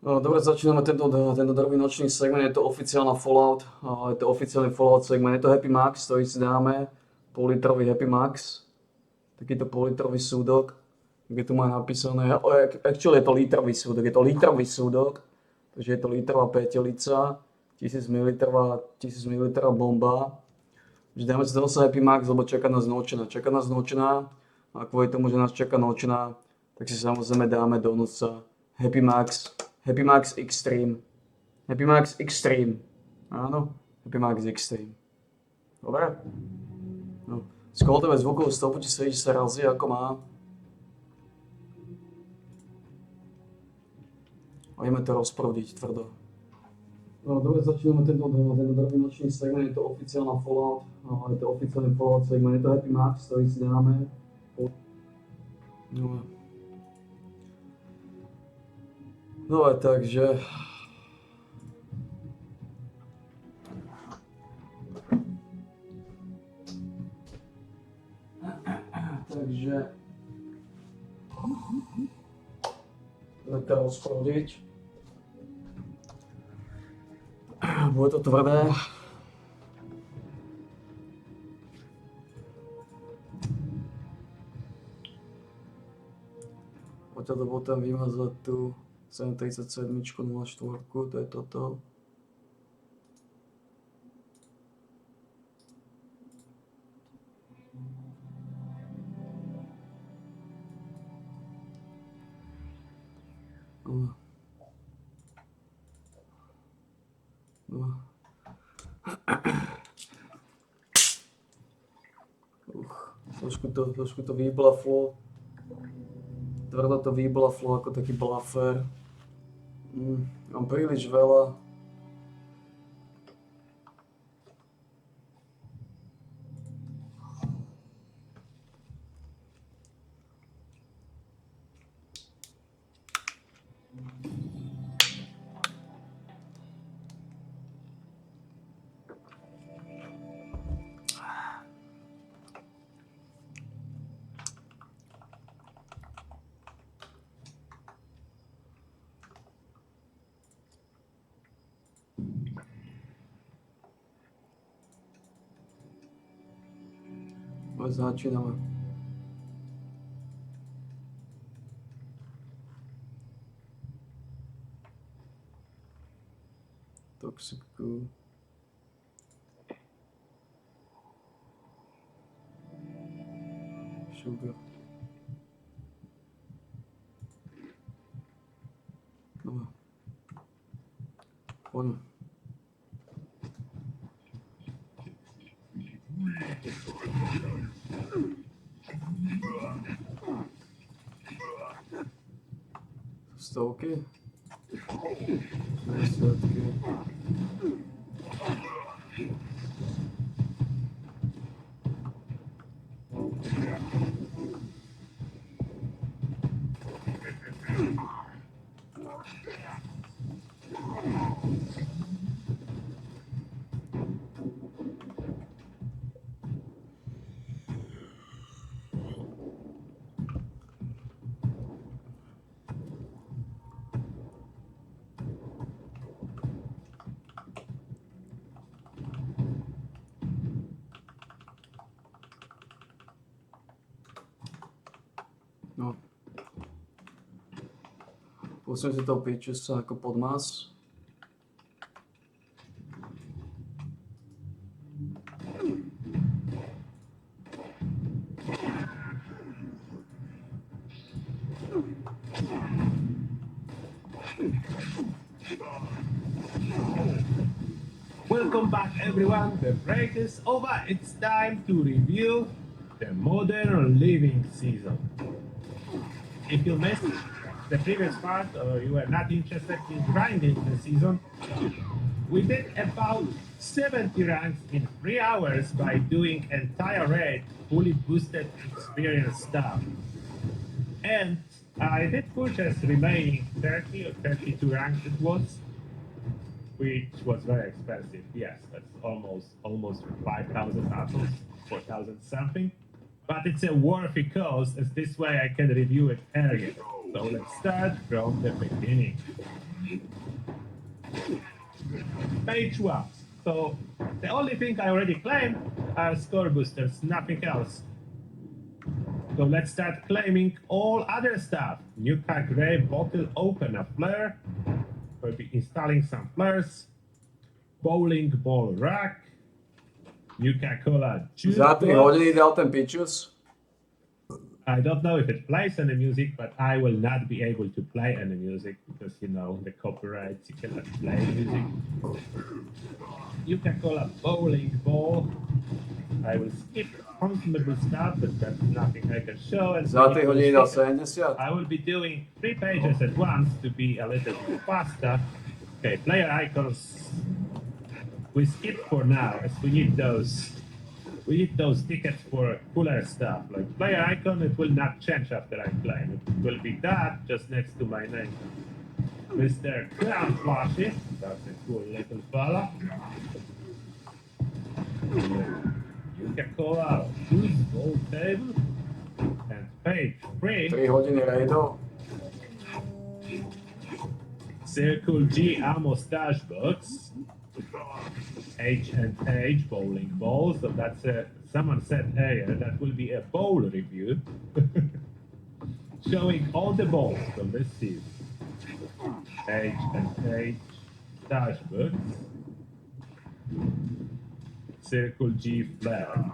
No, dobre, začíname tento druhý nočný segment, je to oficiálna Fallout, je to oficiálny Fallout segment, je to Happy Max, ktorý si dáme, pol-litrový Happy Max, takýto pol-litrový súdok, kde tu má napísané, actually je to litrový súdok, takže je to litrová petelica, 1000 ml bomba, že dáme si to zase Happy Max, lebo čaká nás nočná a kvôli tomu, že nás čaká nočná, tak si samozrejme dáme do noca Happy Max, Happy Max Extreme. Happy Max Extreme. Áno, Happy Max Extreme. Dobre? No. Skôltové zvukovú stopu ti svedí, že sa razí, ako má. A ideme to rozprúdiť tvrdo. No, dobre, začíname tento druhý nočný segment, je to oficiálna Fallout, je to oficiálny Fallout segment, je to Happy Max, ktorý si dáme. No. Dobre, takže... Budeme to rozprúdiť. Bude to tvrdé. Poďte to potom vymazať tu 737 04, to je toto. Trošku to vyblaflo. Tvrdo to vyblaflo ako taký blaffer. Mám príliš veľa. Začíname. Toxiku. Sugar. No. Poďme. Stovky. Výsledky. No. Pustím si to pičusa ako podmas. Welcome back everyone, the break is over. It's time to review the Modern Living season. If you missed the previous part or you were not interested in grinding the season, we did about 70 ranks in 3 hours by doing entire raid, fully boosted experience stuff. And I did purchase remaining 30 or 32 ranks it was, which was very expensive. Yes, that's almost 5,000 apples, 4,000 something. But it's a worthy cause, as this way I can review it earlier. So let's start from the beginning. page swaps. So the only thing I already claimed are score boosters, nothing else. So let's start claiming all other stuff. Nuka Grey bottle opener flare. We'll be installing some flares. Bowling ball rack. Nuka Cola juice Za 3 box. hodiny dal ten Pichus. I don't know if it plays any music, but I will not be able to play any music because, you know, the copyrights, you cannot play music. Nuka-Cola bowling ball. I will skip consumable stuff, but that's nothing I can show. And Za when 3 it hodiny goes dal stick, 70. I will be doing 3 pages at once to be a little bit faster. Okay, player icons. We skip for now, as we need those. We need those tickets for cooler stuff. Like player icon, it will not change after I claim. It will be that just next to my name. Mr. Crown Flashy, that's a cool little fella. Nuka-Cola foosball table. And page 3. 3 hodiny raidov. Circle G ammo stash box. H&H bowling ball. So that's someone said earlier that will be a bowl review. Showing all the balls from this season. H&H stash box. Circle G flare.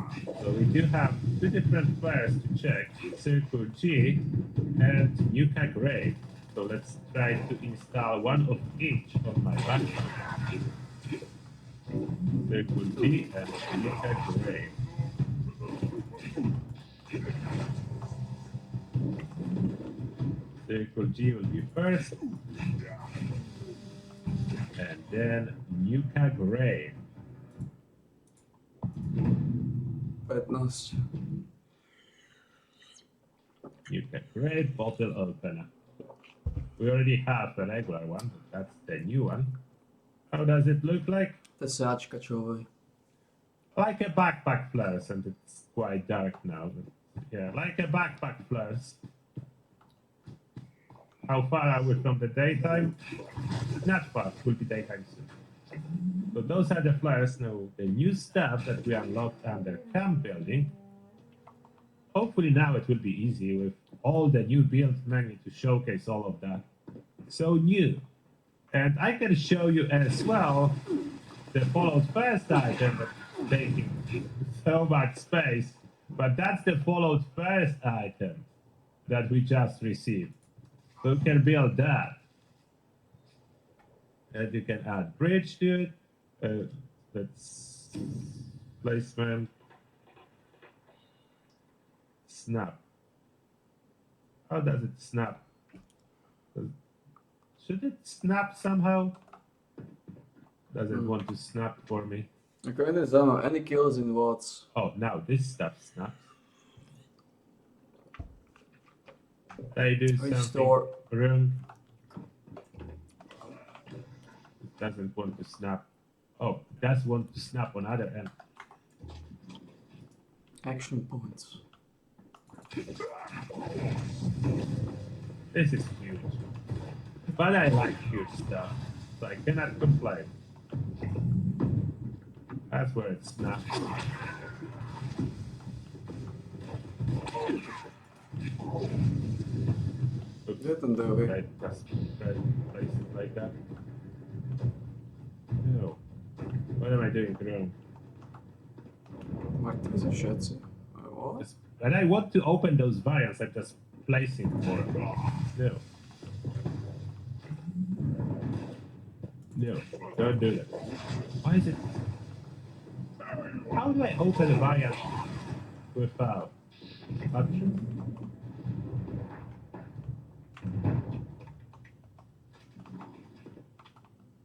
So we do have 2 different flares to check. Circle G and Nuka Grey. So let's try to install one of each on my backpack. Circle G and Nuka Grey. Circle G will be first. And then Nuka Grey. 15. Nuka Grey bottle opener. We already have a regular one. That's the new one. How does it look like? Tesáčka čovej. Like a backpack flares, and it's quite dark now. But yeah, like a backpack flares. How far are we from the daytime? Not far. Will be daytime soon. So those are the flares. Now the new stuff that we unlocked under camp building. Hopefully now it will be easy with all the new build menu to showcase all of that. So new. And I can show you as well the Fallout first item that's taking so much space. But that's the Fallout first item that we just received. So you can build that. And you can add bridge to it. That's placement. Snap. How does it snap? Should it snap somehow? Does it want to snap for me? Ako jeden zaujímavé. Any kills in watts. Oh, now this stuff snaps. I do something Restore. wrong. It doesn't want to snap. Oh, it does want to snap on other end. Action points. This is huge. But I like huge stuff, so I cannot complain. That's where it snaps. Oops. Kde je ten derby? Right, just right, place it like that. No. What am I doing wrong? Mŕtvi sú všetci. What? Just, when I want to open those variants, I'm just placing for no. No, don't do that. Why is it? How do I open a variant without option?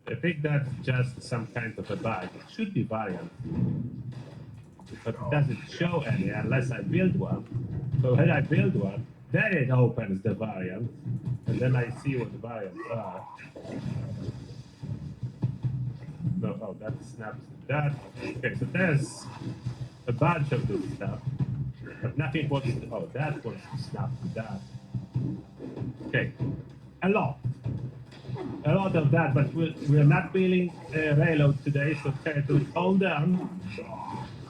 I think that's just some kind of a bug. It should be variant. But it doesn't show any unless I build one. So when I build one, then it opens the variant. And then I see what the variants are. No, oh, that snaps to that. Okay, so there's a bunch of this stuff. But nothing wants to, oh, that wants to snap to that. Okay, a lot. a lot of that, but we're not feeling reload today, so try to calm down.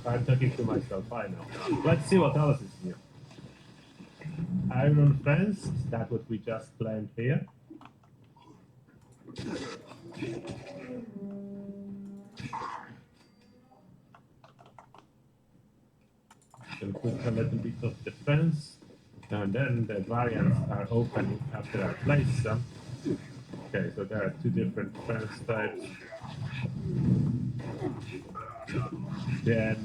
I'm talking to myself, I know. Let's see what else is new. Iron fence, is that what we just claimed here? Can put a little bit of defense, and then the variants are opening after I place them. Okay, so there are two different fence types. Then,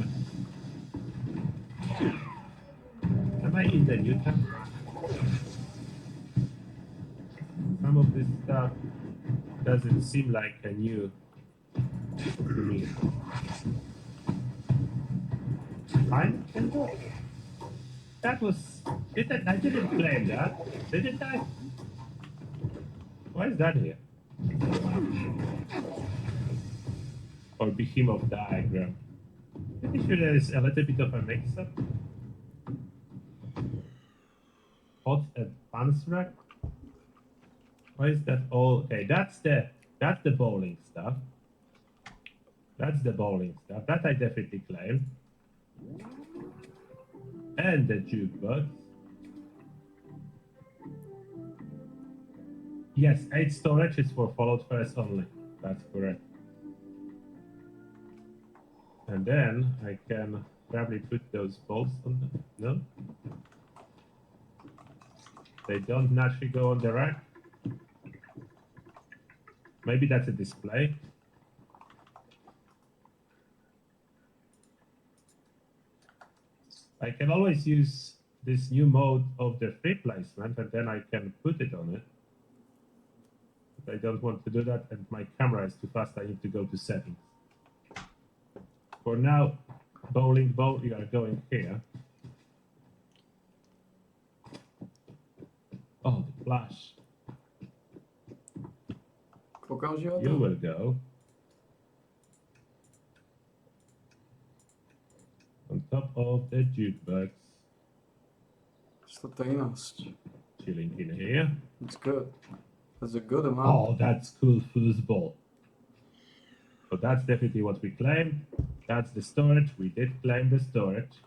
am I in the new tab? Some of this stuff doesn't seem like a new to me. Fine, can go. That was. I didn't claim that. Didn't I? Why is that here? Or behemoth diagram. Pretty sure there is a little bit of a mix-up. Hot advance rack. Why is that all? Okay, that's the bowling stuff. That's the bowling stuff. That I definitely claim. And the jukebox. Yes, 8 storage is for Fallout First only. That's correct. And then I can probably put those bolts on them. No? They don't naturally go on the rack. Maybe that's a display. I can always use this new mode of the free placement and then I can put it on it. But I don't want to do that and my camera is too fast. I need to go to settings. For now, bowling ball, you are going here. Oh, the flash. You will go on top of the jukebox. 113. Chilling in here. That's good. That's a good amount. Oh, that's cool foosball. So that's definitely what we claimed. That's the storage. We did claim the storage.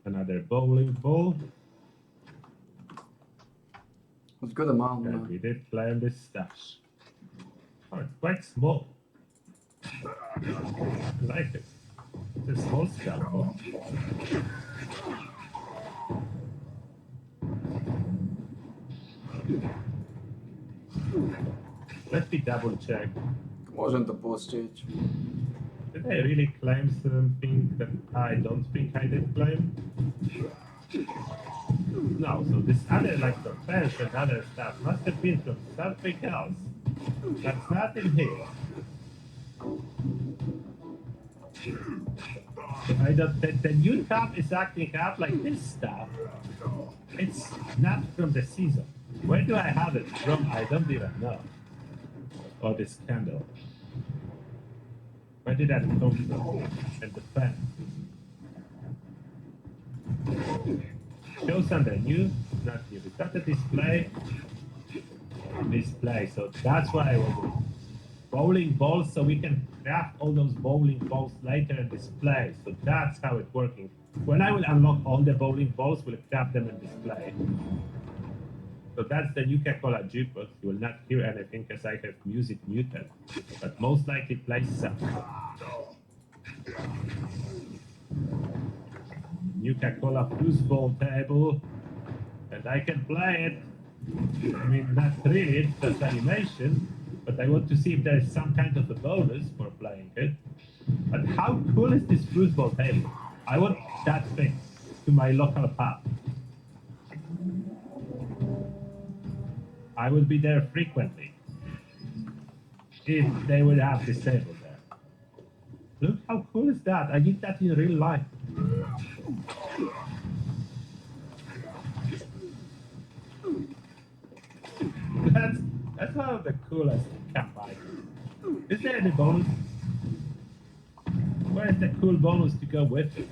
Another bowling ball. That's a good amount, And man. we did claim the stash. Oh, it's quite small. I like it. It's a small scalpel. Let me double check. Môžem to pustiť. Did I really claim something that I don't think I did claim? No, so this other, like the fence and other stuff, must have been from something else. That's not in here. I don't, the new cap is acting up like this stuff. It's not from the season. Where do I have it from? I don't even know. Or this candle. Where did that come from? And the fan. Shows under new, not new. Is that a display? Display. So that's what I want. Bowling balls, so we can craft all those bowling balls later and display. So that's how it's working. When I will unlock all the bowling balls, we'll craft them and display. So that's the Nuka-Cola jukebox. You will not hear anything because I have music muted, but most likely plays some. Nuka-Cola foosball table, and I can play it. I mean, not really, it's just animation, but I want to see if there is some kind of a bonus for playing it. But how cool is this foosball table? I want that thing to my local pub. I will be there frequently if they would have this table there. Look how cool is that? I need that in real life. That's one of the coolest camp items. Is there any bonus? Where is the cool bonus to go with it?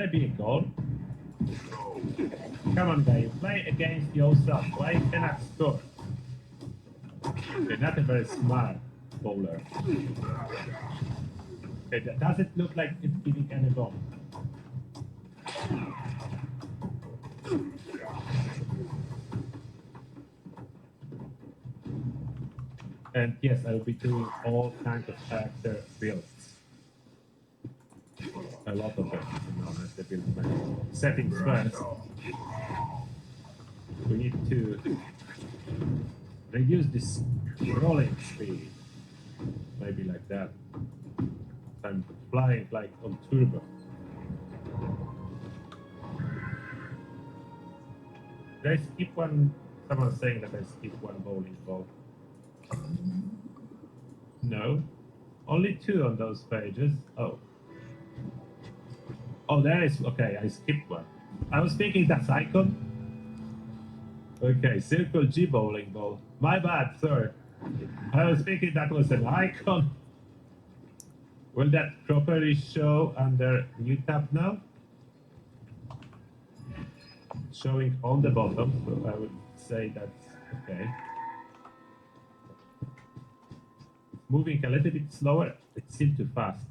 I be a goal? Come on, guy. You play against yourself. Why you cannot score? You're not a very smart bowler. Okay, does it look like it's giving any ball? And yes, I will be doing all kinds of character builds. A lot of them, as the build menu. Settings first. We need to reduce this rolling speed. Maybe like that. I'm flying like on turbo. Did I skip one? Someone's saying that I skipped one bowling ball. No. Only 2 on those pages. Oh. Oh, there is. Okay, I skipped one. I was thinking that's icon. Okay, circle G bowling ball. My bad, sorry. I was thinking that was an icon. Will that properly show under new tab now? Showing on the bottom, so I would say that's okay. Moving a little bit slower, it's still too fast.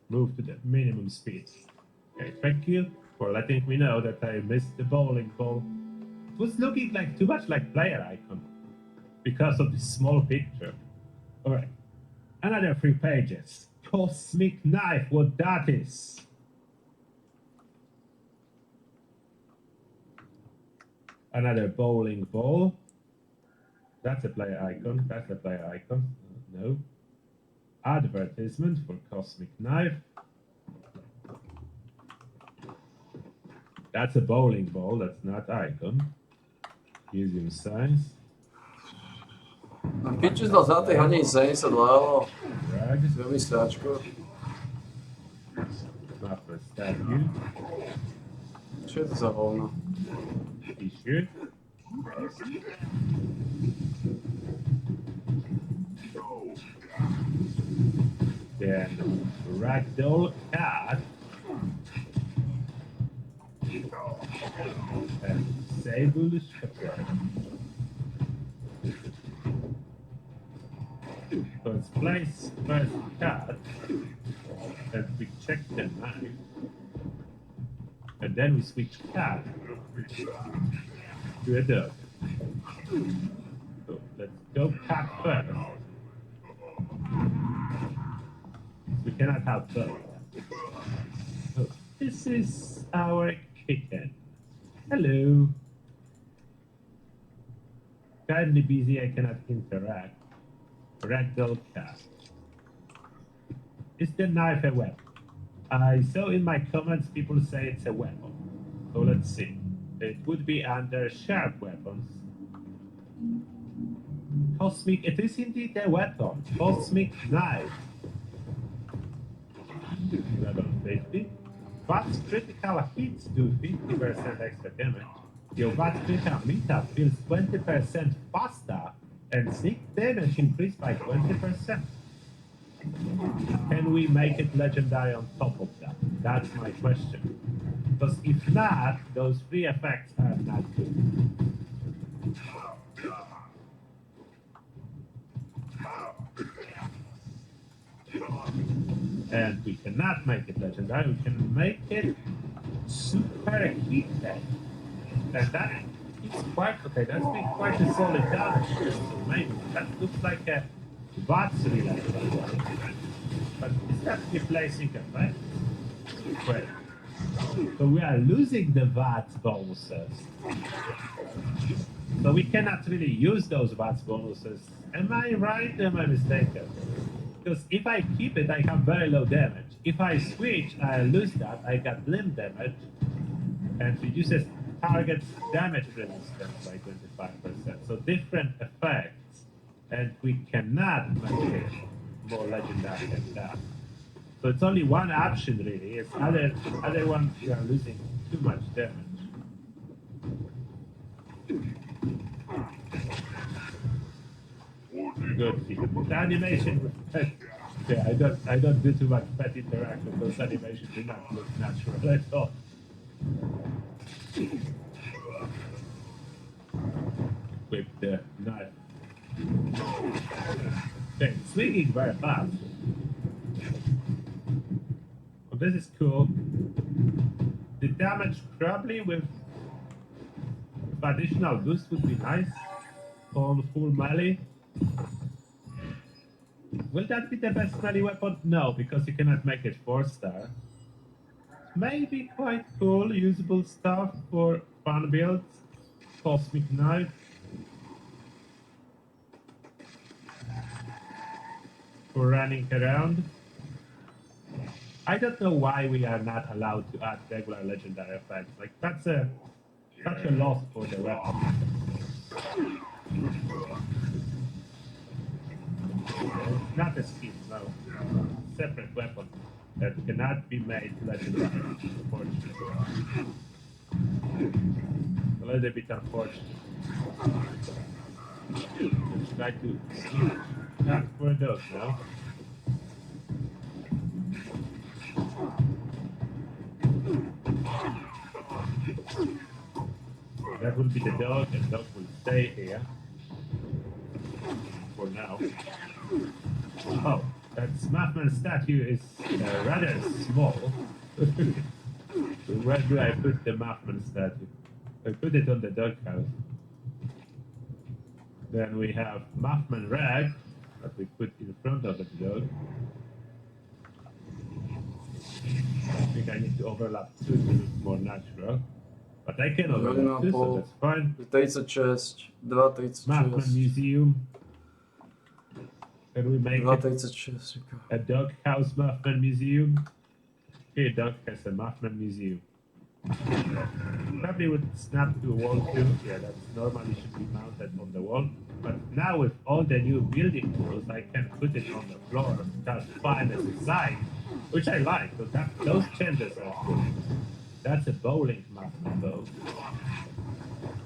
Move to the minimum speed. Okay, thank you for letting me know that I missed the bowling ball. It was looking like too much like player icon because of this small picture. All right, another 3 pages. Cosmic knife, what that is. Another bowling ball. That's a player icon. That's a player icon. No. Advertisement for Cosmic Knife. That's a bowling ball. That's not icon. Museum signs. Piču dal za tej hodiny 72 euro. Drag. Veľmi stráčko. Mapper statue. Čo je to za hovno? T-shirt. Then ragdoll cat. And sable shepherd. So let's place first cat, and we check the knife, and then we switch cat to a dog. So let's go cat first. We cannot have both. So this is our kitten. Hello. Kindly busy, I cannot interact. Ragdoll cat. Is the knife a weapon? I saw in my comments people say it's a weapon. So let's see. It would be under sharp weapons. Cosmic, it is indeed a weapon. Cosmic knife. Level 50. Watt's critical hits do 50% extra damage. Your Watt's critical meter feels 20% faster and sneak damage increased by 20%. Can we make it legendary on top of that? That's my question. Because if not, those 3 effects are not good. And we cannot make it legendary, we can make it super heated. And that is quite okay, that's been quite a solid damage. So maybe that looks like a Watts related one. But is that replacing effect? Wait. So we are losing the Watts bonuses. So we cannot really use those Watts bonuses. Am I right? Am I mistaken? Because if I keep it, I have very low damage. If I switch, I lose that. I got limb damage. And reduces target damage resistance by 25%. So different effects. And we cannot make it more legendary than that. So it's only one option really. It's other ones you are losing too much damage. good. The animation was pet. Yeah, I don't do too much pet interaction. Those animations do not look natural at all. With the knife. Okay, swinging very fast. Well, this is cool. The damage probably with additional boost would be nice on full melee. Will that be the best melee weapon? No, because you cannot make it 4-star. Maybe quite cool, usable stuff for fun builds. Cosmic Knife. For running around. I don't know why we are not allowed to add regular legendary effects. Like that's such a loss for the weapon. It's not a skin, no. Separate weapon that cannot be made legendary, unfortunately. A little bit unfortunate. Let's try to skip that for those now. That will be the dog, and dog will stay here for now. Oh, that Smathman statue is rather small. Where do I put the Mothman statue? I put it on the doghouse. Then we have Mothman rag that we put in front of the dog. I think I need to overlap two to look more natural. But I can overlap two, so that's fine. 36, 236. Mothman Museum. Can we make it 236. a doghouse Mothman Museum? Okay, dog has a Mothman Museum. Probably would snap to a wall too. Yeah, that normally should be mounted on the wall. But now with all the new building tools, I can put it on the floor just fine as a sign, which I like. So those changes are cool. That's a bowling Mothman though.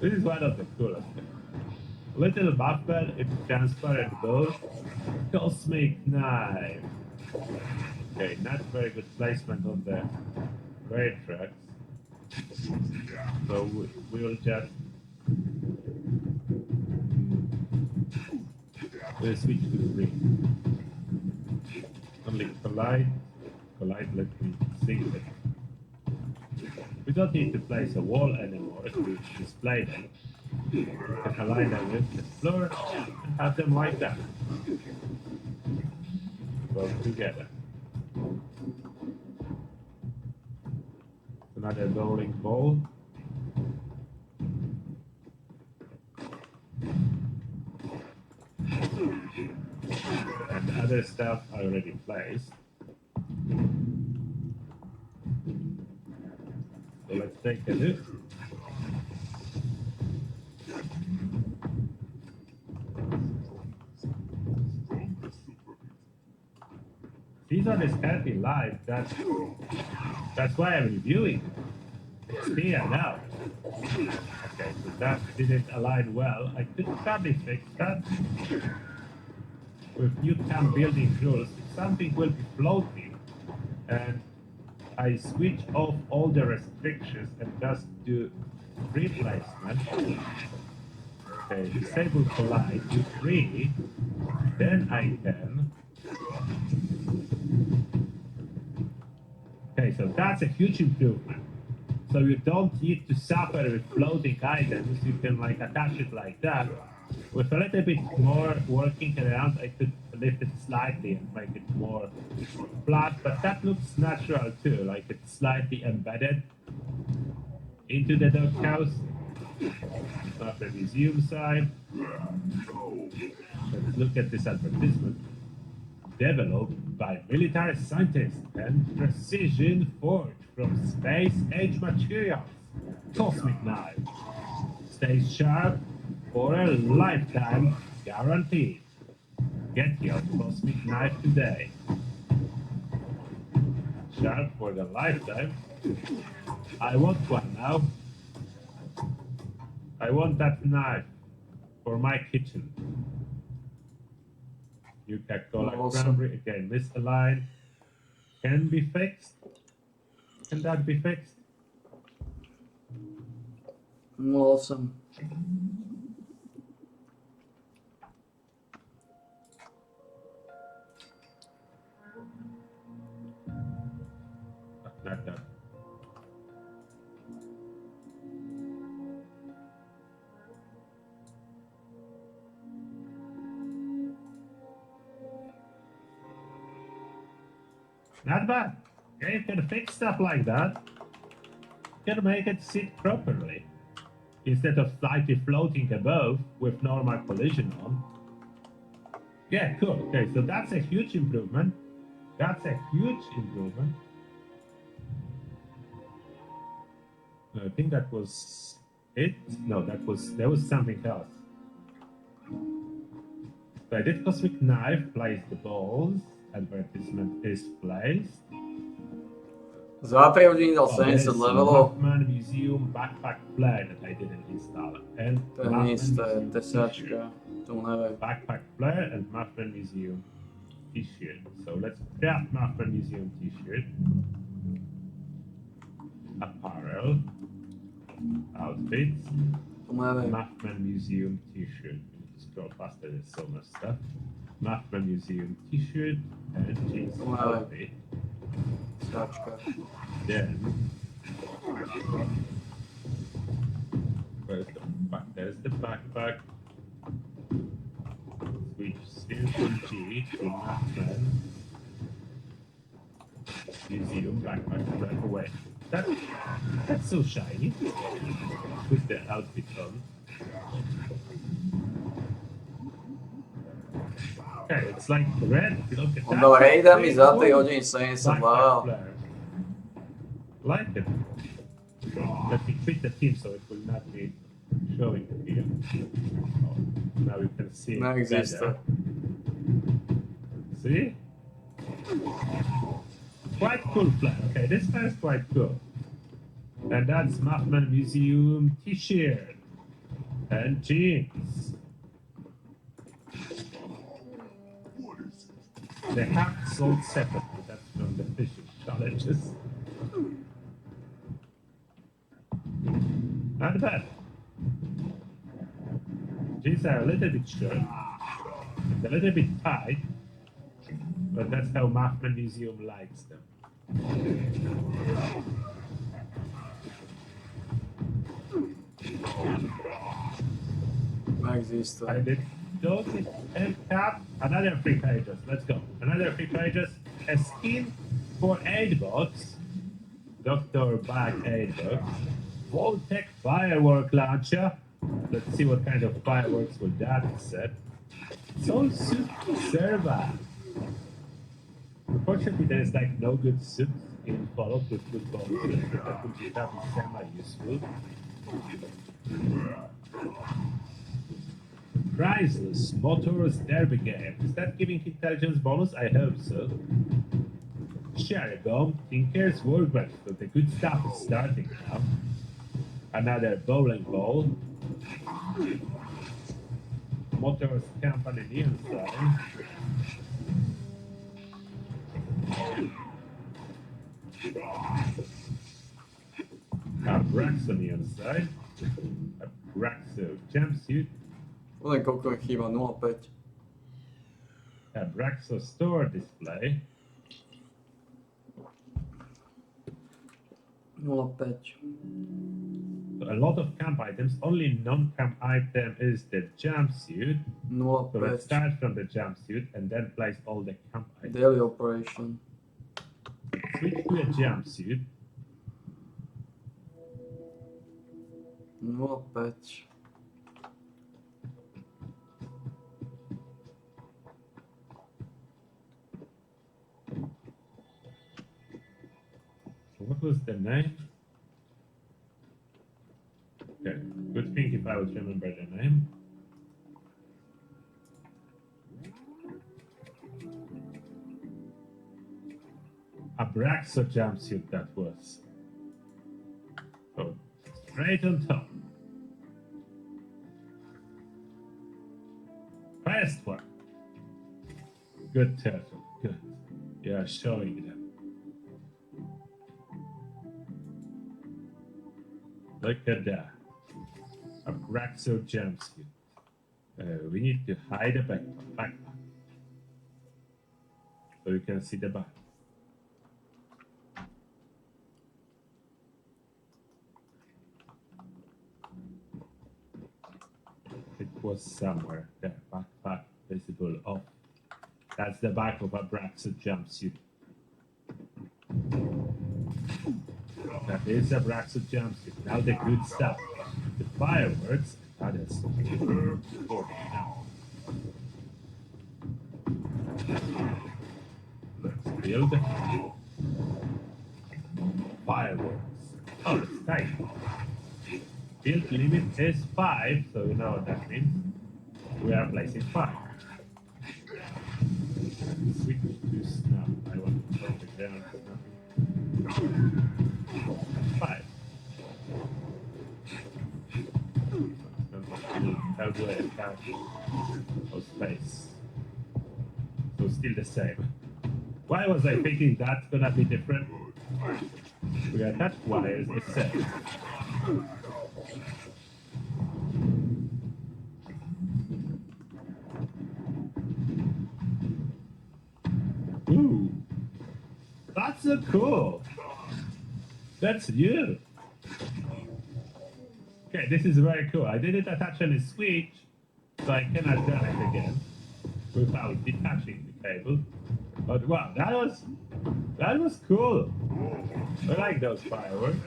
This is one of the coolest. Little Mothman in transparent bow. Cosmic Knife. Okay, not very good placement on the rail tracks. So we'll just we'll switch to green. Only collide let me sync it. We don't need to place a wall anymore to display them. We can align them with the floor and have them like that. Go together. Another bowling ball. And the other stuff I already placed. So let's take a look. These are the currently live. That's why I'm reviewing. It's here now. Okay, so that didn't align well. I could probably fix that. With new camp building rules, something will be floating, and I switch off all the restrictions and just do replacement. Okay, disable collide, do 3, then I can. Okay, so that's a huge improvement. So you don't need to suffer with floating items. You can like attach it like that. With a little bit more working around, I could lift it slightly and make it more flat, but that looks natural too, like it's slightly embedded into the doghouse. Not the museum side. Let's look at this advertisement. Developed by military scientists and precision forged from space-age materials. Cosmic Knife. Stay sharp for a lifetime guaranteed. Get your Cosmic Knife today. Sharp for the lifetime. I want one now. I want that knife for my kitchen. Coca-Cola Awesome. Cranberry, again, misaligned. Can be fixed. Can that be fixed? Awesome. Not that. Not bad. Yeah, you can fix stuff like that. You can make it sit properly. Instead of slightly floating above with normal collision on. Yeah, cool. Okay, so that's a huge improvement. That's a huge improvement. I think that was it. No, there was something else. So I did Cosmic Knife, place the balls, advertisement is placed. Za 3 hodiny dal Oh, there's 70 levelov. Muffman Museum backpack flare that I didn't install. And To je nic, to je tesačka. Tomu nevej. Backpack flare and Muffman Museum t-shirt. So let's grab Muffman Museum t-shirt. Apparel. Outfits. Tomu nevej. Muffman Museum t-shirt. Scroll faster, there's so much stuff. Muffman Museum t-shirt and jeans Wow. outfit. Tesačka. Then where's the back? There's the backpack. Switch Simpson G to Muffman Museum backpack right away. That's so shiny with the outfit on. Okay, it's like red. Look at On that. dal raidami za 3 Cool. hodiny 70 Backpack level. flare. Like it. Let me quit the team so it will not be showing here. Oh, now you can see it Neexistuje. better. See? Quite cool flare. Okay, this flare is quite cool. And that's Muffman Museum t-shirt and jeans. They have sold separately. That's from the fishing challenges. Not bad. Jeans are a little bit short, and a little bit tight, but that's how Muffman Museum likes them. I Neexistuje. did those and cap another 3 pages. Let's go. Another 3 pages. A skin for aid box. Dr. Bag aid box. Voltec firework launcher. Let's see what kind of fireworks will that set. Soul suit server. Unfortunately, there's like no good suit in Fallout with good bonuses, but that would be semi-useful. Priceless Motors Derby game. Is that giving intelligence bonus? I hope so. Cherry Bomb, Tinker's Workbench. So the good stuff is starting now. Another bowling ball. Motors Company neon sign. Abraxo neon sign. Abraxo jumpsuit. Len koľko mi chýba, 0,5. Abraxo store display. 0,5. A lot of camp items. Only non-camp item is the jumpsuit. So let's 0,5. start from the jumpsuit and then place all the camp items. Daily operation. Switch to a jumpsuit. 0,5. What was the name? Okay, good thing if I would remember the name. Abraxo jumpsuit that was. So straight on top. First one. Good turtle. Good. You are showing them. Look at that. A Braxo jumpsuit. We need to hide the backpack so you can see the back. It was somewhere there. Backpack visible off. That's the back of a Braxo jumpsuit. That is a Braxo jumpsuit. Now the good stuff. The fireworks. That is now. Let's build fireworks. Oh, it's tight. Build limit is 5, so you know what that means. We are placing 5. Switch to snap. I want to put it down. 5. How do I attach those space? So still the same. Why was I thinking that's gonna be different? We attach wires the same. Ooh, that's so cool. That's you. Okay, this is very cool. I didn't attach any switch, so I cannot run it again without detaching the cable. But wow, that was cool. I like those fireworks.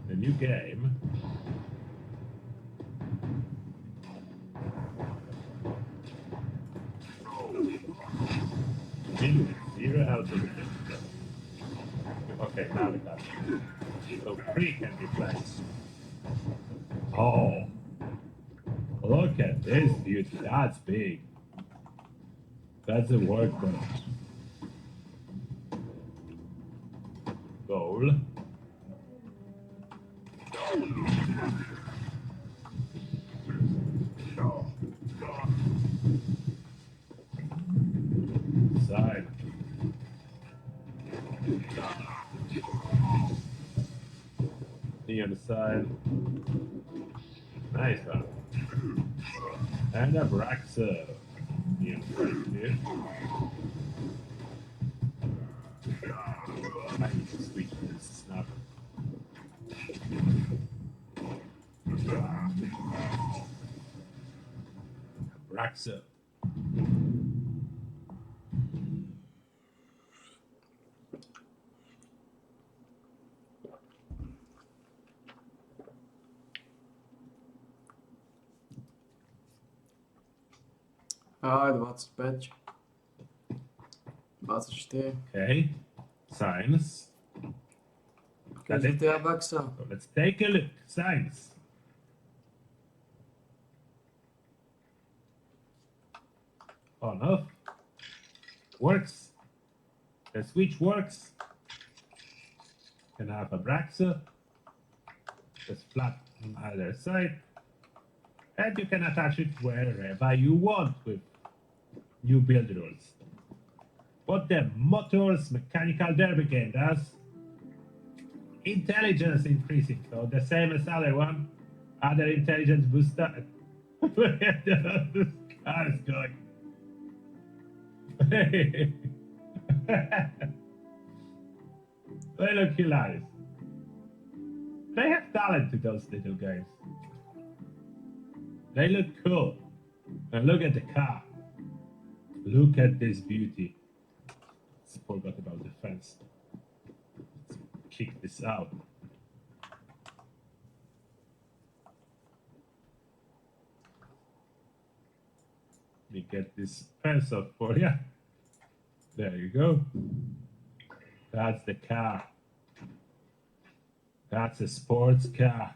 The new game. Zero altitude. Okay, now we got it. So 3 can be placed. Oh, look at this beauty. That's big. That's a workbench. Goal. Side. Knee on the side. Nice one. And a Braxo. Knee on the side too. I need to switch this snap. Braxo. Aj, 25. 24. Okay. Science. Keď That's it. GTA Baxa. So let's take a look. Science. On off. Works. The switch works. Can have a Braxo. Just flat on either side. And you can attach it wherever you want with new build rules. What the Motors Mechanical Derby game does, intelligence increasing. So the same as other one, other intelligence booster. Where the car is going. They look hilarious. They have talent to those little guys. They look cool. And look at the car. Look at this beauty. Forgot about the fence. Let's kick this out. Let me get this fence up for you. There you go. That's the car. That's a sports car.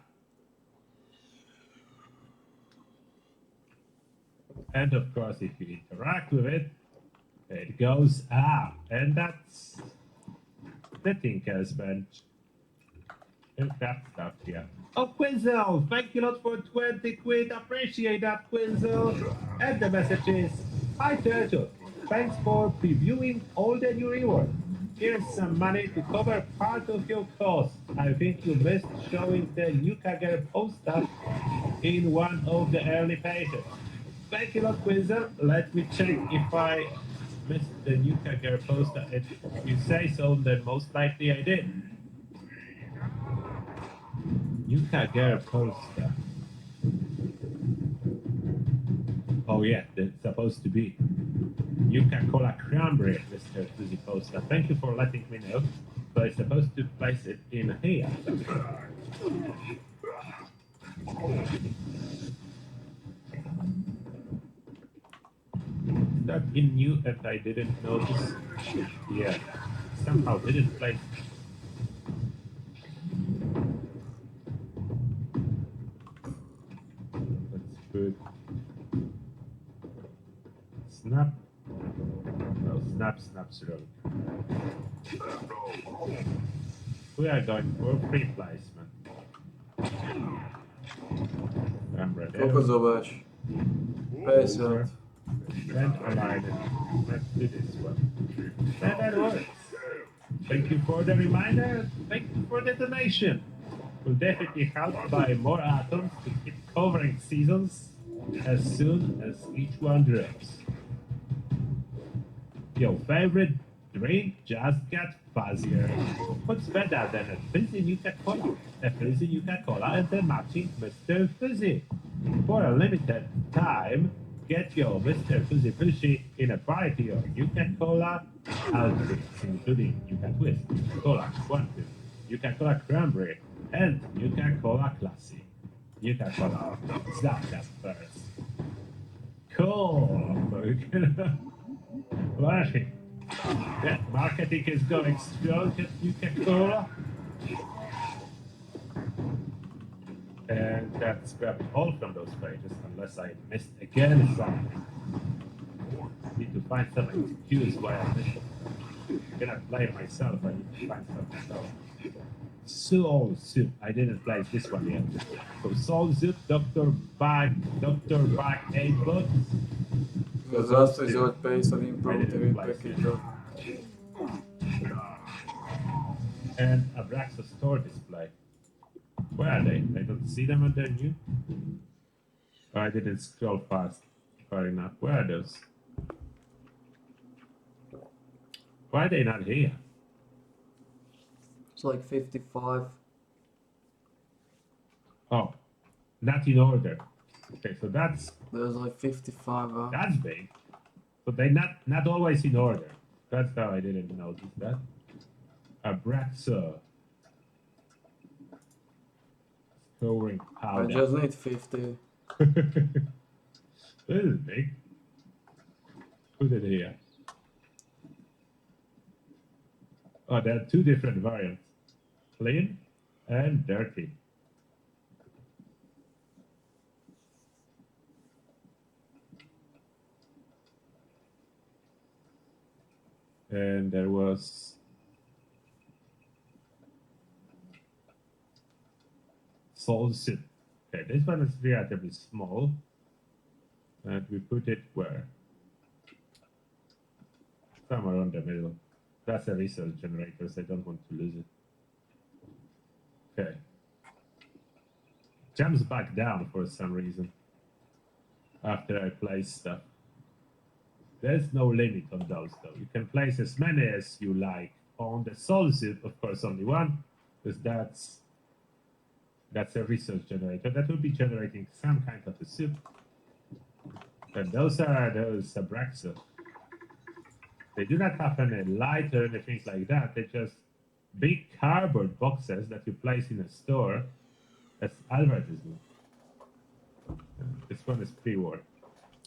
And of course, if you interact with it, it goes up. And that's the Tinker's bench. That stuff, yeah. Oh, Quinzel, thank you a lot for 20 quid. Appreciate that, Quinzel. And the message is, hi, Turtle. Thanks for previewing all the new rewards. Here's some money to cover part of your cost. I think you missed showing the new Kaggle poster in one of the early pages. Thank you a lot, Quinzel. Let me check if I missed the new Kaggle poster. If you say so, then most likely I did. Yuka Gara poster. Oh yeah, that's supposed to be Yuka Cola Cranberry, Mr. Fuzzy poster. Thank you for letting me know. So I'm supposed to place it in here. That in new and I didn't notice. Yeah, somehow didn't place. Let's put snap. No, snap's wrong. We are going for free placement. Remember there. Koľko zobáš? 50. And align it. Let's do this one. And that works. Thank you for the reminder. Thank you for the donation. Will definitely help buy more atoms to keep covering seasons as soon as each one drops. Your favorite drink just got fuzzier. What's better than a fizzy Nuka Cola? A fizzy Nuka Cola and a matching Mr. Fizzy. For a limited time, get your Mr. Fizzy Fizzy in a variety of Nuka Cola outfits, including Nuka Twist, Cola Quantum, Nuka Cola Cranberry, and Nuka Cola Classic. Nuka Cola Zapka first. Cool. Right. Yeah, marketing is going strong at Nuka Cola. And that's probably all from those pages, unless I missed again something. Need to find some excuse why I missed it. I cannot blame myself, I need to find something else. Soul Soup, I didn't place this one yet. So Soul Soup, Dr. Bag 8 bucks. Zase izovať 50 improved package. And Abraxas store display. Where are they? I don't see them under new. Oh, I didn't scroll far enough. Where are those? Why are they not here? It's like 55. Oh, not in order. Okay, so that's There's like 55. big. But they not always in order. That's how I didn't notice that. Abraxa. Scoring I powder. just need 50. This is big. Put it here. Oh, there are two different variants. Clean and dirty. And there was Soul Soup. Okay, this one is relatively small. And we put it where? Somewhere on the middle. That's a research generator, so I don't want to lose it. Okay. Jumps back down for some reason after I place stuff. There's no limit on those though. You can place as many as you like. On the Soul Soup, of course, only one, because that's a research generator. That will be generating some kind of a soup. And those are those Abraxa. They do not have any light or anything like that. They're just big cardboard boxes that you place in a store as advertisement. This one is pre-war.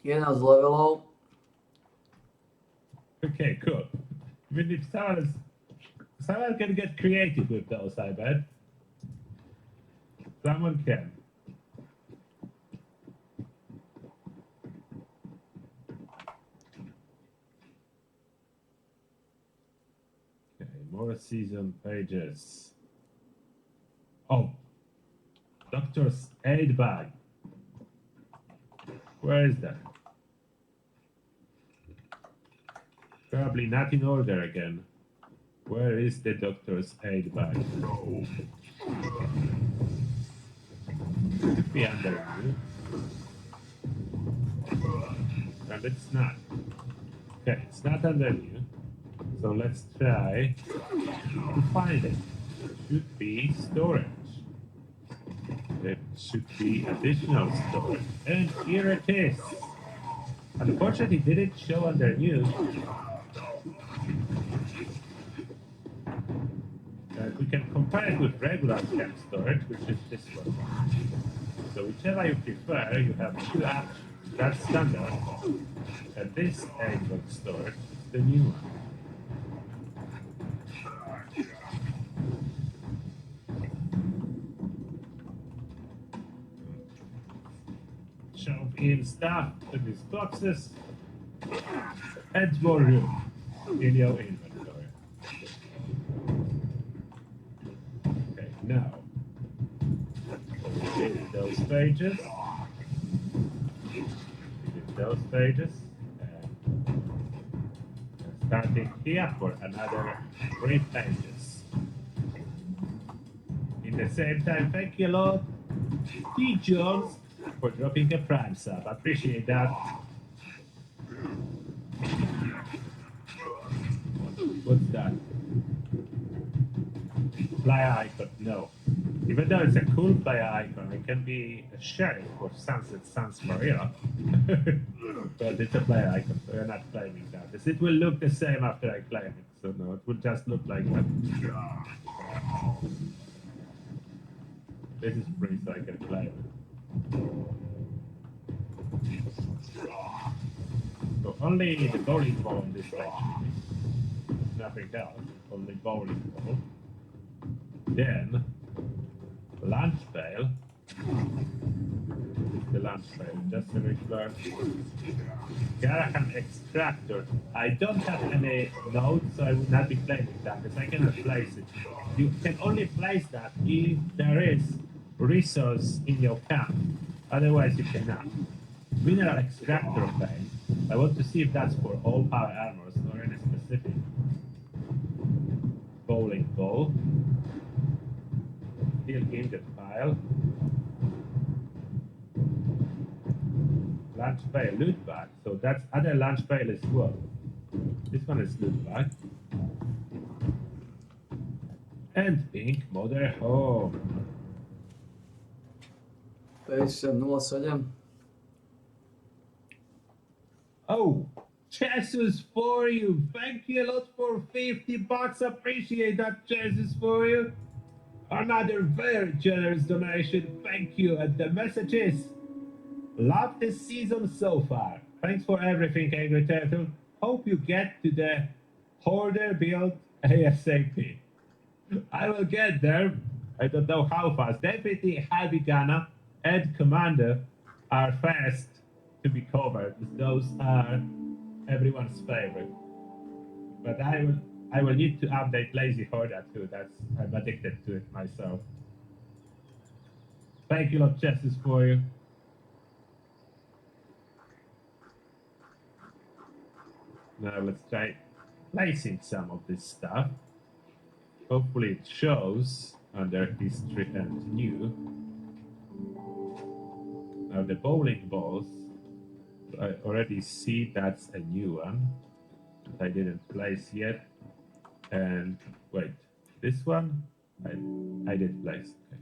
11 levelov. Okay, cool. I mean, if someone can get creative with those, I bet. Someone can. Okay, more season pages. Oh, doctor's aid bag. Where is that? Probably not in order again. Where is the doctor's aid bag? Could be under you. And it's not. Okay, it's not under you. So let's try to find it. It should be storage. It should be additional storage. And here it is. Unfortunately, it didn't show under new. We can compare it with regular scan storage, which is this one. So whichever you prefer, you have two options. That's standard. And this 8-box storage is the new one. Shove in stuff in these boxes. Add more room in your inventory. Okay, now delete those pages. Delete those pages. And starting here for another 3 pages. In the same time, thank you a lot, T. Jones, for dropping a Prime sub. Appreciate that. What's that? Flyer icon, no. Even though it's a cool flyer icon, it can be a sheriff for Sunset Sans Maria. But it's a flyer icon, so you're not claiming that. It will look the same after I claim it, so no, it will just look like that. This is free, so I can claim it. So only the bowling ball on this page. Nothing else, only bowling ball. Then lunch pail. The lunch pail, just a regular Garahan extractor. I don't have any nodes, so I would not be placing that because I cannot place it. You can only place that if there is resource in your camp. Otherwise you cannot. Mineral extractor pail. I want to see if that's for all power armors or any specific. Bowling ball. Steel ingot pile. Lunch pail, loot bag. So that's other lunch pail as well. This one is loot bag. And pink mother home. PS07. Oh, Jesus for you. Thank you a lot for 50 bucks. Appreciate that, Jesus for you. Another very generous donation. Thank you. And the message is, love this season so far. Thanks for everything, Angry Turtle. Hope you get to the hoarder build ASAP. I will get there. I don't know how fast. Definitely Habigana and Commander are fast to be covered. Those are everyone's favorite. But I will need to update Lazy Horda too. I'm addicted to it myself. Thank you, Lord Justice, for you. Now let's try placing some of this stuff. Hopefully it shows under history and new. Now the bowling balls, I already see that's a new one that I didn't place yet. And wait, this one I did place. Okay.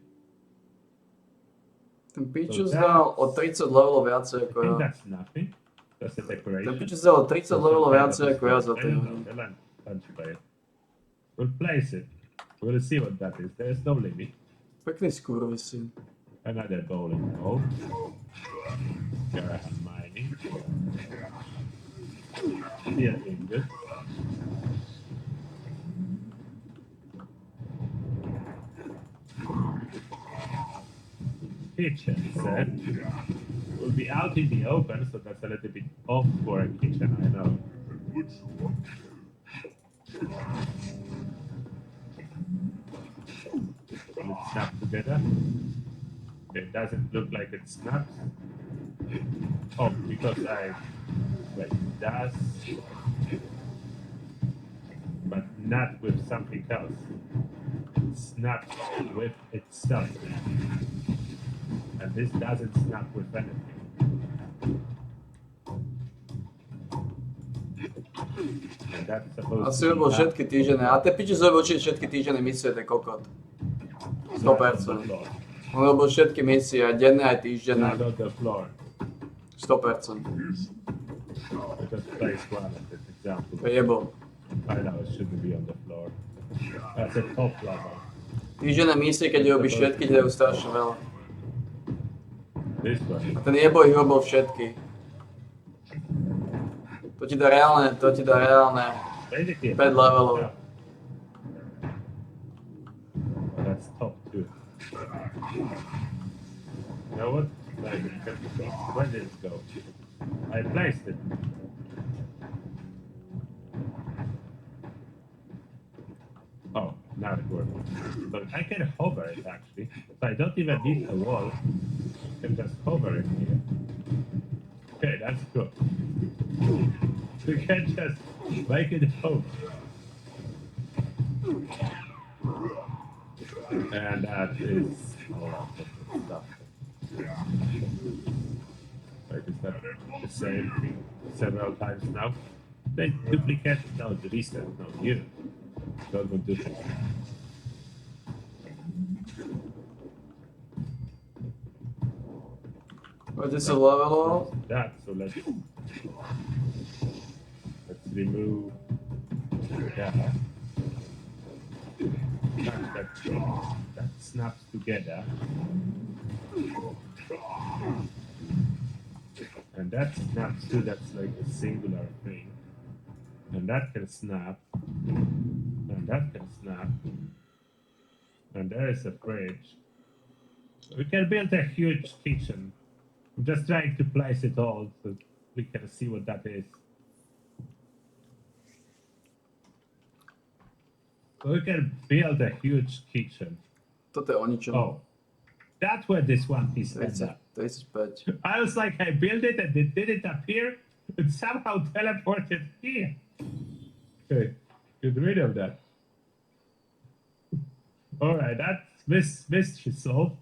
Ten Pičus dal o 30 levelov viacej I ako think ja. that's nothing. That's a decoration. Ten Pičus dal o 30 levelov viacej ako ja za I tej don't hry. know, the lunch pail. We'll place it. We'll see what that is. There's no limit. Pekný skurvisín. Another bowling ball. Garahan mining. Steel ingot. Kitchen set. We'll be out in the open, so that's a little bit off for a kitchen, I know. Will it snap together? It doesn't look like it snaps. Oh, because I like it does, but not with something else. It snaps with itself, and this doesn't snap with anything. And that's supposed Asi to robil be všetky týždene. A tie piči robil určite všetky týždene misie, ten kokot. 100%. On robil všetky misie, aj denné, aj týždenné. Not on the floor. 100%. I just placed one as an example. To jebol. I know it shouldn't be on the floor. That's a top level. Týždenné misie, keď robíš všetky, ti dajú strašne veľa. This one. A ten jebo ich robil všetky. To ti dá reálne Basically, 5 levelov. yeah. That's top 2. You know what? Like, where did it go? I placed it. Oh, now it works. So I can hover it actually. So I don't even need a wall. I can just hover it here. Okay, that's cool. You can just make it hover. And that is a lot of stuff. Like, is that the same thing several times now? They duplicate, no, reset, no, you don't do this. Poďte sa leveloval. That, so let's remove that. That snaps together. And that snaps too, that's like a singular thing. And that can snap. And that can snap. And there is a fridge. We can build a huge kitchen. I'm just trying to place it all so we can see what that is. So we can build a huge kitchen. Toto je o ničom. Oh, that's where this one piece ends up. 35. I was like, I built it and it didn't appear. It somehow teleported here. Okay, get rid of that. All right, that's mystery solved.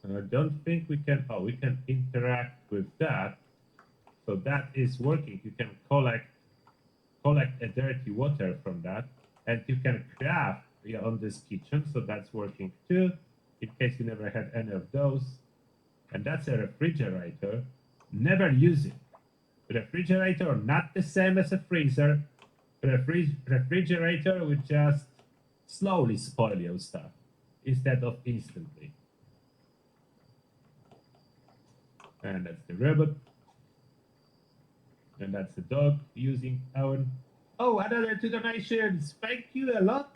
I don't think we can. Oh, we can interact with that. So that is working. You can collect a dirty water from that, and you can craft on this kitchen. So that's working too. In case you never had any of those, and that's a refrigerator. Never use it. Refrigerator not the same as a freezer. Refrigerator would just slowly spoil your stuff instead of instantly. And that's the robot. And that's the dog using our... Oh, another 2 donations. Thank you a lot.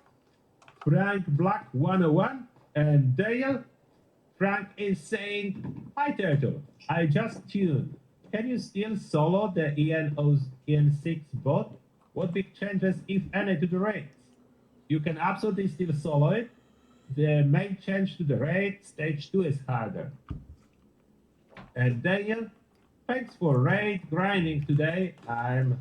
Frank Black 101 and Dale. Frank is saying, "Hi Turtle, I just tuned. Can you still solo the EN6 bot? What big changes, if any, to the raids? You can absolutely still solo it. The main change to the raid, stage 2 is harder." And Daniel, thanks for raid grinding today. I'm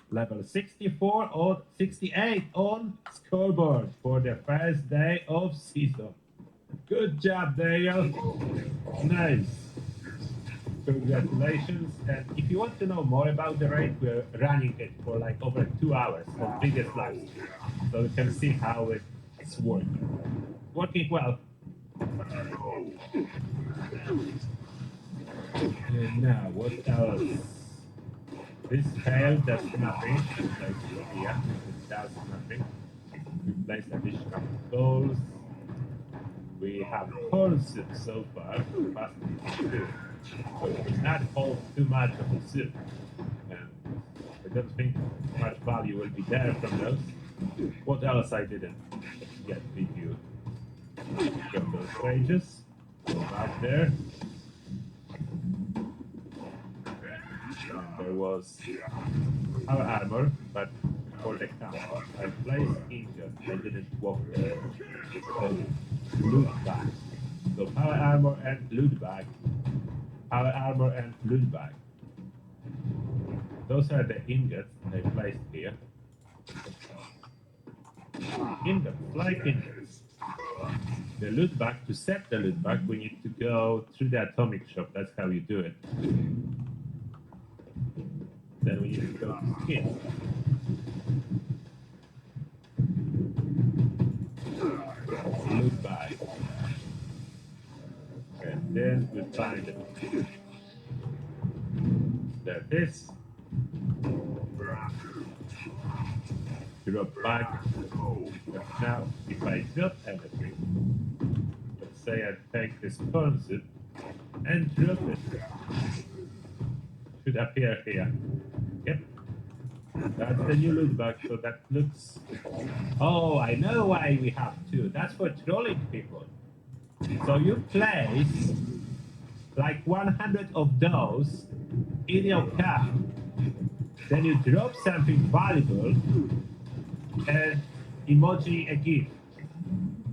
level 64 or 68 on scoreboard for the first day of season. Good job, Daniel. Nice. Congratulations. And if you want to know more about the raid, we're running it for like over 2 hours on previous lives. So you can see how it's working. Working well. And now, what else? This tail does nothing. Like here, it does nothing. We place additional goals. We have whole soup so far. Capacity is 2. So it's not all too much of a soup. And I don't think much value will be there from those. What else I didn't get reviewed? From those pages. Go back there. And there was our armor, but for the camp. I placed injured. I didn't walk there. So, loot bag. So power armor and loot bag. Power armor and loot bag. Those are the ingots I placed here. Ingots, like ingots. The loot bag, to set the loot bag, we need to go through the atomic shop. That's how you do it. Then we need to go to skin. Loot bag. And then we find it. There it is. Drop back. Now, if I drop anything, let's say I take this corn suit and drop it. Should appear here. Yep. That's the new loot bag, so that looks... Oh, I know why we have two. That's for trolling people. So you place like 100 of those in your car. Then you drop something valuable and emoji a gift.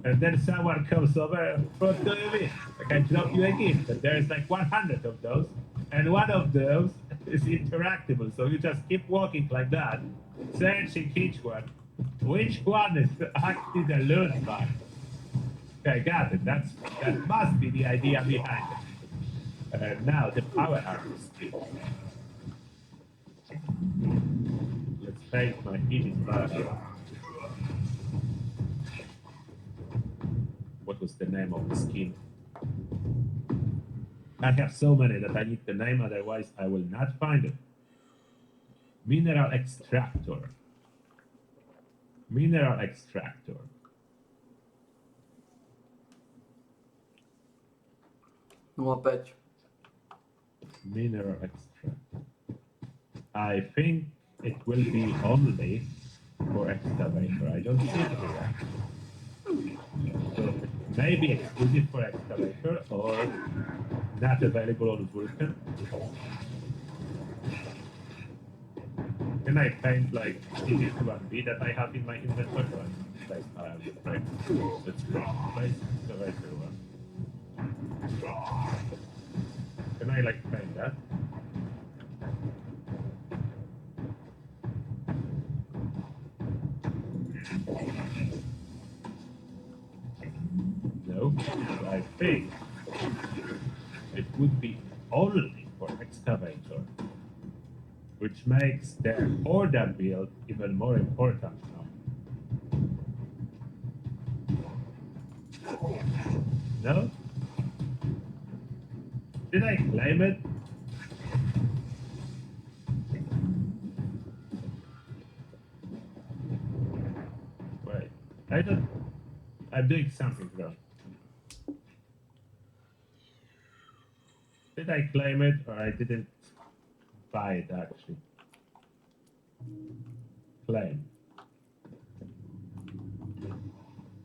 And then someone comes over, what do you mean? I can drop you a gift. And there's like 100 of those. And one of those is interactable. So you just keep walking like that, searching each one. Which one is actually the loot bag? Okay, got it. That must be the idea behind it. Now the power armor skill. Let's take my image back. What was the name of the skin? I have so many that I need the name, otherwise I will not find it. Mineral extractor. Mineral extractor. No 5. Mineral extractor. I think it will be only for excavator. I don't see it here. So maybe exclusive for excavator or not available on Vulcan. Can I paint like CD1B that I have in my inventory? Place right. Let's place excavator one. Can I like paint that? No, I think it would be only for excavator, which makes their order build even more important now. No? Did I claim it? Wait, I'm doing something wrong. Did I claim it or I didn't buy it actually? Claim.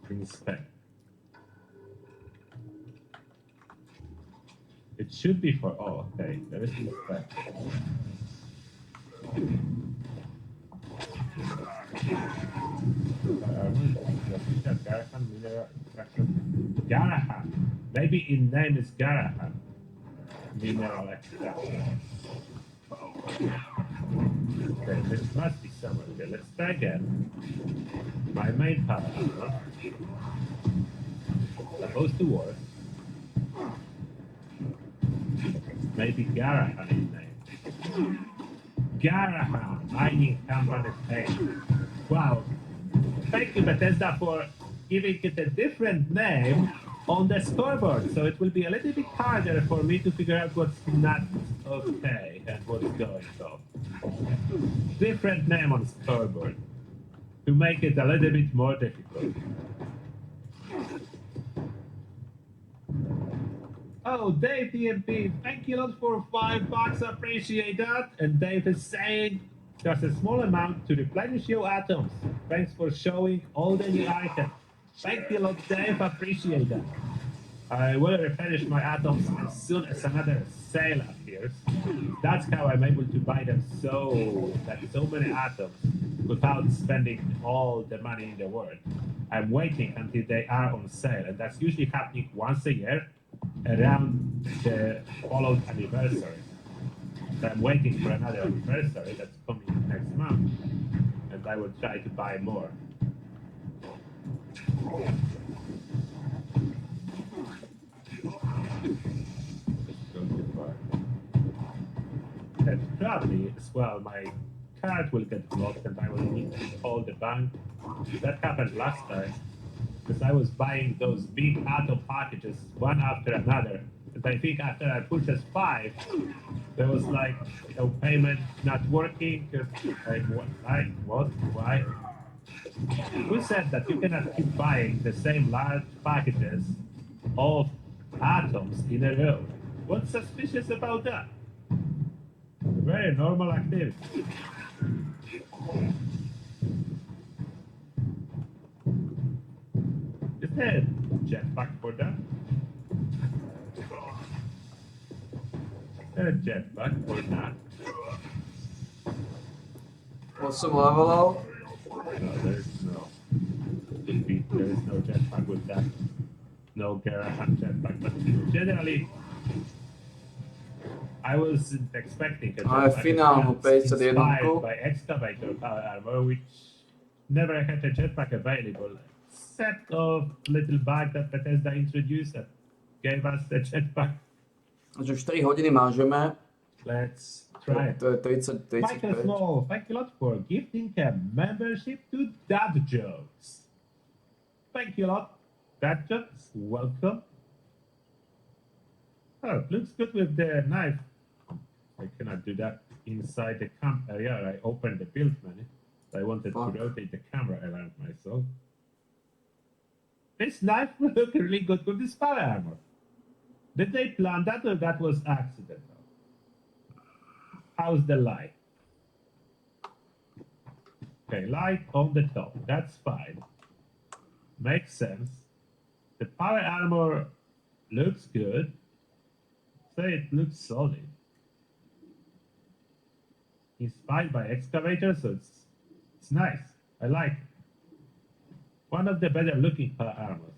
Inspect. It should be for all. Okay, there is inspect. Garahan. Maybe in name is Garahan. Mineral extraction. Okay, this must be somewhere here. Let's try again. My main power supposed to work. Maybe Garahan is name. Garahan, mining company name. Wow. Thank you, Bethesda, for giving it a different name on the scoreboard, so it will be a little bit harder for me to figure out what's not okay and what's going on. Different name on scoreboard to make it a little bit more difficult. Oh, Dave DMP, thank you a lot for $5, appreciate that. And Dave is saying just a small amount to replenish your atoms. Thanks for showing all the new items. Thank you a lot, Dave. Appreciate that. I will replenish my atoms as soon as another sale appears. That's how I'm able to buy them so many atoms. without spending all the money in the world. I'm waiting until they are on sale, and that's usually happening once a year around the Fallout anniversary. So I'm waiting for another anniversary that's coming next month, and I will try to buy more. And probably as well, my card will get blocked and I will need to call the bank. That happened last time because I was buying those big Atom packages one after another. And I think after I purchased 5, there was like payment not working. What? Why? Who said that you cannot keep buying the same large packages of atoms in a row? What's suspicious about that? Very normal activity. Is there a jetpack for that? Is there a jetpack for that? What's some level out? No, there's no. There is no jetpack with that. No Garahan jetpack, but generally, I wasn't expecting a Ale jetpack. finálnu It's 501. inspired by Excavator power armor, which never had a jetpack available. Set of little bug that Bethesda introduced that gave us the jetpack. Takže už 4 hodiny mážeme. Let's try it. To je 30, Michael 35. Small, thank you a lot for gifting a membership to Dad Jokes. Thank you a lot, Dad Jokes. Welcome. Oh, looks good with the knife. I cannot do that inside the camp area. I opened the build menu. I wanted to rotate the camera around myself. This knife will look really good with this power armor. Did they plan that or that was accidental? How's the light? Okay, light on the top. That's fine. Makes sense. The power armor looks good. So it looks solid. Inspired by Excavator, so it's nice. I like it. One of the better looking power armors.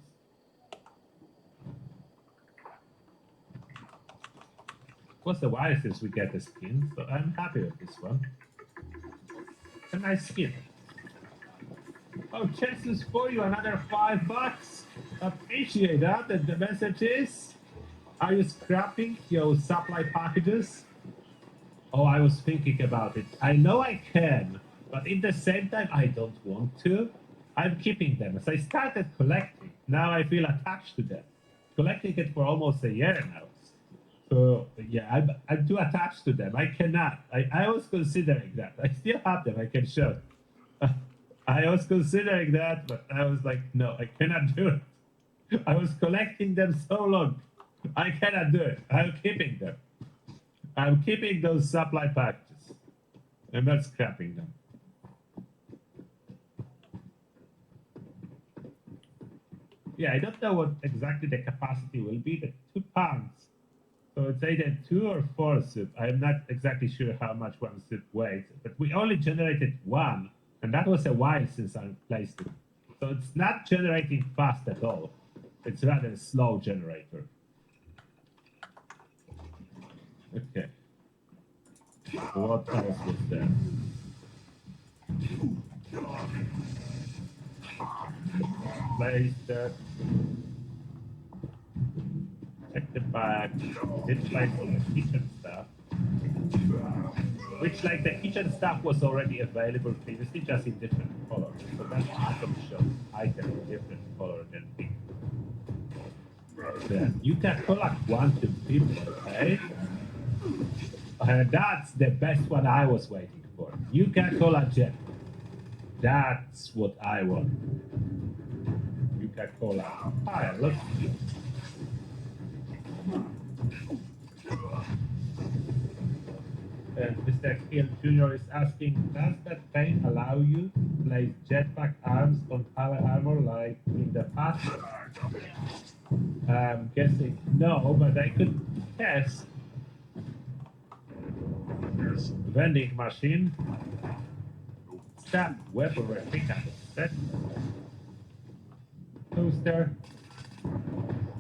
It was a while since we get the skin, so I'm happy with this one. It's a nice skin. Oh, chances for you, another $5. Appreciate that. And the message is, are you scrapping your supply packages? Oh, I was thinking about it. I know I can, but at the same time, I don't want to. I'm keeping them. As I started collecting, now I feel attached to them. Collecting it for almost a year now. So, yeah, I'm too attached to them. I cannot. I was considering that. I still have them. I can show. I was considering that, but I was like, no, I cannot do it. I was collecting them so long. I cannot do it. I'm keeping them. I'm keeping those supply packages. I'm not scrapping them. Yeah, I don't know what exactly the capacity will be. The 2 pounds. So it's either 2 or 4 soup. I'm not exactly sure how much one soup weighs, but we only generated 1, and that was a while since I placed it. So it's not generating fast at all. It's rather a slow generator. Okay. What else was there? Place that. Check the bag. Did place all the kitchen stuff. Which, like, the kitchen stuff was already available previously, just in different colors. So that item shows item in different color than pink. Then you can collect 1 to 50, okay? That's the best one I was waiting for. You can collect jet. That's what I want. You can collect. Alright, let's see. And Mr. Hill Jr. is asking, does that paint allow you to place jetpack arms on power armor like in the past? I'm guessing no, but I could guess. Vending machine. Stab weaponry pickup set. Toaster.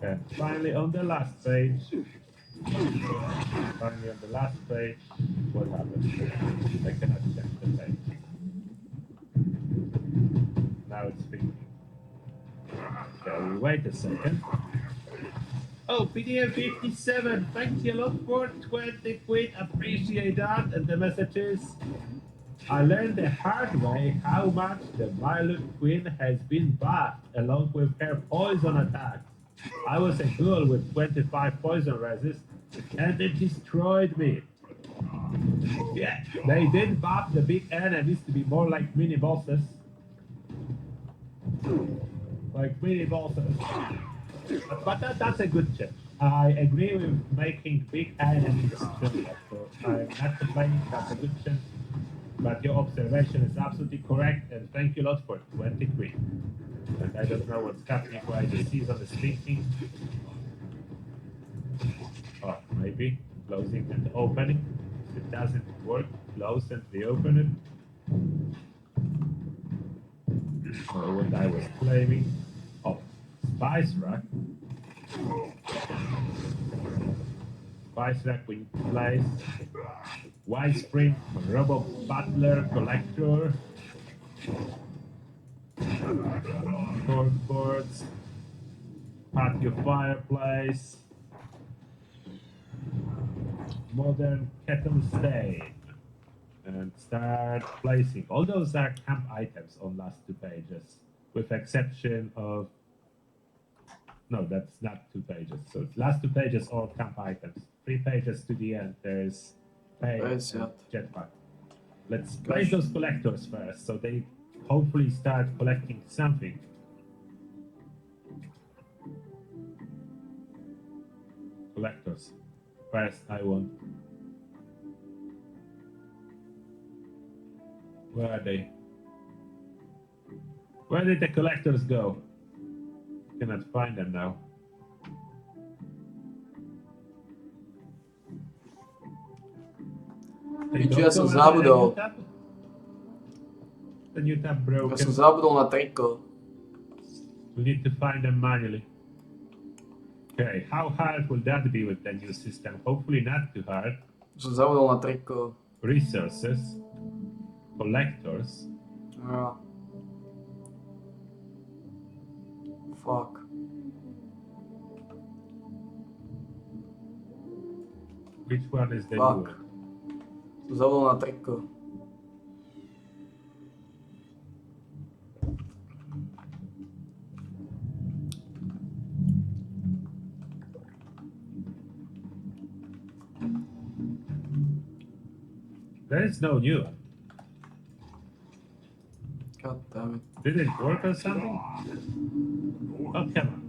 And finally on the last page. Finally on the last page. What happened? I cannot check the page. Now it's thinking. Shall we wait a second? Oh, PDM 57, thank you a lot for 20 quid, appreciate that. And the message is, I learned the hard way how much the Violet Queen has been buffed along with her poison attacks. I was a ghoul with 25 poison resist and it destroyed me. Yeah, they did buff the big enemies to be more like mini bosses. Like mini bosses. But that's a good change. I agree with making big enemies stronger, so I'm not complaining, that's a good change. But your observation is absolutely correct, and thank you a lot for 20 quid. And I don't know what's happening, why the season is thinking. Oh, maybe closing and opening. If it doesn't work, close and reopen it. Or what I was claiming. Oh, Spice Rack. Spice Rack in place. Widespread Robo Butler Collector. Corkboards. Patio Fireplace. Modern Kettle Stain. And start placing. All those are camp items on last two pages, with exception of. No, that's not 2 pages. So last 2 pages all camp items. 3 pages to the end. There's pay and jetpack. Let's place those collectors first, so they hopefully start collecting something. Collectors. First, I want. Where are they? Where did the collectors go? Cannot find them now. Piči, ja som zabudol. The new tab broken. Ja som zabudol na triko. We need to find them manually. Okay, how hard will that be with the new system? Hopefully not too hard. Som zabudol na triko. Resources. Collectors. Ja. Fuck. Which one is the new Fuck. one? Som zabudol na triko. There is no new one. God damn it. Did it work or something? Oh, come on.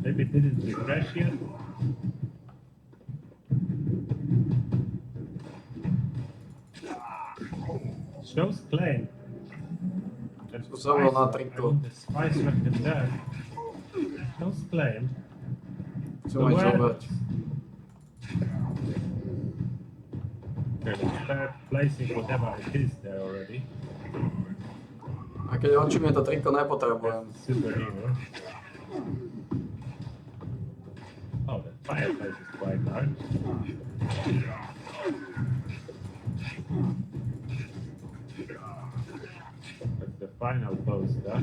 Maybe it didn't refresh yet? Shows claim. Zabudol na triko. The spice rack in there. Shows claim. Chcem aj zobrať. Okay, let's start placing whatever it is there already. A keď očím, to triko nepotrebujem. Superhero. Oh, the fireplace is quite large. That's the final poster.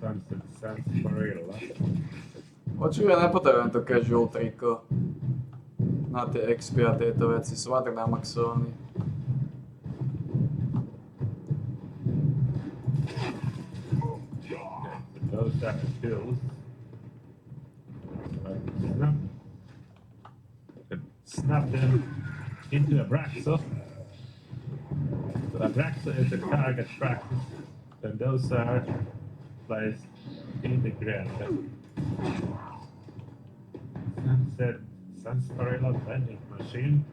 Sunset Sarsaparilla. Očím, ja nepotrebujem to casual triko. Na tie XP a tieto veci, som tak namaxovaný. Those are pills. Snap. Snap them into Abraxo. So Abraxo is the target practice, and those are placed in the ground. Sunset Sarsaparilla vending machine.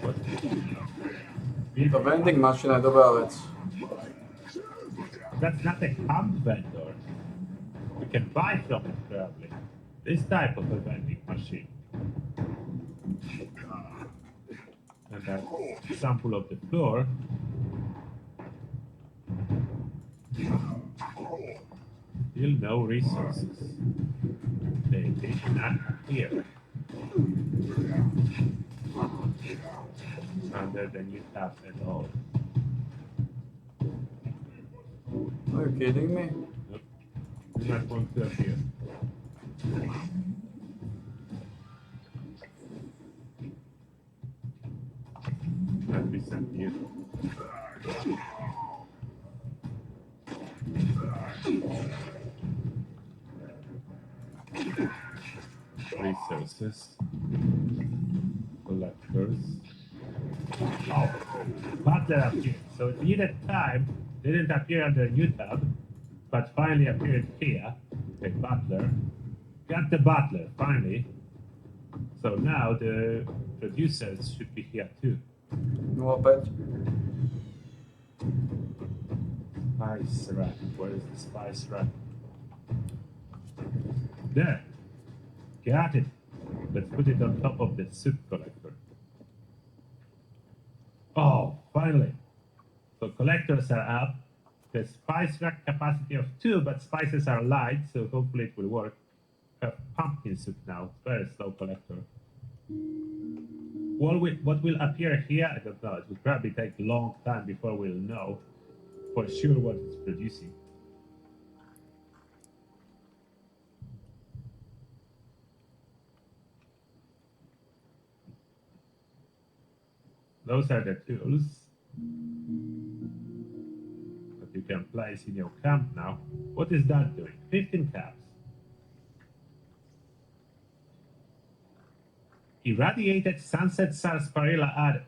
What? To vending machine je dobrá vec. That's not a camp vendor. We can buy from it probably. this type of a vending machine. And that sample of the floor. Still no resources. They did not appear under the new tab at all. Are you kidding me? Nope. Do not want to appear. That we sent you. Resources. Collectors. Oh, Butler appeared. So it needed time, didn't appear under new tab, but finally appeared here. Okay, Butler. Got the Butler, finally. So now the producers should be here too. No opět. Spice rack. Where is the spice rack? There. Got it. Let's put it on top of the soup collector. Oh, finally. So collectors are up. The spice rack capacity of 2, but spices are light, so hopefully it will work. Have pumpkin soup now. Very slow collector. What will appear here? I don't know. It will probably take a long time before we'll know for sure what it's producing. Those are the tools that you can place in your camp now. What is that doing? 15 caps. Irradiated sunset sarsaparilla added.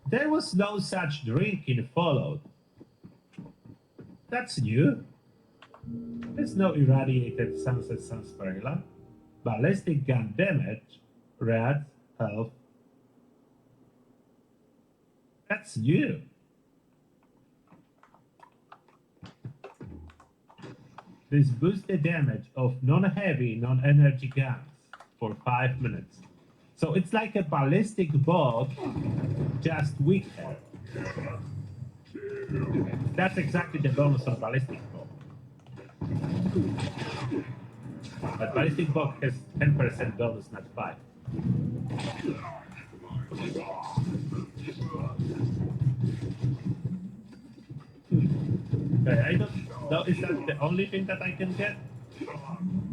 There was no such drink in Fallout. That's new. There's no irradiated sunset sarsaparilla. Ballistic gun damage, red, health. That's new. This boosts the damage of non-heavy, non-energy guns for 5 minutes. So it's like a ballistic bug, just weaker. That's exactly the bonus of ballistic bug. But ballistic bug has 10% bonus, not 5. Okay, I don't know, is that the only thing that I can get?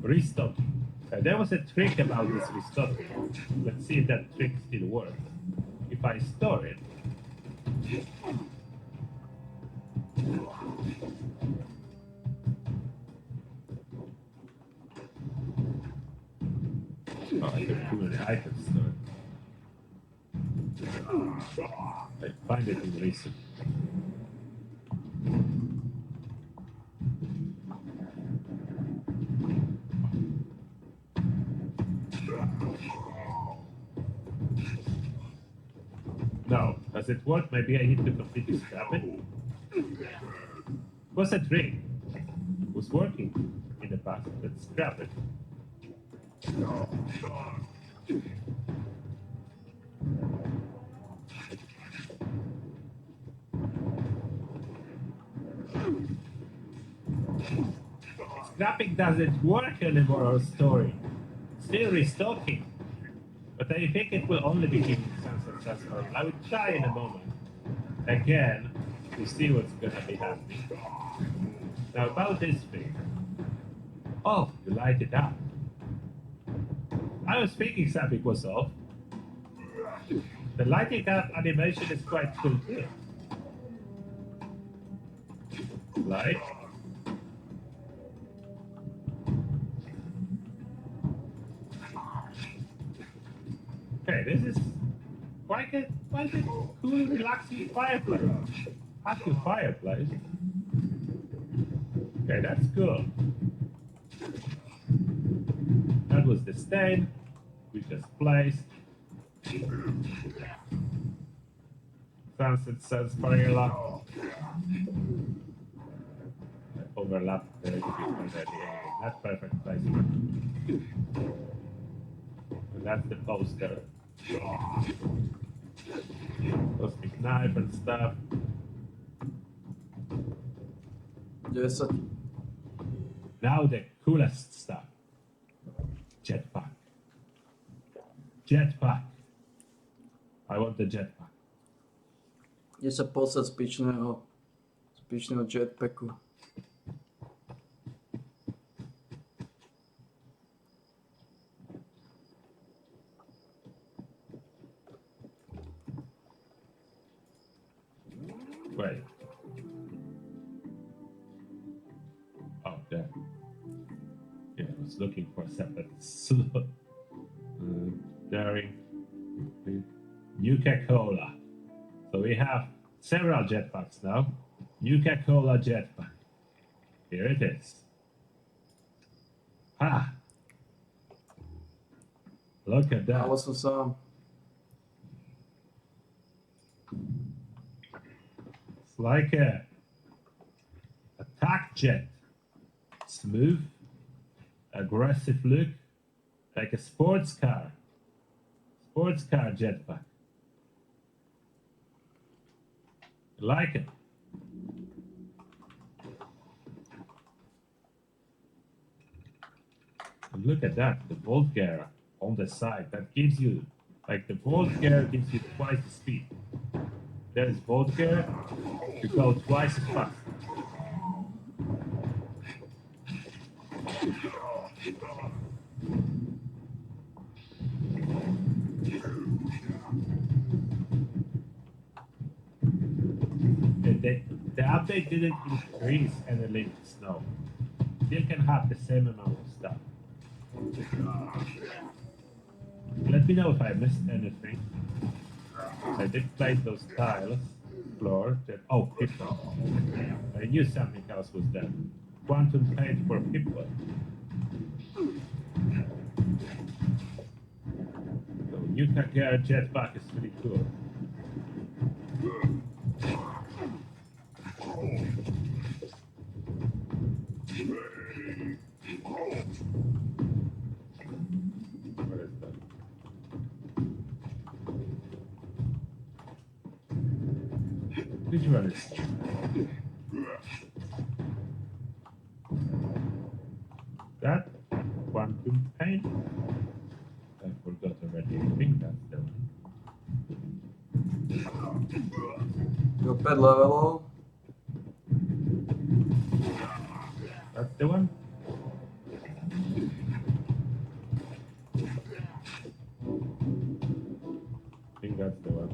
Restocking. There was a trick about this restocking. Let's see if that trick still works. If I store it, oh, I can do an item store. I find it in recent. No, does it work? Maybe I need to completely scrap it. What's a trick? It was working in the past. Let's scrap it. Scrapping doesn't work anymore on story. Still restocking. But I think it will only be giving sunset sarsaparilla. I will try in a moment. Again, to see what's gonna be happening. Now about this thing. Oh, you light it up. I was thinking something was off. The lighting up animation is quite cool too. Light. Okay, this is quite a cool, relaxing fireplace. Active fireplace. Okay, that's cool. That was the stain we just placed. Sunset sarsaparilla. Overlap the That's perfect placement. And that's the poster. Cosmic knife and stuff. 10. Now the coolest stuff. Jetpack. Jetpack. I want the jetpack. 10 podsad spičného jetpacku. Wait. Oh, there. Yeah, I was looking for a separate slot. Daring. Nuka-Cola. So we have several jetpacks now. Nuka-Cola jetpack. Here it is. Ah! Look at that. Ale som sám. It's like a attack jet. Smooth, aggressive look, like a sports car. Sports car jetpack. I like it. And look at that, the volt gear on the side. That gives you, like the volt gear gives you twice the speed. There's volt gear to go twice as fast. The update didn't increase any limit snow. Still can have the same amount of stuff. Let me know if I missed anything. I did place those tiles, floor, oh, people. I knew something else was there. Quantum paint for people. So Nuka-Cola jetpack is pretty cool. What is that? Visualist. That quantum paint. I forgot already. I think that's the one. Jo 5 levelov. That's the one. I think that's the one.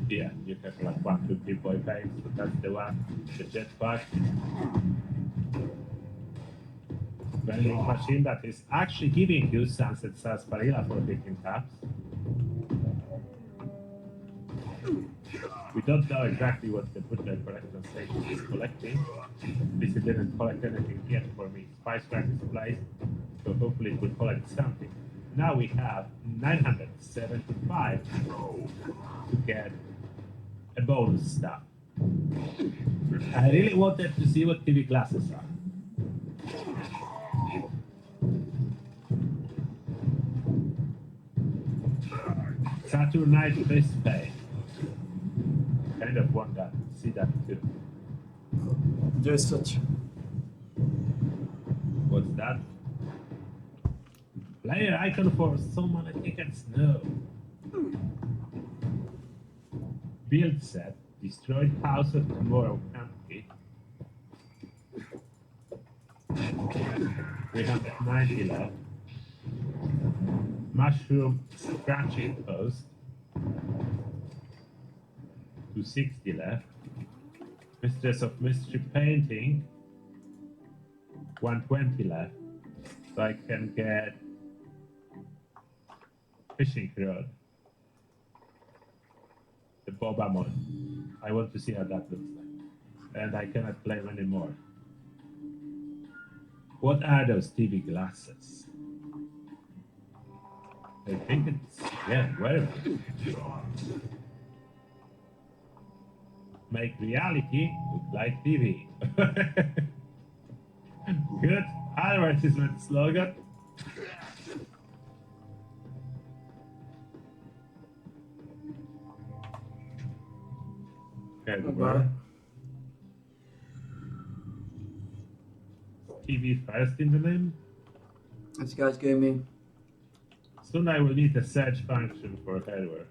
Yeah, you have like 1, 2, 3 boy paints, but that's the one. The jetpack. Vending machine that is actually giving you Sunset Sarsaparilla for 15 taps. We don't know exactly what the Bootleg collection station is collecting. This didn't collect anything yet for me. Spice Rack is placed, so hopefully it will collect something. Now we have 975 to get a bonus stuff. I really wanted to see what TV glasses are. Saturnite display. Kind of want that. See that too. 10. What's that? Player icon for so many tickets. No. Build set. Destroyed House of Tomorrow country. We have 90 left. Mushroom scratching post. 260 left. Mistress of Mystery painting. 120 left. So I can get fishing rod. The Bobamon. I want to see how that looks like. And I cannot claim anymore. What are those TV glasses? I think it's, yeah, wearable. Make reality look like TV. Good advertisement slogan. Okay, Okay. TV first in the name. This guy's gave me Soon I will need a search function for hardware.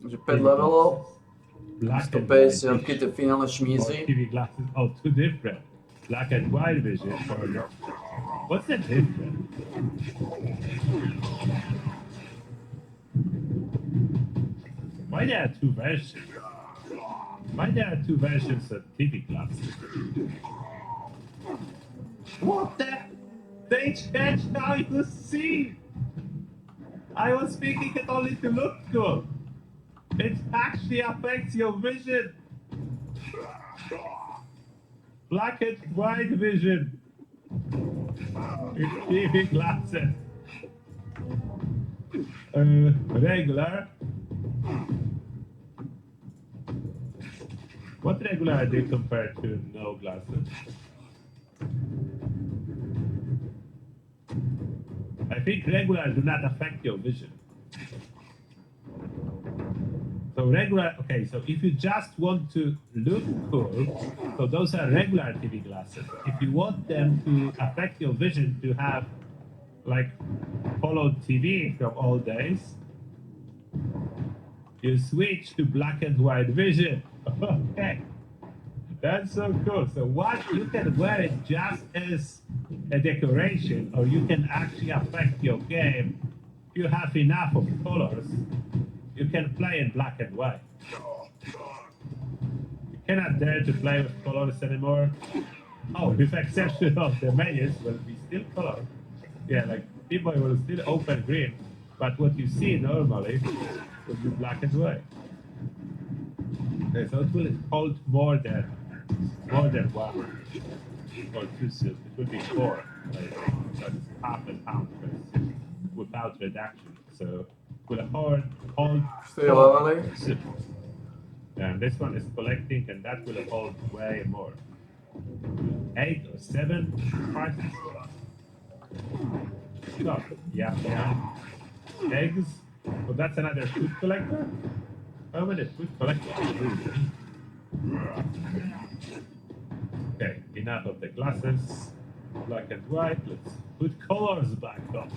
že 5 TV levelov, glasses. Black and 150 white taký tie finálne or šmízy. TV glasses. Oh, two different. Black and white vision or no. What's the difference? Why there are two versions? Why there are two versions of TV glasses? What the? They changed how you see. I was thinking it only to look good. It actually affects your vision. Black and white vision. It's TV glasses. Regular. What regular are they compared to no glasses? I think regular do not affect your vision. So regular, okay, so if you just want to look cool, so those are regular TV glasses. If you want them to affect your vision to have like follow TV from all days, you switch to black and white vision. Okay. That's so cool. So what you can wear it just as a decoration, or you can actually affect your game. If you have enough of colors, you can play in black and white. You cannot dare to play with colors anymore. Oh, with exception of the menus will be still color. Yeah, like people will still open green, but what you see normally will be black and white. Okay, so it will hold more than one or two suits. It will be four, that's half and half without reduction. So it will hold 4 levely. suits. And this one is collecting, and that will hold way more. 8 or 7 parts. So, yeah. Eggs. So that's another food collector. How many food collectors? Okay, enough of the glasses. Black and white. Let's put colors back on.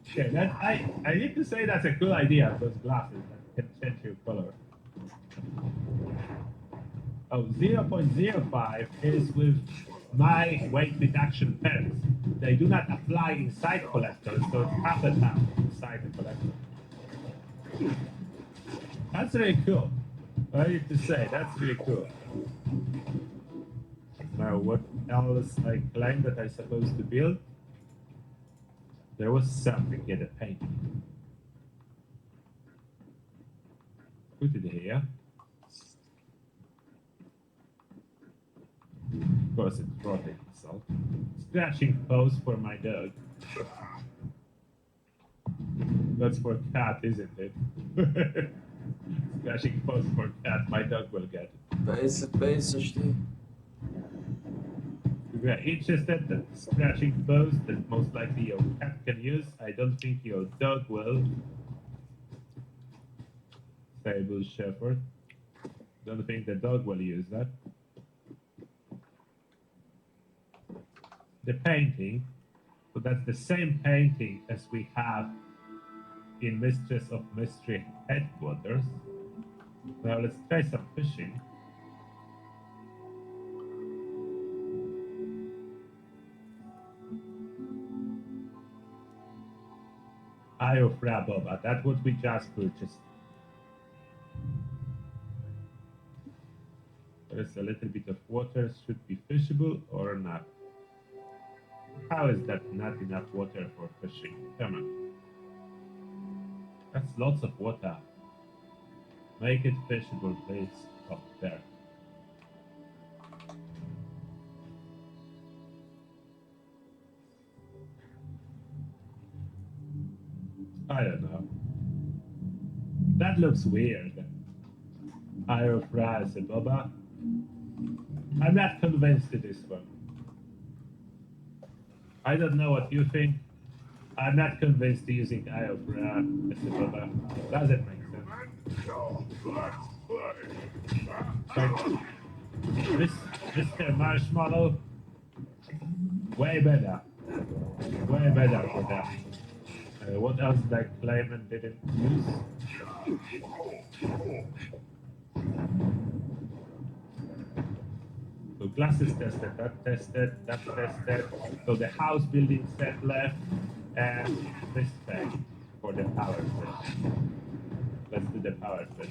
Okay, that I need to say that's a cool idea. Those glasses that can change your color. Oh, 0.05 is with my weight reduction pens. They do not apply inside collectors, so it's half and half inside the collector. That's really cool. I need to say, that's really cool. Now, what else I claimed that I supposed to build? There was something in the painting. Put it here. Of course, it rotates itself. Scratching pose for my dog. That's for cat, isn't it? Scratching pose for cat, my dog will get it. Basic ty. If you are interested in scratching pose that most likely your cat can use, I don't think your dog will. Sable Shepherd. Don't think the dog will use that. The painting, so that's the same painting as we have in Mistress of Mystery headquarters. Now let's try some fishing. Eye of Raboba, that's what we just purchased. There's a little bit of water, should be fishable or not. How is that not enough water for fishing? Come on. That's lots of water. Make it fishable, please. Oh, there. That looks weird. Iron Fries and Boba. I'm not convinced to this one. I don't know what you think. I'm not convinced to using Iron Fries as a Boba. Doesn't make sense. Like, this Mr. Marshmallow, way better. Way better for that. What else did Clayman didn't use? So glasses tested, that tested, that tested. So the house building set left, and this thing for the power set. Let's do the power set.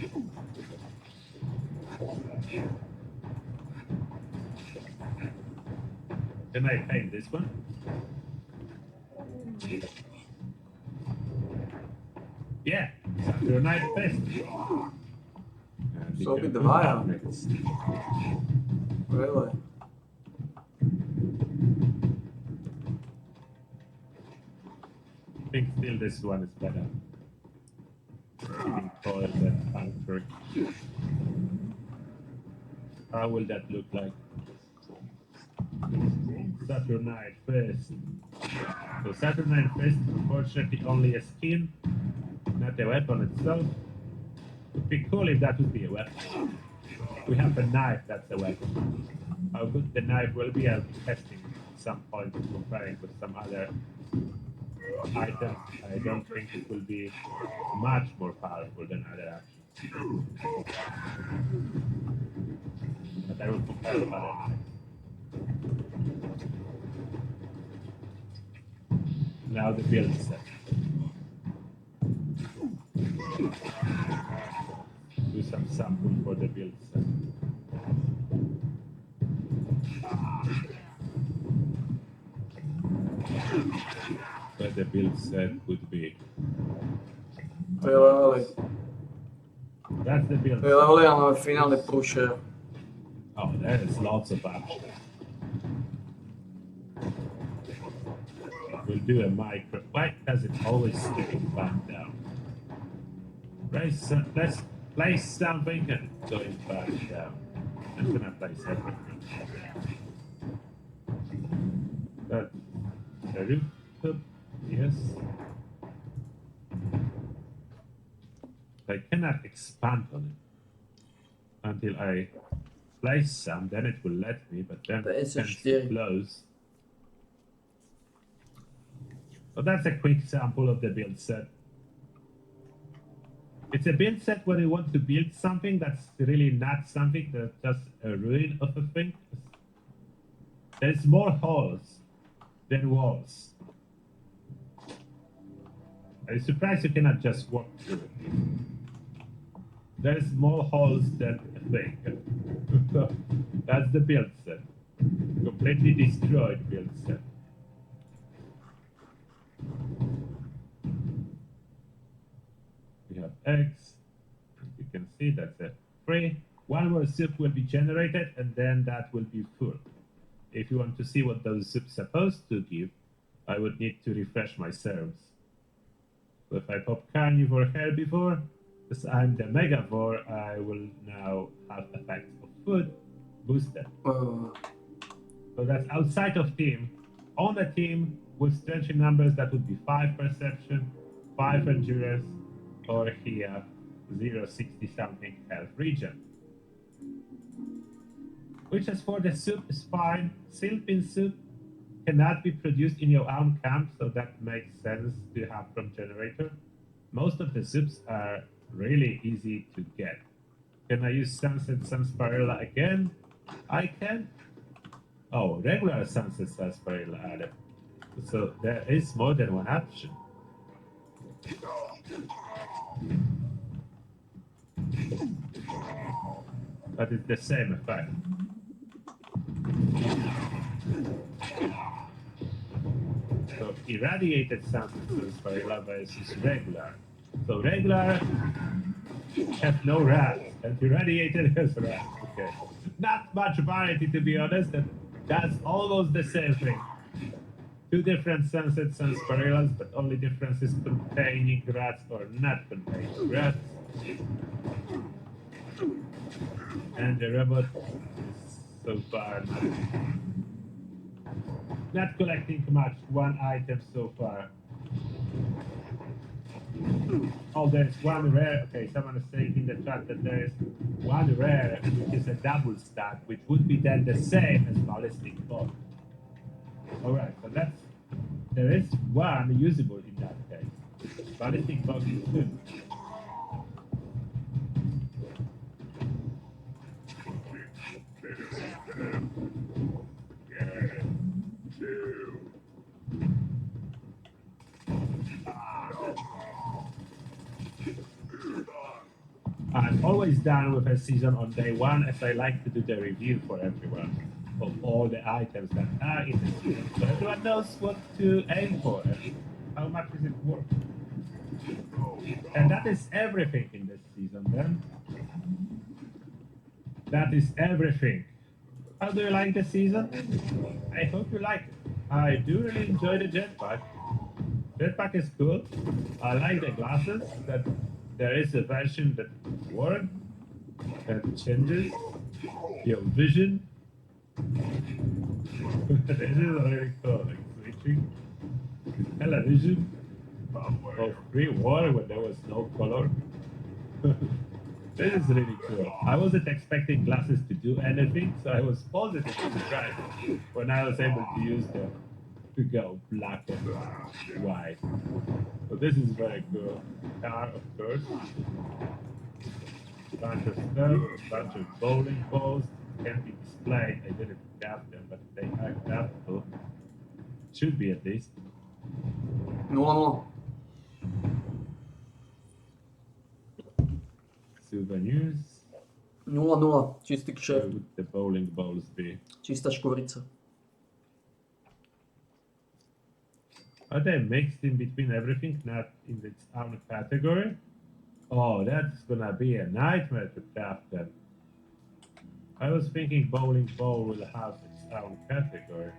Can I paint this one? Yeah, Saturnite Fest. So be the vibe. Really? I think still this one is better. Using foil than concrete. How will that look like? Saturnite Fest. So Saturnite Fest, unfortunately, only a skin, not a weapon itself. Would be cool if that would be a weapon. We have a knife that's a weapon. How good the knife will be, I'll be testing at some point, comparing with some other items. I don't think it will be much more powerful than other actions. But I will compare with other knives. Now the build set. Do some sample for the build set. Where the build set would be. Really? That's the build set. Really, I'm a finally pusher. Oh, there is lots of options. We'll do a micro. Why does it always stick back down? Let's place something and going back down. I'm gonna place everything. But the rooftop, yes. I cannot expand on it until I place some. Then it will let me, but then Dat is it een tends to sterk. close. So that's a quick sample of the build set. It's a build set when you want to build something that's really not something, that's just a ruin of a thing. There's more holes than walls. I'm surprised you cannot just walk through it. There's more holes than a thing. That's the build set. Completely destroyed build set. We have eggs. You can see that's a free. One more soup will be generated, and then that will be full. If you want to see what those soups supposed to give, I would need to refresh my serves. So if I pop carnivore herbivore, because I'm the megavore, I will now have effects of food boosted. So that's outside of team. On a team with stretching numbers, that would be 5 perception, 5 endurance, or here 0.60 something health region. Which as for the soup is fine. Silpin soup cannot be produced in your own camp, so that makes sense to have from generator. Most of the soups are really easy to get. Can I use Sunset Sarsaparilla again? I can. Oh, regular Sunset Sarsaparilla added. So there is more than one option. But it's the same effect. So irradiated Sunset Sarsaparilla versus regular. So regular has no rats, and irradiated has rats. Okay. Not much variety, to be honest, and that's almost the same thing. Two different Sunset Sarsaparillas, but only difference is containing rats or not containing rats. And the robot is so far not collecting much, one item so far. Oh, there's one rare. Okay, someone is saying in the chat that there is one rare, which is a double stack, which would be then the same as ballistic ball. All right, so there is one usable in that case. Ballistic ball is good. I'm always done with a season on day one, as I like to do the review for everyone of all the items that are in the season, so everyone knows what to aim for and how much is it worth. And that is everything in this season then. That is everything. How do you like the season? I hope you like it. I do really enjoy the jetpack. Jetpack is cool. I like the glasses, that there is a version that works, that changes your vision. This is really cool, like switching television of free water when there was no color. This is really cool. I wasn't expecting glasses to do anything, so I was positively surprised when I was able to use them to go black and white. So this is very cool. Car, of course. Bunch of stuff, bunch of bowling balls can be displayed. I didn't grab them, but they are grabbable. Should be at least. 0-0. Souvenirs. 0-0. Čistý Where kšeft. would the bowling balls be? Čistá škvorica. Are they mixed in between everything, not in its own category? Oh, that's gonna be a nightmare to craft them. I was thinking bowling ball will have its own category,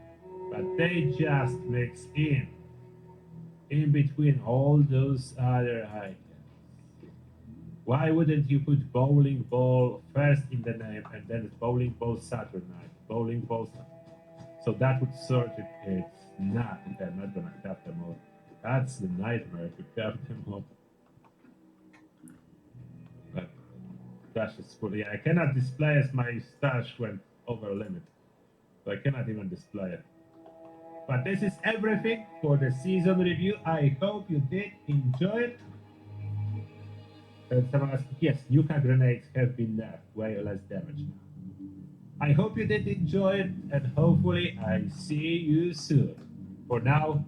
but they just mix in between all those other items. Why wouldn't you put bowling ball first in the name and then bowling ball Saturnite, bowling ball? So that would sort it. It's not. They're not gonna craft them all. That's the nightmare to craft them all. But stash is full. Yeah, I cannot display as my stash went over limit. So I cannot even display it. But this is everything for the season review. I hope you did enjoy it. Someone asked, yes, Yuka grenades have been nerfed, way less damage now. I hope you did enjoy it, and hopefully I see you soon. For now,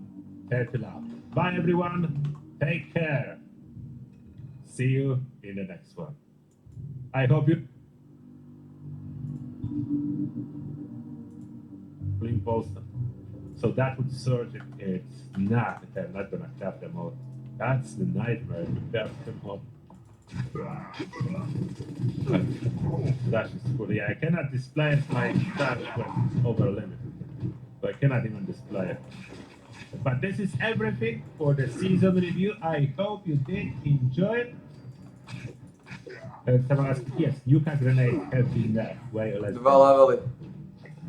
turtle out. Bye everyone, take care. See you in the next one. I hope you... Blink Boston. So that would search if it's not, if I'm not gonna craft them all. That's the nightmare to craft them all. Dash is full. Yeah, I cannot display as my stash went over limit. So I cannot even display it. But this is everything for the season review. I hope you did enjoy it. Someone asked, yes, Yuka grenades have been there. Way less. 2 levely.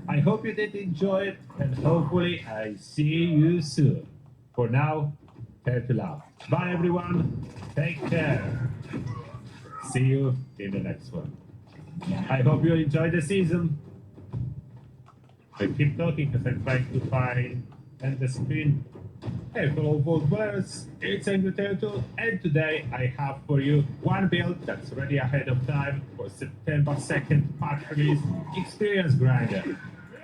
I hope you did enjoy it, and hopefully I see you soon. For now, turtle out. Bye everyone, take care. See you in the next one. I hope you enjoyed the season. I keep talking because I'm trying to find and the screen. Hey fellow Vault players, it's Angry Turtle, and today I have for you one build that's ready ahead of time for September 2nd patch release, Experience Grinder.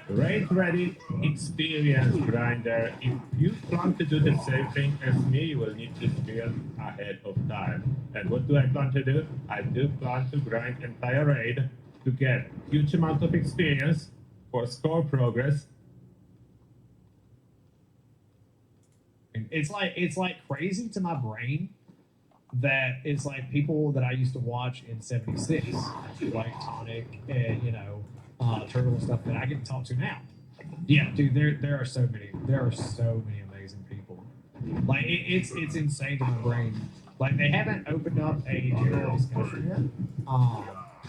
Raid ready Experience Grinder. If you plan to do the same thing as me, you will need this build ahead of time. And what do I plan to do? I do plan to grind entire raid to get huge amount of experience for score progress. It's like crazy to my brain that it's like people that I used to watch in '76, like Tonic and Turtle and stuff that I get to talk to now. Yeah, dude, there are so many amazing people. Like it's insane to my brain Like they haven't opened up a general discussion yet,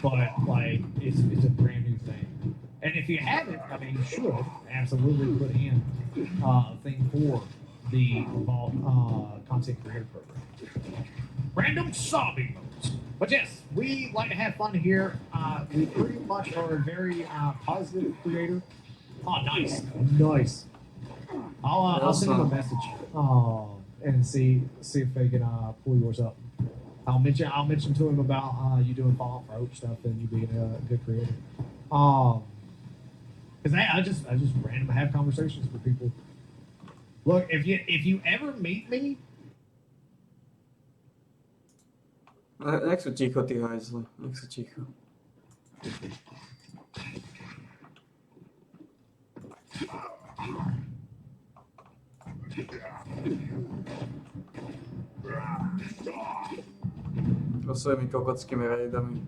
but like it's a brand new thing. And if you haven't, I mean, you should absolutely put in a thing for the Vault content creator program. Random zombie modes. But yes, we like to have fun here. We pretty much are a very positive creator. Oh, nice, nice. I'll send him a message and see if they can pull yours up. I'll mention to him about you doing Fallout for Hope stuff and you being a good creator. Because I just randomly have conversations with people. Look, if you ever meet me, Nech sú ticho, ty hajzle. Nech sú ticho. So svojimi kokockými raidami.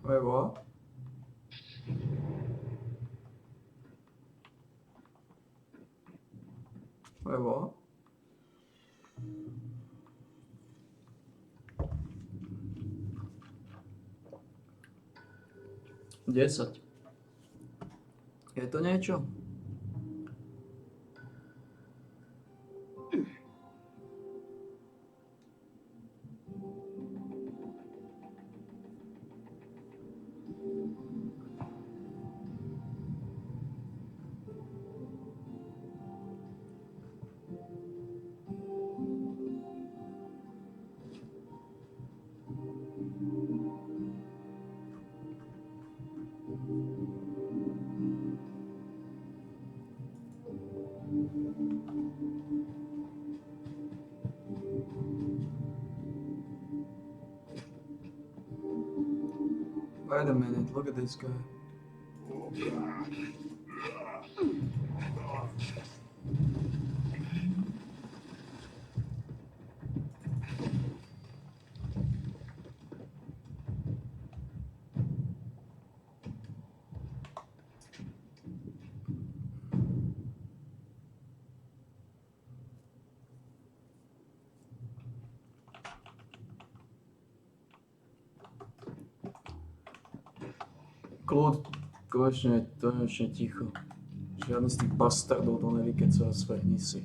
Wait, what? Wait, what? Desať. Je to niečo? Wait a minute, look at this guy. Kľud, konečne ticho. Žiadny z tých bastardov to nevykeca a svehni si.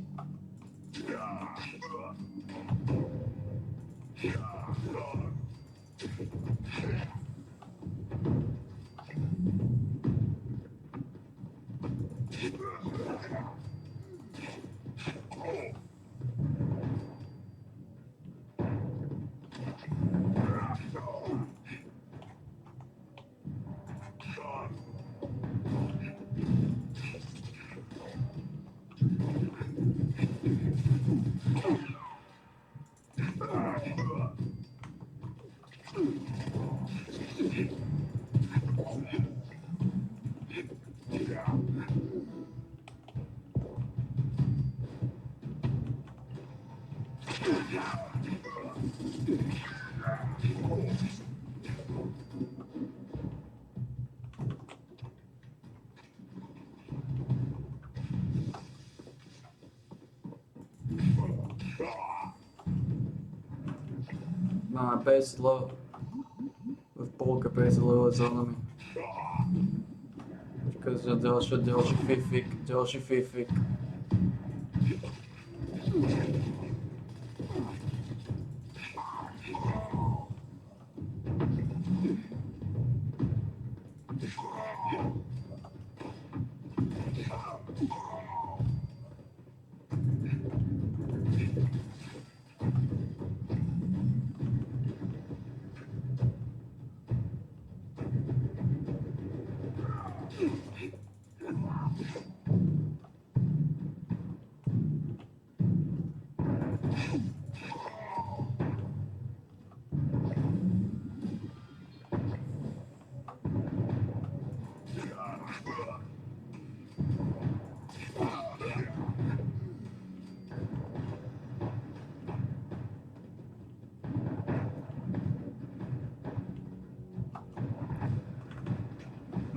Máme 5 low. V polke 5 low za nami. Počkaj, ďalší fifik.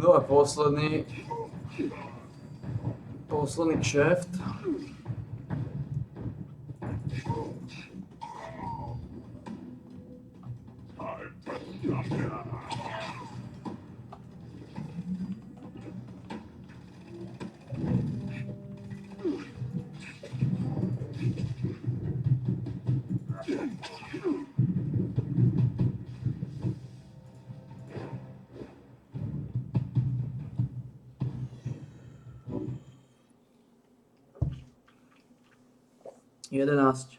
No a posledný kšeft. Jedenáct.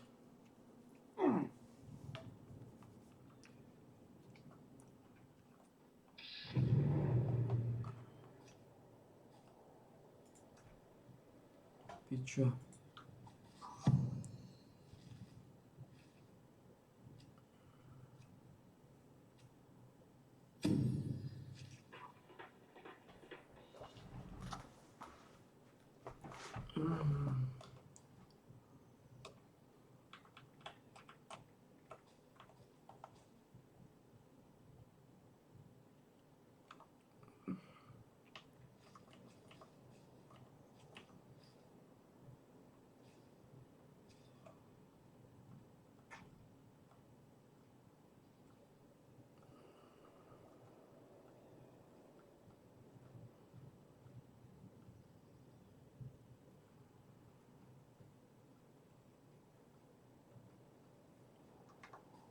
Pičo.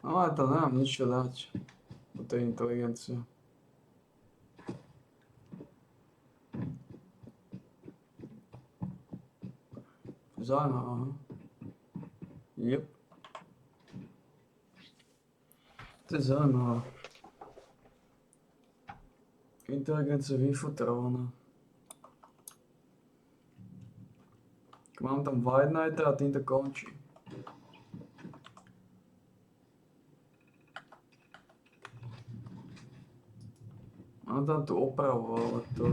No ale to nemám nič čo dať do tej inteligencie. Zaujímavé, aha. Jep. To je zaujímavé. Inteligencia vyfutrovaná. Mám tam White Knighta a tým to končí. Mám tam tú opravu, ale to je...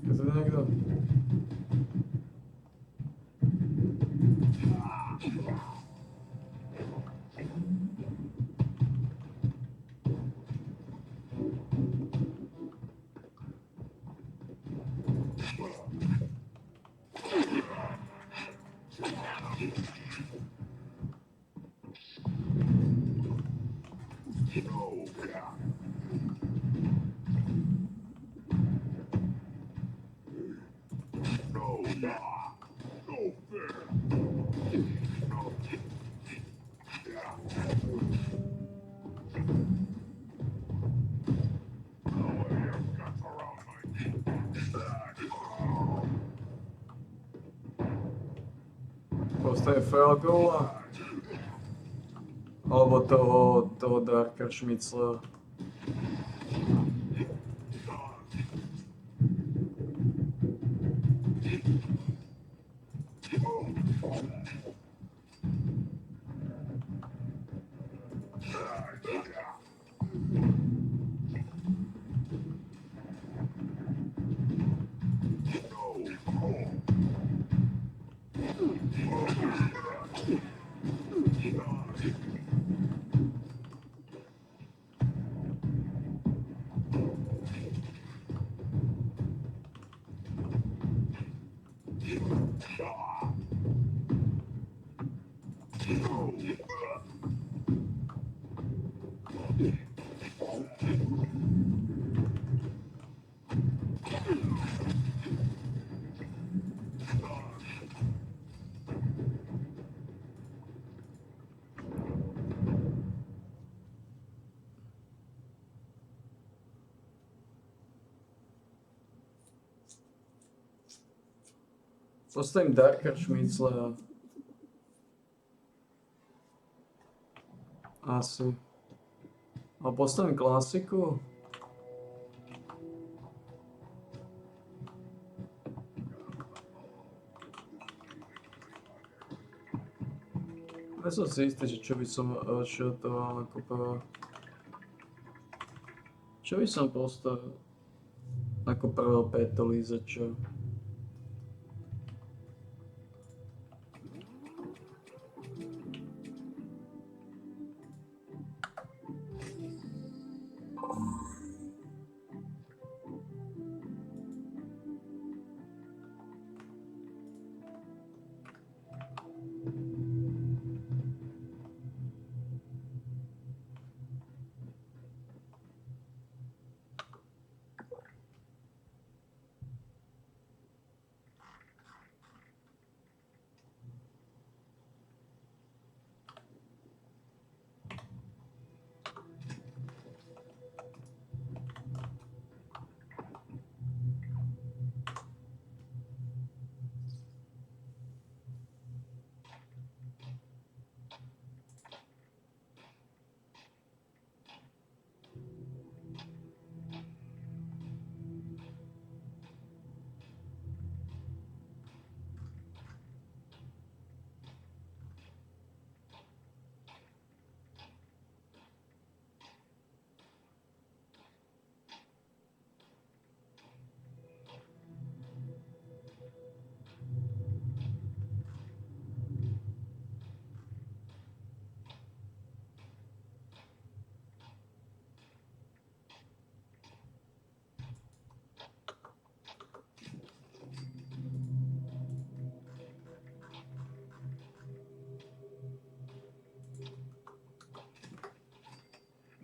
Je to niekto? Postaje Felgola? Alebo toho Darka Schmitzla. Postavím Darker Schmitzla. Asi. A postavím klasiku. Ja som si istý, že čo by som šotoval ako prvá. Čo by som postavil ako prvá petolízača?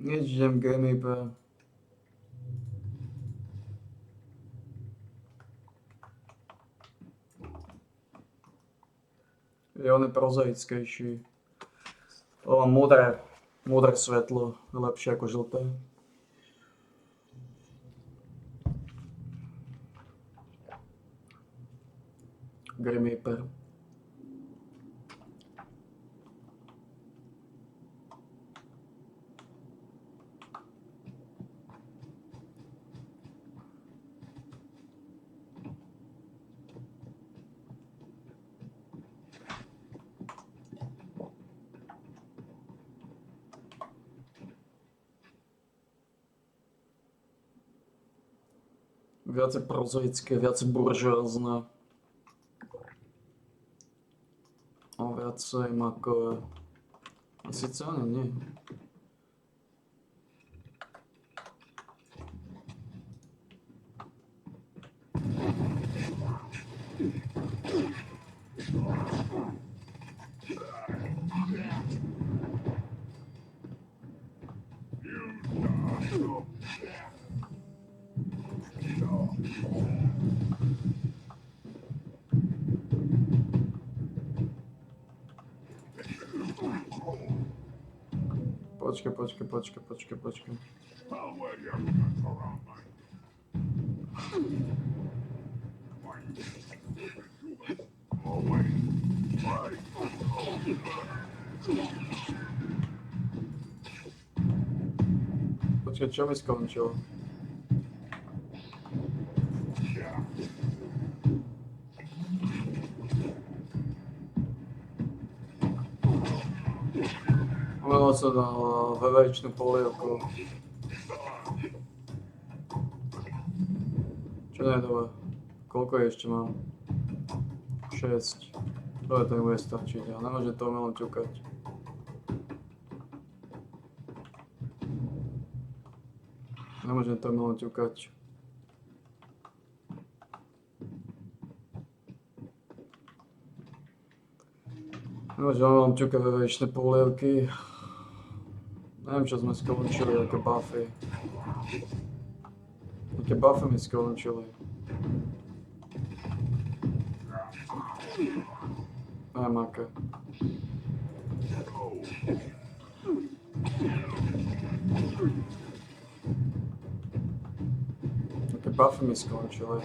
Nič, idem Game IP. On je prozaickejší. Modré svetlo je lepšie ako žlté. Grim Reaper. Viacej prozaické, viacej buržoázne. A viacej makové. A síce ani nie. Počkaj. Počkaj, čo mi skončilo? Umenul som na VVčnú polievku. Čo nie je dobré? Koľko ešte mám? 6. To nebude stačiť, ja nemôžem to umelom ťukať. Nemôžem to umelom ťukať. Nemôžem umelom ťukať VVčné polievky. Neviem, čo sme skončili, aké buffy. Aké buffy mi skončili. Neviem, aké. Aké buffy mi skončili.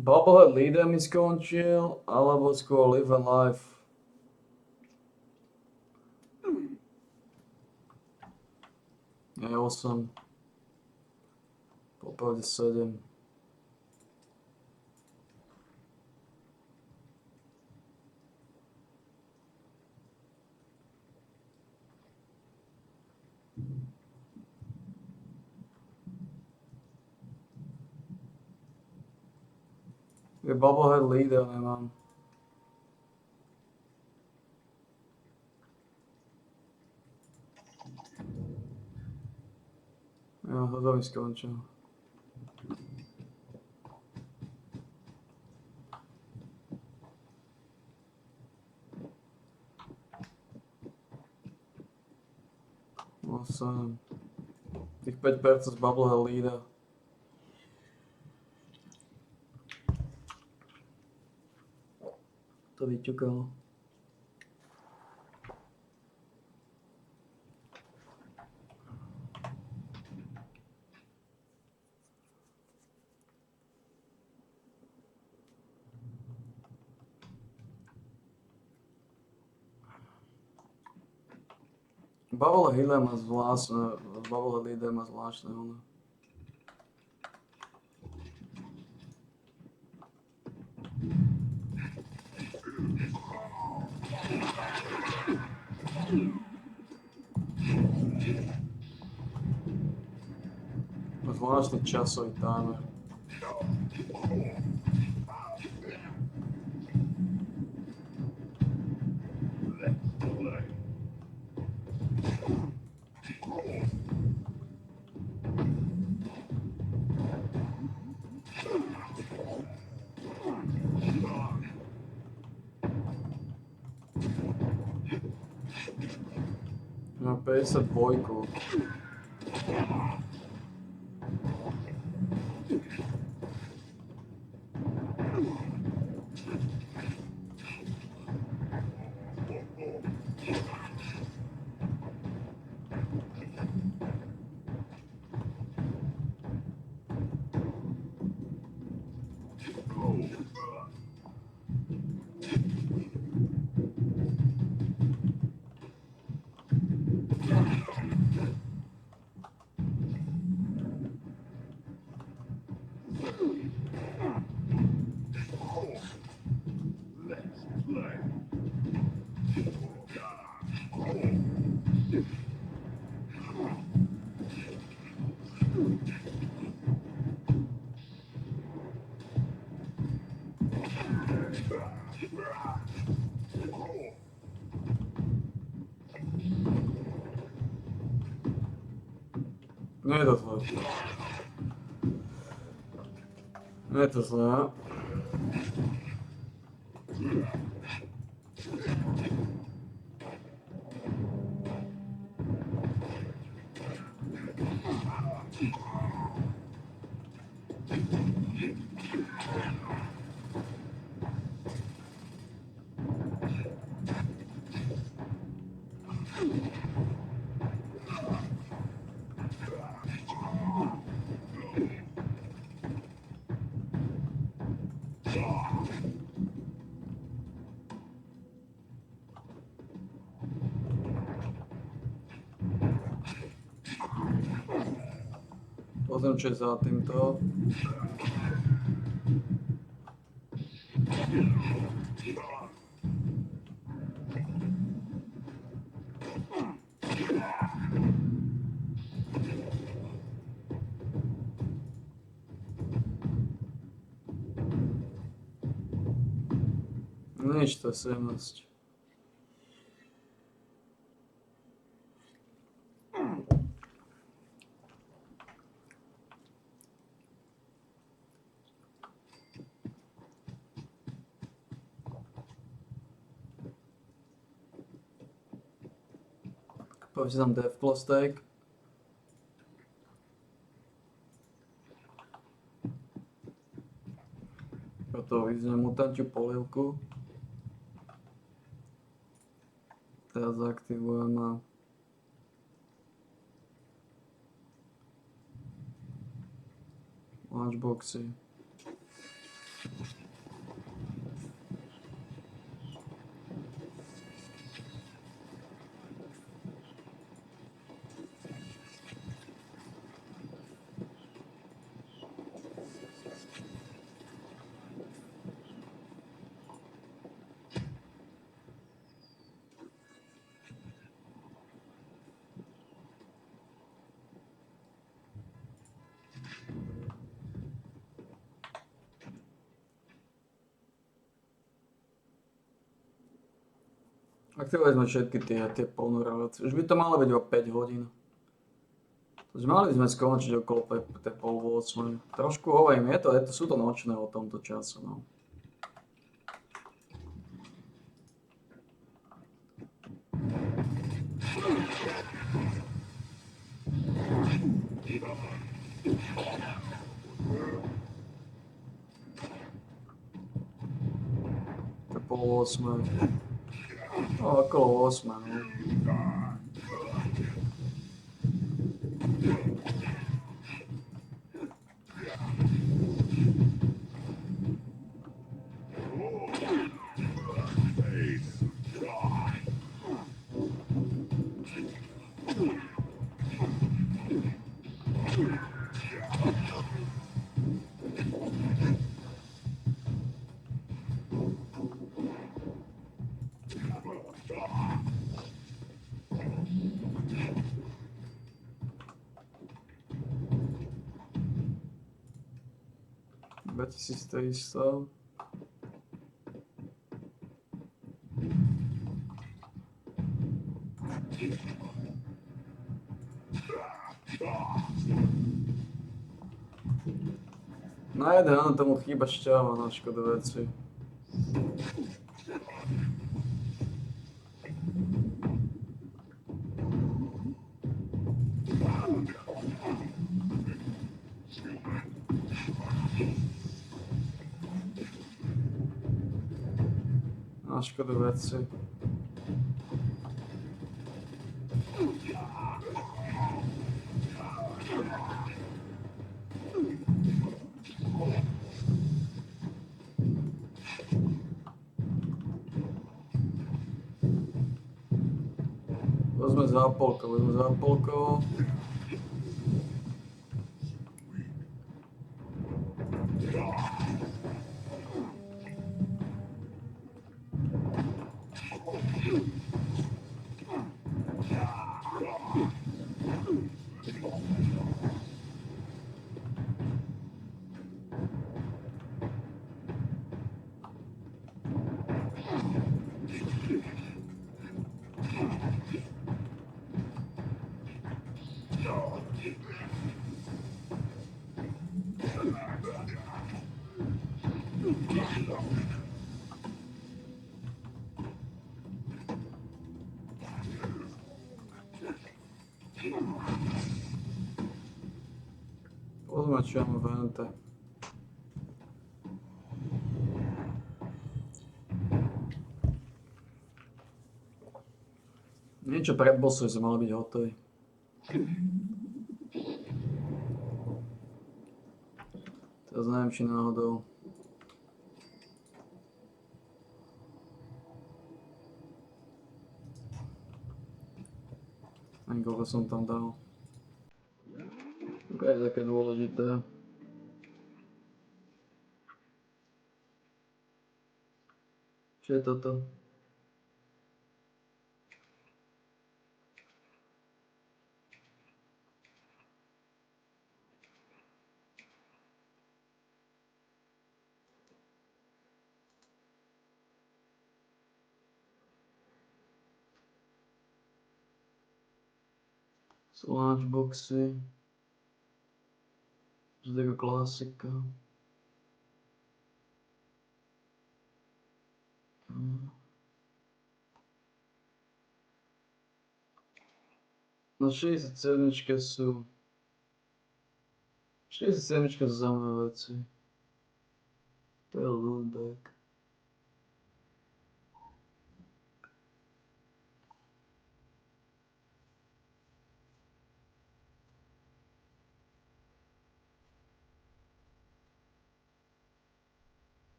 Bobblehead leader mi skončil, alebo skôr Live and Life. Je 8. Popravde 7. Je Bobblehead leader nemám. Jo, toto mi skončil. No sem. Tých 5% z Bobblehead leader. To vyťukalo. Bobblehead leader má zvláštne ono. Má zvláštny časový timer. No 52. Nie je to zlé. Nie je to zlé. Pozriem, čo je za týmto. Nič, to je 17. Poviem si tam Death Claw Steak. Toto vyzne mutantiu polievku. Teraz aktivujeme lunchboxy. Aktivovali sme všetky tie ponorávacie. Už by to malo byť o 5 hodín. Takže mali by sme skončiť okolo tej pol 8. Trošku hovorím, sú to nočné o tomto čase, no. To je pol 8. No, okolo 8, no. $2300. Na jeden áno, tomu chýba šťava na škodu veci. Na škodu veci. Vezme zápolkou. Označujeme vente. Niečo pred bossom sme mali byť hotoví. Teraz neviem, či náhodou. Ani koľko som tam dal. To je také dôležité. Čo je toto? Sú lunchboxy. To je taká klasika. No 67 sú... 67 sú zaujímavé veci. To je lootback.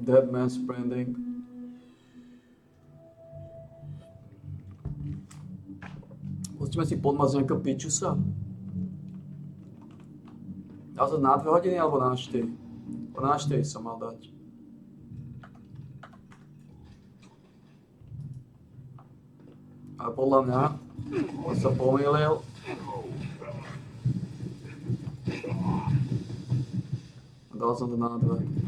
Dead Man's Branding. Pustíme si podmaz nejakého pičusa. Dal to na 2 hodiny alebo na 4? Na 4 som mal dať. Ale podľa mňa on sa pomýlil. Dal som to na 2.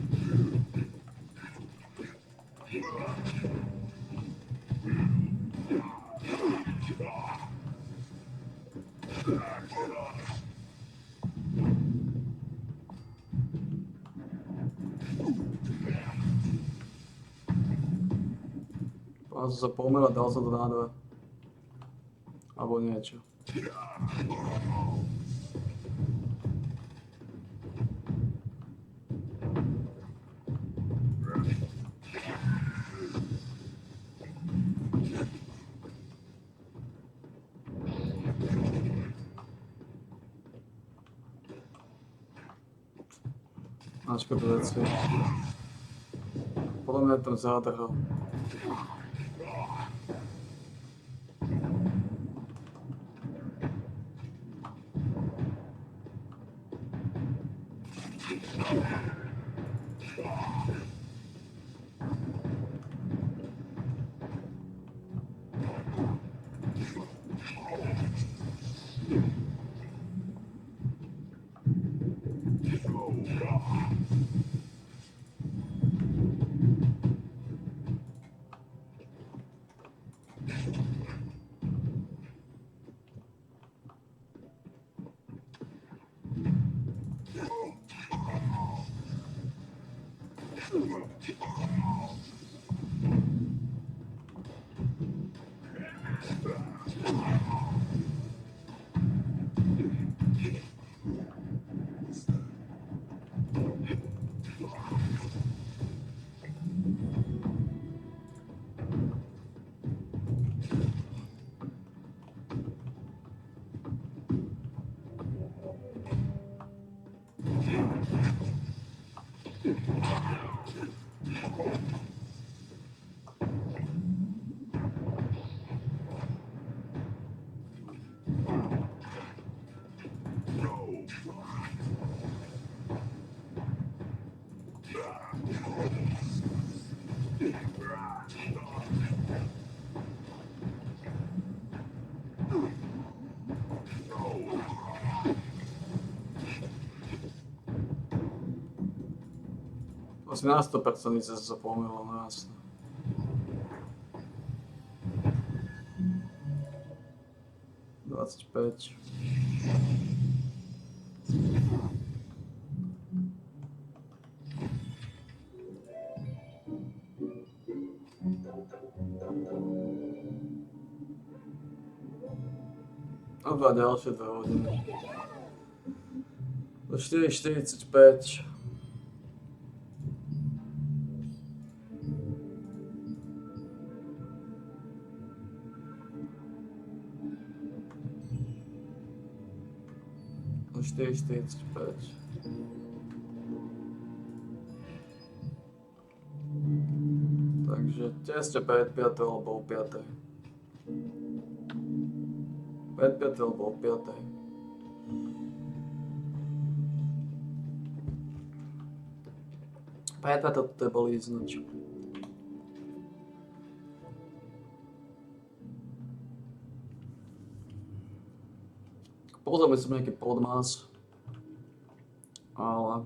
Ja som sa pomýlil a dal som to na 2. Alebo niečo. Náškoda veci. Podľa mňa je tam zádrhal. Asi na 100% sa pomýlil, no jasne. Dvadsaťpäť. A dva ďalšie 2 hodiny. Do 4:45. 4,45. Takže tesne pred 5 alebo o 5. Pred 5 alebo o 5. Pred 5 to boli ísť nič. Pozrieme si nejaký podmas. Ale...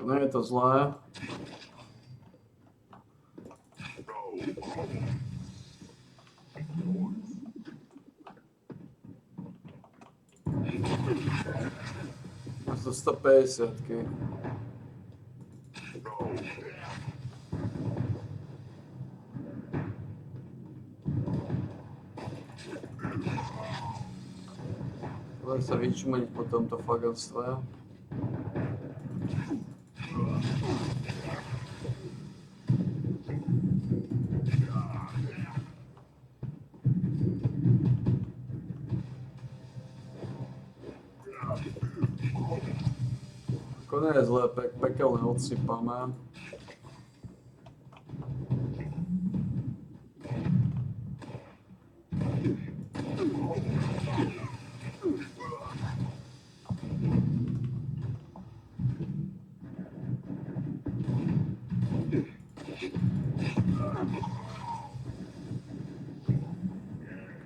Nie je to zlé. Máš to 150. Len sa vyčmeniť po tomto faganstve. To nie je zlé, pekelné odsypáme.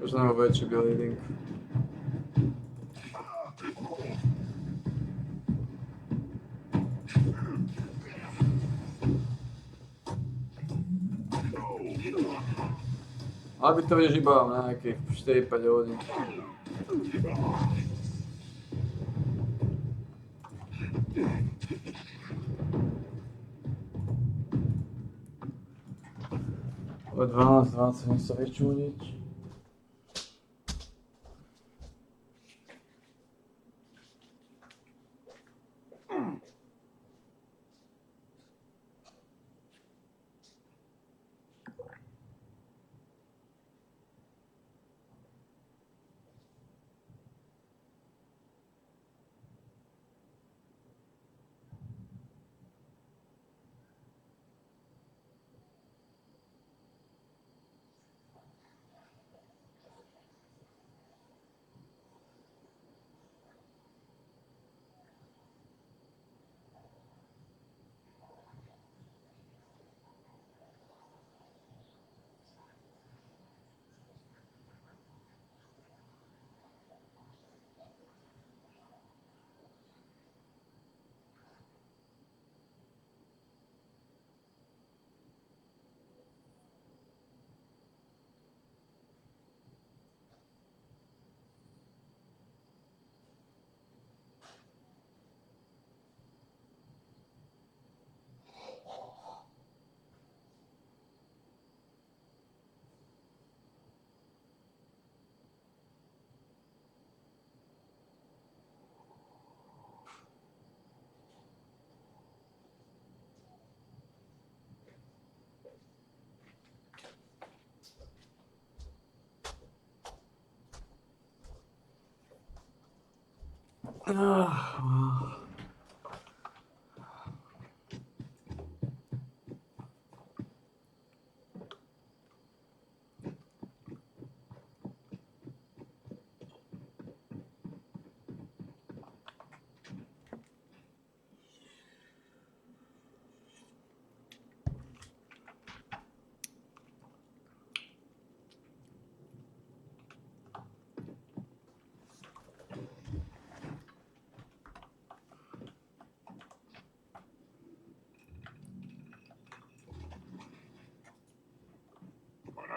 Každého väčší bleeding. Aby to vieš iba na nejakých 4-5 hodín. O 12-20 sa vyčúniť.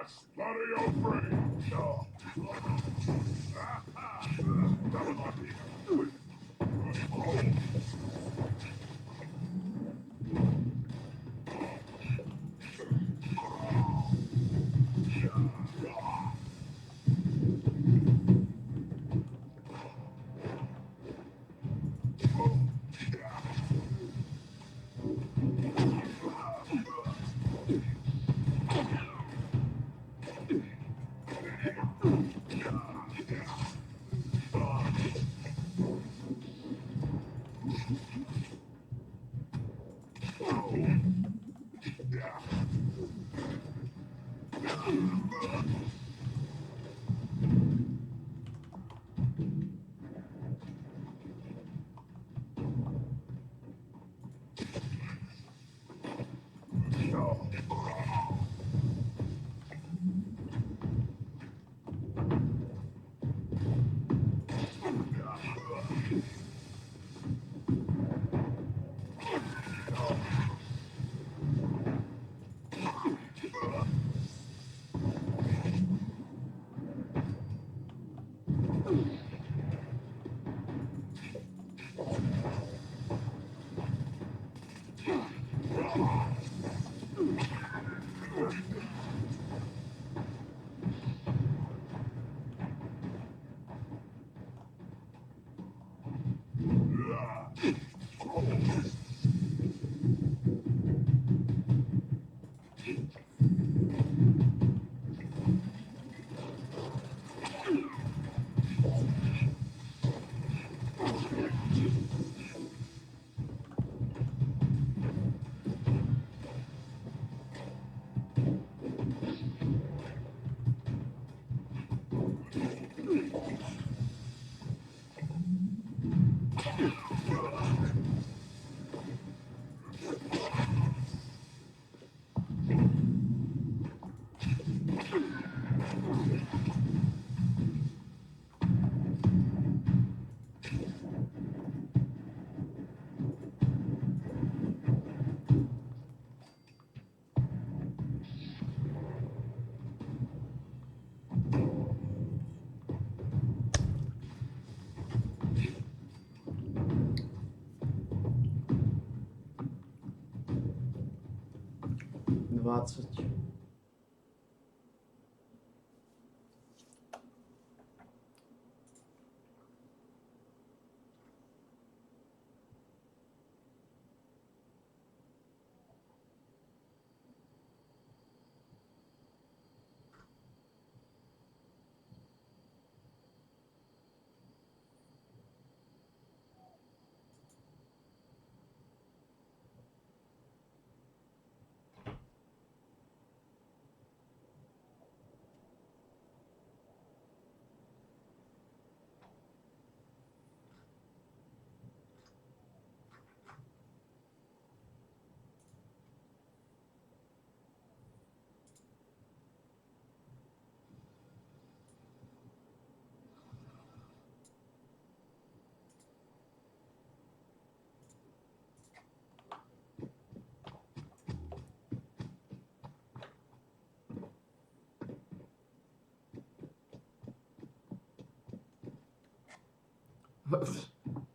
Splatter your brains. Dvacet.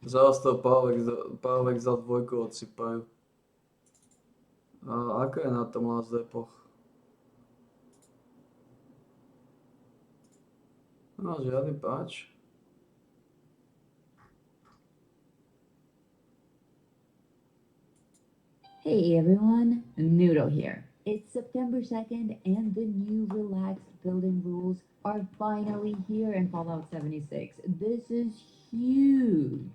Zás to Pávek za dvojku odsypajú. A ako je na tom Last Epoch? No, žiadny páč. Hey everyone, Noodle here. It's September 2nd and the new relaxed building rules are finally here in Fallout 76. This is huge.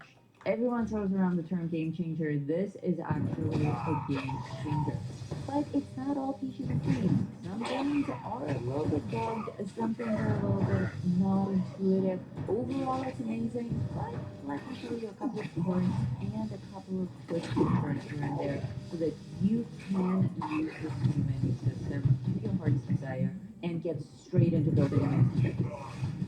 Everyone throws around the term game changer. This is actually a game changer. But it's not all peaches and cream. Some things are a little bit bugged, some things are a little bit not intuitive. Overall, it's amazing, but let me show you a couple of points and a couple of quick turns here and there so that you can use this new menu system to your heart's desire and get straight into building and executing.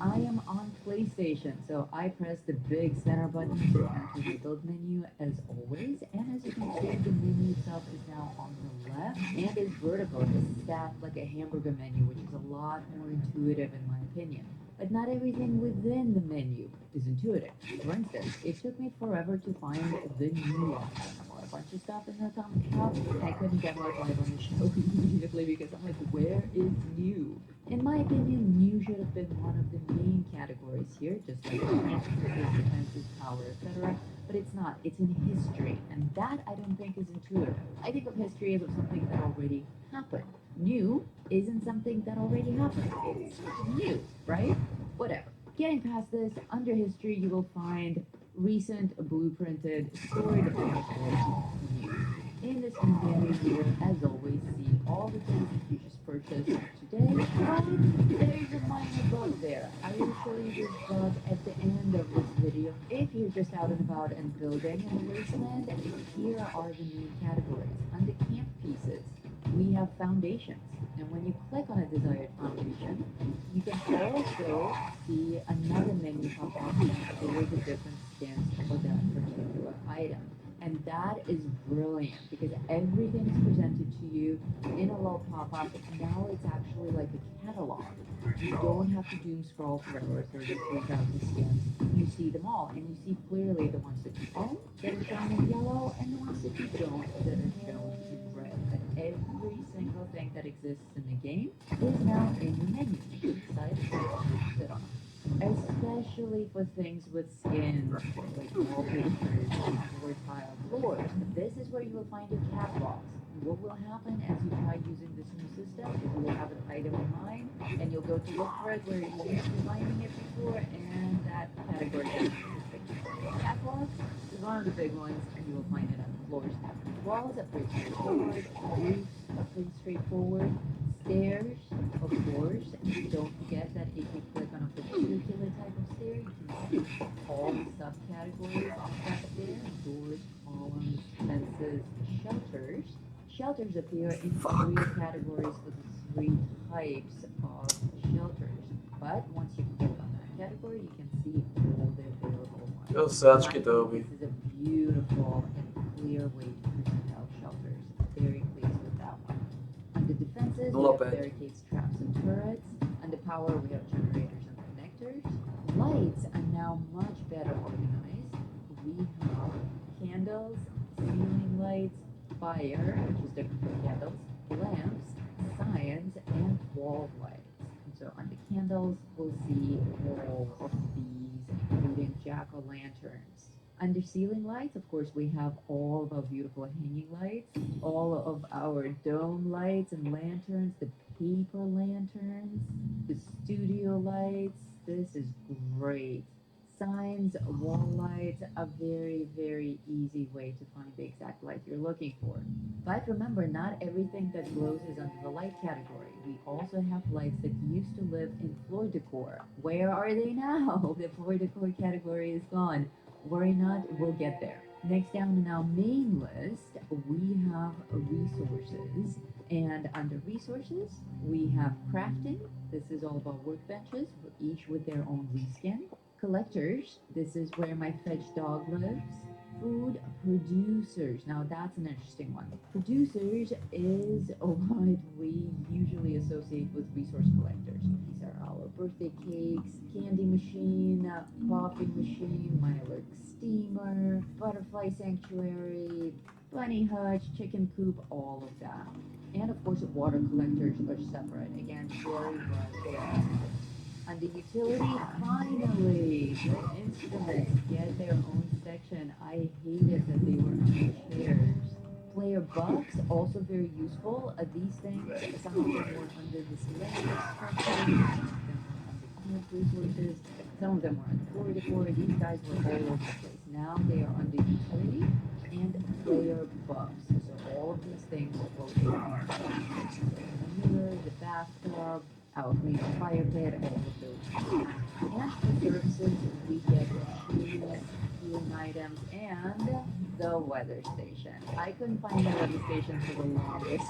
I am on PlayStation, so I press the big center button to enter the build menu as always, and as you can see, the menu itself is now on the left and is vertical. It is stacked like a hamburger menu, which is a lot more intuitive in my opinion. But not everything within the menu is intuitive. For instance, it took me forever to find the new one. I bought a bunch of stuff in the atomic shop, and I couldn't get live on the show immediately because I'm like, where is new? In my opinion, new should have been one of the main categories here, just like defenses, power, etc. But it's not. It's in history, and that I don't think is intuitive. I think of history as of something that already happened. New isn't something that already happened. It's new, right? Whatever. Getting past this, under history you will find recent blueprinted story development new. In this inventory here, as always, see all the things that you just purchased today, but there's a minor bug there. I will show you this bug at the end of this video. If you're just out and about and building in the wasteland, here are the main categories. Under camp pieces, we have foundations. And when you click on a desired foundation, you can also see another menu pop up for the different skins for that particular item. And that is brilliant because everything is presented to you in a little pop-up. Now it's actually like a catalog. You don't have to doom scroll forever through the 3,000 skins. You see them all, and you see clearly the ones that you own that are shown in yellow, and the ones that you don't that are shown in red. But every single thing that exists in the game is now in the menu. You decide to sit on it. Especially for things with skins, like wallpapers, or tile floors. This is where you will find your catwalks. What will happen as you try using this new system is you will have an item in mind, and you'll go to look for it where you used to finding it before, and that category is catwalks is one of the big ones, and you will find it on the floors now. Walls are pretty straightforward, roofs are pretty straightforward, stairs, of course, and don't forget that if you click on a particular type of stair, you can see all the subcategories of that stair: doors, columns, fences, shelters. Shelters appear in three categories for the three types of shelters. But once you click on that category, you can see all the available ones. Jo, sáčky to by. This is a beautiful and clear way to present out shelters. Very pleased with that one. Under defenses, we have barricades, traps, and turrets. Under power, we have generators and connectors. Lights are now much better organized. We have candles, ceiling lights, fire, which is different from candles, lamps, signs, and wall lights. And so under candles, we'll see all of these, including jack-o'-lanterns. Under ceiling lights, of course, we have all of our beautiful hanging lights, all of our dome lights and lanterns, the paper lanterns, the studio lights. This is great. Signs, wall lights, a very, very easy way to find the exact light you're looking for. But remember, not everything that glows is under the light category. We also have lights that used to live in floor decor. Where are they now? The floor decor category is gone. Worry not, we'll get there. Next down in our main list, we have resources. And under resources, we have crafting. This is all about workbenches, each with their own reskin. Collectors, this is where my fetch dog lives. Food producers, now that's an interesting one. Producers is what we usually associate with resource collectors. These are our birthday cakes, candy machine, coffee machine, Mylark steamer, butterfly sanctuary, bunny hutch, chicken coop, all of that. And of course, water collectors are separate. Again, very much. Under utility, finally, the instruments get their own section. I hated that they were on chairs. Player buffs, also very useful. These things, some of them were under the select structure, some of them were under camp resources, some of them were under floor decor. These guys were all over the place. Now they are under utility and player buffs. So all of these things will be on the mirror, the bathtub, our green fire pit, all of those. And for services, we get shoes, healing items, and the weather station. I couldn't find the weather station for the longest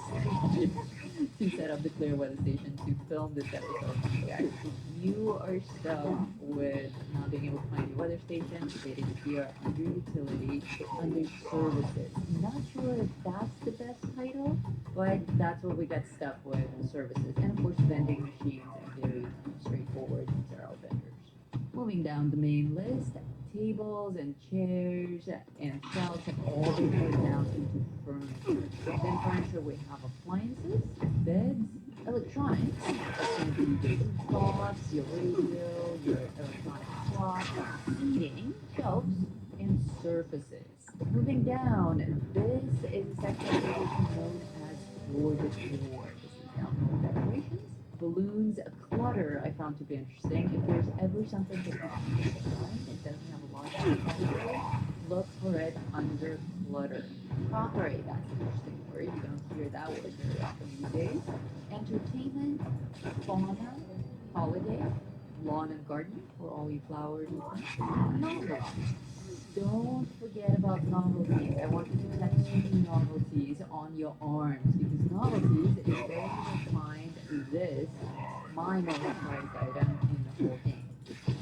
to set up the clear weather station to film this episode for you guys. If you are stuck with not being able to find your weather station, it is here under utility, under services. Not sure if that's the best title, but that's what we got stuck with, services. And of course vending machines and very straightforward sterile vendors. Moving down the main list, tables and chairs and shelves have all been put down into furniture. Within furniture we have appliances, beds, electronics, that's going to be your clocks, your radio, your electronic clock, seating, shelves, and surfaces. Moving down, this is a section known as floor decor. This is outdoor decorations. Balloons, clutter I found to be interesting. If there's ever something that you can find that doesn't have a lot of category, look for it under clutter. Crockery, that's an interesting word. You don't hear that word very often these days. Entertainment, fauna, holiday, lawn and garden for all you flowers and things. Novelties. Don't forget about novelties. I want you to tattoo novelties on your arms because novelties is where you will find this, my most prized item in the whole game.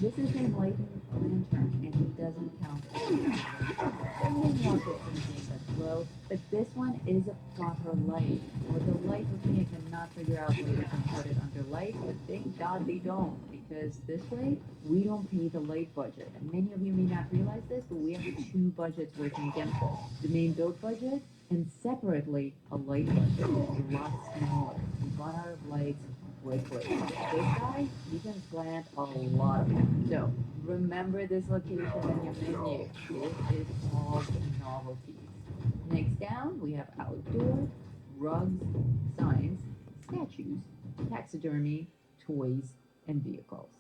This is a lighting lantern and it doesn't count as a lantern. There are many rockets in the game as well, but this one is a proper light. For the life of me, I cannot figure out where they can put it under light, but thank God they don't, because this way we don't pay the light budget. And many of you may not realize this, but we have two budgets working against us. The main build budget and separately a light budget. It's a lot smaller. We run out of lights quickly. This guy, you can plant a lot of them. So remember this location in your menu. This is called novelties. Next down, we have outdoor, rugs, signs, statues, taxidermy, toys, and vehicles.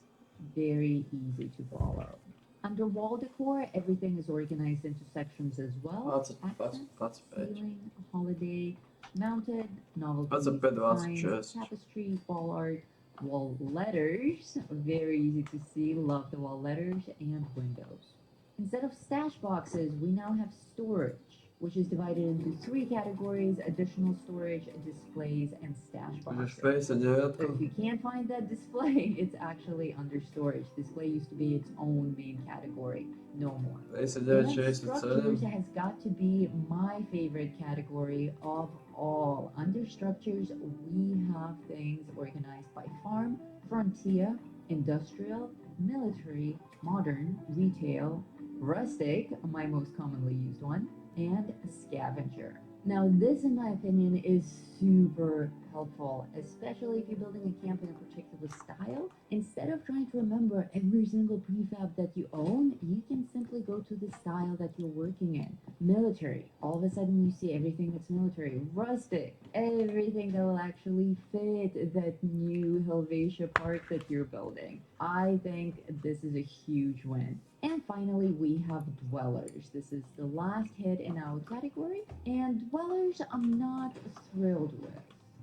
Very easy to follow. Under wall decor, everything is organized into sections as well. That's a bit. Ceiling, holiday, mounted, novelty, That's a bit of signs, chest. tapestry, wall art, wall letters. Very easy to see. Love the wall letters and windows. Instead of stash boxes, we now have storage, which is divided into three categories: additional storage, displays, and stash Můžeš boxes. vejít So dělat. if you can't find that display, it's actually under storage. Display used to be its own main category. No more. Vejít se And dělat then 607. structures has got to be my favorite category of all. Under structures, we have things organized by farm, frontier, industrial, military, modern, retail, rustic, my most commonly used one, and scavenger. Now, this, in my opinion, is super helpful, especially if you're building a camp in a particular style. Instead of trying to remember every single prefab that you own, you can simply go to the style that you're working in. Military, all of a sudden you see everything that's military. Rustic, everything that will actually fit that new Helvetia park that you're building. I think this is a huge win. And finally, we have dwellers. This is the last hit in our category, and dwellers I'm not thrilled with.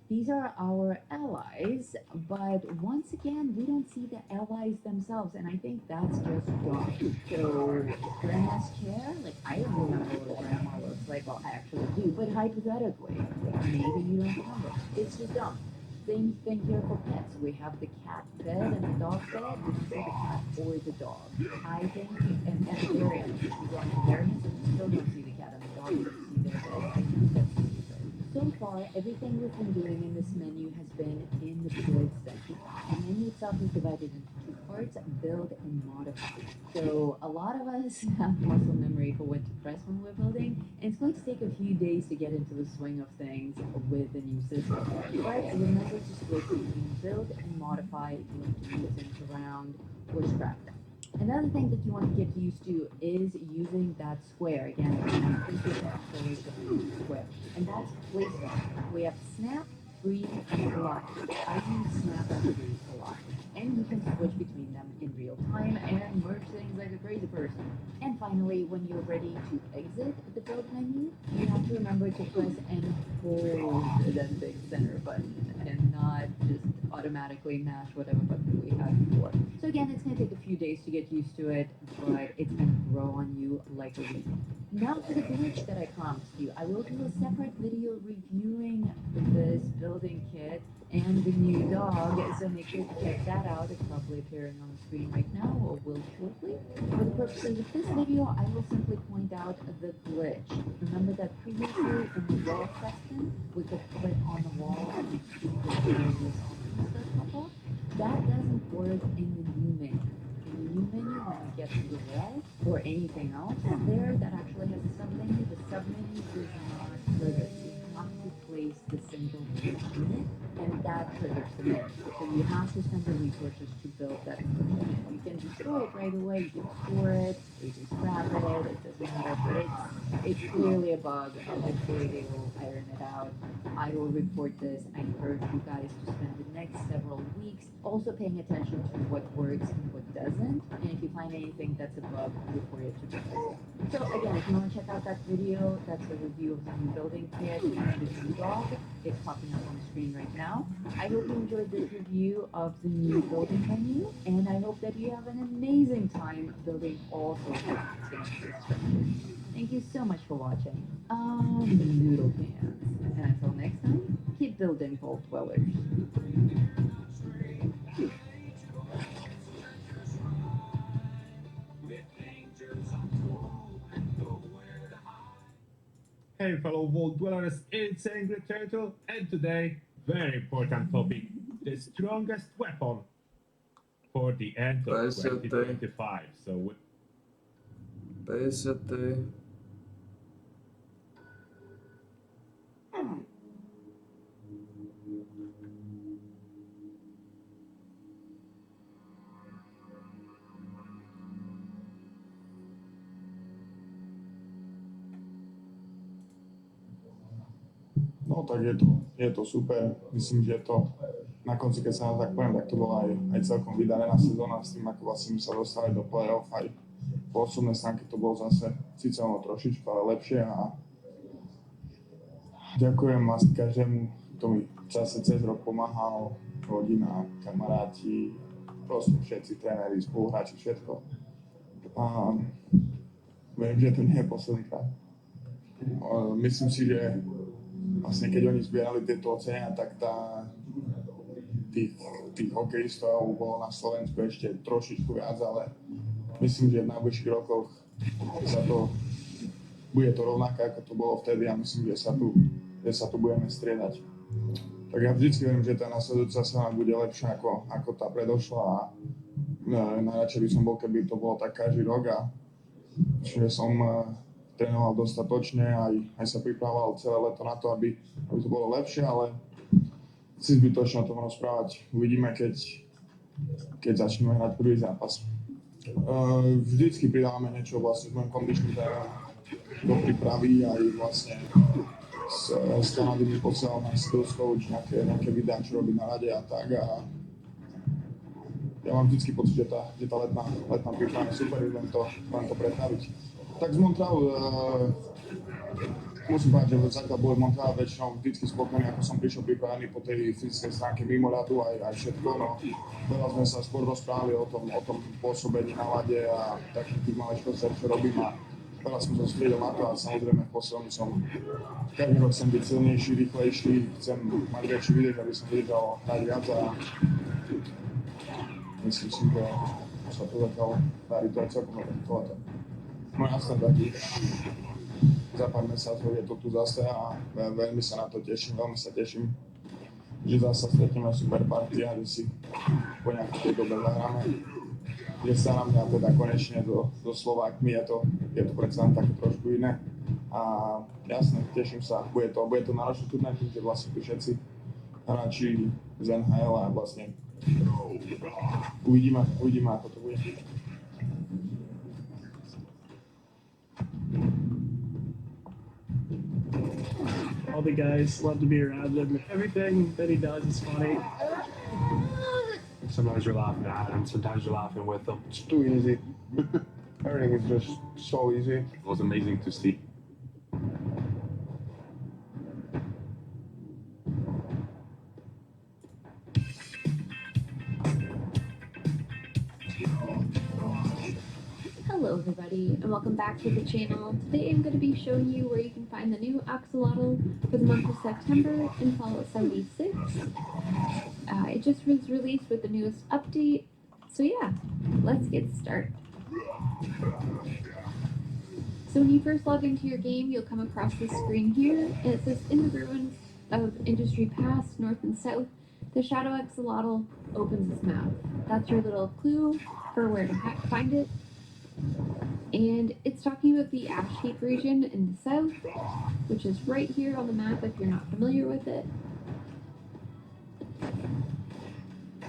These are our allies, but once again, we don't see the allies themselves, and I think that's just dumb. So, grandma's chair, like, I don't remember what grandma looks like. Well, I actually do, but hypothetically, maybe you don't remember. It's just dumb. Same thing here for pets. We have the cat bed and the dog bed. We don't see the cat or the dog. I think, and variants. If you go into variants, you still don't see the cat and the dog. You see their bed. I think that's stupid. So far, everything we've been doing in this menu has been in the build section. The menu itself is divided into two parts: build and modify. So a lot of us have muscle memory for what to press when we're building, and it's going to take a few days to get into the swing of things with the new system. But remember to switch between build and modify if you want to move things around or scrap them. Another thing that you want to get used to is using that square. Again, square. And that's placement. We have snap, freeze, and glide. I use snap and freeze a lot. And you can switch between them in real time and merge things like a crazy person. And finally, when you're ready to exit the build menu, you have to remember to press and hold that big center button and not just automatically mash whatever button we had before. So again, it's going to take a few days to get used to it, but it's going to grow on you like a weed. Now for the glitch that I promised you. I will do a separate video reviewing this building kit and the new dog, so make sure to check that out. It's probably appearing on the screen right now, or will shortly. For the purposes of this video, I will simply point out the glitch. Remember that previously in the wall section, we could click on the wall and see the various items that pop up? That doesn't work in the new menu. In the new menu, when you get to the wall or anything else there that actually has a sub-menu, the sub-menu does not trigger. You have to place the single piece in it, and that triggers the menu. So you have to spend the resources to build that menu. You can destroy it right away, you can store it, you can scrap it doesn't matter, but it's clearly a bug, and hopefully they will iron it out. I will report this. I encourage you guys to spend the next several weeks also paying attention to what works and what doesn't. And if you find anything that's a bug, report it to the system. So again, if you want to check out that video, that's a review of the new building kit and the new dog. It's popping up on the screen right now. I hope you enjoyed this review of the new building menu, and I hope that you have an amazing time building all sorts of fancy structures. Thank you so much for watching. Noodle Pants. And until next time, keep building Vault Dwellers. Hey fellow Vault Dwellers, it's Angry Turtle, and today, very important topic, the strongest weapon for the end of PST. 2025. So, 50. No tak je to super, myslím, že to na konci, keď sa na to tak poviem, tak to bola aj celkom vydarená sezóna s tým, ako vlastne my sa dostali do play-off, aj po osobnej stránke to bolo zase síce ono trošičku, ale lepšie a ďakujem asi každému, kto mi v čase cez rok pomáhal, rodina, kamaráti, proste všetci tréneri, spoluhráči, všetko. A viem, že to nie je posledný krát. Myslím si, že vlastne keď oni zbierali tieto ocenenia, tak tých hokejistov bolo na Slovensku ešte trošičku viac, ale myslím, že v najbližších rokoch bude to rovnaké, ako to bolo vtedy a myslím, že sa tu budeme striedať. Tak ja vždycky verím, že tá nasledujúca sezóna bude lepšia ako tá predošla a najradšej by som bol, keby to bolo tak každý rok a že som trénoval dostatočne, aj sa pripravoval celé leto na to, aby to bolo lepšie, ale si zbytočne o tom rozprávať. Uvidíme, keď začneme hrať prvý zápas. Vždycky pridávame niečo vlastne s môjim kondičným trénerom do prípravy, aj vlastne z Kanady mi posielal na skills coach nejaké videá, čo robí na rade a tak. A ja mám vždycky pocit, že tá letná príprava je super, len to pretaviť. Tak z Montrealu, musím povedať, že zatiaľ bol Montreal väčšinou vždycky spokojný, ako som prišiel pripravený po tej fyzickej stránke mimo ľadu aj všetko. No, veľa sme sa skôr rozprávali o tom pôsobení na ľade a takých tých maličkostiach, čo robím a veľa som sa sústredil na to a samozrejme v poslednom som každý rok chcem byť silnejší, rýchlejší, chcem mať väčší výdrž, aby som vydržal hrať viac a myslím si, že sa to zatiaľ darí to aj celkom to. No jasne, taký za pár mesiacov je to tu zase a veľmi sa sa teším, že zase stretneme super partia, že si po nejakej dobe zahráme. Že sa na mňa teda konečne so Slovákmi je to predsa len také trošku iné. A jasne, teším sa, bude to náročný turnaj, že vlastne tu všetci hráči z NHL a vlastne uvidíme, ako to bude. All the guys love to be around him. Everything that he does is funny. Sometimes you're laughing at him, sometimes you're laughing with him. It's too easy. Everything is just so easy. It was amazing to see. Hello everybody and welcome back to the channel. Today I'm going to be showing you where you can find the new axolotl for the month of September in Fallout 76. It just was released with the newest update. So yeah, let's get started. So when you first log into your game, you'll come across this screen here, and it says, in the ruins of Industry Pass, north and south, the Shadow Axolotl opens its mouth. That's your little clue for where to find it. And it's talking about the ash heap region in the south, which is right here on the map if you're not familiar with it.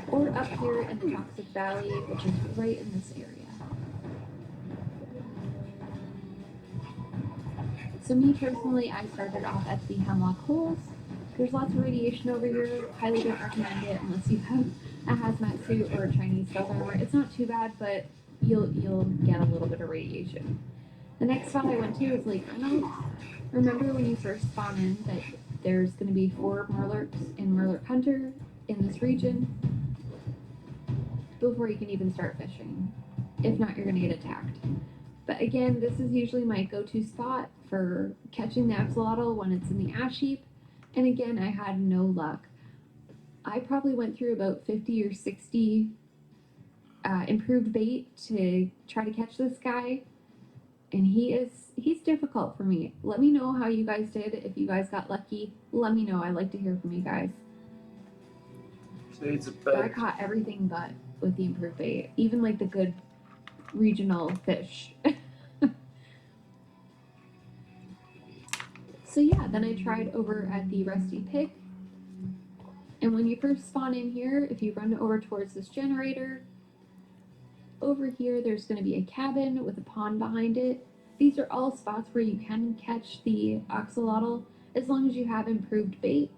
Or up here in the Toxic Valley, which is right in this area. So me personally, I started off at the Hemlock Holes. There's lots of radiation over here. Highly don't recommend it unless you have a hazmat suit or a Chinese stealth armor. It's not too bad, but you'll get a little bit of radiation. The next spot I went to is Lake Reynolds. Remember when you first spawn in that there's going to be 4 Murlocs in Murloc Hunter in this region before you can even start fishing. If not, you're going to get attacked. But again, this is usually my go-to spot for catching the axolotl when it's in the ash heap. And again, I had no luck. I probably went through about 50 or 60 improved bait to try to catch this guy, and he's difficult for me. Let me know how you guys did. If you guys got lucky, let me know. I'd like to hear from you guys. It's a But I bad. caught everything but with the improved bait, even like the good regional fish. So yeah, then I tried over at the Rusty Pig, and when you first spawn in here, if you run over towards this generator, over here there's going to be a cabin with a pond behind it. These are all spots where you can catch the axolotl as long as you have improved bait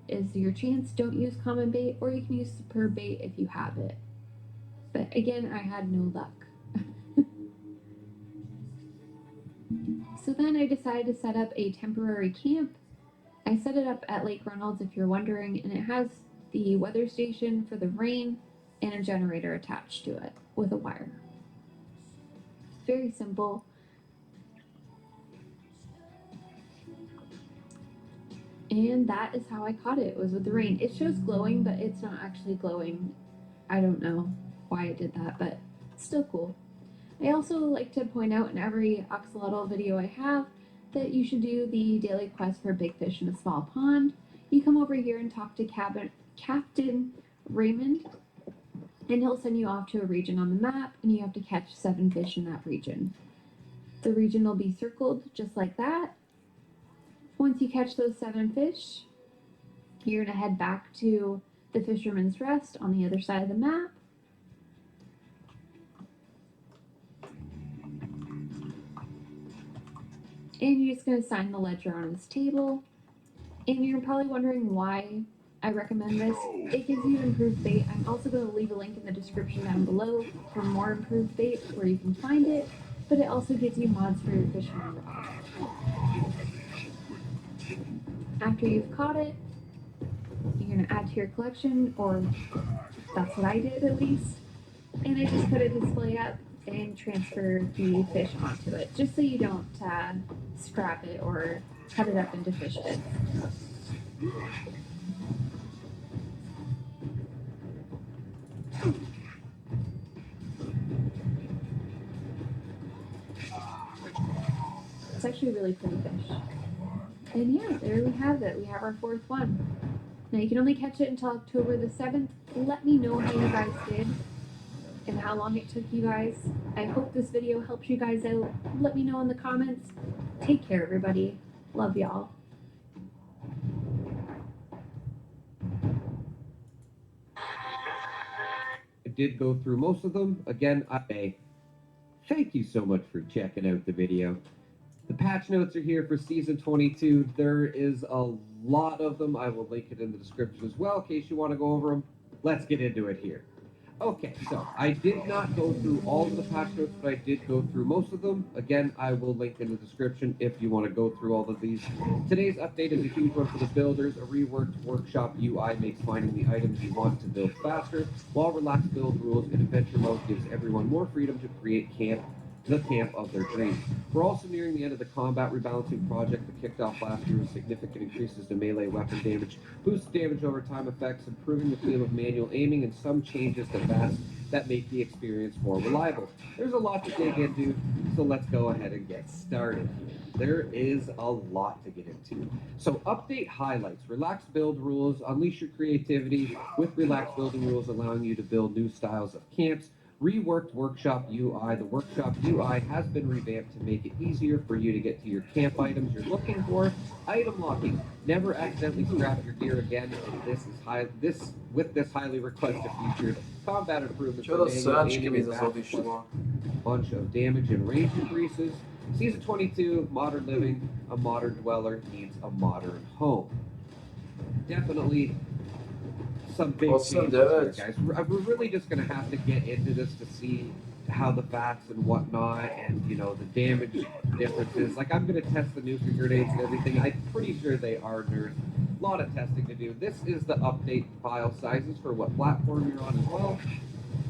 is your chance. Don't use common bait, or you can use superb bait if you have it. But again, I had no luck. So then I decided to set up a temporary camp. I set it up at Lake Reynolds if you're wondering, and it has the weather station for the rain and a generator attached to it with a wire. Very simple. And that is how I caught it, was with the rain. It shows glowing, but it's not actually glowing. I don't know why it did that, but it's still cool. I also like to point out in every axolotl video I have that you should do the daily quest for big fish in a small pond. You come over here and talk to Captain Raymond, and he'll send you off to a region on the map, and you have to catch 7 fish in that region. The region will be circled just like that. Once you catch those 7 fish, you're going to head back to the Fisherman's Rest on the other side of the map. And you're just going to sign the ledger on this table. And you're probably wondering why I recommend this. It gives you improved bait. I'm also going to leave a link in the description down below for more improved bait where you can find it. But it also gives you mods for your fisherman rod. After you've caught it, you're going to add to your collection, or that's what I did at least. And I just put a display up and transfer the fish onto it, just so you don't scrap it or cut it up into fish bits. It's actually a really pretty fish. And yeah, there we have it. We have our 4th one. Now you can only catch it until October the 7th. Let me know how you guys did and how long it took you guys. I hope this video helps you guys out. Let me know in the comments. Take care, everybody. Love y'all. I did go through most of them. Again, thank you so much for checking out the video. The patch notes are here for Season 22. There is a lot of them. I will link it in the description as well in case you want to go over them. Let's get into it here. Okay, so I did not go through all of the patch notes, but I did go through most of them. Again, I will link in the description if you want to go through all of these. Today's update is a huge one for the builders. A reworked workshop UI makes finding the items you want to build faster, while relaxed build rules in adventure mode gives everyone more freedom to create camp the camp of their dreams. We're also nearing the end of the combat rebalancing project that kicked off last year with significant increases to melee weapon damage, boosted damage over time effects, improving the feel of manual aiming, and some changes to VATS that make the experience more reliable. There's a lot to dig into, so let's go ahead and get started here. There is a lot to get into. So update highlights, relaxed build rules, unleash your creativity with relaxed building rules allowing you to build new styles of camps, reworked workshop UI. The workshop UI has been revamped to make it easier for you to get to your camp items you're looking for. Item locking, never accidentally scrap your gear again. With this highly requested feature, combat improvements, Čo to sračky mi zase odišlo? bunch of damage and range increases. Season 22, Modern Living, a modern dweller needs a modern home. Definitely some big Awesome, changes here, David. guys. We're really just going to have to get into this to see how the VATS and whatnot and, you know, the damage differences. Like, I'm going to test the nuclear grenades and everything. I'm pretty sure they are nerfed. A lot of testing to do. This is the update file sizes for what platform you're on as well.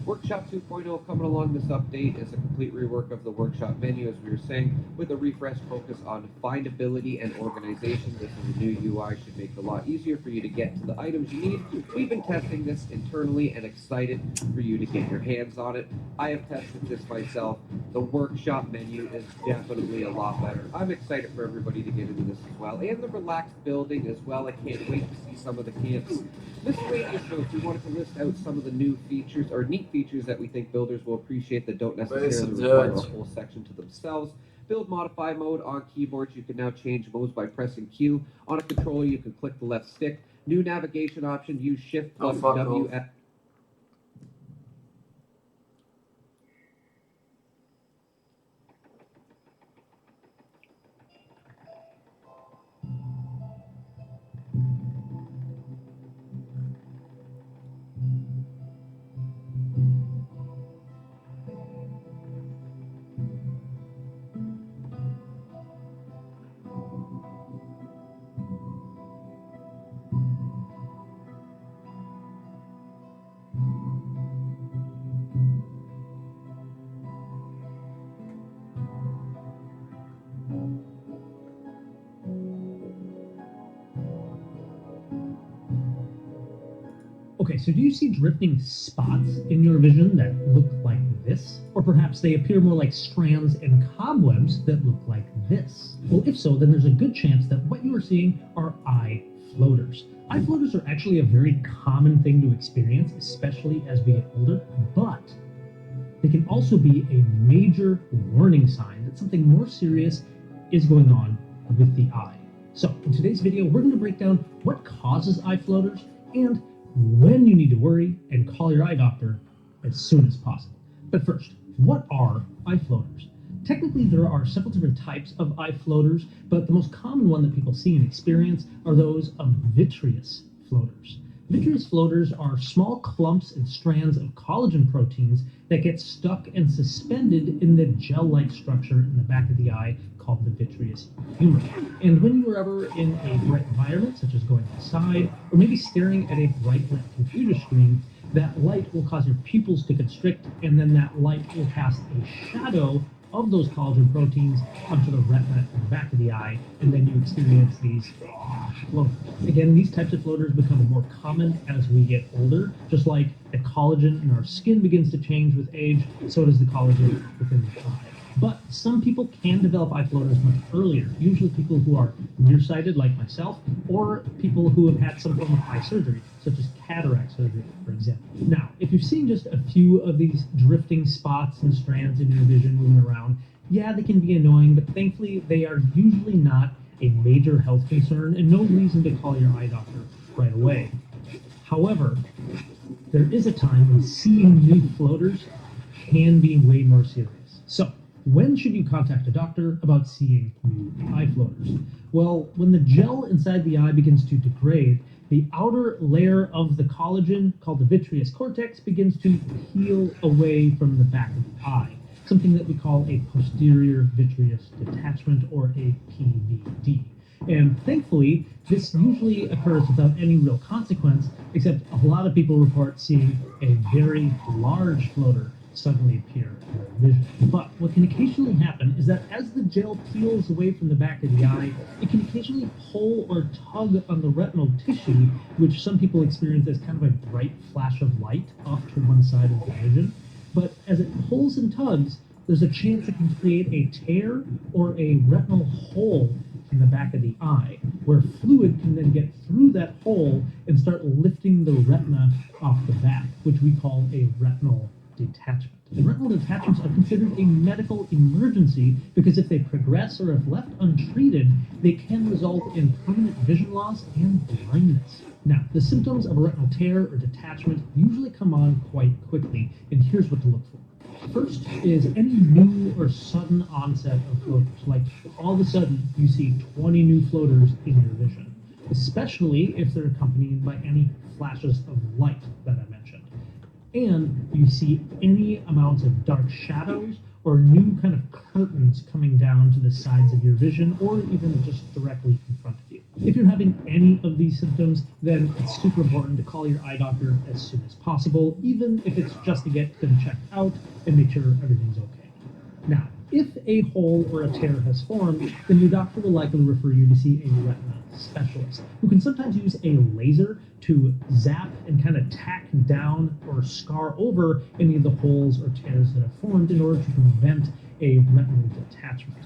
Workshop 2.0 coming along. This update is a complete rework of the workshop menu, as we were saying, with a refreshed focus on findability and organization. This is a new UI, should make it a lot easier for you to get to the items you need. We've been testing this internally and excited for you to get your hands on it. I have tested this myself. The workshop menu is definitely a lot better. I'm excited for everybody to get into this as well. And the relaxed building as well. I can't wait to see some of the camps. Miscellaneous notes, we wanted to list out some of the new features or neat features that we think builders will appreciate that don't necessarily require a whole section to themselves. Build modify mode on keyboards, you can now change modes by pressing Q. On a controller, you can click the left stick. New navigation option, use Shift plus fuck W off. at Okay, so do you see drifting spots in your vision that look like this? Or perhaps they appear more like strands and cobwebs that look like this? Well, if so, then there's a good chance that what you are seeing are eye floaters. Eye floaters are actually a very common thing to experience, especially as we get older, but they can also be a major warning sign that something more serious is going on with the eye. So in today's video, we're going to break down what causes eye floaters and when you need to worry and call your eye doctor as soon as possible. But first, what are eye floaters? Technically, there are several different types of eye floaters, but the most common one that people see and experience are those of vitreous floaters. Vitreous floaters are small clumps and strands of collagen proteins that get stuck and suspended in the gel-like structure in the back of the eye called the vitreous humor. And when you are ever in a bright environment, such as going outside, or maybe staring at a bright lit computer screen, that light will cause your pupils to constrict, and then that light will cast a shadow of those collagen proteins onto the retina in the back of the eye, and then you experience these floaters. Again, these types of floaters become more common as we get older. Just like the collagen in our skin begins to change with age, so does the collagen within the eye. But some people can develop eye floaters much earlier, usually people who are nearsighted like myself, or people who have had some form of eye surgery, such as cataract surgery, for example. Now, if you've seen just a few of these drifting spots and strands in your vision moving around, yeah, they can be annoying, but thankfully they are usually not a major health concern and no reason to call your eye doctor right away. However, there is a time when seeing new floaters can be way more serious. So, when should you contact a doctor about seeing new eye floaters? Well, when the gel inside the eye begins to degrade, the outer layer of the collagen, called the vitreous cortex, begins to peel away from the back of the eye, something that we call a posterior vitreous detachment, or a PVD. And thankfully, this usually occurs without any real consequence, except a lot of people report seeing a very large floater suddenly appear in your vision. But what can occasionally happen is that as the gel peels away from the back of the eye, it can occasionally pull or tug on the retinal tissue, which some people experience as kind of a bright flash of light off to one side of the vision. But as it pulls and tugs, there's a chance it can create a tear or a retinal hole in the back of the eye, where fluid can then get through that hole and start lifting the retina off the back, which we call a retinal detachment. And retinal detachments are considered a medical emergency because if they progress or if left untreated, they can result in permanent vision loss and blindness. Now, the symptoms of a retinal tear or detachment usually come on quite quickly, and here's what to look for. First is any new or sudden onset of floaters, like all of a sudden you see 20 new floaters in your vision, especially if they're accompanied by any flashes of light that I mentioned. And you see any amounts of dark shadows or new kind of curtains coming down to the sides of your vision or even just directly in front of you. If you're having any of these symptoms, then it's super important to call your eye doctor as soon as possible, even if it's just to get them checked out and make sure everything's okay. Now, if a hole or a tear has formed, then your doctor will likely refer you to see a retina specialist, who can sometimes use a laser to zap and kind of tack down or scar over any of the holes or tears that have formed in order to prevent a retinal detachment.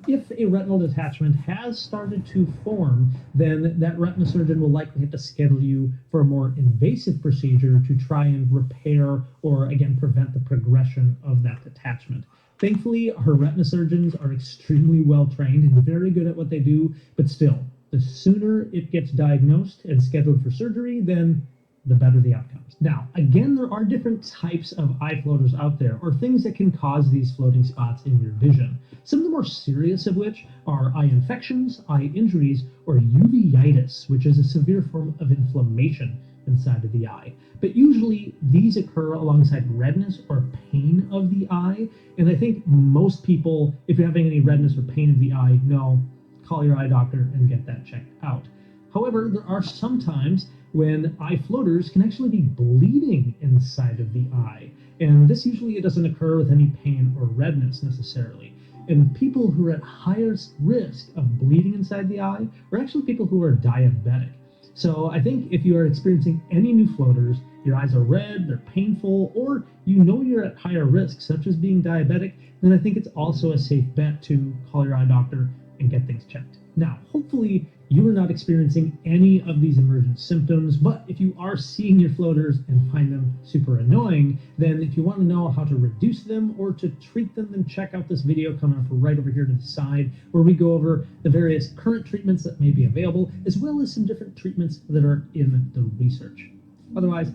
If a retinal detachment has started to form, then that retina surgeon will likely have to schedule you for a more invasive procedure to try and repair or, again, prevent the progression of that detachment. Thankfully, our retina surgeons are extremely well trained and very good at what they do, but still, the sooner it gets diagnosed and scheduled for surgery, then the better the outcomes. Now, again, there are different types of eye floaters out there, or things that can cause these floating spots in your vision. Some of the more serious of which are eye infections, eye injuries, or uveitis, which is a severe form of inflammation inside of the eye. But usually these occur alongside redness or pain of the eye, and I think most people, if you're having any redness or pain of the eye, know, call your eye doctor and get that checked out. However, there are some times when eye floaters can actually be bleeding inside of the eye, and this usually doesn't occur with any pain or redness necessarily. And people who are at highest risk of bleeding inside the eye are actually people who are diabetic. So I think if you are experiencing any new floaters, your eyes are red, they're painful, or you know you're at higher risk, such as being diabetic, then I think it's also a safe bet to call your eye doctor and get things checked. Now, hopefully you are not experiencing any of these emergent symptoms, but if you are seeing your floaters and find them super annoying, then if you want to know how to reduce them or to treat them, then check out this video coming up right over here to the side, where we go over the various current treatments that may be available, as well as some different treatments that are in the research. Otherwise,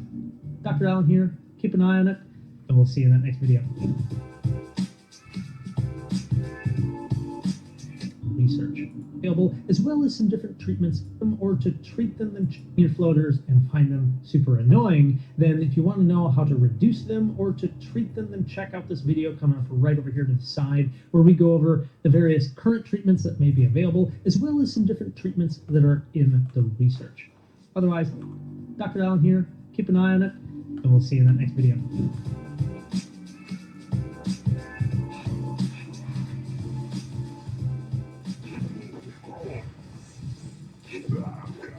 Dr. Allen here, keep an eye on it, and we'll see you in that next video. Research available, as well as some different treatments, or to treat them and your floaters and find them super annoying, then if you want to know how to reduce them or to treat them, then check out this video coming up right over here to the side, where we go over the various current treatments that may be available, as well as some different treatments that are in the research. Otherwise, Dr. Allen here, keep an eye on it, and we'll see you in that next video.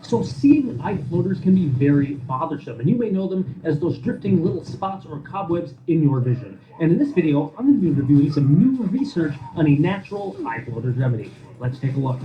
So seeing eye floaters can be very bothersome, and you may know them as those drifting little spots or cobwebs in your vision. And in this video, I'm going to be reviewing some new research on a natural eye floaters remedy. Let's take a look.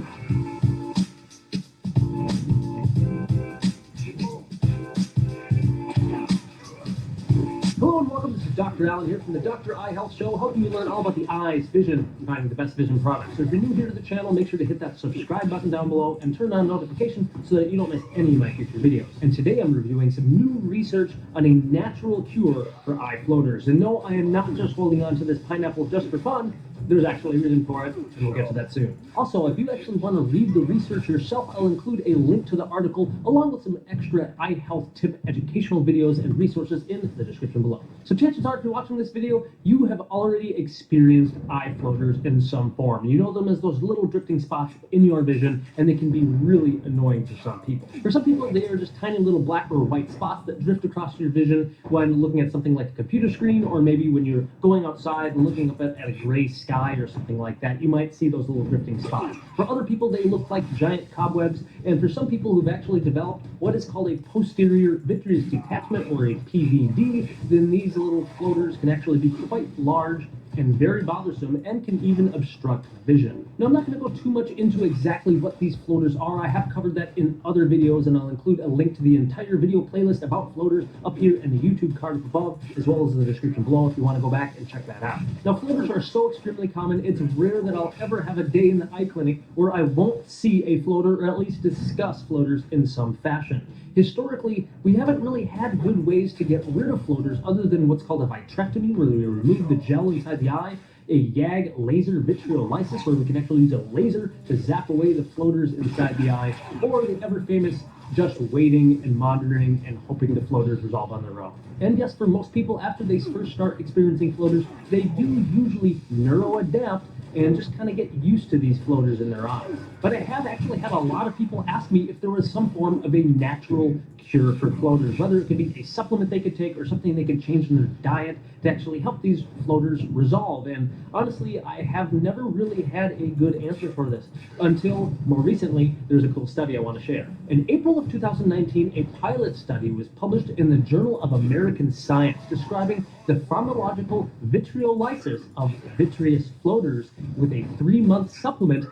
Hello and welcome. This is Dr. Allen here from the Dr. Eye Health Show, helping you learn all about the eyes, vision, and finding the best vision products. So if you're new here to the channel, make sure to hit that subscribe button down below and turn on notifications so that you don't miss any of my future videos. And today I'm reviewing some new research on a natural cure for eye floaters. And no, I am not just holding on to this pineapple just for fun. there's actually a reason for it, and we'll get to that soon. Also, if you actually want to read the research yourself, I'll include a link to the article along with some extra eye health tip educational videos and resources in the description below. So chances are, if you're watching this video, you have already experienced eye floaters in some form. You know them as those little drifting spots in your vision, and they can be really annoying for some people. For some people, they are just tiny little black or white spots that drift across your vision when looking at something like a computer screen, or maybe when you're going outside and looking up at a gray sky or something like that. You might see those little drifting spots. For other people, they look like giant cobwebs, and for some people who've actually developed what is called a posterior vitreous detachment, or a PVD, then these little floaters can actually be quite large and very bothersome, and can even obstruct vision. Now, I'm not going to go too much into exactly what these floaters are. I have covered that in other videos, and I'll include a link to the entire video playlist about floaters up here in the YouTube card above, as well as in the description below if you want to go back and check that out. Now, floaters are so extremely common, it's rare that I'll ever have a day in the eye clinic where I won't see a floater, or at least discuss floaters in some fashion. Historically, we haven't really had good ways to get rid of floaters other than what's called a vitrectomy, where we remove the gel inside the eye, a YAG laser vitreolysis, where we can actually use a laser to zap away the floaters inside the eye, or the ever famous just waiting and monitoring and hoping the floaters resolve on their own. And yes, for most people, after they first start experiencing floaters, they do usually neuroadapt and just kind of get used to these floaters in their eyes. But I have actually had a lot of people ask me if there was some form of a natural cure for floaters, whether it could be a supplement they could take or something they could change in their diet to actually help these floaters resolve. And honestly, I have never really had a good answer for this until more recently. There's a cool study I want to share. In April of 2019, a pilot study was published in the Journal of American Science describing the pharmacological vitreolysis of vitreous floaters with a 3-month supplement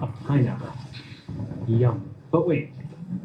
of pineapple. Yum. But wait,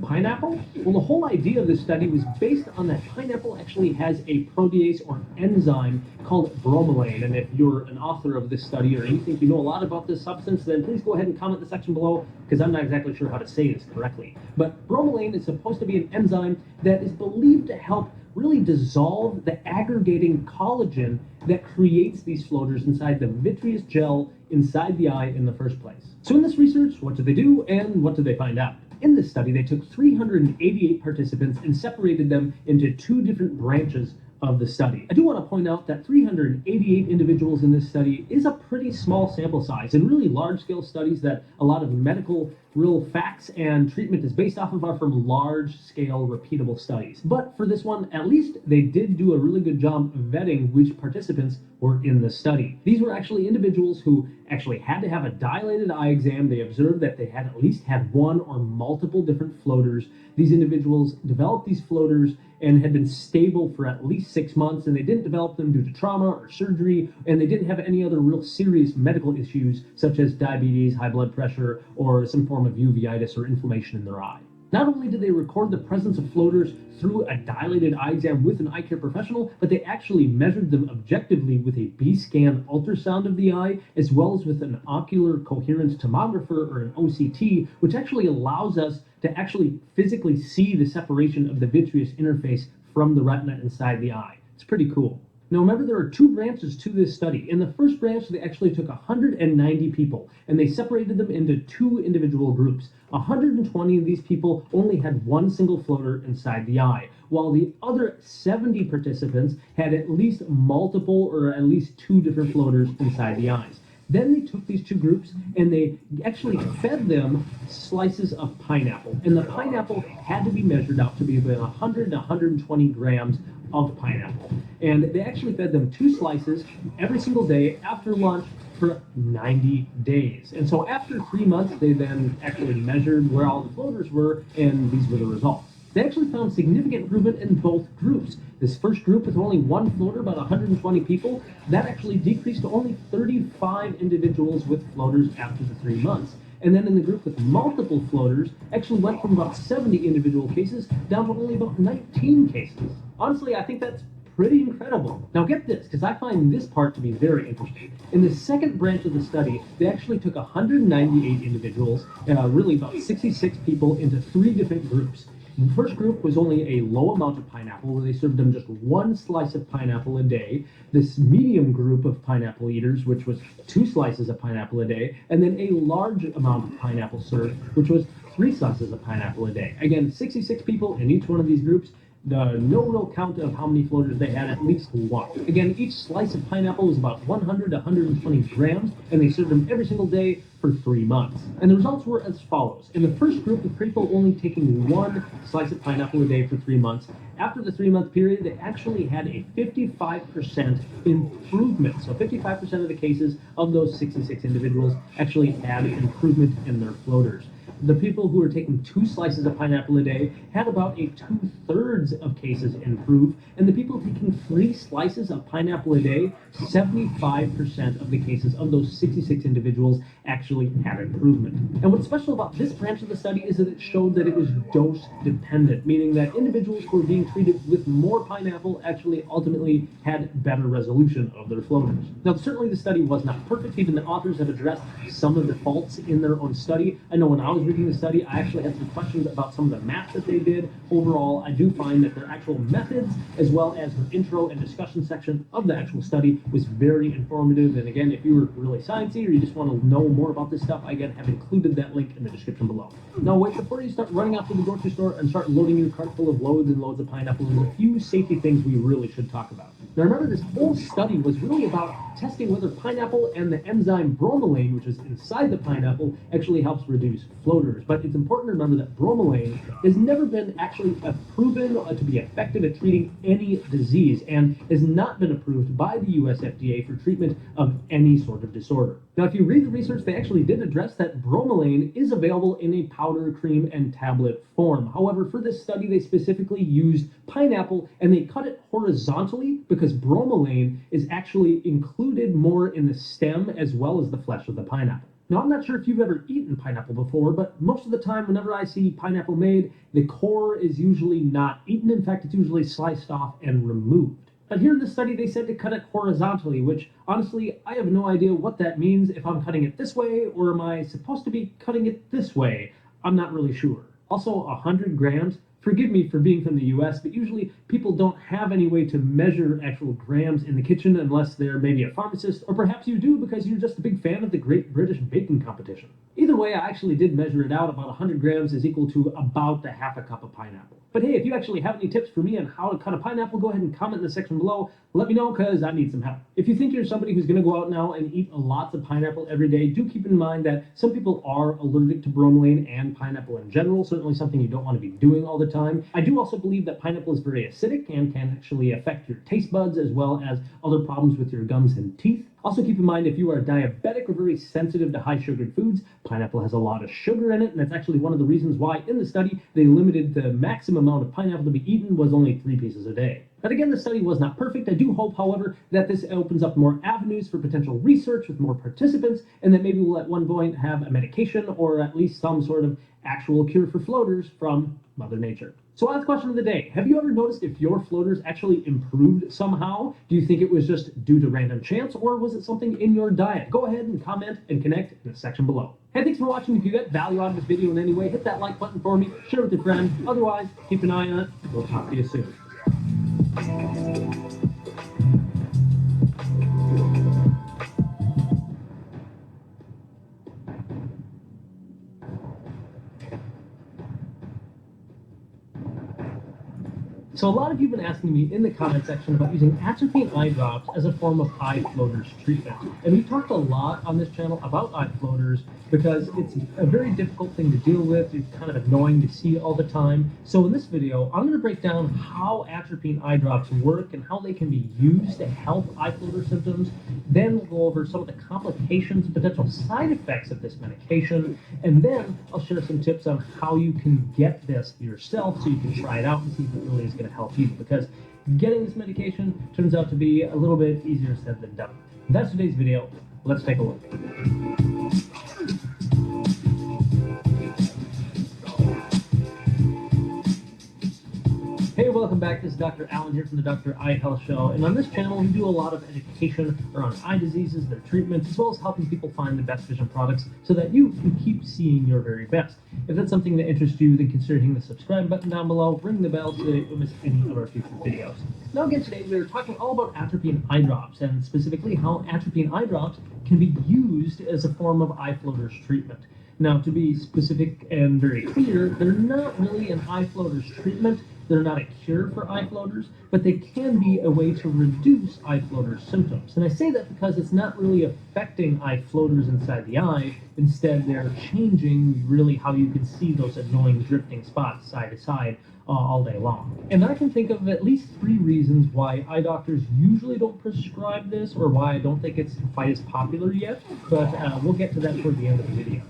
pineapple? Well, the whole idea of this study was based on that pineapple actually has a protease or enzyme called bromelain. And if you're an author of this study, or you think you know a lot about this substance, then please go ahead and comment in the section below, because I'm not exactly sure how to say this correctly. But bromelain is supposed to be an enzyme that is believed to help really dissolve the aggregating collagen that creates these floaters inside the vitreous gel inside the eye in the first place. So in this research, what did they do, and what did they find out? In this study, they took 388 participants and separated them into 2 different branches of the study. I do want to point out that 388 individuals in this study is a pretty small sample size, and really large-scale studies that a lot of medical real facts and treatment is based off of are from large-scale repeatable studies. But for this one, at least they did do a really good job vetting which participants were in the study. These were actually individuals who actually had to have a dilated eye exam. They observed that they had at least had one or multiple different floaters. These individuals developed these floaters and had been stable for at least 6 months, and they didn't develop them due to trauma or surgery, and they didn't have any other real serious medical issues such as diabetes, high blood pressure, or some form of uveitis or inflammation in their eye. Not only did they record the presence of floaters through a dilated eye exam with an eye care professional, but they actually measured them objectively with a B-scan ultrasound of the eye, as well as with an ocular coherence tomographer, or an OCT, which actually allows us to actually physically see the separation of the vitreous interface from the retina inside the eye. It's pretty cool. Now remember, there are 2 branches to this study. In the first branch, they actually took 190 people, and they separated them into 2 individual groups. 120 of these people only had 1 single floater inside the eye, while the other 70 participants had at least multiple, or at least 2 different floaters inside the eyes. Then they took these 2 groups and they actually fed them slices of pineapple. And the pineapple had to be measured out to be about 100 to 120 grams of pineapple. And they actually fed them 2 slices every single day after lunch for 90 days. And so after 3 months, they then actually measured where all the floaters were, and these were the results. They actually found significant improvement in both groups. This first group with only 1 floater, about 120 people, that actually decreased to only 35 individuals with floaters after the 3 months. And then in the group with multiple floaters, actually went from about 70 individual cases down to only about 19 cases. Honestly, I think that's pretty incredible. Now get this, because I find this part to be very interesting. In the second branch of the study, they actually took 198 individuals, really about 66 people, into 3 different groups. The first group was only a low amount of pineapple, where they served them just one slice of pineapple a day. This medium group of pineapple eaters, which was 2 slices of pineapple a day, and then a large amount of pineapple served, which was 3 slices of pineapple a day. Again, 66 people in each one of these groups. No real count of how many floaters they had, at least one. Again, each slice of pineapple was about 100 to 120 grams, and they served them every single day for 3 months. And the results were as follows. In the first group, the people only taking 1 slice of pineapple a day for 3 months. After the 3-month period, they actually had a 55% improvement. So 55% of the cases of those 66 individuals actually had improvement in their floaters. The people who were taking 2 slices of pineapple a day had about a 2/3 of cases improve, and the people taking 3 slices of pineapple a day, 75% of the cases of those 66 individuals actually had improvement. And what's special about this branch of the study is that it showed that it was dose dependent, meaning that individuals who were being treated with more pineapple actually ultimately had better resolution of their floaters. Now, certainly the study was not perfect. Even the authors have addressed some of the faults in their own study. I know when I was reading the study, I actually had some questions about some of the math that they did. Overall, I do find that their actual methods, as well as their intro and discussion section of the actual study, was very informative. And again, if you were really sciencey or you just want to know more about this stuff, I again have included that link in the description below. Now, wait, before you start running out to the grocery store and start loading your cart full of loads and loads of pineapple, there's a few safety things we really should talk about. Now, remember, this whole study was really about testing whether pineapple and the enzyme bromelain, which is inside the pineapple, actually helps reduce floaters. But it's important to remember that bromelain has never been actually proven to be effective at treating any disease, and has not been approved by the US FDA for treatment of any sort of disorder. Now, if you read the research, they actually did address that bromelain is available in a powder, cream, and tablet form. However, for this study, they specifically used pineapple, and they cut it horizontally because bromelain is actually included more in the stem as well as the flesh of the pineapple. Now, I'm not sure if you've ever eaten pineapple before, but most of the time, whenever I see pineapple made, the core is usually not eaten. In fact, it's usually sliced off and removed. But here in this study, they said to cut it horizontally, which honestly, I have no idea what that means, if I'm cutting it this way, or am I supposed to be cutting it this way? I'm not really sure. Also, 100 grams. Forgive me for being from the US, but usually people don't have any way to measure actual grams in the kitchen unless they're maybe a pharmacist, or perhaps you do because you're just a big fan of the Great British Baking Competition. Either way, I actually did measure it out. About 100 grams is equal to about a half a cup of pineapple. But hey, if you actually have any tips for me on how to cut a pineapple, go ahead and comment in the section below. Let me know, because I need some help. If you think you're somebody who's going to go out now and eat lots of pineapple every day, do keep in mind that some people are allergic to bromelain and pineapple in general. Certainly something you don't want to be doing all the time. I do also believe that pineapple is very acidic and can actually affect your taste buds, as well as other problems with your gums and teeth. Also keep in mind, if you are diabetic or very sensitive to high sugared foods, pineapple has a lot of sugar in it, and that's actually one of the reasons why in the study they limited the maximum amount of pineapple to be eaten was only 3 pieces a day. But again, the study was not perfect. I do hope, however, that this opens up more avenues for potential research with more participants, and that maybe we'll at one point have a medication or at least some sort of actual cure for floaters from Mother Nature. So last question of the day. Have you ever noticed if your floaters actually improved somehow? Do you think it was just due to random chance, or was it something in your diet? Go ahead and comment and connect in the section below. Hey, thanks for watching. If you got value out of this video in any way, hit that like button for me, share it with your friend. Otherwise, keep an eye on it. We'll talk to you soon. So a lot of you have been asking me in the comment section about using atropine eye drops as a form of eye floaters treatment. And we've talked a lot on this channel about eye floaters because it's a very difficult thing to deal with. It's kind of annoying to see all the time. So in this video, I'm going to break down how atropine eye drops work and how they can be used to help eye floater symptoms. Then we'll go over some of the complications, potential side effects of this medication. And then I'll share some tips on how you can get this yourself so you can try it out and see if it really is going to help you, because getting this medication turns out to be a little bit easier said than done. That's today's video. Let's take a look. Hey, well, welcome back. This is Dr. Allen here from the Dr. Eye Health Show, and on this channel we do a lot of education around eye diseases, their treatments, as well as helping people find the best vision products so that you can keep seeing your very best. If that's something that interests you, then consider hitting the subscribe button down below, ring the bell so that you don't miss any of our future videos. Now again, today we're talking all about atropine eye drops, and specifically how atropine eye drops can be used as a form of eye floaters treatment. Now, to be specific and very clear, they're not really an eye floaters treatment. They're not a cure for eye floaters, but they can be a way to reduce eye floaters symptoms. And I say that because it's not really affecting eye floaters inside the eye. Instead, they're changing really how you can see those annoying drifting spots side to side all day long. And I can think of at least 3 reasons why eye doctors usually don't prescribe this, or why I don't think it's quite as popular yet, but we'll get to that toward the end of the video.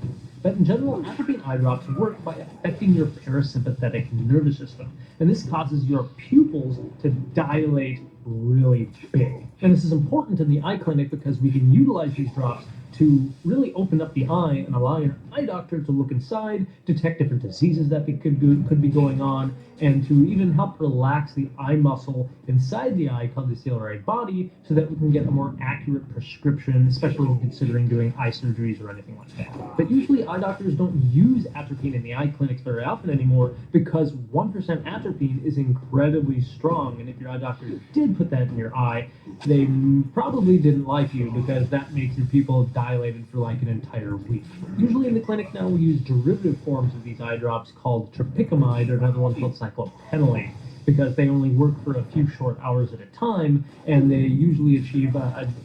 But in general, atropine eye drops work by affecting your parasympathetic nervous system, and this causes your pupils to dilate really big. And this is important in the eye clinic because we can utilize these drops to really open up the eye and allow your eye doctor to look inside, detect different diseases that could be going on, and to even help relax the eye muscle inside the eye called the ciliary body so that we can get a more accurate prescription, especially when considering doing eye surgeries or anything like that. But usually eye doctors don't use atropine in the eye clinics very often anymore because 1% atropine is incredibly strong, and if your eye doctor did put that in your eye, they probably didn't like you because that makes your pupil dilated for like an entire week. Usually in the clinic now we use derivative forms of these eye drops called tropicamide, or another one called cyclophenolate, because they only work for a few short hours at a time, and they usually achieve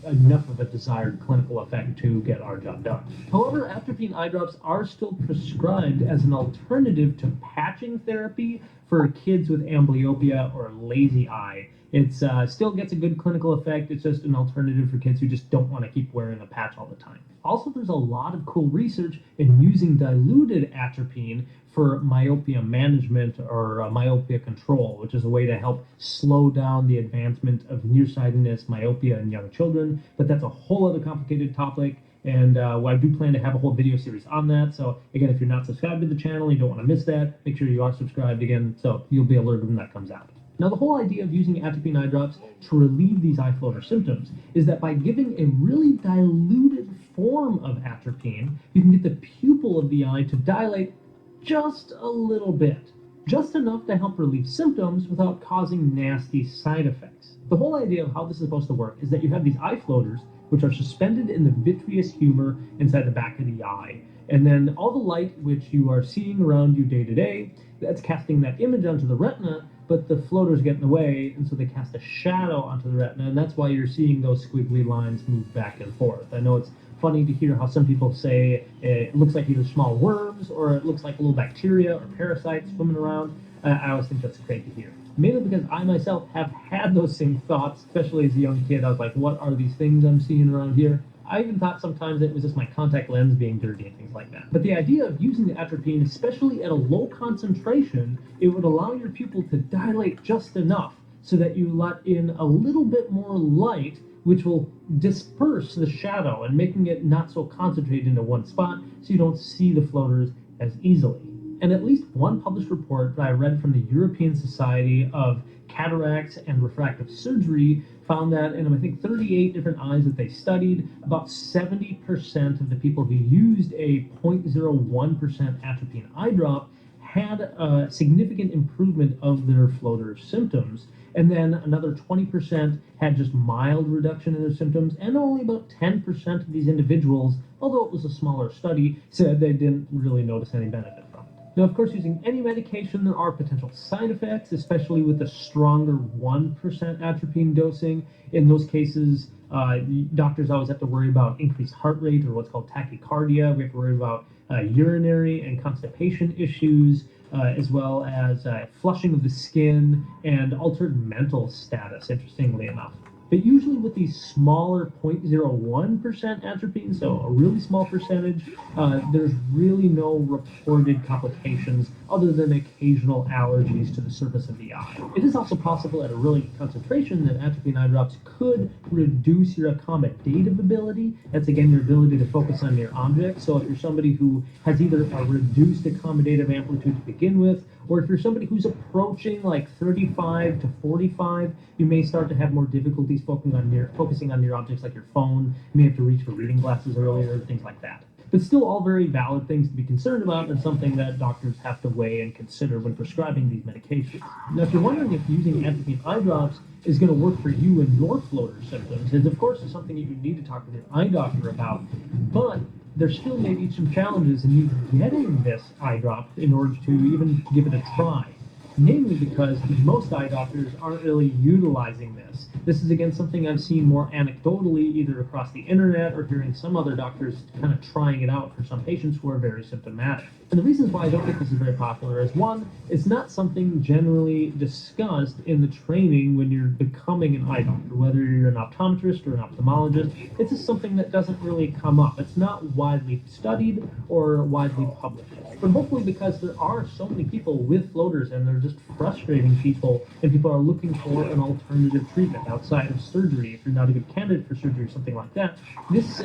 enough of a desired clinical effect to get our job done. However, atropine eye drops are still prescribed as an alternative to patching therapy for kids with amblyopia or lazy eye. It still gets a good clinical effect. It's just an alternative for kids who just don't want to keep wearing a patch all the time. Also, there's a lot of cool research in using diluted atropine for myopia management or myopia control, which is a way to help slow down the advancement of nearsightedness, myopia in young children. But that's a whole other complicated topic, and I do plan to have a whole video series on that. So again, if you're not subscribed to the channel, you don't want to miss that, make sure you are subscribed again so you'll be alerted when that comes out. Now, the whole idea of using atropine eye drops to relieve these eye floater symptoms is that by giving a really diluted form of atropine, you can get the pupil of the eye to dilate just a little bit, just enough to help relieve symptoms without causing nasty side effects. The whole idea of how this is supposed to work is that you have these eye floaters, which are suspended in the vitreous humor inside the back of the eye. And then all the light which you are seeing around you day to day, that's casting that image onto the retina, but the floaters get in the way, and so they cast a shadow onto the retina, and that's why you're seeing those squiggly lines move back and forth. I know it's funny to hear how some people say it looks like either small worms or it looks like little bacteria or parasites swimming around. I always think that's great to hear. Mainly because I myself have had those same thoughts, especially as a young kid. I was like, what are these things I'm seeing around here? I even thought sometimes it was just my contact lens being dirty and things like that. But the idea of using the atropine, especially at a low concentration, it would allow your pupil to dilate just enough so that you let in a little bit more light, which will disperse the shadow and making it not so concentrated into one spot so you don't see the floaters as easily. And at least one published report that I read from the European Society of Cataracts and Refractive Surgery found that in, I think, 38 different eyes that they studied, about 70% of the people who used a 0.01% atropine eye drop had a significant improvement of their floater symptoms. And then another 20% had just mild reduction in their symptoms, and only about 10% of these individuals, although it was a smaller study, said they didn't really notice any benefit from it. Now, of course, using any medication, there are potential side effects, especially with the stronger 1% atropine dosing. In those cases, doctors always have to worry about increased heart rate, or what's called tachycardia. We have to worry about urinary and constipation issues, as well as flushing of the skin and altered mental status, interestingly enough. But usually with these smaller 0.01% atropine, so a really small percentage, there's really no reported complications other than occasional allergies to the surface of the eye. It is also possible at a really concentration that atropine eye drops could reduce your accommodative ability. That's again your ability to focus on your object. So if you're somebody who has either a reduced accommodative amplitude to begin with, Or if you're somebody who's approaching like 35 to 45, you may start to have more difficulties focusing on near objects like your phone. You may have to reach for reading glasses earlier, things like that. But still all very valid things to be concerned about and something that doctors have to weigh and consider when prescribing these medications. Now, if you're wondering if using atropine eye drops is going to work for you and your floater symptoms, it's of course something that you need to talk with your eye doctor about, but there still may be some challenges in you getting this eye drop in order to even give it a try. Namely because most eye doctors aren't really utilizing this. This is again something I've seen more anecdotally, either across the internet or hearing some other doctors kind of trying it out for some patients who are very symptomatic. And the reasons why I don't think this is very popular is, one, it's not something generally discussed in the training when you're becoming an eye doctor, whether you're an optometrist or an ophthalmologist. It's just something that doesn't really come up. It's not widely studied or widely published. But hopefully because there are so many people with floaters and they're just frustrating people, and people are looking for an alternative treatment outside of surgery. If you're not a good candidate for surgery or something like that, this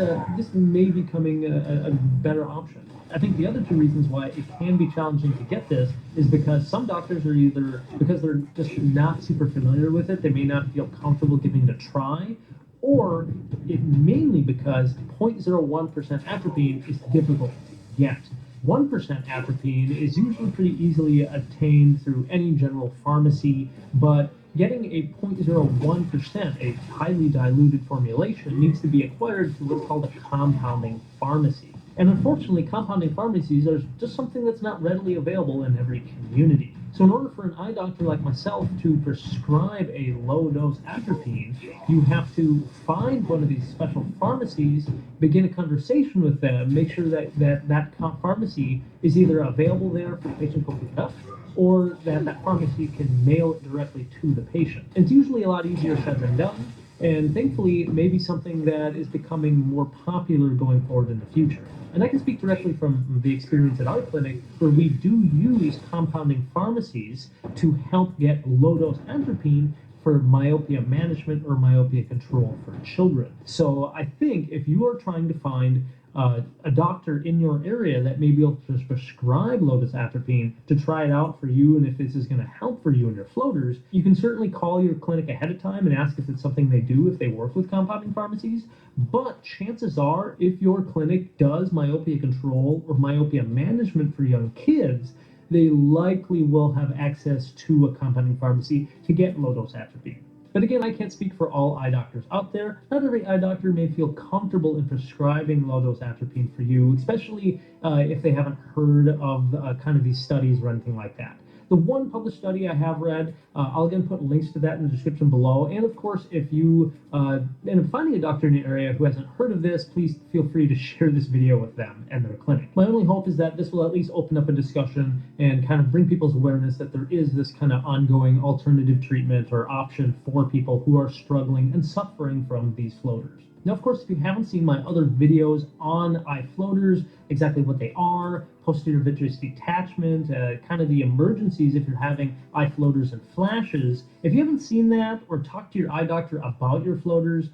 may be becoming a better option. I think the other two reasons why it can be challenging to get this is because some doctors are either, because they're just not super familiar with it, they may not feel comfortable giving it a try, or it mainly because 0.01% atropine is difficult to get. 1% atropine is usually pretty easily obtained through any general pharmacy, but getting a 0.01%, a highly diluted formulation, needs to be acquired through what's called a compounding pharmacy. And unfortunately, compounding pharmacies are just something that's not readily available in every community. So in order for an eye doctor like myself to prescribe a low-dose atropine, you have to find one of these special pharmacies, begin a conversation with them, make sure that pharmacy is either available there for the patient to pick it up, or that pharmacy can mail it directly to the patient. And it's usually a lot easier said than done, and thankfully it may be something that is becoming more popular going forward in the future. And I can speak directly from the experience at our clinic, where we do use compounding pharmacies to help get low-dose atropine for myopia management or myopia control for children. So I think if you are trying to find a doctor in your area that may be able to prescribe low-dose atropine to try it out for you, and if this is going to help for you and your floaters, you can certainly call your clinic ahead of time and ask if it's something they do, if they work with compounding pharmacies. But chances are, if your clinic does myopia control or myopia management for young kids, they likely will have access to a compounding pharmacy to get low-dose atropine. But again, I can't speak for all eye doctors out there. Not every eye doctor may feel comfortable in prescribing low-dose atropine for you, especially if they haven't heard of kind of these studies or anything like that. The one published study I have read, I'll again put links to that in the description below. And of course, if you end up finding a doctor in your area who hasn't heard of this, please feel free to share this video with them and their clinic. My only hope is that this will at least open up a discussion and kind of bring people's awareness that there is this kind of ongoing alternative treatment or option for people who are struggling and suffering from these floaters. Now, of course, if you haven't seen my other videos on eye floaters, exactly what they are, posterior vitreous detachment, kind of the emergencies if you're having eye floaters and flashes, if you haven't seen that or talked to your eye doctor about your floaters,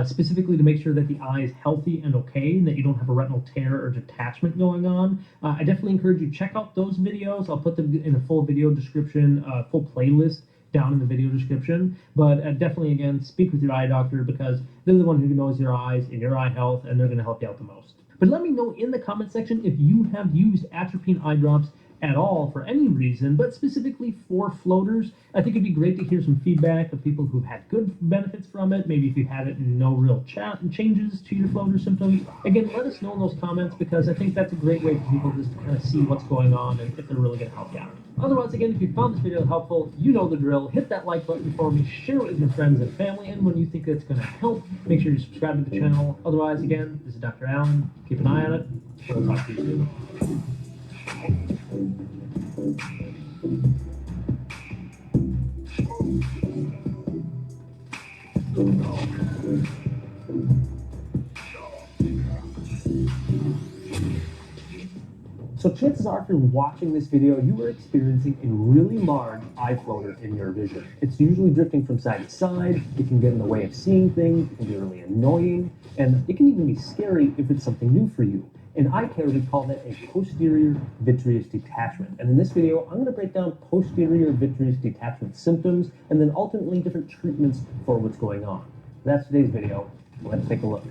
specifically to make sure that the eye is healthy and okay and that you don't have a retinal tear or detachment going on, I definitely encourage you to check out those videos. I'll put them in a full video description, full playlist down in the video description. But definitely, again, speak with your eye doctor because they're the one who knows your eyes and your eye health, and they're going to help you out the most. But let me know in the comment section if you have used atropine eye drops at all for any reason, but specifically for floaters. I think it'd be great to hear some feedback of people who've had good benefits from it, maybe if you've had it and no real changes to your floater symptoms. Again, let us know in those comments because I think that's a great way for people just to kind of see what's going on and if they're really going to help you out. Otherwise, again, if you found this video helpful, you know the drill. Hit that like button for me, share it with your friends and family, and when you think it's going to help, make sure you subscribe to the channel. Otherwise, again, this is Dr. Allen. Keep an eye on it. We'll talk to you soon. So chances are, if you're watching this video, you are experiencing a really large eye floater in your vision. It's usually drifting from side to side, it can get in the way of seeing things, it can be really annoying, and it can even be scary if it's something new for you. In eye care, we call that a posterior vitreous detachment. And in this video, I'm going to break down posterior vitreous detachment symptoms and then ultimately different treatments for what's going on. That's today's video. Let's take a look.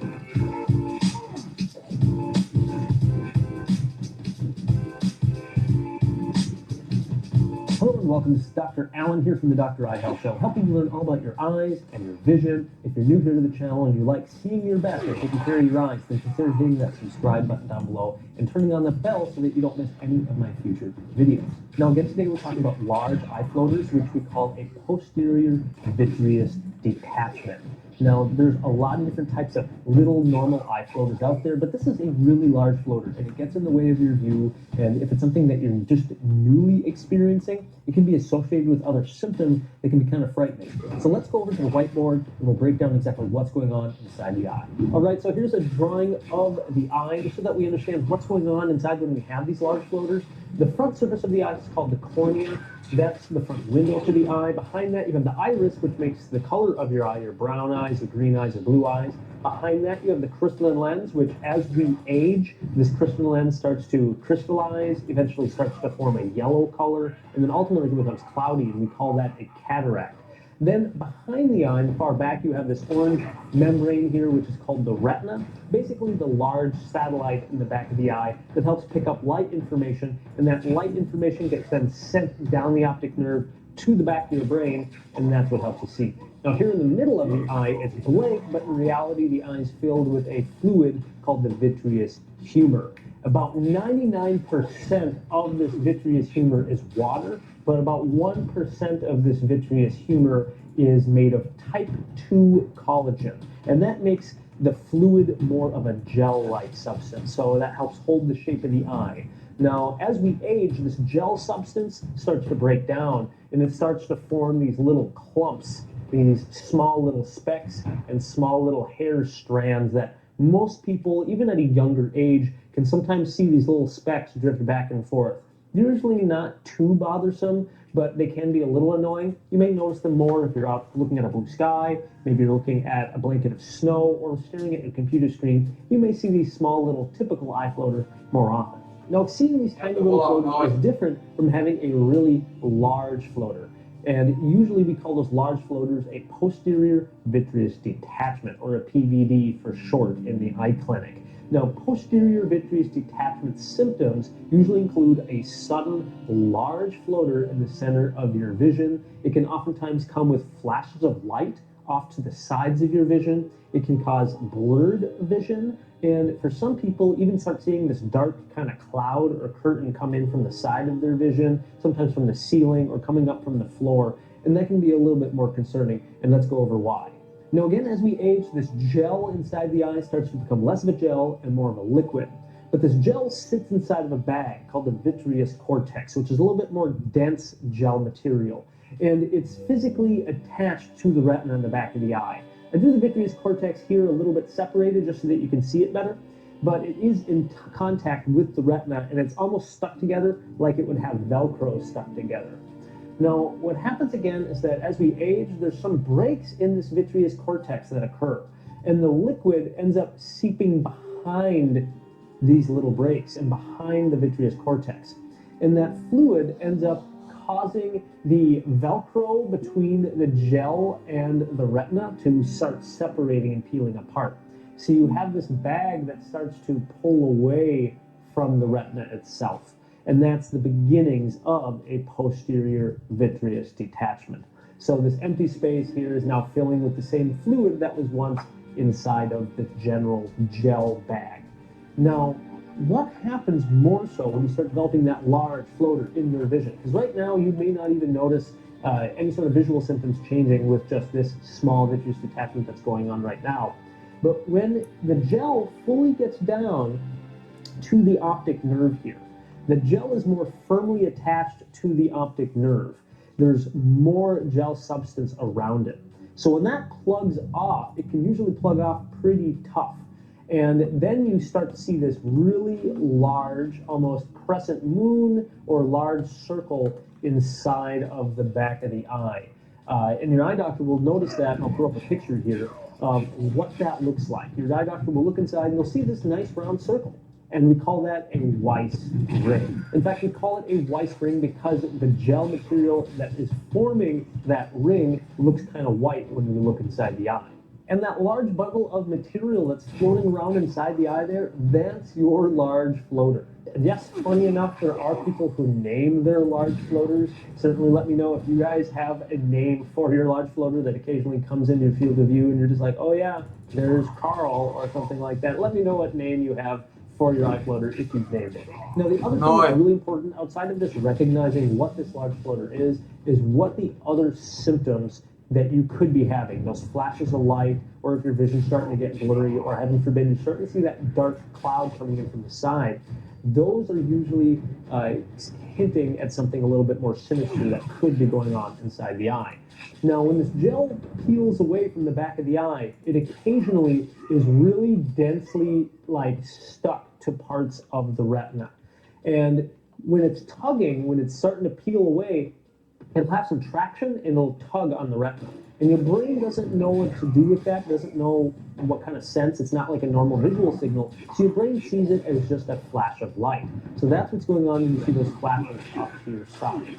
Hello and welcome. This is Dr. Allen here from the Dr. Eye Health Show, helping you learn all about your eyes and your vision. If you're new here to the channel and you like seeing your best or taking care of your eyes, then consider hitting that subscribe button down below and turning on the bell so that you don't miss any of my future videos. Now again, today we're talking about large eye floaters, which we call a posterior vitreous detachment. Now, there's a lot of different types of little normal eye floaters out there, but this is a really large floater, and it gets in the way of your view, and if it's something that you're just newly experiencing, it can be associated with other symptoms that can be kind of frightening. So let's go over to the whiteboard, and we'll break down exactly what's going on inside the eye. All right, so here's a drawing of the eye, just so that we understand what's going on inside when we have these large floaters. The front surface of the eye is called the cornea. That's the front window to the eye. Behind that, you have the iris, which makes the color of your eye, your brown eyes, your green eyes, your blue eyes. Behind that, you have the crystalline lens, which as we age, this crystalline lens starts to crystallize, eventually starts to form a yellow color, and then ultimately it becomes cloudy, and we call that a cataract. Then behind the eye, in the far back, you have this orange membrane here, which is called the retina, basically the large satellite in the back of the eye that helps pick up light information, and that light information gets then sent down the optic nerve to the back of your brain, and that's what helps you see. Now here in the middle of the eye, it's blank, but in reality, the eye is filled with a fluid called the vitreous humor. About 99% of this vitreous humor is water, but about 1% of this vitreous humor is made of type 2 collagen. And that makes the fluid more of a gel-like substance, so that helps hold the shape of the eye. Now, as we age, this gel substance starts to break down, and it starts to form these little clumps, these small little specks and small little hair strands that most people, even at a younger age, can sometimes see these little specks drift back and forth. Usually not too bothersome, but they can be a little annoying. You may notice them more if you're out looking at a blue sky, maybe you're looking at a blanket of snow, or staring at your computer screen. You may see these small little typical eye floaters more often. Now, seeing these tiny little floaters is different from having a really large floater. And usually we call those large floaters a posterior vitreous detachment, or a PVD for short in the eye clinic. Now, posterior vitreous detachment symptoms usually include a sudden large floater in the center of your vision. It can oftentimes come with flashes of light off to the sides of your vision. It can cause blurred vision, and for some people, even start seeing this dark kind of cloud or curtain come in from the side of their vision, sometimes from the ceiling or coming up from the floor, and that can be a little bit more concerning, and let's go over why. Now again, as we age, this gel inside the eye starts to become less of a gel and more of a liquid. But this gel sits inside of a bag called the vitreous cortex, which is a little bit more dense gel material. And it's physically attached to the retina in the back of the eye. I drew the vitreous cortex here a little bit separated just so that you can see it better, but it is in contact with the retina, and it's almost stuck together like it would have Velcro stuck together. Now, what happens again is that as we age, there's some breaks in this vitreous cortex that occur, and the liquid ends up seeping behind these little breaks and behind the vitreous cortex. And that fluid ends up causing the Velcro between the gel and the retina to start separating and peeling apart. So you have this bag that starts to pull away from the retina itself. And that's the beginnings of a posterior vitreous detachment. So this empty space here is now filling with the same fluid that was once inside of the general gel bag. Now, what happens more so when you start developing that large floater in your vision? Because right now you may not even notice any sort of visual symptoms changing with just this small vitreous detachment that's going on right now. But when the gel fully gets down to the optic nerve here, the gel is more firmly attached to the optic nerve. There's more gel substance around it. So when that plugs off, it can usually plug off pretty tough. And then you start to see this really large, almost crescent moon or large circle inside of the back of the eye. And your eye doctor will notice that, and I'll throw up a picture here of what that looks like. Your eye doctor will look inside and you'll see this nice round circle. and we call that a Weiss ring. In fact, we call it a Weiss ring because the gel material that is forming that ring looks kind of white when we look inside the eye. And that large bundle of material that's floating around inside the eye there, that's your large floater. And yes, funny enough, there are people who name their large floaters. Certainly let me know if you guys have a name for your large floater that occasionally comes into your field of view and you're just like, oh yeah, there's Carl or something like that. Let me know what name you have for your eye floater if you've named it. Now the other thing that's really important outside of just recognizing what this large floater is what the other symptoms that you could be having, those flashes of light, or if your vision's starting to get blurry, or heaven forbid, you're starting to see that dark cloud coming in from the side, those are usually hinting at something a little bit more sinister that could be going on inside the eye. Now, when this gel peels away from the back of the eye, it occasionally is really densely stuck to parts of the retina. And when it's tugging, when it's starting to peel away, it'll have some traction and it'll tug on the retina. And your brain doesn't know what to do with that, doesn't know what kind of sense. It's not like a normal visual signal. So your brain sees it as just a flash of light. So that's what's going on when you see those flashes up to your side.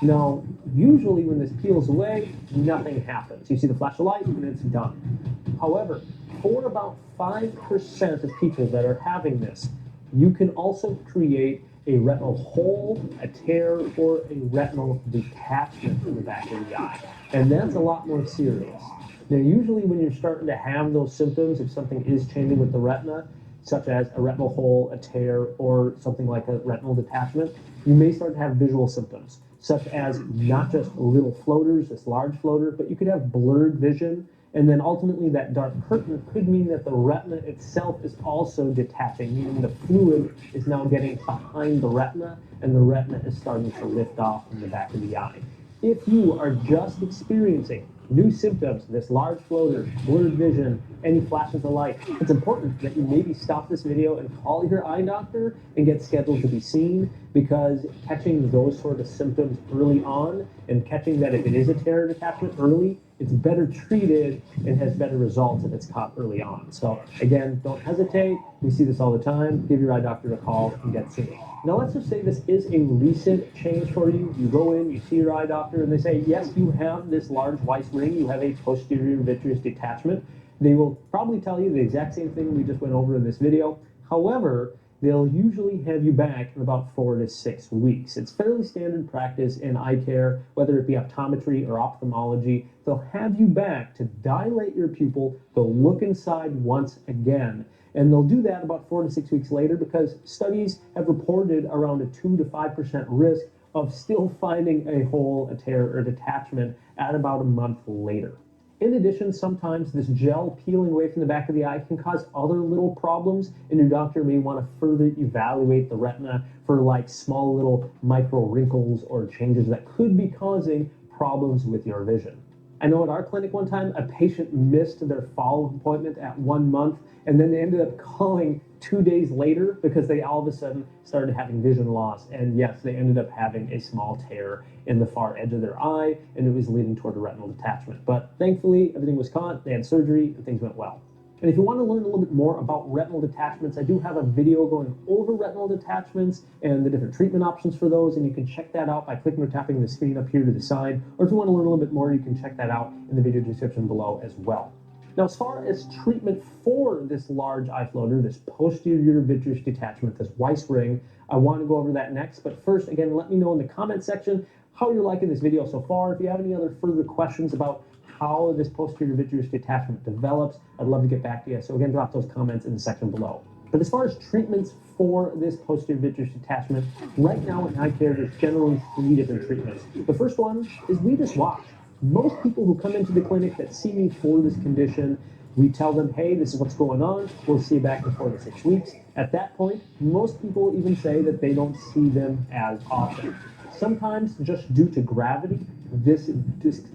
Now, usually when this peels away, nothing happens. You see the flash of light and it's done. However, for about 5% of people that are having this, you can also create a retinal hole, a tear, or a retinal detachment in the back of the eye. And that's a lot more serious. Now, usually when you're starting to have those symptoms, if something is changing with the retina, such as a retinal hole, a tear, or something like a retinal detachment, you may start to have visual symptoms, such as not just little floaters, this large floater, but you could have blurred vision. And then ultimately that dark curtain could mean that the retina itself is also detaching, meaning the fluid is now getting behind the retina and the retina is starting to lift off from the back of the eye. If you are just experiencing new symptoms, this large floater, blurred vision, any flashes of light, it's important that you maybe stop this video and call your eye doctor and get scheduled to be seen, because catching those sort of symptoms early on and catching that if it is a tear detachment early, it's better treated and has better results if it's caught early on. So again, don't hesitate. We see this all the time. Give your eye doctor a call and get seen. Now let's just say this is a recent change for you. You go in, you see your eye doctor, and they say, yes, you have this large Weiss ring. You have a posterior vitreous detachment. They will probably tell you the exact same thing we just went over in this video. However, they'll usually have you back in about 4 to 6 weeks. It's fairly standard practice in eye care, whether it be optometry or ophthalmology. They'll have you back to dilate your pupil. They'll look inside once again. And they'll do that about 4 to 6 weeks later, because studies have reported around a 2 to 5% risk of still finding a hole, a tear, or detachment at about a month later. In addition, sometimes this gel peeling away from the back of the eye can cause other little problems, and your doctor may want to further evaluate the retina for small little micro wrinkles or changes that could be causing problems with your vision. I know at our clinic one time, a patient missed their follow-up appointment at 1 month, and then they ended up calling 2 days later because they all of a sudden started having vision loss. And yes, they ended up having a small tear in the far edge of their eye, and it was leading toward a retinal detachment. But thankfully, everything was caught, they had surgery, and things went well. And if you want to learn a little bit more about retinal detachments, I do have a video going over retinal detachments and the different treatment options for those, and you can check that out by clicking or tapping the screen up here to the side. Or if you want to learn a little bit more, you can check that out in the video description below as well. Now, as far as treatment for this large eye floater, this posterior vitreous detachment, this Weiss ring, I want to go over that next. But first, again, let me know in the comment section how you're liking this video so far. If you have any other further questions about how this posterior vitreous detachment develops, I'd love to get back to you. So again, drop those comments in the section below. But as far as treatments for this posterior vitreous detachment, right now in eye care, there's generally 3 different treatments. The first one is we just watch. Most people who come into the clinic that see me for this condition, we tell them, hey, this is what's going on. We'll see you back in 4 to 6 weeks. At that point, most people even say that they don't see them as often. Sometimes, just due to gravity, this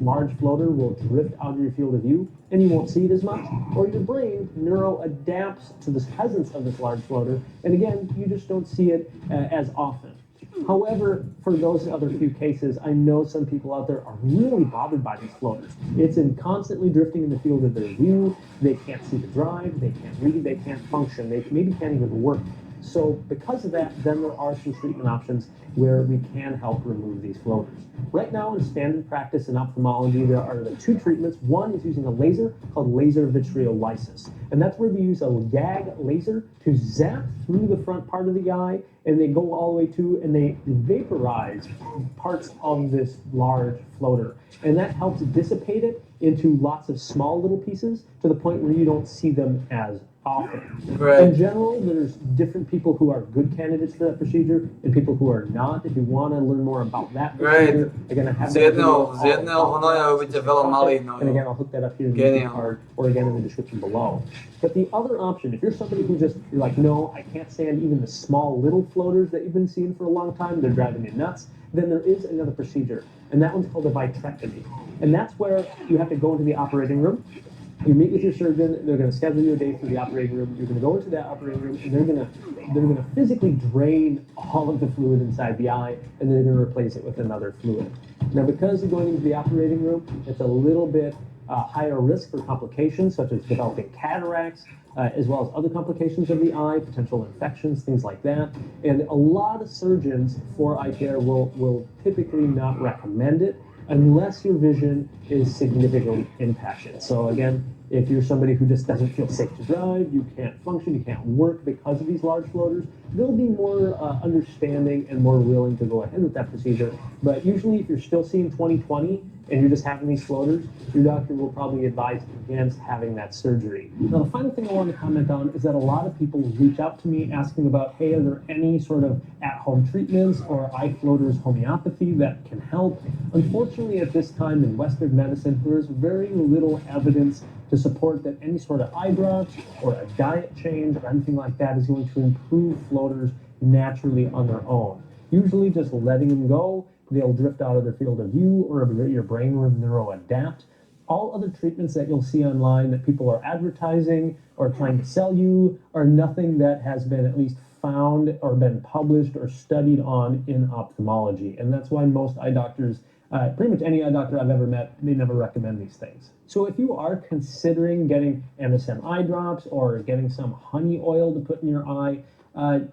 large floater will drift out of your field of view, and you won't see it as much, or your brain neuro-adapts to the presence of this large floater, and again, you just don't see it as often. However, for those other few cases, I know some people out there are really bothered by these floaters. It's constantly drifting in the field of their view. They can't see the drive, they can't read, they can't function, they maybe can't even work. So because of that, then there are some treatment options where we can help remove these floaters. Right now in standard practice in ophthalmology, there are the two treatments. One is using a laser called laser vitreolysis. And that's where they use a YAG laser to zap through the front part of the eye, and they go all the way to, and they vaporize parts of this large floater. And that helps dissipate it into lots of small little pieces to the point where you don't see them as often. Right. In general, there's different people who are good candidates for that procedure and people who are not. If you want to learn more about that procedure, again, I have Z jedného hnoja robíte veľa malých and hnojov. again, I'll hook that up here in the Genial. card or again in the description below. But the other option, if you're somebody who just, you're like, no, I can't stand even the small little floaters that you've been seeing for a long time, they're driving me nuts, then there is another procedure, and that one's called a vitrectomy. And that's where you have to go into the operating room. You meet with your surgeon. They're going to schedule you a day for the operating room. You're going to go into that operating room, and they're going to physically drain all of the fluid inside the eye, and they're going to replace it with another fluid. Now, because you're going into the operating room, it's a little bit higher risk for complications such as developing cataracts, as well as other complications of the eye, potential infections, things like that. And a lot of surgeons for eye care will typically not recommend it unless your vision is significantly impacted. So again, if you're somebody who just doesn't feel safe to drive, you can't function, you can't work because of these large floaters, they'll be more understanding and more willing to go ahead with that procedure. But usually if you're still seeing 20/20 and you're just having these floaters, your doctor will probably advise against having that surgery. Now, the final thing I want to comment on is that a lot of people reach out to me asking about, hey, are there any sort of at-home treatments or eye floaters homeopathy that can help? Unfortunately, at this time in Western medicine, there's very little evidence to support that any sort of eye drops or a diet change or anything like that is going to improve floaters naturally on their own. Usually just letting them go, they'll drift out of their field of view, or your brain will neuroadapt. All other treatments that you'll see online that people are advertising or trying to sell you are nothing that has been at least found or been published or studied on in ophthalmology. And that's why most eye doctors, pretty much any eye doctor I've ever met, they never recommend these things. So if you are considering getting MSM eye drops or getting some honey oil to put in your eye,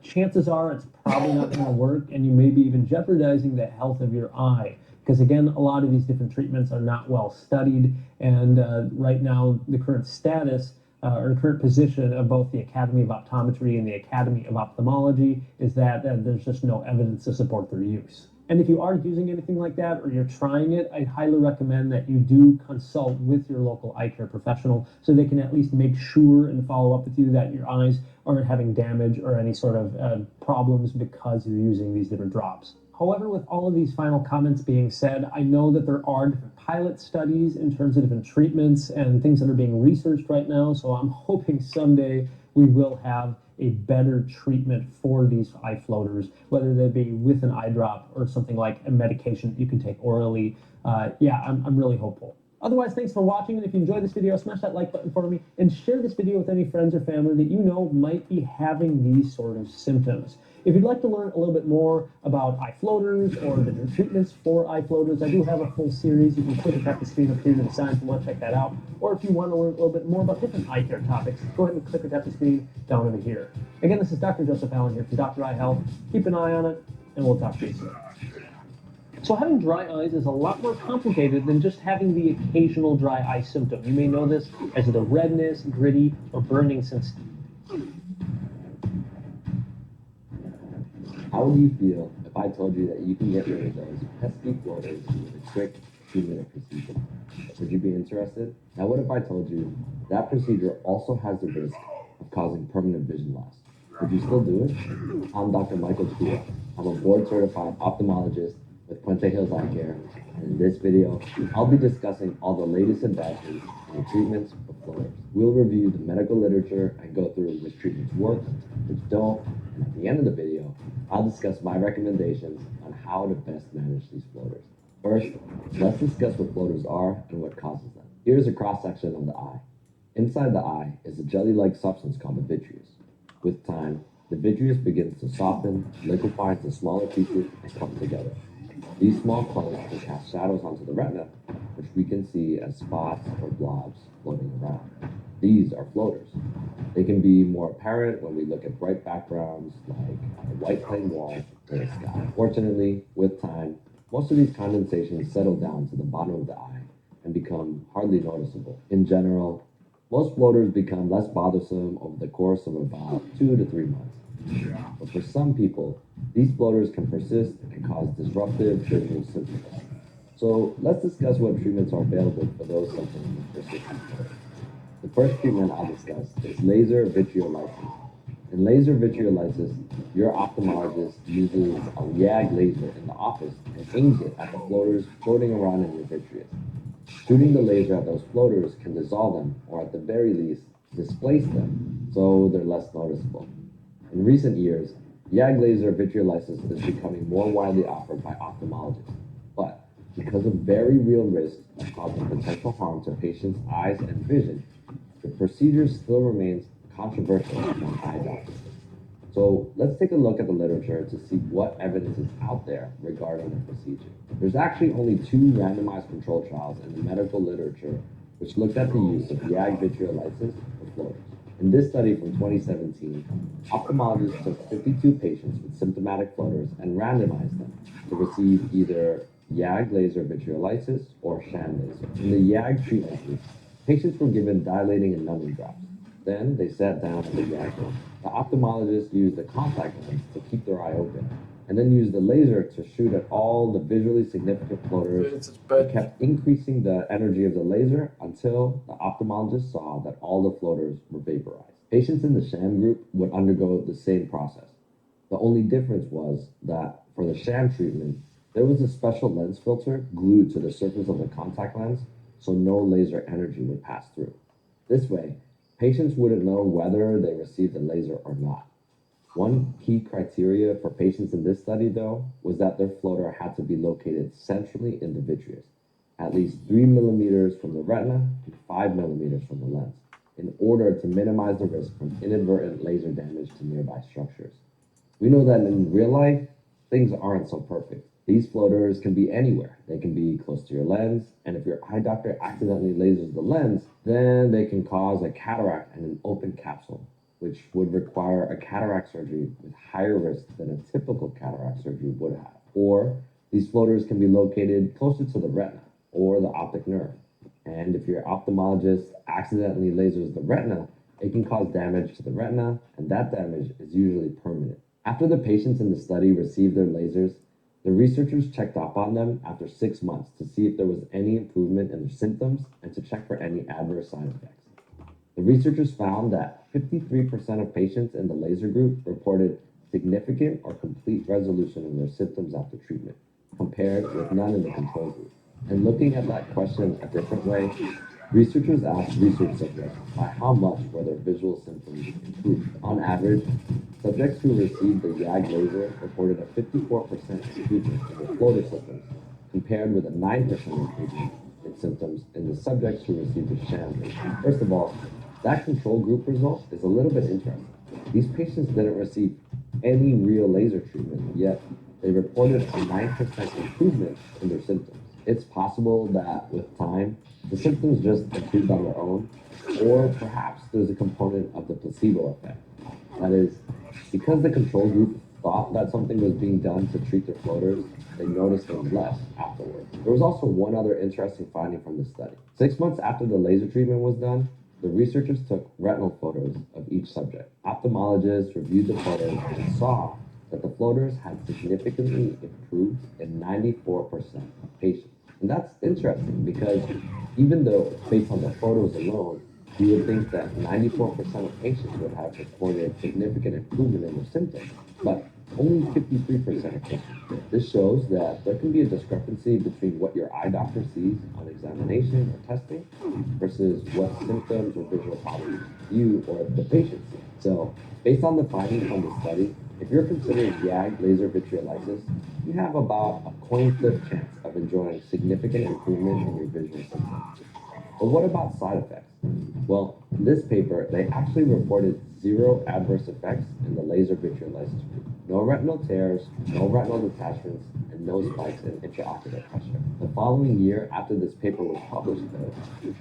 chances are it's probably not going to work, and you may be even jeopardizing the health of your eye. Because again, a lot of these different treatments are not well studied, and right now the current status or the current position of both the Academy of Optometry and the Academy of Ophthalmology is that there's just no evidence to support their use. And if you are using anything like that or you're trying it, I highly recommend that you do consult with your local eye care professional so they can at least make sure and follow up with you that your eyes aren't having damage or any sort of problems because you're using these different drops. However, with all of these final comments being said, I know that there are different pilot studies in terms of different treatments and things that are being researched right now, so I'm hoping someday we will have a better treatment for these eye floaters, whether they be with an eye drop or something like a medication that you can take orally. I'm really hopeful. Otherwise, thanks for watching, and if you enjoyed this video, smash that like button for me and share this video with any friends or family that you know might be having these sort of symptoms. If you'd like to learn a little bit more about eye floaters or the treatments for eye floaters, I do have a full series. You can click or tap the screen up here to the side if you want to check that out. Or if you want to learn a little bit more about different eye care topics, go ahead and click or tap the screen down over here. Again, this is Dr. Joseph Allen here from Dr. Eye Health. Keep an eye on it, and we'll talk to you soon. So having dry eyes is a lot more complicated than just having the occasional dry eye symptom. You may know this as the redness, gritty, or burning sensation. How would you feel if I told you that you can get rid of those pesky floaters with a quick 2-minute procedure? Would you be interested? Now what if I told you that procedure also has the risk of causing permanent vision loss? Would you still do it? I'm Dr. Michael Chua. I'm a board-certified ophthalmologist with Puente Hills Eye Care, and in this video, I'll be discussing all the latest advances in the treatments of floaters. We'll review the medical literature and go through which treatments work, which don't, and at the end of the video, I'll discuss my recommendations on how to best manage these floaters. First, let's discuss what floaters are and what causes them. Here's a cross-section of the eye. Inside the eye is a jelly-like substance called the vitreous. With time, the vitreous begins to soften, liquefy into smaller pieces, and clump together. These small clumps can cast shadows onto the retina, which we can see as spots or blobs floating around. These are floaters. They can be more apparent when we look at bright backgrounds like a white plain wall or a sky. Fortunately, with time, most of these condensations settle down to the bottom of the eye and become hardly noticeable. In general, most floaters become less bothersome over the course of about 2 to 3 months. But for some people, these floaters can persist and cause disruptive visual symptoms. So let's discuss what treatments are available for those suffering with persistent floaters. The first treatment I'll discuss is laser vitreolysis. In laser vitreolysis, your ophthalmologist uses a YAG laser in the office and aims it at the floaters floating around in your vitreous. Shooting the laser at those floaters can dissolve them, or at the very least, displace them, so they're less noticeable. In recent years, YAG laser vitreolysis is becoming more widely offered by ophthalmologists, but because of very real risk of causing potential harm to patients' eyes and vision, the procedure still remains controversial among eye doctors. So let's take a look at the literature to see what evidence is out there regarding the procedure. There's actually only 2 randomized control trials in the medical literature which looked at the use of YAG vitreolysis for floaters. In this study from 2017, ophthalmologists took 52 patients with symptomatic floaters and randomized them to receive either YAG laser vitreolysis or sham laser. In the YAG treatment group, patients were given dilating and numbing drops. Then they sat down at the YAG room. The ophthalmologist used a contact lens to keep their eye open, and then used the laser to shoot at all the visually significant floaters. They kept increasing the energy of the laser until the ophthalmologist saw that all the floaters were vaporized. Patients in the sham group would undergo the same process. The only difference was that for the sham treatment, there was a special lens filter glued to the surface of the contact lens so no laser energy would pass through. This way, patients wouldn't know whether they received the laser or not. One key criteria for patients in this study, though, was that their floater had to be located centrally in the vitreous, at least 3 millimeters from the retina and 5 millimeters from the lens, in order to minimize the risk from inadvertent laser damage to nearby structures. We know that in real life, things aren't so perfect. These floaters can be anywhere. They can be close to your lens, and if your eye doctor accidentally lasers the lens, then they can cause a cataract and an open capsule, which would require a cataract surgery with higher risk than a typical cataract surgery would have. Or these floaters can be located closer to the retina or the optic nerve. And if your ophthalmologist accidentally lasers the retina, it can cause damage to the retina, and that damage is usually permanent. After the patients in the study received their lasers, the researchers checked up on them after 6 months to see if there was any improvement in their symptoms and to check for any adverse side effects. The researchers found that 53% of patients in the laser group reported significant or complete resolution of their symptoms after treatment, compared with none in the control group. And looking at that question a different way, researchers asked research subjects by how much were their visual symptoms improved. On average, subjects who received the YAG laser reported a 54% improvement in their floater symptoms, compared with a 9% improvement in symptoms in the subjects who received the sham laser. First of all, that control group result is a little bit interesting. These patients didn't receive any real laser treatment, yet they reported a 9% improvement in their symptoms. It's possible that with time, the symptoms just improved on their own, or perhaps there's a component of the placebo effect. That is, because the control group thought that something was being done to treat their floaters, they noticed them less afterwards. There was also one other interesting finding from the study. 6 months after the laser treatment was done, the researchers took retinal photos of each subject. Ophthalmologists reviewed the photos and saw that the floaters had significantly improved in 94% of patients. And that's interesting because even though based on the photos alone, you would think that 94% of patients would have reported significant improvement in their symptoms, but only 53% of patients did. This shows that there can be a discrepancy between what your eye doctor sees on examination or testing versus what symptoms or visual problems you or the patient see. So, based on the findings from the study, if you're considering YAG laser vitreolysis, you have about a coin flip chance of enjoying significant improvement in your visual symptoms. But what about side effects? Well, in this paper, they actually reported 0 adverse effects in the laser vitreolysis group. No retinal tears, no retinal detachments, and no spikes in intraocular pressure. The following year, after this paper was published, though,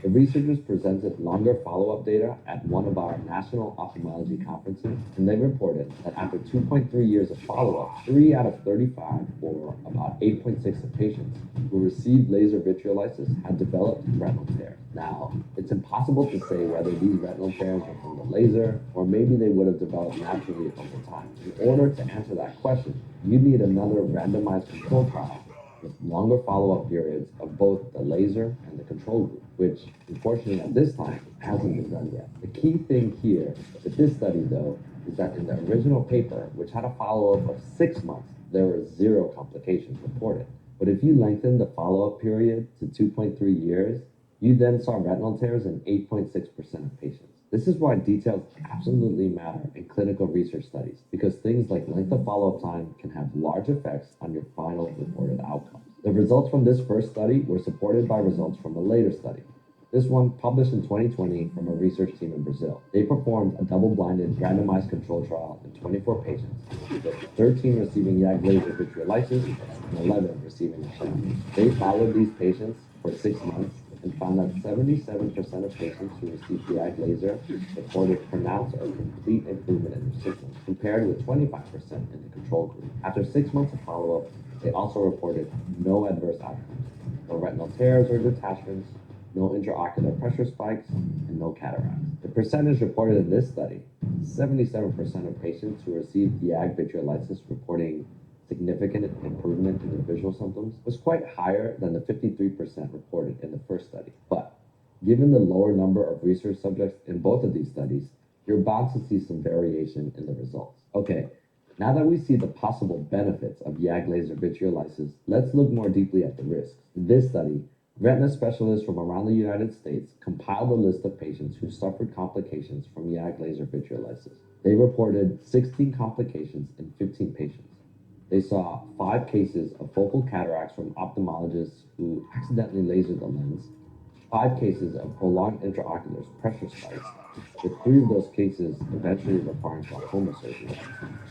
the researchers presented longer follow-up data at one of our national ophthalmology conferences, and they reported that after 2.3 years of follow-up, 3 out of 35, or about 8.6 of patients who received laser vitreolysis had developed retinal tears. Now, it's impossible to say whether these retinal tears were from the laser, or maybe they would have developed naturally over time. In order to answer that question, you need another randomized control trial with longer follow-up periods of both the laser and the control group, which, unfortunately at this time, hasn't been done yet. The key thing here with this study, though, is that in the original paper, which had a follow-up of 6 months, there were 0 complications reported. But if you lengthen the follow-up period to 2.3 years, you then saw retinal tears in 8.6% of patients. This is why details absolutely matter in clinical research studies, because things like length of follow-up time can have large effects on your final reported outcomes. The results from this first study were supported by results from a later study. This one, published in 2020 from a research team in Brazil. They performed a double-blinded randomized control trial in 24 patients, with 13 receiving YAG laser vitreolysis and 11 receiving a sham. They followed these patients for 6 months and found that 77% of patients who received YAG laser reported pronounced or complete improvement in their symptoms, compared with 25% in the control group. After 6 months of follow-up, they also reported no adverse outcomes, no retinal tears or detachments, no intraocular pressure spikes, and no cataracts. The percentage reported in this study, 77% of patients who received YAG vitreolysis reporting significant improvement in their visual symptoms, was quite higher than the 53% reported in the first study. But given the lower number of research subjects in both of these studies, you're bound to see some variation in the results. Okay, now that we see the possible benefits of YAG laser vitreolysis, let's look more deeply at the risks. In this study, retina specialists from around the United States compiled a list of patients who suffered complications from YAG laser vitreolysis. They reported 16 complications in 15 patients. They saw 5 cases of focal cataracts from ophthalmologists who accidentally lasered the lens, 5 cases of prolonged intraocular pressure spikes, with 3 of those cases eventually requiring glaucoma surgery,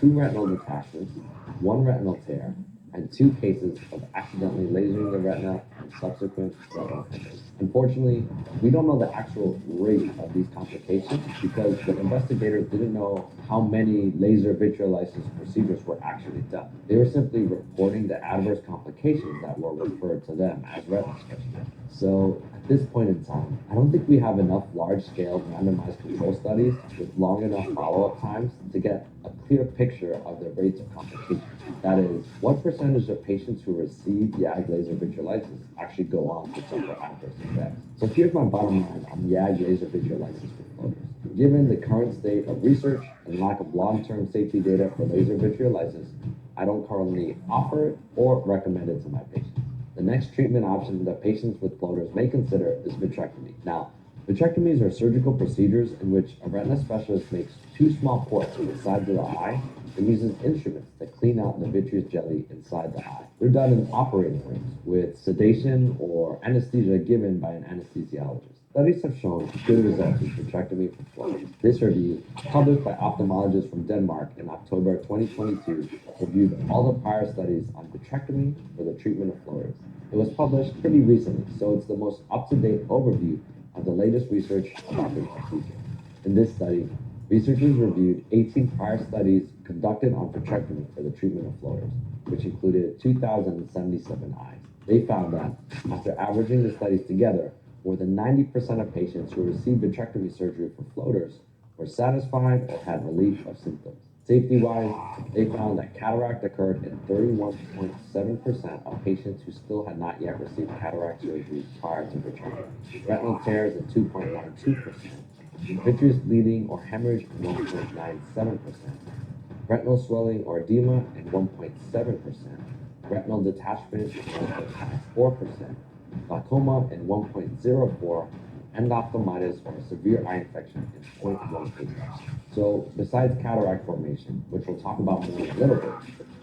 2 retinal detachments, 1 retinal tear, and 2 cases of accidentally lasering the retina and subsequent retinal hemorrhage. Unfortunately, we don't know the actual rate of these complications because the investigators didn't know how many laser vitreolysis procedures were actually done. They were simply reporting the adverse complications that were referred to them as retina specialists. So at this point in time, I don't think we have enough large-scale randomized control studies with long enough follow-up times to get a clear picture of the rates of complications. That is, what percentage of patients who receive YAG laser vitreolysis actually go on to suffer adverse effects? So here's my bottom line on YAG laser vitreolysis for floaters. Given the current state of research and lack of long-term safety data for laser vitreolysis, I don't currently offer it or recommend it to my patients. The next treatment option that patients with floaters may consider is vitrectomy. Now, vitrectomies are surgical procedures in which a retina specialist makes 2 small ports on the sides of the eye and uses instruments to clean out the vitreous jelly inside the eye. They're done in operating rooms with sedation or anesthesia given by an anesthesiologist. Studies have shown good results with vitrectomy for floaters. This review, published by ophthalmologists from Denmark in October 2022, reviewed all the prior studies on vitrectomy for the treatment of floaters. It was published pretty recently, so it's the most up-to-date overview of the latest research about this procedure. In this study, researchers reviewed 18 prior studies conducted on vitrectomy for the treatment of floaters, which included 2,077 eyes. They found that, after averaging the studies together, more than 90% of patients who received vitrectomy surgery for floaters were satisfied or had relief of symptoms. Safety-wise, they found that cataract occurred in 31.7% of patients who still had not yet received cataract surgery prior to vitrectomy. Retinal tears in 2.92%. Vitreous bleeding or hemorrhage in 1.97%. Retinal swelling or edema in 1.7%. Retinal detachment in 1.4%. Glaucoma in 1.04%. Endophthalmitis or severe eye infection in 0.1%. So besides cataract formation, which we'll talk about more in a little bit,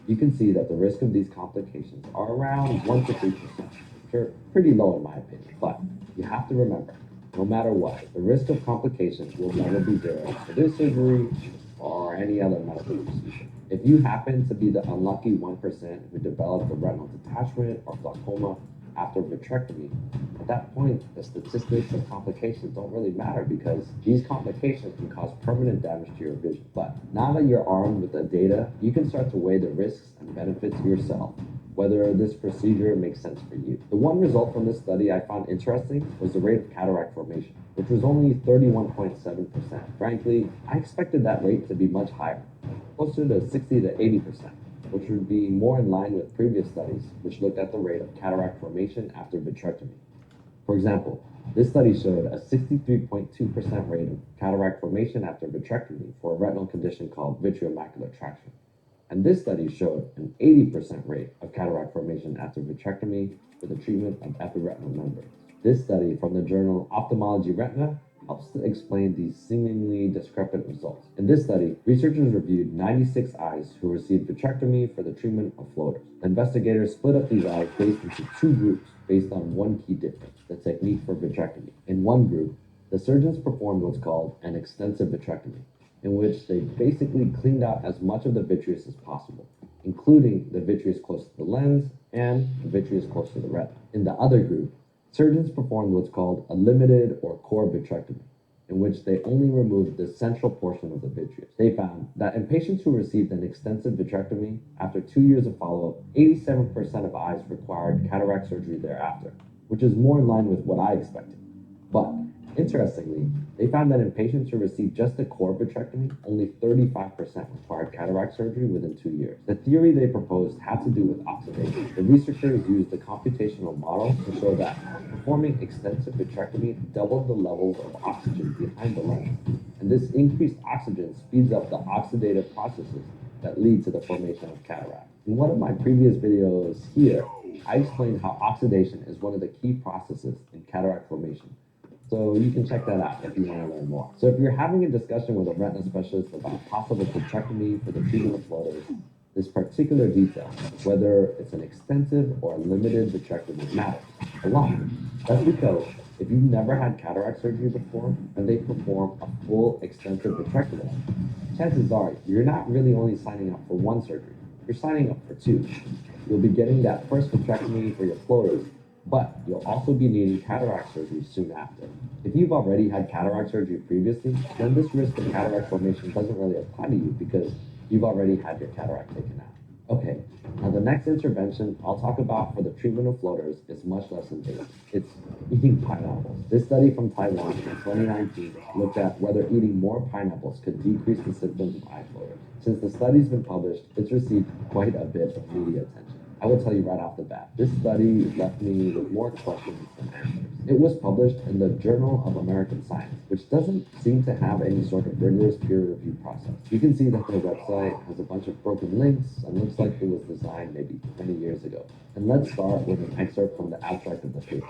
you can see that the risk of these complications are around 1 to 3%, which are pretty low in my opinion. But you have to remember, No matter what, the risk of complications will never be zero for this surgery or any other medical procedure. If you happen to be the unlucky 1% who developed a retinal detachment or glaucoma after vitrectomy, at that point, the statistics of complications don't really matter because these complications can cause permanent damage to your vision. But now that you're armed with the data, you can start to weigh the risks and benefits yourself, whether this procedure makes sense for you. The one result from this study I found interesting was the rate of cataract formation, which was only 31.7%. Frankly, I expected that rate to be much higher, closer to 60 to 80%, which would be more in line with previous studies, which looked at the rate of cataract formation after vitrectomy. For example, this study showed a 63.2% rate of cataract formation after vitrectomy for a retinal condition called vitreomacular traction. And this study showed an 80% rate of cataract formation after vitrectomy for the treatment of epiretinal membranes. This study from the journal Ophthalmology Retina helps to explain these seemingly discrepant results. In this study, researchers reviewed 96 eyes who received vitrectomy for the treatment of floaters. The investigators split up these eyes based into two groups based on one key difference, the technique for vitrectomy. In one group, the surgeons performed what's called an extensive vitrectomy, in which they basically cleaned out as much of the vitreous as possible, including the vitreous close to the lens and the vitreous close to the retina. In the other group, surgeons performed what's called a limited or core vitrectomy, in which they only removed the central portion of the vitreous. They found that in patients who received an extensive vitrectomy, after 2 years of follow-up, 87% of eyes required cataract surgery thereafter, which is more in line with what I expected. But interestingly, they found that in patients who received just a core vitrectomy, only 35% required cataract surgery within 2 years. The theory they proposed had to do with oxidation. The researchers used a computational model to show that performing extensive vitrectomy doubled the levels of oxygen behind the lens. And this increased oxygen speeds up the oxidative processes that lead to the formation of cataract. In one of my previous videos here, I explained how oxidation is one of the key processes in cataract formation. So you can check that out if you want to learn more. So if you're having a discussion with a retina specialist about possible vitrectomy for the treatment of floaters, this particular detail, whether it's an extensive or a limited vitrectomy, matters a lot. That's because if you've never had cataract surgery before and they perform a full extensive vitrectomy, chances are you're not really only signing up for one surgery, you're signing up for two. You'll be getting that first vitrectomy for your floaters, but you'll also be needing cataract surgery soon after. If you've already had cataract surgery previously, then this risk of cataract formation doesn't really apply to you because you've already had your cataract taken out. Okay, now the next intervention I'll talk about for the treatment of floaters is much less invasive. It's eating pineapples. This study from Taiwan in 2019 looked at whether eating more pineapples could decrease the symptoms of eye floaters. Since the study's been published, it's received quite a bit of media attention. I will tell you right off the bat, this study left me with more questions than answers. It was published in the Journal of American Science, which doesn't seem to have any sort of rigorous peer review process. You can see that their website has a bunch of broken links and looks like it was designed maybe 20 years ago. And let's start with an excerpt from the abstract of the paper.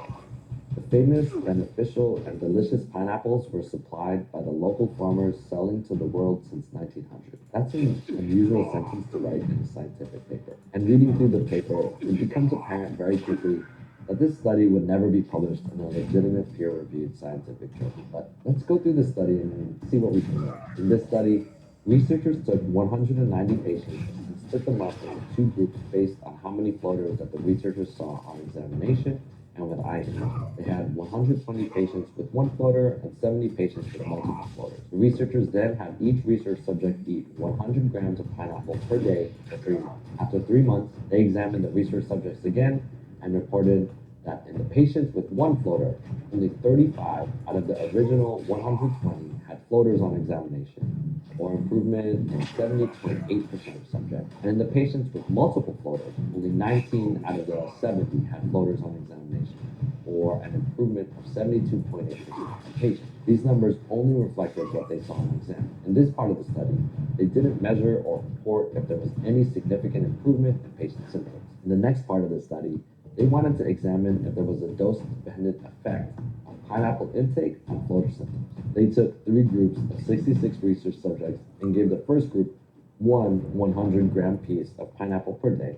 The famous, beneficial, and delicious pineapples were supplied by the local farmers selling to the world since 1900. That's an unusual sentence to write in a scientific paper. And reading through the paper, it becomes apparent very quickly that this study would never be published in a legitimate peer-reviewed scientific journal. But let's go through the study and see what we can learn. In this study, researchers took 190 patients and split them up into two groups based on how many floaters that the researchers saw on examination and with eye imaging. They had 120 patients with one floater and 70 patients with multiple floaters. The researchers then had each research subject eat 100 grams of pineapple per day for 3 months. After 3 months, they examined the research subjects again and reported that in the patients with one floater, only 35 out of the original 120 had floaters on examination, or improvement in 70.8% of subjects. And in the patients with multiple floaters, only 19 out of the 70 had floaters on examination, or an improvement of 72.8% of patients. These numbers only reflected what they saw on exam. In this part of the study, they didn't measure or report if there was any significant improvement in patient symptoms. In the next part of the study, they wanted to examine if there was a dose-dependent effect on pineapple intake on floater symptoms. They took 3 groups of 66 research subjects and gave the first group one 100-gram piece of pineapple per day,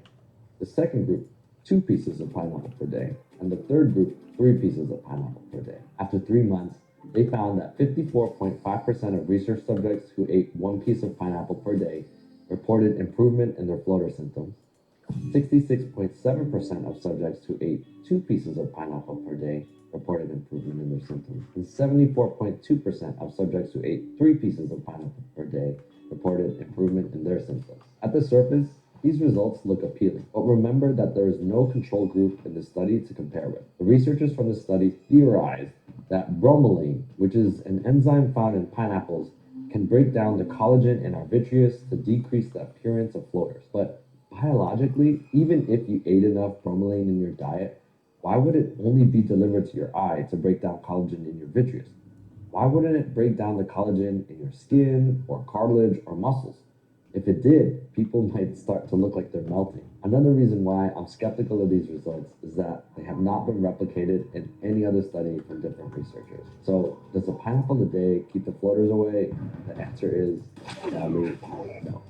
the second group 2 pieces of pineapple per day, and the third group 3 pieces of pineapple per day. After 3 months, they found that 54.5% of research subjects who ate 1 piece of pineapple per day reported improvement in their floater symptoms. 66.7% of subjects who ate 2 pieces of pineapple per day reported improvement in their symptoms, and 74.2% of subjects who ate 3 pieces of pineapple per day reported improvement in their symptoms. At the surface, these results look appealing, but remember that there is no control group in the study to compare with. The researchers from the study theorized that bromelain, which is an enzyme found in pineapples, can break down the collagen in our vitreous to decrease the appearance of floaters. But biologically, even if you ate enough bromelain in your diet, why would it only be delivered to your eye to break down collagen in your vitreous? Why wouldn't it break down the collagen in your skin or cartilage or muscles? If it did, people might start to look like they're melting. Another reason why I'm skeptical of these results is that they have not been replicated in any other study from different researchers. So, does a pineapple a day keep the floaters away? The answer is sadly no.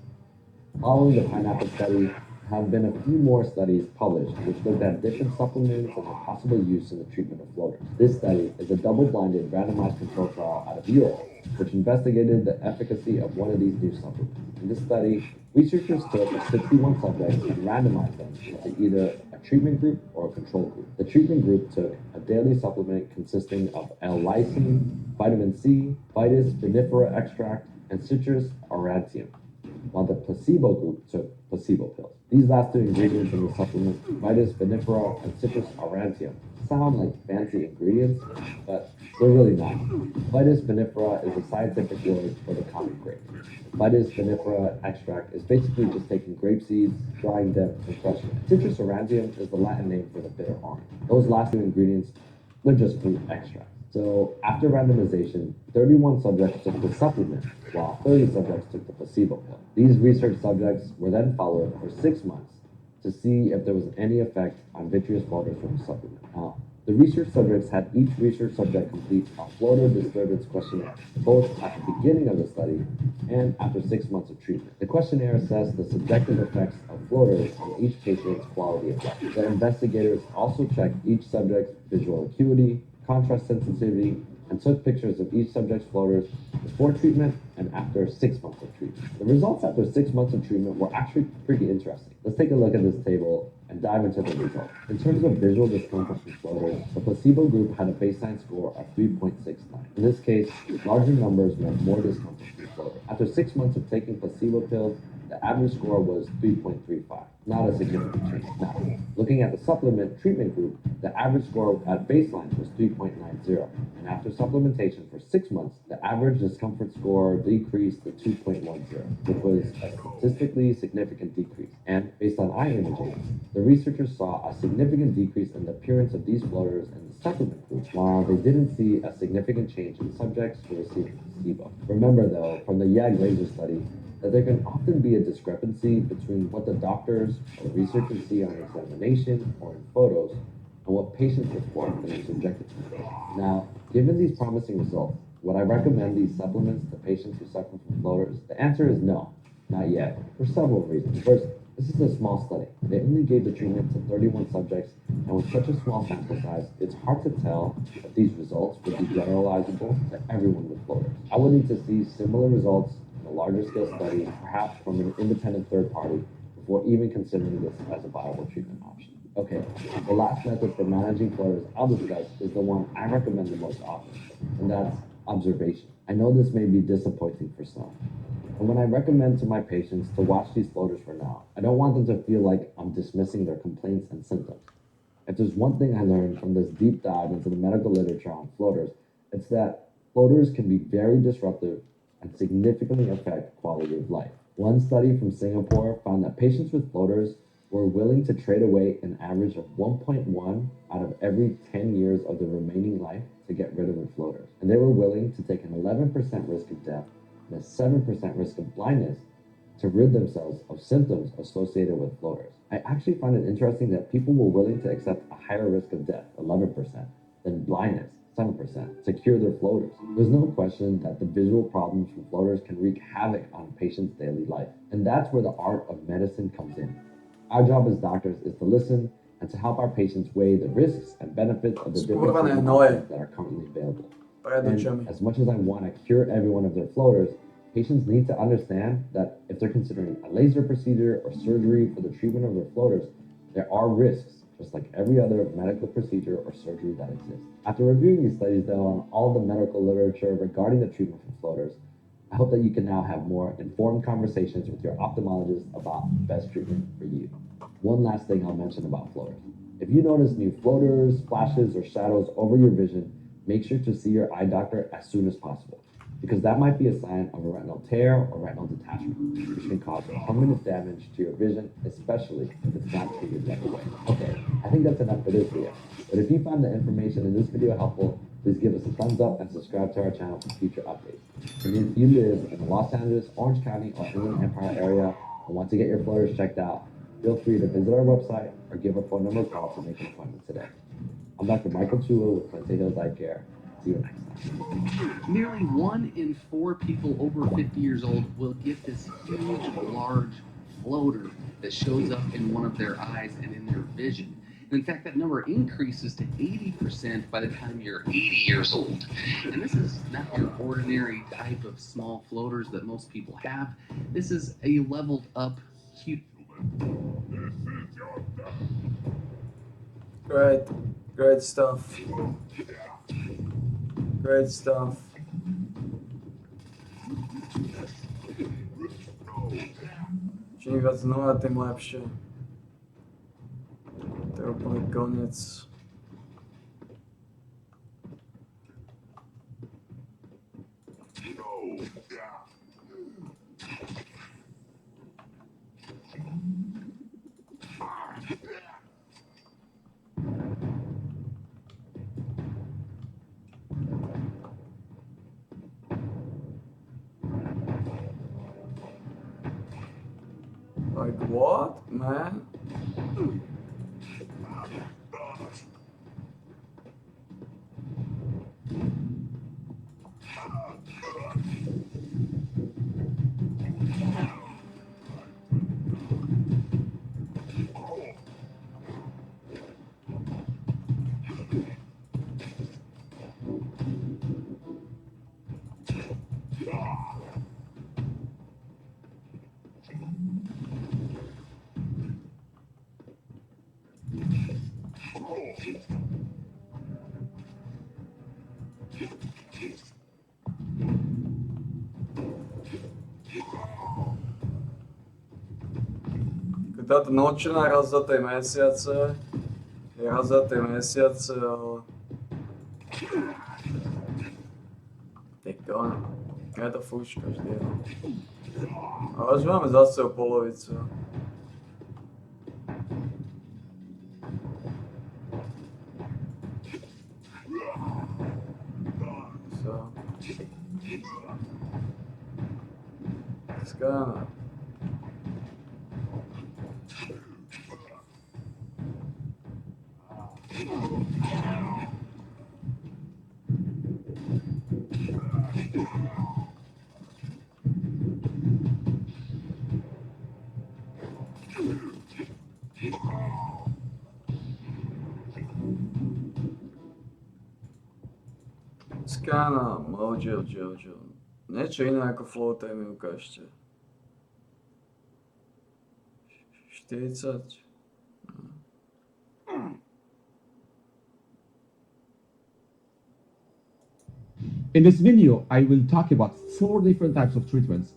Following the pineapple study, have been a few more studies published which looked at different supplements and their possible use in the treatment of floaters. This study is a double-blinded randomized control trial out of Europe which investigated the efficacy of one of these new supplements. In this study, researchers took 61 subjects and randomized them into either a treatment group or a control group. The treatment group took a daily supplement consisting of L-lysine, vitamin C, Vitis vinifera extract, and Citrus aurantium, while the placebo group took placebo pills. These last 2 ingredients in the supplement, Vitis vinifera and Citrus aurantium, sound like fancy ingredients, but they're really not. Vitis vinifera is a scientific word for the common grape. Vitis vinifera extract is basically just taking grape seeds, drying them, and crushing it. Citrus aurantium is the Latin name for the bitter orange. Those last 2 ingredients, they're just fruit extracts. So after randomization, 31 subjects took the supplement, while 30 subjects took the placebo pill. These research subjects were then followed for 6 months to see if there was any effect on vitreous floaters from the supplement. Now, the research subjects had each research subject complete a floater disturbance questionnaire, both at the beginning of the study and after 6 months of treatment. The questionnaire assessed the subjective effects of floaters on each patient's quality of life. The investigators also checked each subject's visual acuity, contrast sensitivity, and took pictures of each subject's floaters before treatment and after 6 months of treatment. The results after 6 months of treatment were actually pretty interesting. Let's take a look at this table and dive into the results. In terms of visual discomfort from floaters, the placebo group had a baseline score of 3.69. In this case, larger numbers meant more discomfort from floaters. After 6 months of taking placebo pills, the average score was 3.35, not a significant change. Now, looking at the supplement treatment group, the average score at baseline was 3.90, and after supplementation for 6 months, the average discomfort score decreased to 2.10, which was a statistically significant decrease. And based on eye imaging, the researchers saw a significant decrease in the appearance of these floaters in the supplement group, while they didn't see a significant change in subjects who received placebo. Remember though, from the YAG laser study, that there can often be a discrepancy between what the doctors or researchers see on examination or in photos and what patients report when they're subjected to them. Now, given these promising results, would I recommend these supplements to patients who suffer from floaters? The answer is no, not yet, for several reasons. First, this is a small study. They only gave the treatment to 31 subjects, and with such a small sample size, it's hard to tell if these results would be generalizable to everyone with floaters. I would need to see similar results a larger scale study, perhaps from an independent third party, before even considering this as a viable treatment option. Okay, the last method for managing floaters I'll discuss is the one I recommend the most often, and that's observation. I know this may be disappointing for some, and when I recommend to my patients to watch these floaters for now, I don't want them to feel like I'm dismissing their complaints and symptoms. If there's one thing I learned from this deep dive into the medical literature on floaters, it's that floaters can be very disruptive and significantly affect quality of life. One study from Singapore found that patients with floaters were willing to trade away an average of 1.1 out of every 10 years of their remaining life to get rid of their floaters. And they were willing to take an 11% risk of death and a 7% risk of blindness to rid themselves of symptoms associated with floaters. I actually find it interesting that people were willing to accept a higher risk of death, 11%, than blindness, 7%, to cure their floaters. There's no question that the visual problems from floaters can wreak havoc on a patient's daily life. And that's where the art of medicine comes in. Our job as doctors is to listen and to help our patients weigh the risks and benefits of the different Skurvené treatment hnoje. options that are currently available. Pred očami. And as much as I want to cure every one of their floaters, patients need to understand that if they're considering a laser procedure or surgery for the treatment of their floaters, there are risks, just like every other medical procedure or surgery that exists. After reviewing these studies, though, on all the medical literature regarding the treatment for floaters, I hope that you can now have more informed conversations with your ophthalmologist about the best treatment for you. One last thing I'll mention about floaters. If you notice new floaters, flashes, or shadows over your vision, make sure to see your eye doctor as soon as possible, because that might be a sign of a retinal tear or retinal detachment, which can cause permanent damage to your vision, especially if it's not treated right away. Okay, I think that's enough for this video. But if you found the information in this video helpful, please give us a thumbs up and subscribe to our channel for future updates. And if you live in the Los Angeles, Orange County, or Inland Empire area and want to get your floaters checked out, feel free to visit our website or give our phone number a call to make an appointment today. I'm Dr. Michael Chula with Puente Hills Eye Care. See you next time. Nearly 1 in 4 people over 50 years old will get this huge, large floater that shows up in one of their eyes and in their vision. And in fact, that number increases to 80% by the time you're 80 years old. And this is not your ordinary type of small floaters that most people have. This is a leveled up, cute. Great stuff. Great stuff. Čím viac znova, tým lepšie. To je úplný koniec. Like what, man? Táto nočná raz za tej mesiace, raz za tej mesiace, ale... Tyko, je to fúč každý rok. Ale už máme zase o polovicu. So. Skána. Skána, Mojo. Niečo iné ako floater mi ukážte. 40. In this video, I will talk about 4 different types of treatments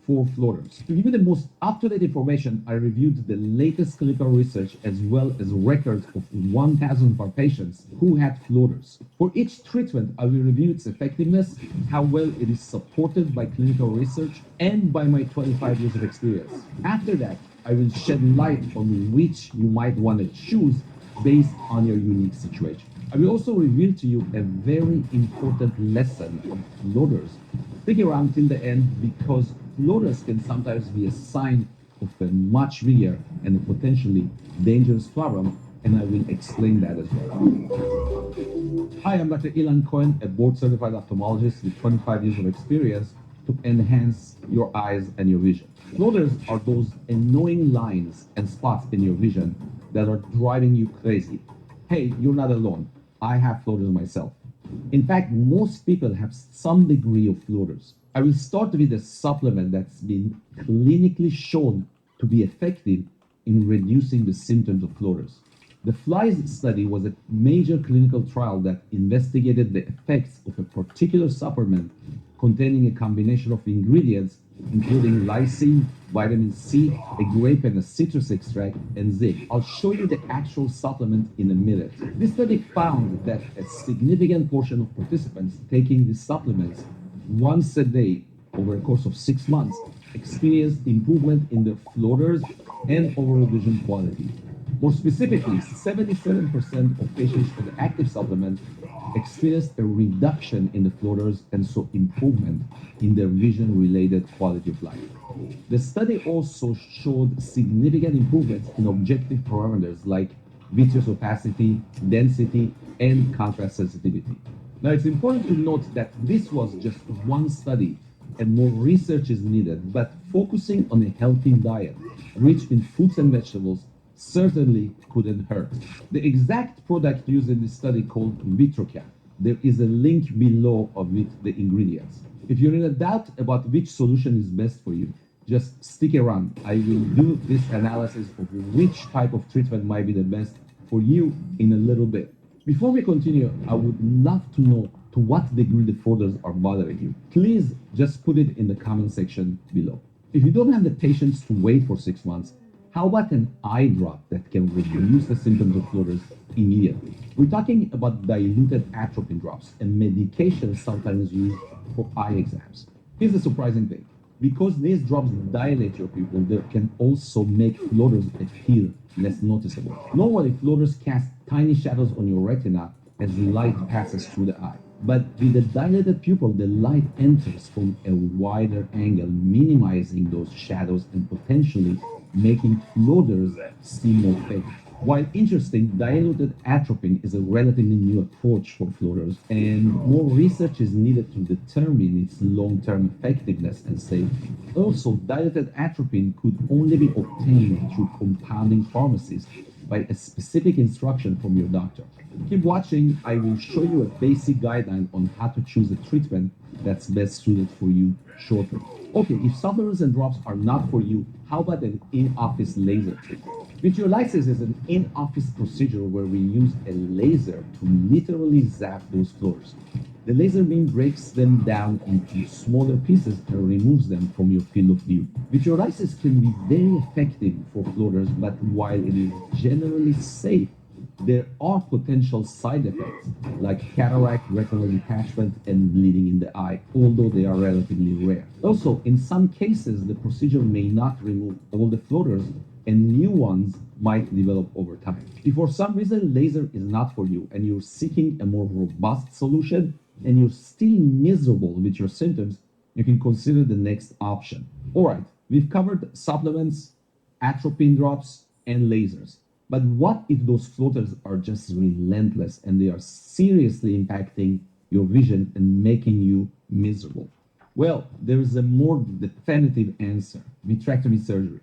for floaters. To give you the most up-to-date information, I reviewed the latest clinical research as well as records of 1,000 of our patients who had floaters. For each treatment, I will review its effectiveness, how well it is supported by clinical research, and by my 25 years of experience. After that, I will shed light on which you might want to choose based on your unique situation. I will also reveal to you a very important lesson on floaters. Stick around till the end because floaters can sometimes be a sign of a much bigger and a potentially dangerous problem, and I will explain that as well. Hi, I'm Dr. Ilan Cohen, a board-certified ophthalmologist with 25 years of experience to enhance your eyes and your vision. Floaters are those annoying lines and spots in your vision that are driving you crazy. Hey, you're not alone. I have floaters myself. In fact, most people have some degree of floaters. I will start with a supplement that's been clinically shown to be effective in reducing the symptoms of floaters. The FLIES study was a major clinical trial that investigated the effects of a particular supplement containing a combination of ingredients including lysine, vitamin C, a grape and a citrus extract, and zinc. I'll show you the actual supplement in a minute. This study found that a significant portion of participants taking these supplements once a day over a course of 6 months experienced improvement in their floaters and overall vision quality. More specifically, 77% of patients with active supplement experienced a reduction in the floaters and saw improvement in their vision-related quality of life. The study also showed significant improvements in objective parameters like vitreous opacity, density, and contrast sensitivity. Now, it's important to note that this was just one study and more research is needed, but focusing on a healthy diet rich in fruits and vegetables certainly couldn't hurt. The exact product used in this study called VitroCap. There is a link below with the ingredients. If you're in a doubt about which solution is best for you, just stick around. I will do this analysis of which type of treatment might be the best for you in a little bit. Before we continue, I would love to know to what degree the floaters are bothering you. Please just put it in the comment section below. If you don't have the patience to wait for 6 months, how about an eye drop that can reduce the symptoms of floaters immediately? We're talking about diluted atropine drops, a medication sometimes used for eye exams. Here's the surprising thing. Because these drops dilate your pupil, they can also make floaters appear less noticeable. Normally, floaters cast tiny shadows on your retina as light passes through the eye. But with a dilated pupil, the light enters from a wider angle, minimizing those shadows and potentially making floaters seem more fake. While interesting, diluted atropine is a relatively new approach for floaters, and more research is needed to determine its long-term effectiveness and safety. Also, diluted atropine could only be obtained through compounding pharmacies by a specific instruction from your doctor. Keep watching. I will show you a basic guideline on how to choose a treatment that's best suited for you shortly. Okay, if supplements and drops are not for you, how about an in-office laser treatment? Vitreolysis is an in-office procedure where we use a laser to literally zap those floaters. The laser beam breaks them down into smaller pieces and removes them from your field of view. Vitreolysis can be very effective for floaters, but while it is generally safe, there are potential side effects like cataract, retinal detachment, and bleeding in the eye, although they are relatively rare. Also, in some cases, the procedure may not remove all the floaters, and new ones might develop over time. If for some reason laser is not for you and you're seeking a more robust solution and you're still miserable with your symptoms, you can consider the next option. All right, we've covered supplements, atropine drops, and lasers. But what if those floaters are just relentless and they are seriously impacting your vision and making you miserable? Well, there is a more definitive answer: vitrectomy surgery.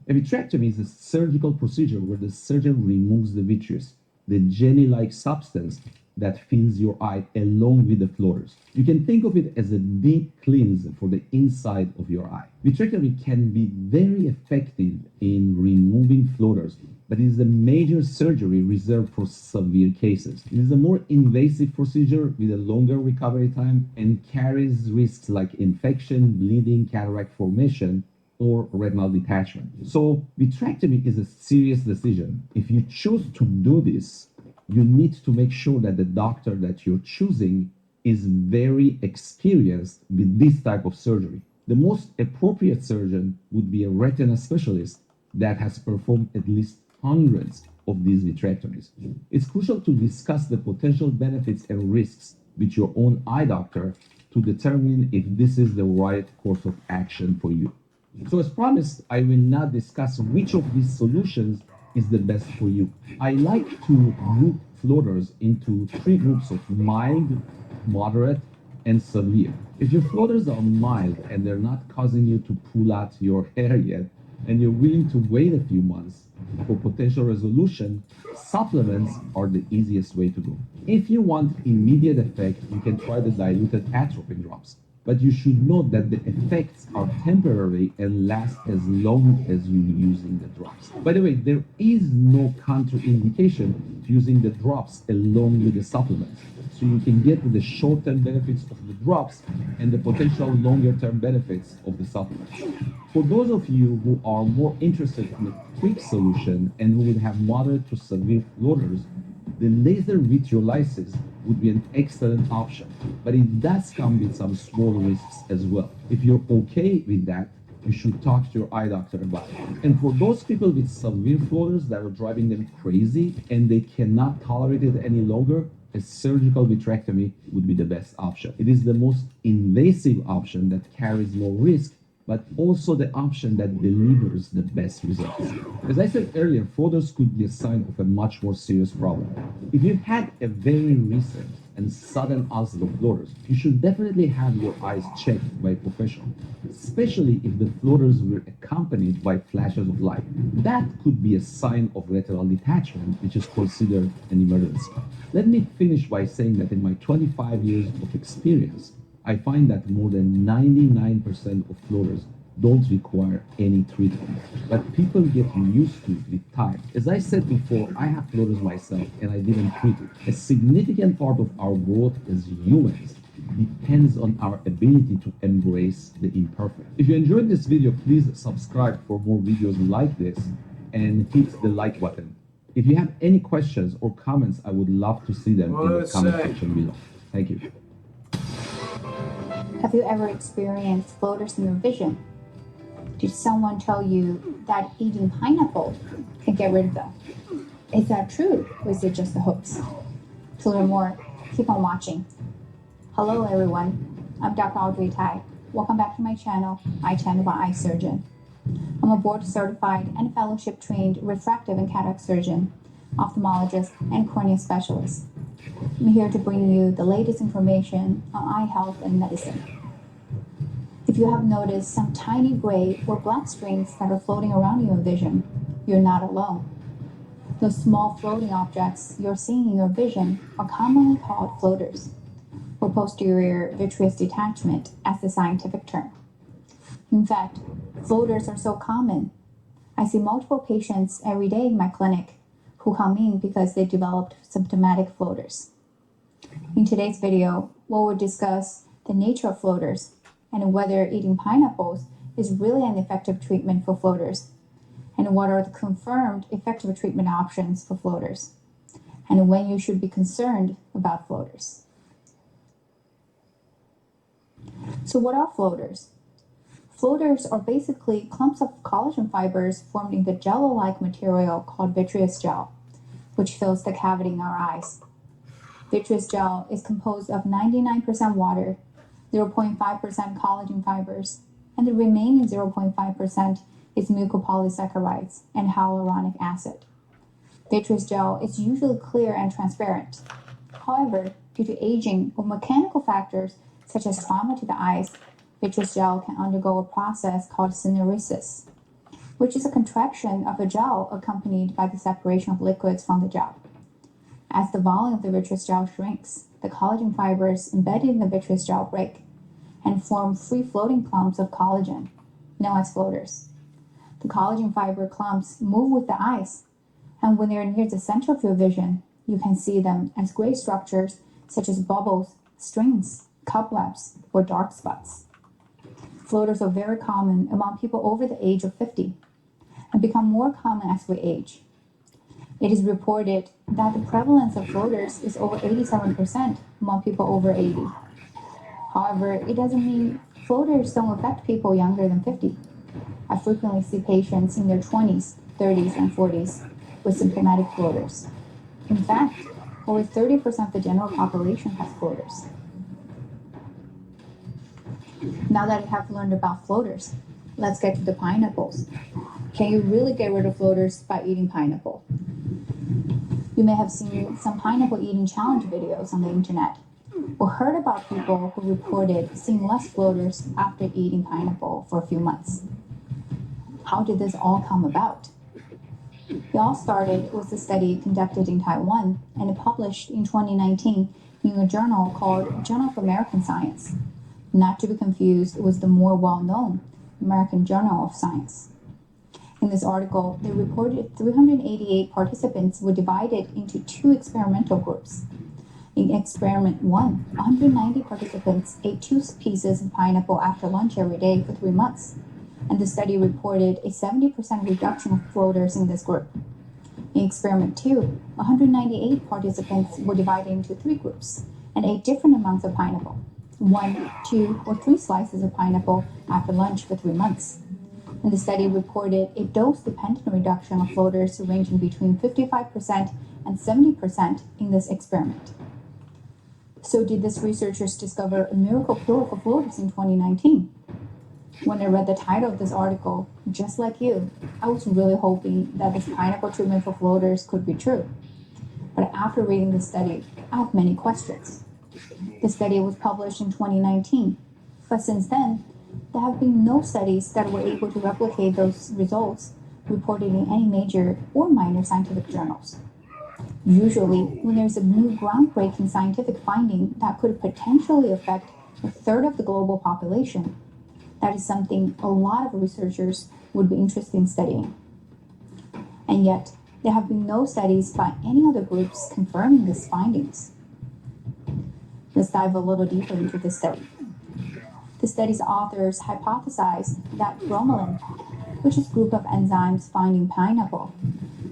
A vitrectomy is a surgical procedure where the surgeon removes the vitreous, the jelly-like substance that fills your eye along with the floaters. You can think of it as a deep cleanse for the inside of your eye. Vitrectomy can be very effective in removing floaters, but it is a major surgery reserved for severe cases. It is a more invasive procedure with a longer recovery time and carries risks like infection, bleeding, cataract formation, or retinal detachment. So vitrectomy is a serious decision. If you choose to do this, you need to make sure that the doctor that you're choosing is very experienced with this type of surgery. The most appropriate surgeon would be a retina specialist that has performed at least hundreds of these vitrectomies. It's crucial to discuss the potential benefits and risks with your own eye doctor to determine if this is the right course of action for you. So as promised, I will now discuss which of these solutions is the best for you. I like to group floaters into 3 groups of mild, moderate, and severe. If your floaters are mild and they're not causing you to pull out your hair yet, and you're willing to wait a few months, for potential resolution, supplements are the easiest way to go. If you want immediate effect, you can try the diluted atropine drops. But you should note that the effects are temporary and last as long as you're using the drops. By the way, there is no contraindication to using the drops along with the supplements. So you can get the short-term benefits of the drops and the potential longer-term benefits of the supplements. For those of you who are more interested in a quick solution and who would have moderate to severe floaters, the laser vitriolysis would be an excellent option, but it does come with some small risks as well. If you're okay with that, you should talk to your eye doctor about it. And for those people with severe floaters that are driving them crazy and they cannot tolerate it any longer, a surgical vitrectomy would be the best option. It is the most invasive option that carries more risk, but also the option that delivers the best results. As I said earlier, floaters could be a sign of a much more serious problem. If you've had a very recent and sudden onset of floaters, you should definitely have your eyes checked by a professional, especially if the floaters were accompanied by flashes of light. That could be a sign of retinal detachment, which is considered an emergency. Let me finish by saying that in my 25 years of experience, I find that more than 99% of floaters don't require any treatment, but people get used to it with time. As I said before, I have floaters myself and I didn't treat it. A significant part of our growth as humans depends on our ability to embrace the imperfect. If you enjoyed this video, please subscribe for more videos like this and hit the like button. If you have any questions or comments, I would love to see them in the comment section below. Thank you. Have you ever experienced floaters in your vision? Did someone tell you that eating pineapple can get rid of them? Is that true, or is it just a hoax? To learn more, keep on watching. Hello everyone, I'm Dr. Audrey Tai. Welcome back to my channel, iChannel by Eye Surgeon. I'm a board-certified and fellowship-trained refractive and cataract surgeon, ophthalmologist, and cornea specialist. I'm here to bring you the latest information on eye health and medicine. If you have noticed some tiny gray or black strings that are floating around your vision, you're not alone. Those small floating objects you're seeing in your vision are commonly called floaters, or posterior vitreous detachment as the scientific term. In fact, floaters are so common. I see multiple patients every day in my clinic who come in because they developed symptomatic floaters. In today's video, we will discuss the nature of floaters and whether eating pineapples is really an effective treatment for floaters, and what are the confirmed effective treatment options for floaters, and when you should be concerned about floaters. So what are floaters? Floaters are basically clumps of collagen fibers formed in the jello-like material called vitreous gel, which fills the cavity in our eyes. Vitreous gel is composed of 99% water, 0.5% collagen fibers, and the remaining 0.5% is mucopolysaccharides and hyaluronic acid. Vitreous gel is usually clear and transparent. However, due to aging or mechanical factors such as trauma to the eyes, vitreous gel can undergo a process called syneresis, which is a contraction of a gel accompanied by the separation of liquids from the gel. As the volume of the vitreous gel shrinks, the collagen fibers embedded in the vitreous gel break and form free-floating clumps of collagen, known as floaters. The collagen fiber clumps move with the eyes, and when they are near the center of your vision, you can see them as gray structures such as bubbles, strings, cobwebs, or dark spots. Floaters are very common among people over the age of 50 and become more common as we age. It is reported that the prevalence of floaters is over 87% among people over 80. However, it doesn't mean floaters don't affect people younger than 50. I frequently see patients in their 20s, 30s, and 40s with symptomatic floaters. In fact, over 30% of the general population has floaters. Now that you have learned about floaters, let's get to the pineapples. Can you really get rid of floaters by eating pineapple? You may have seen some pineapple eating challenge videos on the internet, or heard about people who reported seeing less floaters after eating pineapple for a few months. How did this all come about? It all started with a study conducted in Taiwan and published in 2019 in a journal called Journal of American Science, not to be confused with the more well-known American Journal of Science. In this article, they reported 388 participants were divided into two experimental groups. In experiment 1, 190 participants ate 2 pieces of pineapple after lunch every day for 3 months, and the study reported a 70% reduction of floaters in this group. In experiment 2, 198 participants were divided into 3 groups and ate different amounts of pineapple, 1, 2, or 3 slices of pineapple after lunch for 3 months. And the study reported a dose-dependent reduction of floaters ranging between 55% and 70% in this experiment. So did these researchers discover a miracle cure for floaters in 2019? When I read the title of this article, just like you, I was really hoping that this pineapple treatment for floaters could be true. But after reading the study, I have many questions. The study was published in 2019, but since then, there have been no studies that were able to replicate those results reported in any major or minor scientific journals. Usually, when there's a new groundbreaking scientific finding that could potentially affect a third of the global population, that is something a lot of researchers would be interested in studying. And yet, there have been no studies by any other groups confirming these findings. Let's dive a little deeper into this study. The study's authors hypothesized that bromelain, which is a group of enzymes found in pineapple,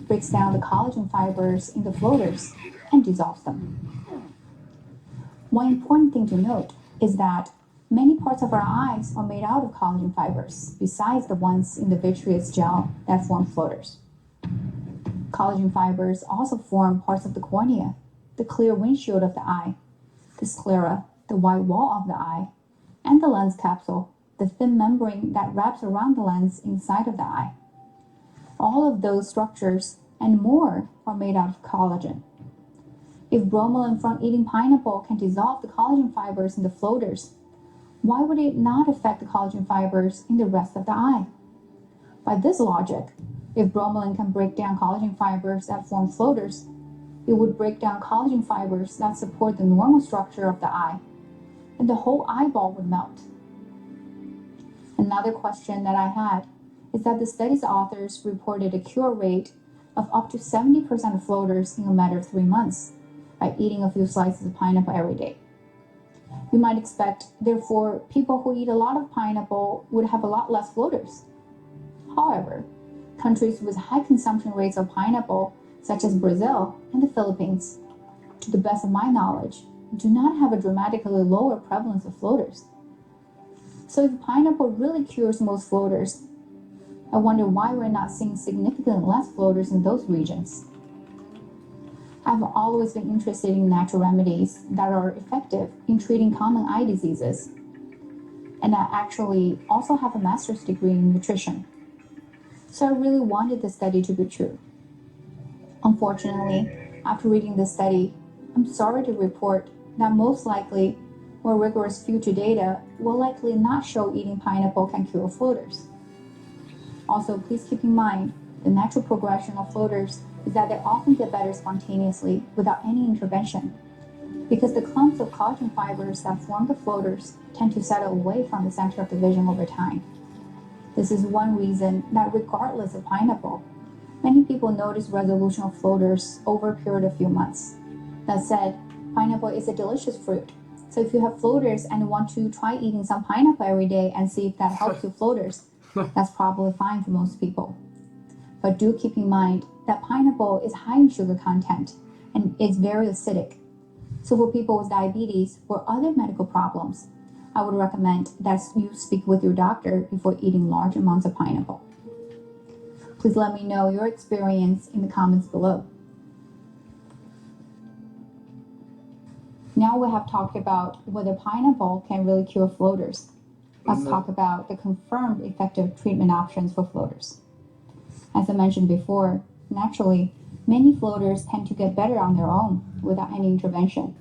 breaks down the collagen fibers in the floaters and dissolves them. One important thing to note is that many parts of our eyes are made out of collagen fibers, besides the ones in the vitreous gel that form floaters. Collagen fibers also form parts of the cornea, the clear windshield of the eye, the sclera, the white wall of the eye, and the lens capsule, the thin membrane that wraps around the lens inside of the eye. All of those structures and more are made out of collagen. If bromelain from eating pineapple can dissolve the collagen fibers in the floaters, why would it not affect the collagen fibers in the rest of the eye? By this logic, if bromelain can break down collagen fibers that form floaters, it would break down collagen fibers that support the normal structure of the eye, and the whole eyeball would melt. Another question that I had is that the study's authors reported a cure rate of up to 70% of floaters in a matter of 3 months by eating a few slices of pineapple every day. You might expect, therefore, people who eat a lot of pineapple would have a lot less floaters. However, countries with high consumption rates of pineapple, such as Brazil and the Philippines, to the best of my knowledge, do not have a dramatically lower prevalence of floaters. So if pineapple really cures most floaters, I wonder why we're not seeing significantly less floaters in those regions. I've always been interested in natural remedies that are effective in treating common eye diseases, and I actually also have a master's degree in nutrition. So I really wanted the study to be true. Unfortunately, after reading this study, I'm sorry to report that most likely more rigorous future data will likely not show eating pineapple can cure floaters. Also, please keep in mind the natural progression of floaters is that they often get better spontaneously without any intervention, because the clumps of collagen fibers that form the floaters tend to settle away from the center of the vision over time. This is one reason that regardless of pineapple, many people notice resolution of floaters over a period of a few months. That said, pineapple is a delicious fruit, so if you have floaters and want to try eating some pineapple every day and see if that helps your floaters, that's probably fine for most people. But do keep in mind that pineapple is high in sugar content and is very acidic. So for people with diabetes or other medical problems, I would recommend that you speak with your doctor before eating large amounts of pineapple. Please let me know your experience in the comments below. Now we have talked about whether pineapple can really cure floaters. Let's talk about the confirmed effective treatment options for floaters. As I mentioned before, naturally, many floaters tend to get better on their own without any intervention.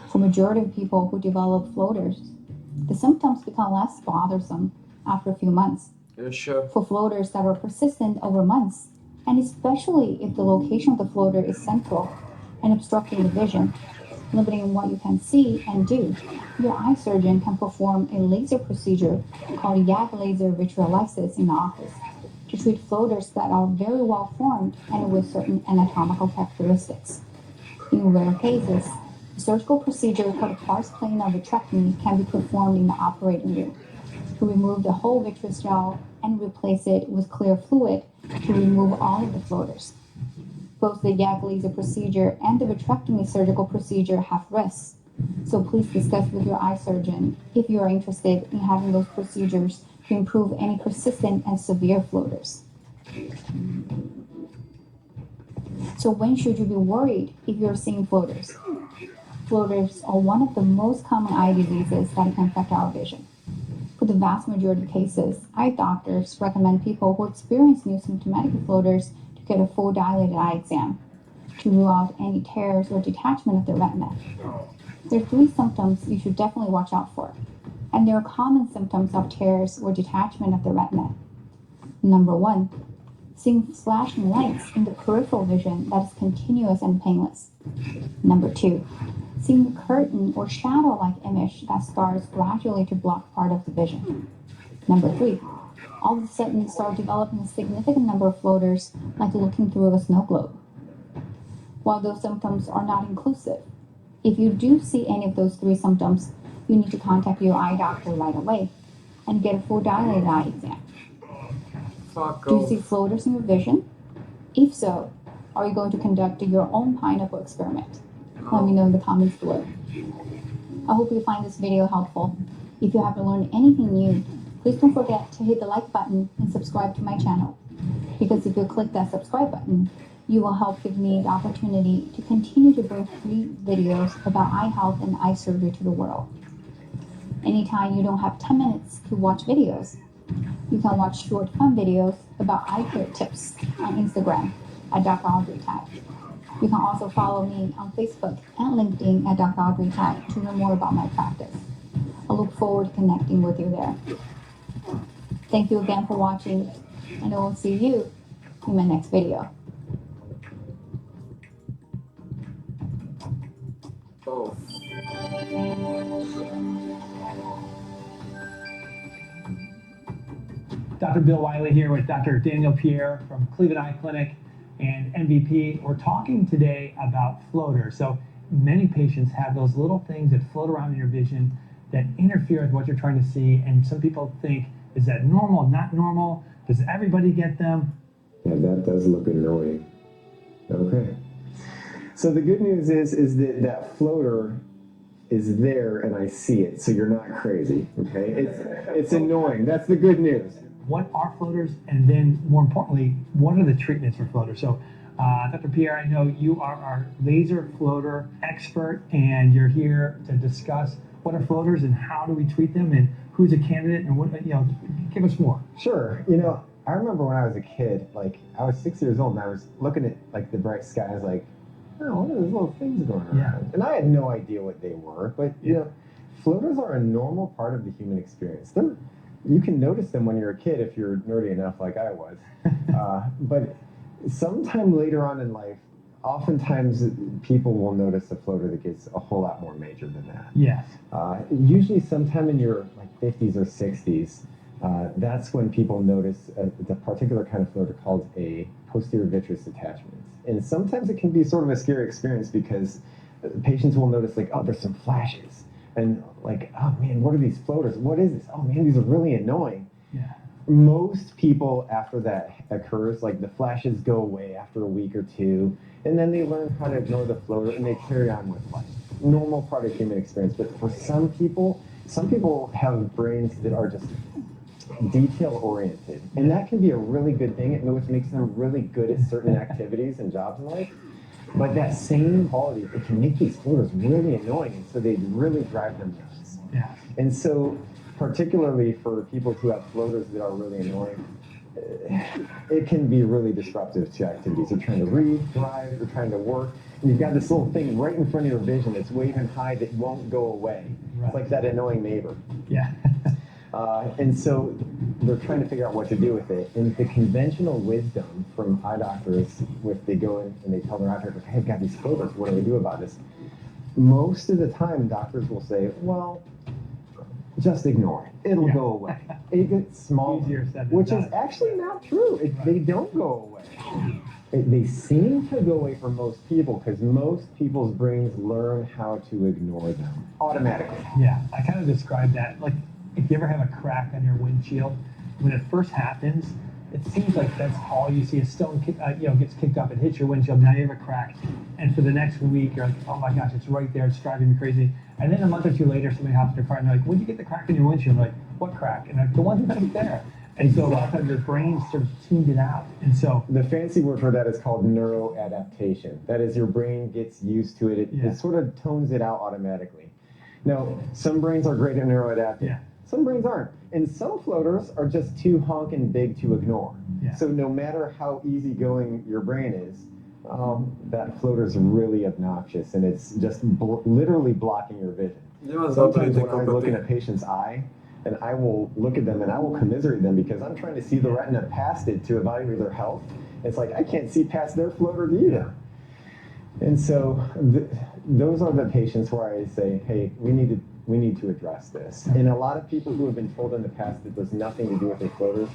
For majority of people who develop floaters, the symptoms become less bothersome after a few months. Yeah, sure. For floaters that are persistent over months, and especially if the location of the floater is central and obstructing the vision, limiting what you can see and do. Your eye surgeon can perform a laser procedure called YAG laser vitreolysis in the office to treat floaters that are very well formed and with certain anatomical characteristics. In rare cases, a surgical procedure called a pars plana vitrectomy can be performed in the operating room to remove the whole vitreous gel and replace it with clear fluid to remove all of the floaters. Both the YAG laser procedure and the vitrectomy surgical procedure have risks, so please discuss with your eye surgeon if you are interested in having those procedures to improve any persistent and severe floaters. So when should you be worried if you're seeing floaters? Floaters are one of the most common eye diseases that can affect our vision. For the vast majority of cases, eye doctors recommend people who experience new symptomatic floaters to get a full dilated eye exam to rule out any tears or detachment of the retina. There are 3 symptoms you should definitely watch out for, and there are common symptoms of tears or detachment of the retina. Number 1, seeing flashing lights in the peripheral vision that is continuous and painless. Number 2, seeing a curtain or shadow-like image that starts gradually to block part of the vision. Number 3, all of a sudden start developing a significant number of floaters like looking through a snow globe. While those symptoms are not inclusive, if you do see any of those 3 symptoms, you need to contact your eye doctor right away and get a full dilated eye exam. Do you see floaters in your vision? If so, are you going to conduct your own pineapple experiment? Let me know in the comments below. I hope you find this video helpful. If you haven't learned anything new, please don't forget to hit the like button and subscribe to my channel. Because if you click that subscribe button, you will help give me the opportunity to continue to bring free videos about eye health and eye surgery to the world. Anytime you don't have 10 minutes to watch videos, you can watch short fun videos about eye care tips on Instagram at Dr. Audrey Tag. You can also follow me on Facebook and LinkedIn at Dr. Audrey Tag to learn more about my practice. I look forward to connecting with you there. Thank you again for watching, and I will see you in my next video. Oh. Dr. Bill Wiley here with Dr. Daniel Pierre from Cleveland Eye Clinic and MVP. We're talking today about floaters. So many patients have those little things that float around in your vision that interfere with what you're trying to see. And some people think, is that normal, not normal? Does everybody get them? Yeah, that does look annoying. Okay. So the good news is that that floater is there and I see it, so you're not crazy, okay? It's annoying. That's the good news. What are floaters? And then more importantly, what are the treatments for floaters? So Dr. Pierre, I know you are our laser floater expert and you're here to discuss what are floaters and how do we treat them and who's a candidate and what, give us more. Sure. I remember when I was a kid, like I was 6 years old and I was looking at like the bright sky. I was like, oh, what are those little things going around? Yeah. And I had no idea what they were, but floaters are a normal part of the human experience. You can notice them when you're a kid if you're nerdy enough like I was. But sometime later on in life, oftentimes people will notice a floater that gets a whole lot more major than that. Yes. Usually sometime in your like 50s or 60s, that's when people notice the particular kind of floater called a posterior vitreous detachment. And sometimes it can be sort of a scary experience because patients will notice like, oh, there's some flashes. And like, oh man, what are these floaters? What is this? Oh man, these are really annoying. Yeah. Most people after that occurs, like the flashes go away after a week or two, and then they learn how to ignore the floater and they carry on with life. Normal part of human experience. But for some people have brains that are just detail oriented, and that can be a really good thing, which makes them really good at certain activities and jobs in life. But that same quality, it can make these floaters really annoying, and so they really drive them nuts. Yeah. And so, particularly for people who have floaters that are really annoying, it can be really disruptive to activities. They're trying to read, drive, they're trying to work, and you've got this little thing right in front of your vision that's waving high that won't go away. Right. It's like that annoying neighbor. Yeah. And so they're trying to figure out what to do with it. And the conventional wisdom from eye doctors, if they go in and they tell their eye doctor, hey, I've got these floaters, what do we do about this? Most of the time, doctors will say, well, just ignore it. It'll go away. It gets small, which is actually not true. They don't go away. They seem to go away for most people because most people's brains learn how to ignore them automatically. Yeah, I kind of describe that. Like, if you ever have a crack on your windshield, when it first happens, it seems like that's all you see. A stone gets kicked up, it hits your windshield, now you have a crack. And for the next week, you're like, oh my gosh, it's right there, it's driving me crazy. And then a month or two later, somebody hops in your car and they're like, where'd you get the crack in your windshield? I'm like, what crack? And they're like, the one right there. And so a lot of times your brain sort of tuned it out. And so the fancy word for that is called neuroadaptation. That is, your brain gets used to it. It sort of tones it out automatically. Now, some brains are great at neuroadapting. Yeah. Some brains aren't. And some floaters are just too honking big to ignore. Yeah. So no matter how easygoing your brain is, that floater's really obnoxious, and it's just literally blocking your vision. Sometimes when I'm looking at a patient's eye, and I will look at them and I will commiserate them because I'm trying to see the retina past it to evaluate their health. It's like I can't see past their floater either. And so those are the patients where I say, hey, we need to address this. And a lot of people who have been told in the past that there's nothing to do with their floaters,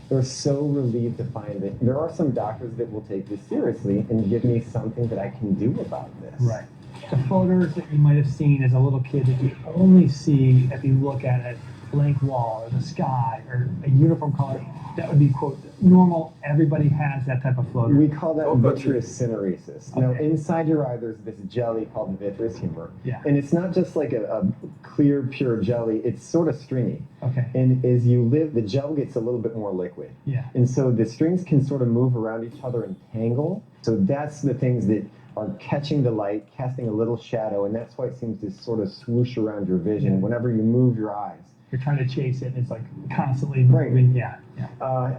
they're so relieved to find that there are some doctors that will take this seriously and give me something that I can do about this. right. The floaters that you might have seen as a little kid that you only see if you look at a blank wall or the sky or a uniform color, that would be, quote, normal. Everybody has that type of floater. We call that vitreous cineresis. Now, inside your eye, there's this jelly called the vitreous humor. Yeah. And it's not just like a clear, pure jelly. It's sort of stringy. Okay. And as you live, the gel gets a little bit more liquid. Yeah. And so the strings can sort of move around each other and tangle. So that's the things that are catching the light, casting a little shadow, and that's why it seems to sort of swoosh around your vision whenever you move your eyes. You're trying to chase it, and it's like constantly moving. Yeah.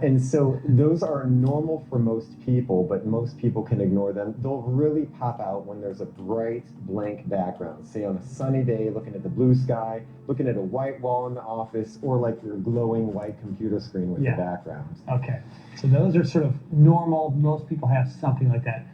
And so those are normal for most people, but most people can ignore them. They'll really pop out when there's a bright, blank background. Say on a sunny day, looking at the blue sky, looking at a white wall in the office, or like your glowing white computer screen with the background. Okay. So those are sort of normal. Most people have something like that.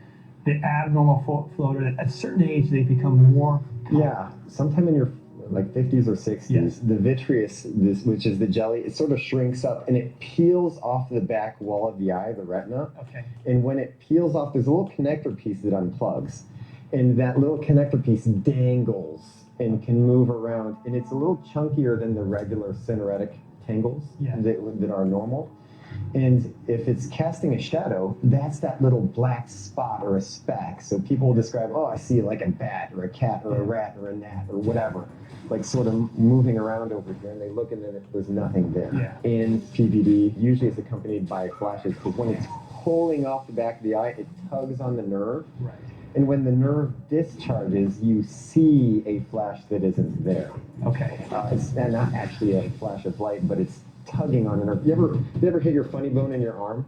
The abnormal floater, at a certain age, they become more common. Yeah. Sometime in your like 50s or 60s, the vitreous, which is the jelly, it sort of shrinks up and it peels off the back wall of the eye, the retina. Okay. And when it peels off, there's a little connector piece that unplugs. And that little connector piece dangles and can move around. And it's a little chunkier than the regular syneretic tangles that are normal. And if it's casting a shadow, that's that little black spot or a speck. So people will describe, oh, I see like a bat or a cat or a rat or a gnat or whatever, like sort of moving around over here. And they look and then there's nothing there. Yeah. And PPD usually is accompanied by flashes because when it's pulling off the back of the eye, it tugs on the nerve. Right. And when the nerve discharges, you see a flash that isn't there. Okay. It's not actually a flash of light, but it's tugging on the nerve. You ever hit your funny bone in your arm?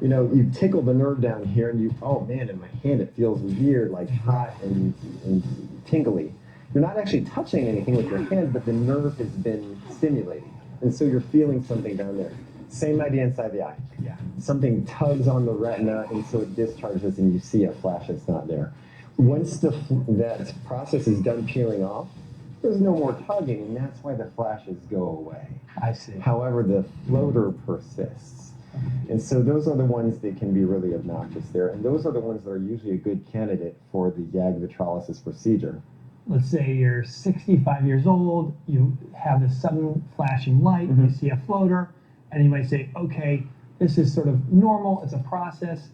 You know, you tickle the nerve down here and you, oh man, in my hand it feels weird, like hot and tingly. You're not actually touching anything with your hand, but the nerve has been stimulated. And so you're feeling something down there. Same idea inside the eye. Yeah. Something tugs on the retina and so it discharges and you see a flash that's not there. Once that process is done peeling off, there's no more tugging, and that's why the flashes go away. I see. However, the floater persists. And so those are the ones that can be really obnoxious there, and those are the ones that are usually a good candidate for the YAG vitrolysis procedure. Let's say you're 65 years old, you have this sudden flashing light, you see a floater, and you might say, okay, this is sort of normal, it's a process.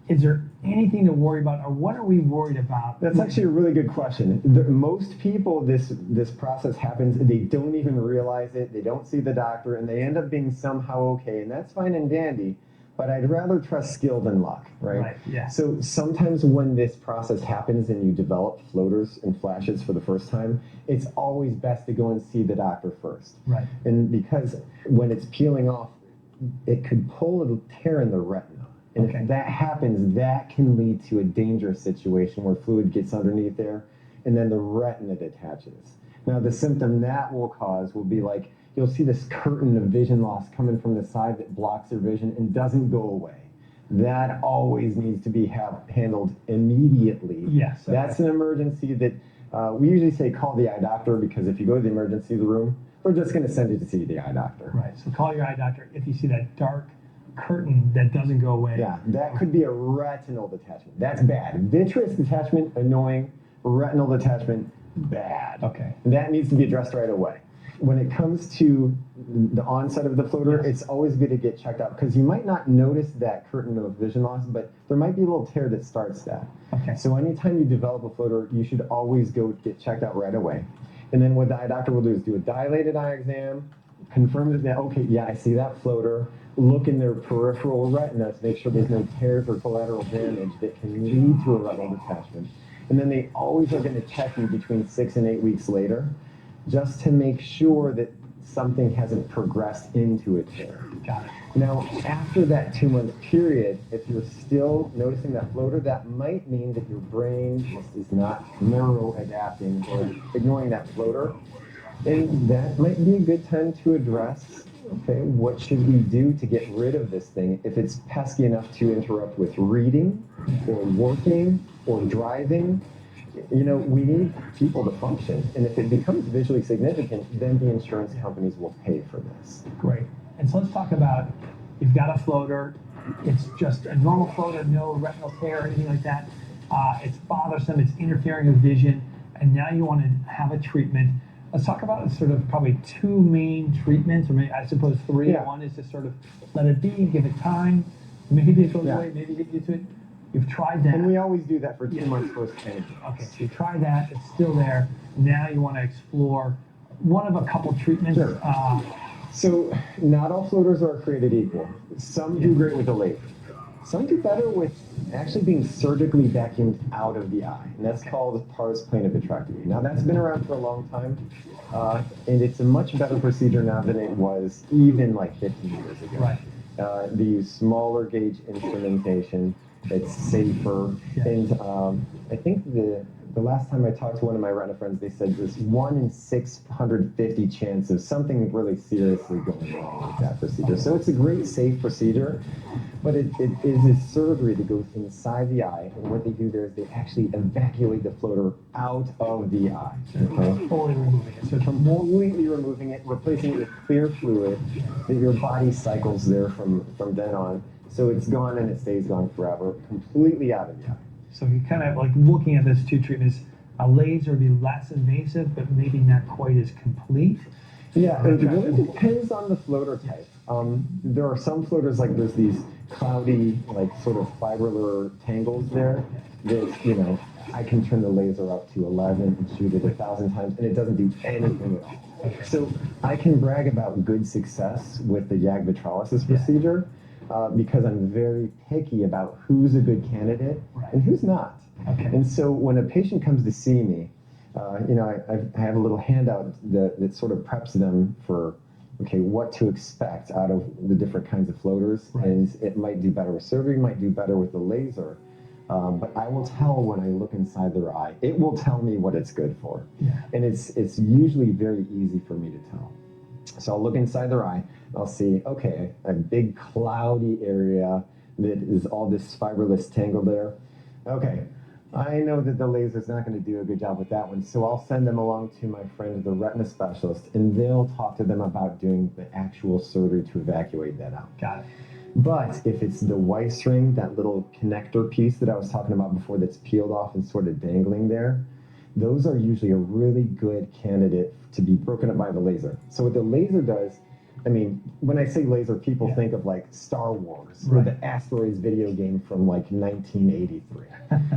Is there anything to worry about, or what are we worried about? That's actually a really good question. Most people, this process happens, they don't even realize it, they don't see the doctor, and they end up being somehow okay, and that's fine and dandy, but I'd rather trust skill than luck, right? Right, yeah. So sometimes when this process happens and you develop floaters and flashes for the first time, it's always best to go and see the doctor first. Right. And because when it's peeling off, it could pull a tear in the retina. And if that happens, that can lead to a dangerous situation where fluid gets underneath there and then the retina detaches. Now, the symptom that will cause will be like you'll see this curtain of vision loss coming from the side that blocks your vision and doesn't go away. That always needs to be handled immediately. Yes. Okay. That's an emergency that we usually say call the eye doctor, because if you go to the emergency room, we're just going to send you to see the eye doctor. Right. So call your eye doctor if you see that dark curtain that doesn't go away. Yeah, that could be a retinal detachment. That's bad. Vitreous detachment, annoying. Retinal detachment, bad. Okay. And that needs to be addressed right away. When it comes to the onset of the floater, it's always good to get checked out, because you might not notice that curtain of vision loss, but there might be a little tear that starts that. Okay. So anytime you develop a floater, you should always go get checked out right away. And then what the eye doctor will do is do a dilated eye exam, confirm that, okay, yeah, I see that floater, look in their peripheral retina to make sure there's no tears or collateral damage that can lead to a retinal detachment. And then they always are going to check you between 6 and 8 weeks later, just to make sure that something hasn't progressed into a tear. Got it. Now, after that 2-month period, if you're still noticing that floater, that might mean that your brain just is not neuroadapting or ignoring that floater. And that might be a good time to address, okay, what should we do to get rid of this thing if it's pesky enough to interrupt with reading or working or driving. You know, we need people to function. And if it becomes visually significant, then the insurance companies will pay for this. Great. And so let's talk about, you've got a floater. It's just a normal floater, no retinal tear or anything like that. It's bothersome. It's interfering with vision. And now you want to have a treatment. Let's talk about sort of probably 2 main treatments, or maybe I suppose 3. Yeah. One is to sort of let it be, give it time. Maybe it goes away, maybe get used to it. You've tried that. And we always do that for 2 months first anyway. Okay, so you try that, it's still there. Now you want to explore one of a couple treatments. Sure. So not all floaters are created equal. Some do great with a laser. Some do better with actually being surgically vacuumed out of the eye, and that's called pars plana vitrectomy. Now that's been around for a long time, and it's a much better procedure now than it was even like 15 years ago. Right. They use smaller gauge instrumentation. It's safer, and I think the last time I talked to one of my retina friends, they said there's 1 in 650 chance of something really seriously going wrong with that procedure. So it's a great, safe procedure, but it is a surgery that goes inside the eye, and what they do there is they actually evacuate the floater out of the eye. Okay? Fully removing it. So completely removing it, replacing it with clear fluid that your body cycles there from then on. So it's gone and it stays gone forever, completely out of the eye. So you kind of like looking at those 2 treatments, a laser would be less invasive, but maybe not quite as complete. Yeah, it really depends on the floater type. There are some floaters, like there's these cloudy, like sort of fibrillar tangles there that, you know, I can turn the laser up to 11 and shoot it 1,000 times and it doesn't do anything at all. So I can brag about good success with the YAG vitralysis procedure. Because I'm very picky about who's a good candidate and who's not. Okay. And so when a patient comes to see me, you know, I have a little handout that sort of preps them for, okay, what to expect out of the different kinds of floaters. Right. And it might do better with surgery, might do better with the laser. But I will tell when I look inside their eye. It will tell me what it's good for. Yeah. And it's usually very easy for me to tell. So I'll look inside their eye, I'll see, okay, a big cloudy area that is all this fibrous tangle there. Okay, I know that the laser's not going to do a good job with that one, so I'll send them along to my friend, the retina specialist, and they'll talk to them about doing the actual surgery to evacuate that out. Got it. But if it's the Weiss ring, that little connector piece that I was talking about before that's peeled off and sort of dangling there, those are usually a really good candidate to be broken up by the laser. So what the laser does, I mean, when I say laser, people think of like Star Wars or the Asteroids video game from like 1983.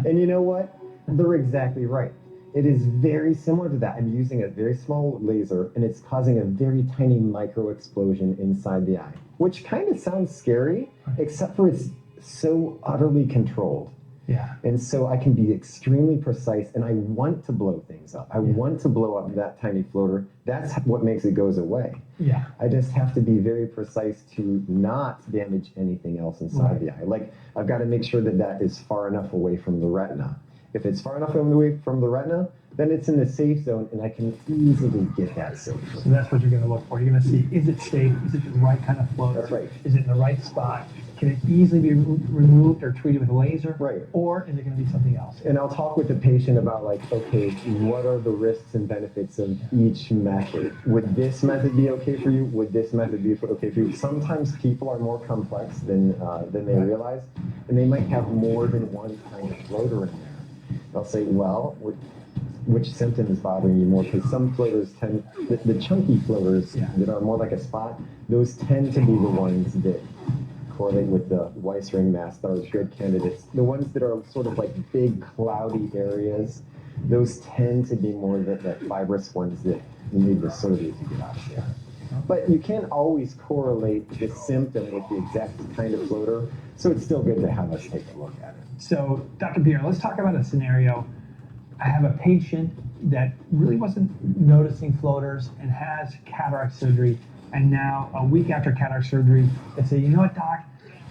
And you know what? They're exactly right. It is very similar to that. I'm using a very small laser and it's causing a very tiny micro explosion inside the eye, which kind of sounds scary, except for it's so utterly controlled. Yeah. And so I can be extremely precise, and I want to blow things up. I want to blow up that tiny floater. That's what makes it goes away. Yeah. I just have to be very precise to not damage anything else inside the eye. Like, I've got to make sure that that is far enough away from the retina. If it's far enough away from the retina, then it's in the safe zone and I can easily get that safe. So that's what you're going to look for. You're going to see, is it safe? Is it the right kind of floater? That's right. Is it in the right spot? Can it easily be removed or treated with a laser? Right. Or is it going to be something else? And I'll talk with the patient about like, okay, what are the risks and benefits of each method? Would this method be okay for you? Would this method be okay for you? Sometimes people are more complex than they realize, and they might have more than one kind of floater in there. They'll say, well, which symptom is bothering you more? Because some floaters tend, the chunky floaters that are more like a spot, those tend to be the ones that correlate with the Weiss ring mask that are good candidates. The ones that are sort of like big cloudy areas, those tend to be more the fibrous ones that you need the surgery to get out of there. But you can't always correlate the symptom with the exact kind of floater, so it's still good to have us take a look at it. So, Dr. Pierre, let's talk about a scenario. I have a patient that really wasn't noticing floaters and has cataract surgery. And now, a week after cataract surgery, they say, you know what, doc,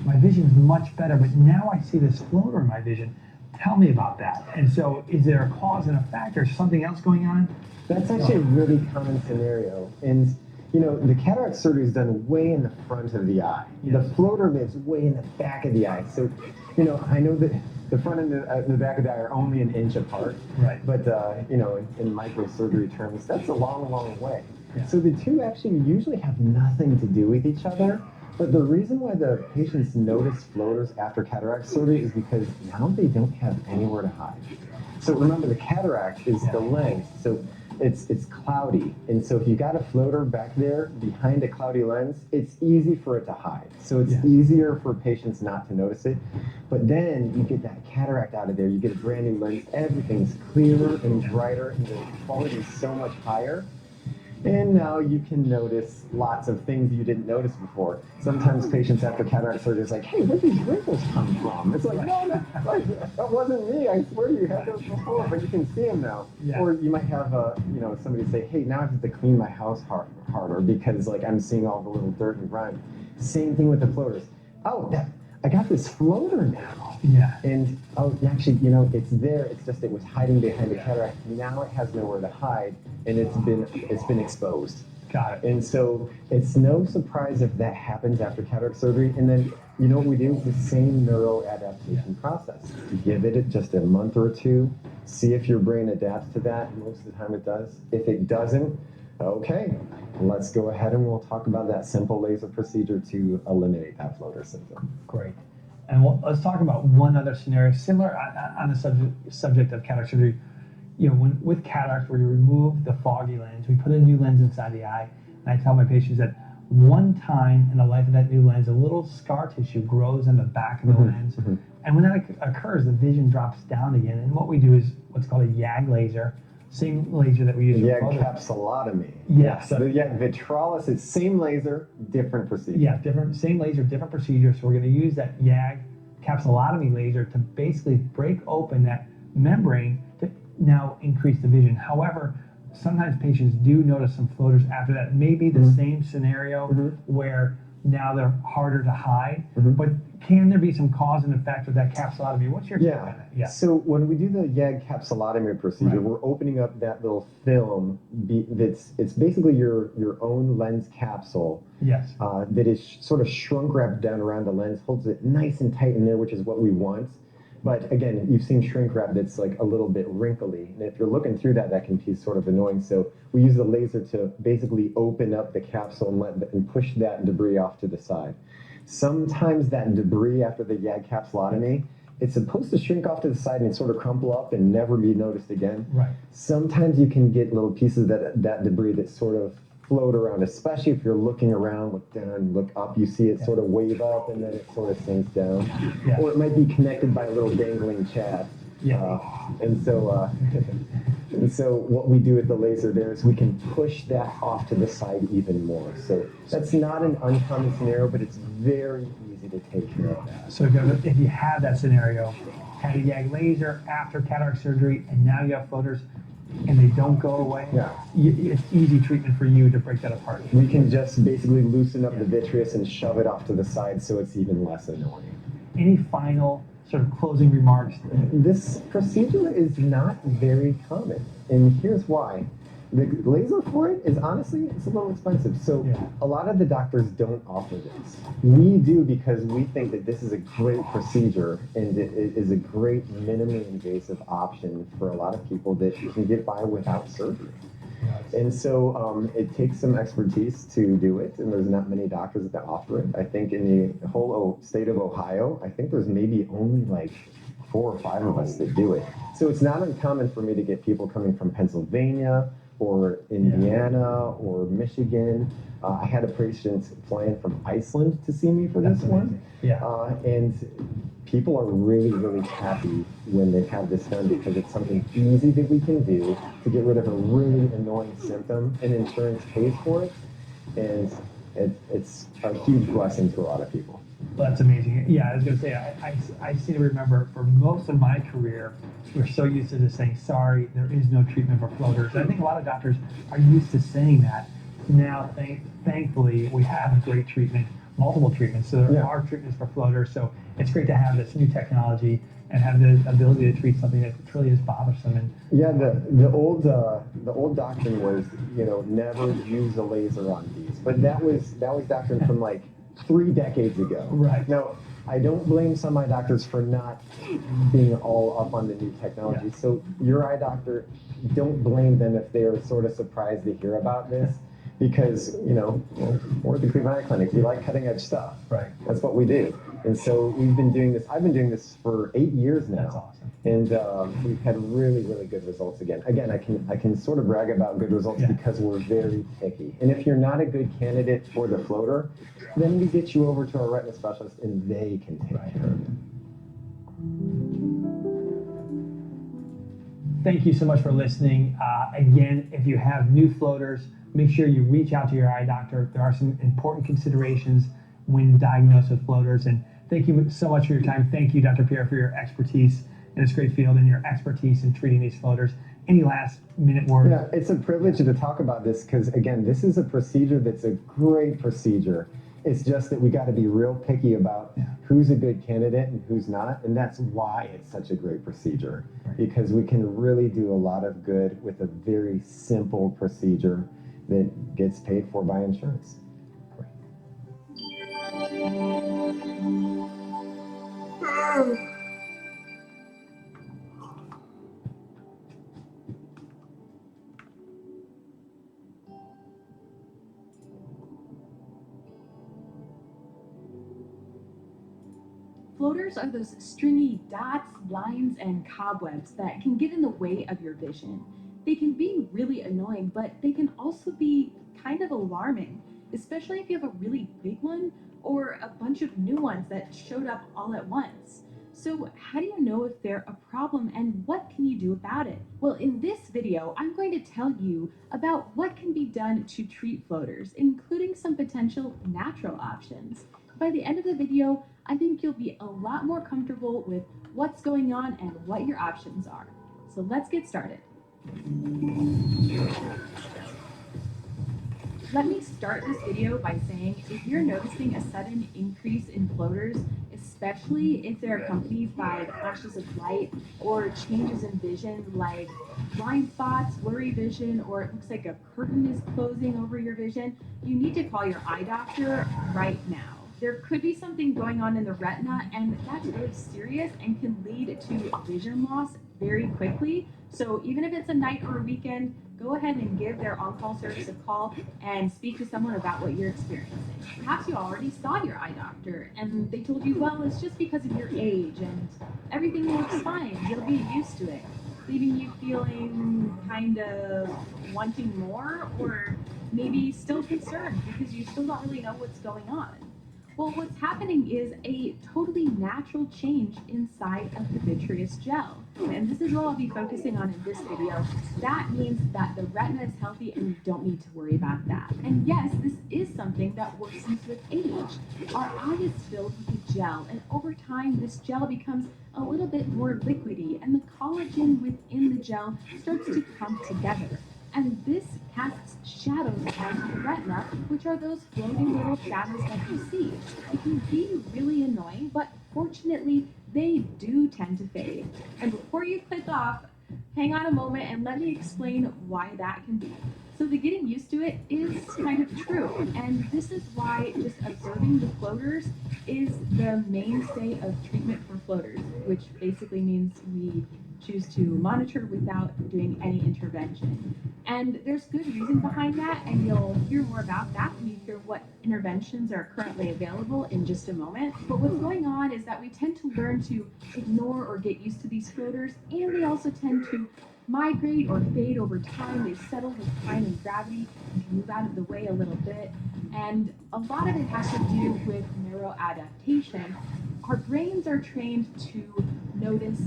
my vision's much better, but now I see this floater in my vision. Tell me about that. And so, is there a cause and effect or something else going on? That's actually a really common scenario. And, you know, the cataract surgery is done way in the front of the eye. The floater lives way in the back of the eye. So, you know, I know that the front and the back of the eye are only an inch apart. Right. But, you know, in microsurgery terms, that's a long, long way. Yeah. So the two actually usually have nothing to do with each other. But the reason why the patients notice floaters after cataract surgery is because now they don't have anywhere to hide. So remember, the cataract is the lens. So it's cloudy. And so if you got a floater back there behind a cloudy lens, it's easy for it to hide. So it's easier for patients not to notice it. But then you get that cataract out of there, you get a brand new lens, everything's clearer and brighter, and the quality is so much higher. And now you can notice lots of things you didn't notice before. Sometimes patients after cataract surgery is like, hey, where did these wrinkles come from? It's like, no, that wasn't me. I swear you had those before, but you can see them now. Yeah. Or you might have you know, somebody say, hey, now I have to clean my house harder because like I'm seeing all the little dirt and grime. Same thing with the floaters. Oh, I got this floater now. Yeah. And oh, actually, you know, it's there. It's just it was hiding behind the cataract. Now it has nowhere to hide, and it's been exposed. Got it. And so it's no surprise if that happens after cataract surgery. And then you know what we do? The same neuroadaptation process. Give it just a month or two. See if your brain adapts to that. Most of the time it does. If it doesn't, okay, let's go ahead and we'll talk about that simple laser procedure to eliminate that floater symptom. Great. And let's talk about one other scenario similar on the subject of cataract surgery. You know, with cataract, we remove the foggy lens, we put a new lens inside the eye, and I tell my patients that one time in the life of that new lens, a little scar tissue grows in the back of the lens, and when that occurs, the vision drops down again. And what we do is what's called a YAG laser, same laser that we use. YAG capsulotomy. Yes. The YAG vitralis is same laser, different procedure. Yeah, same laser, different procedure. So we're going to use that YAG capsulotomy laser to basically break open that membrane to now increase the vision. However, sometimes patients do notice some floaters after that. Maybe the same scenario where now they're harder to hide, but can there be some cause and effect with that capsulotomy? What's your take on that? Yeah. So when we do the YAG capsulotomy procedure, we're opening up that little film. It's basically your own lens capsule. Yes. That is sort of shrunk wrapped down around the lens, holds it nice and tight in there, which is what we want. But again, you've seen shrink wrap that's like a little bit wrinkly. And if you're looking through that, that can be sort of annoying. So we use the laser to basically open up the capsule and push that debris off to the side. Sometimes that debris after the YAG capsulotomy, it's supposed to shrink off to the side and sort of crumple up and never be noticed again. Right. Sometimes you can get little pieces of that debris that sort of float around, especially if you're looking around, look down, look up, you see it sort of wave up and then it sort of sinks down. Yeah. Or it might be connected by a little dangling chad. Yeah. And so what we do with the laser there is we can push that off to the side even more. So that's not an uncommon scenario, but it's very easy to take care of that. So if you have that scenario, had a YAG laser after cataract surgery, and now you have floaters, and they don't go away, it's easy treatment for you to break that apart. We can just basically loosen up the vitreous and shove it off to the side so it's even less annoying. Any final sort of closing remarks? This procedure is not very common. And here's why. The laser for it is honestly, it's a little expensive. So a lot of the doctors don't offer this. We do because we think that this is a great procedure and it is a great minimally invasive option for a lot of people that can get by without surgery. And so it takes some expertise to do it, and there's not many doctors that offer it. I think in the whole state of Ohio, I think there's maybe only like 4 or 5 of us that do it. So it's not uncommon for me to get people coming from Pennsylvania or Indiana or Michigan. I had a patient flying from Iceland to see me for this one. And people are really, really happy when they have this done because it's something easy that we can do to get rid of a really annoying symptom, and insurance pays for it. And it's a huge blessing to a lot of people. Well, that's amazing. Yeah, I was going to say, I seem to remember for most of my career, we're so used to just saying, sorry, there is no treatment for floaters. I think a lot of doctors are used to saying that. Now, thankfully, we have great treatment, multiple treatments. So there are treatments for floaters. So it's great to have this new technology and have the ability to treat something that truly is bothersome. And yeah, the old doctrine was, never use a laser on these. But that was doctrine from like 3 decades ago. Right. Now, I don't blame some eye doctors for not being all up on the new technology. So your eye doctor, don't blame them if they are sort of surprised to hear about this. Because, we're at the Cleveland Eye Clinic. We like cutting edge stuff. Right. That's what we do. And so we've been doing this. I've been doing this for 8 years now. That's awesome. And we've had really, really good results again. Again, I can sort of brag about good results because we're very picky. And if you're not a good candidate for the floater, then we get you over to our retina specialist and they can take care of it. Thank you so much for listening. Again, if you have new floaters, make sure you reach out to your eye doctor. There are some important considerations when diagnosed with floaters. And thank you so much for your time. Thank you, Dr. Pierre, for your expertise in this great field and your expertise in treating these floaters. Any last minute words? Yeah, it's a privilege to talk about this because, again, this is a procedure that's a great procedure. It's just that we got to be real picky about who's a good candidate and who's not. And that's why it's such a great procedure, because we can really do a lot of good with a very simple procedure that gets paid for by insurance. Floaters are those stringy dots, lines, and cobwebs that can get in the way of your vision. They can be really annoying, but they can also be kind of alarming, especially if you have a really big one or a bunch of new ones that showed up all at once. So how do you know if they're a problem and what can you do about it? Well, in this video, I'm going to tell you about what can be done to treat floaters, including some potential natural options. By the end of the video, I think you'll be a lot more comfortable with what's going on and what your options are. So let's get started. Let me start this video by saying if you're noticing a sudden increase in floaters, especially if they're accompanied by flashes of light or changes in vision like blind spots, blurry vision, or it looks like a curtain is closing over your vision, you need to call your eye doctor right now. There could be something going on in the retina, and that's really serious and can lead to vision loss very quickly. So even if it's a night or a weekend, go ahead and give their on-call service a call and speak to someone about what you're experiencing. Perhaps you already saw your eye doctor and they told you, well, it's just because of your age and everything looks fine, you'll be used to it, leaving you feeling kind of wanting more or maybe still concerned because you still don't really know what's going on. Well, what's happening is a totally natural change inside of the vitreous gel. And this is what I'll be focusing on in this video. That means that the retina is healthy and you don't need to worry about that. And yes, this is something that worsens with age. Our eye is filled with a gel, and over time, this gel becomes a little bit more liquidy, and the collagen within the gel starts to come together. And this casts shadows onto the retina, which are those floating little shadows that you see. It can be really annoying, but fortunately, they do tend to fade. And before you click off, Hang on a moment and let me explain why that can be. So the getting used to it is kind of true, and this is why just observing the floaters is the mainstay of treatment for floaters, which basically means we choose to monitor without doing any intervention. And there's good reason behind that, and you'll hear more about that when you hear what interventions are currently available in just a moment. But what's going on is that we tend to learn to ignore or get used to these floaters, and they also tend to migrate or fade over time. They settle with time and gravity and can move out of the way a little bit. And a lot of it has to do with neuroadaptation. Our brains are trained to notice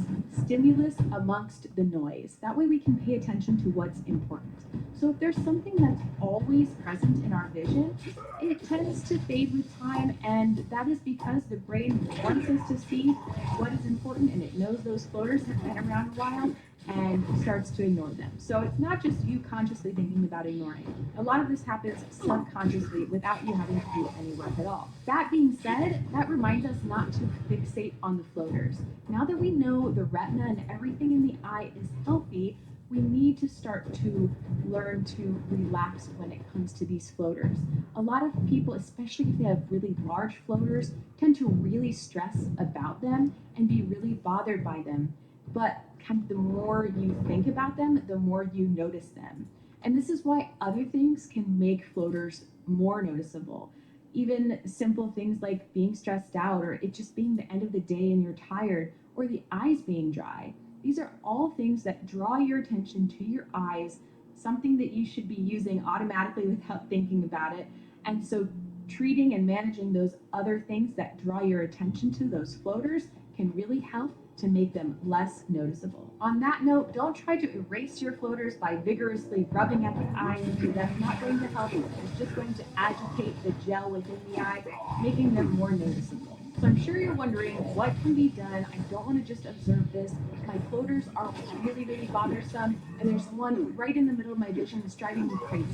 stimulus amongst the noise. That way we can pay attention to what's important. So if there's something that's always present in our vision, it tends to fade with time, and that is because the brain wants us to see what is important, and it knows those floaters have been around a while and starts to ignore them. So it's not just you consciously thinking about ignoring. A lot of this happens subconsciously without you having to do any work at all. That being said, that reminds us not to fixate on the floaters. Now that we know the retina and everything in the eye is healthy, we need to start to learn to relax when it comes to these floaters. A lot of people, especially if they have really large floaters, tend to really stress about them and be really bothered by them. But kind of the more you think about them, the more you notice them. And this is why other things can make floaters more noticeable. Even simple things like being stressed out, or it just being the end of the day and you're tired, or the eyes being dry. These are all things that draw your attention to your eyes, something that you should be using automatically without thinking about it. And so treating and managing those other things that draw your attention to those floaters can really help to make them less noticeable. On that note, don't try to erase your floaters by vigorously rubbing at the eye. That's not going to help. It's just going to agitate the gel within the eye, making them more noticeable. So I'm sure you're wondering what can be done. I don't want to just observe this. My floaters are really, really bothersome, and there's one right in the middle of my vision that's driving me crazy.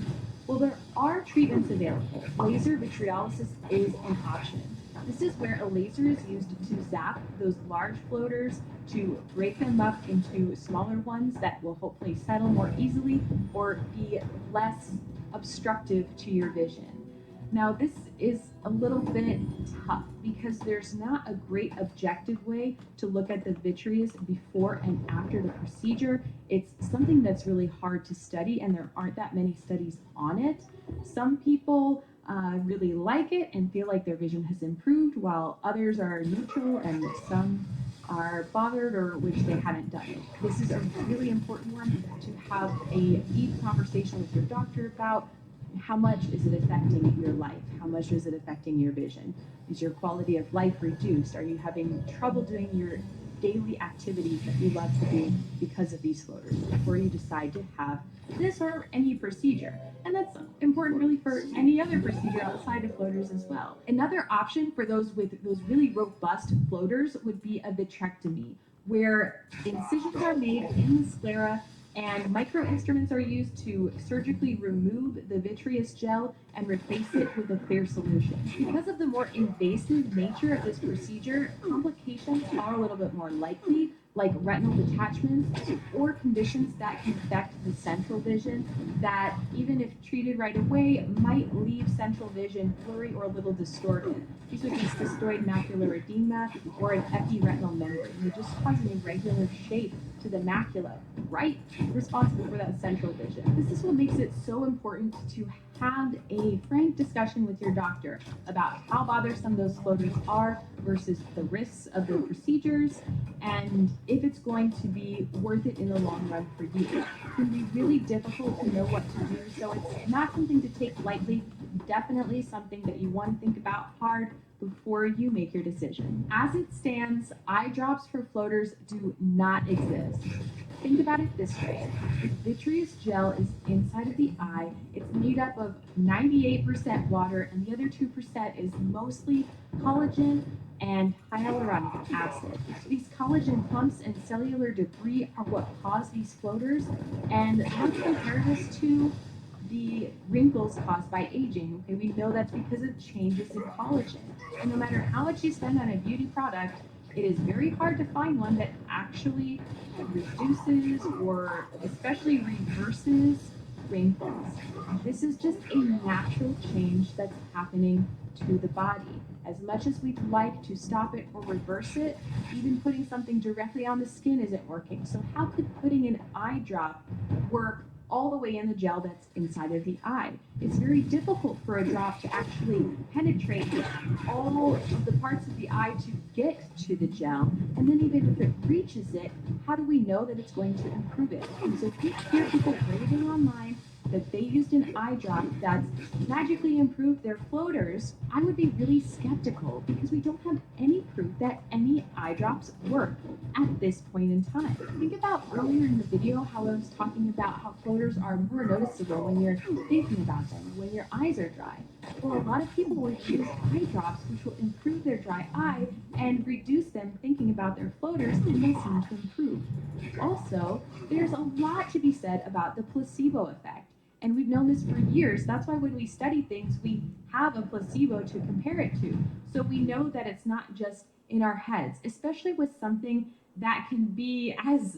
Well, there are treatments available. Laser vitreolysis is an option. This is where a laser is used to zap those large floaters, to break them up into smaller ones that will hopefully settle more easily or be less obstructive to your vision. Now, this is a little bit tough because there's not a great objective way to look at the vitreous before and after the procedure. It's something that's really hard to study, and there aren't that many studies on it. Some people really like it and feel like their vision has improved, while others are neutral and some are bothered or wish they hadn't done it. This is a really important one to have a deep conversation with your doctor about. How much is it affecting your life? How much is it affecting your vision? Is your quality of life reduced? Are you having trouble doing your daily activities that you love to do because of these floaters before you decide to have this or any procedure? And that's important really for any other procedure outside of floaters as well. Another option for those with those really robust floaters would be a vitrectomy, where incisions are made in the sclera and micro instruments are used to surgically remove the vitreous gel and replace it with a clear solution. Because of the more invasive nature of this procedure, complications are a little bit more likely, like retinal detachments or conditions that can affect the central vision that, even if treated right away, might leave central vision blurry or a little distorted. These would be cystoid macular edema or an epiretinal membrane. They just cause an irregular shape to the macula, right responsible for that central vision. This is what makes it so important to have a frank discussion with your doctor about how bothersome those floaters are versus the risks of the procedures, and if it's going to be worth it in the long run for you. It can be really difficult to know what to do, so it's not something to take lightly, definitely something that you want to think about hard before you make your decision. As it stands, eye drops for floaters do not exist. Think about it this way. The vitreous gel is inside of the eye. It's made up of 98% water, and the other 2% is mostly collagen and hyaluronic acid. These collagen clumps and cellular debris are what cause these floaters, and let's compare this to the wrinkles caused by aging. Okay, we know that's because of changes in collagen. And no matter how much you spend on a beauty product, It is very hard to find one that actually reduces or especially reverses wrinkles. This is just a natural change that's happening to the body. As much as we'd like to stop it or reverse it, even putting something directly on the skin isn't working. So how could putting an eye drop work all the way in the gel that's inside of the eye? It's very difficult for a drop to actually penetrate all of the parts of the eye to get to the gel. And then even if it reaches it, how do we know that it's going to improve it? And so if you hear people raving online that they used an eye drop that's magically improved their floaters, I would be really skeptical because we don't have any proof that any eye drops work at this point in time. Think about earlier in the video how I was talking about how floaters are more noticeable when you're thinking about them, when your eyes are dry. Well, a lot of people will use eye drops which will improve their dry eye and reduce them thinking about their floaters, and they seem to improve. Also, there's a lot to be said about the placebo effect. And we've known this for years. That's why when we study things, we have a placebo to compare it to. So we know that it's not just in our heads, especially with something that can be as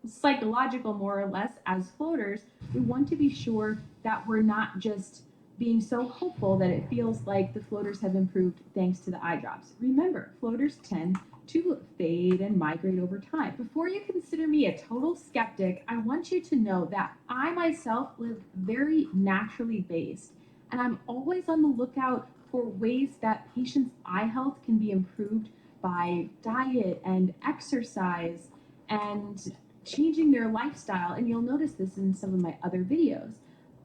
psychological, more or less, as floaters. We want to be sure that we're not just being so hopeful that it feels like the floaters have improved thanks to the eye drops. Remember, floaters tend to fade and migrate over time. Before you consider me a total skeptic, I want you to know that I myself live very naturally based, and I'm always on the lookout for ways that patients' eye health can be improved by diet and exercise and changing their lifestyle, and you'll notice this in some of my other videos.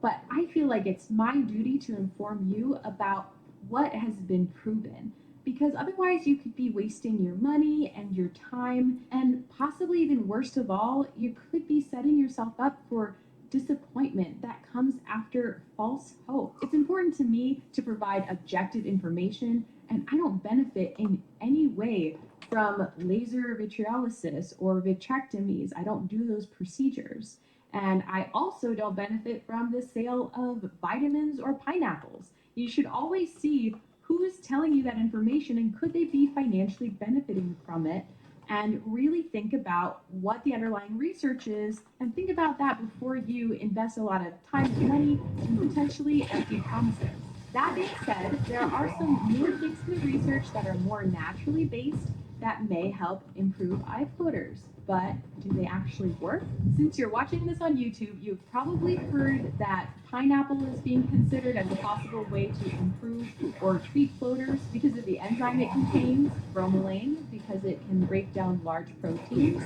But I feel like it's my duty to inform you about what has been proven, because otherwise you could be wasting your money and your time, and possibly even worst of all, you could be setting yourself up for disappointment that comes after false hope. It's important to me to provide objective information, and I don't benefit in any way from laser vitreolysis or vitrectomies. I don't do those procedures. And I also don't benefit from the sale of vitamins or pineapples. You should always see who is telling you that information and could they be financially benefiting from it, and really think about what the underlying research is, and think about that before you invest a lot of time and money and potentially empty promises. That being said, there are some newer things in the research that are more naturally based that may help improve eye floaters. But do they actually work? Since you're watching this on YouTube, you've probably heard that pineapple is being considered as a possible way to improve or treat floaters because of the enzyme it contains, bromelain, because it can break down large proteins,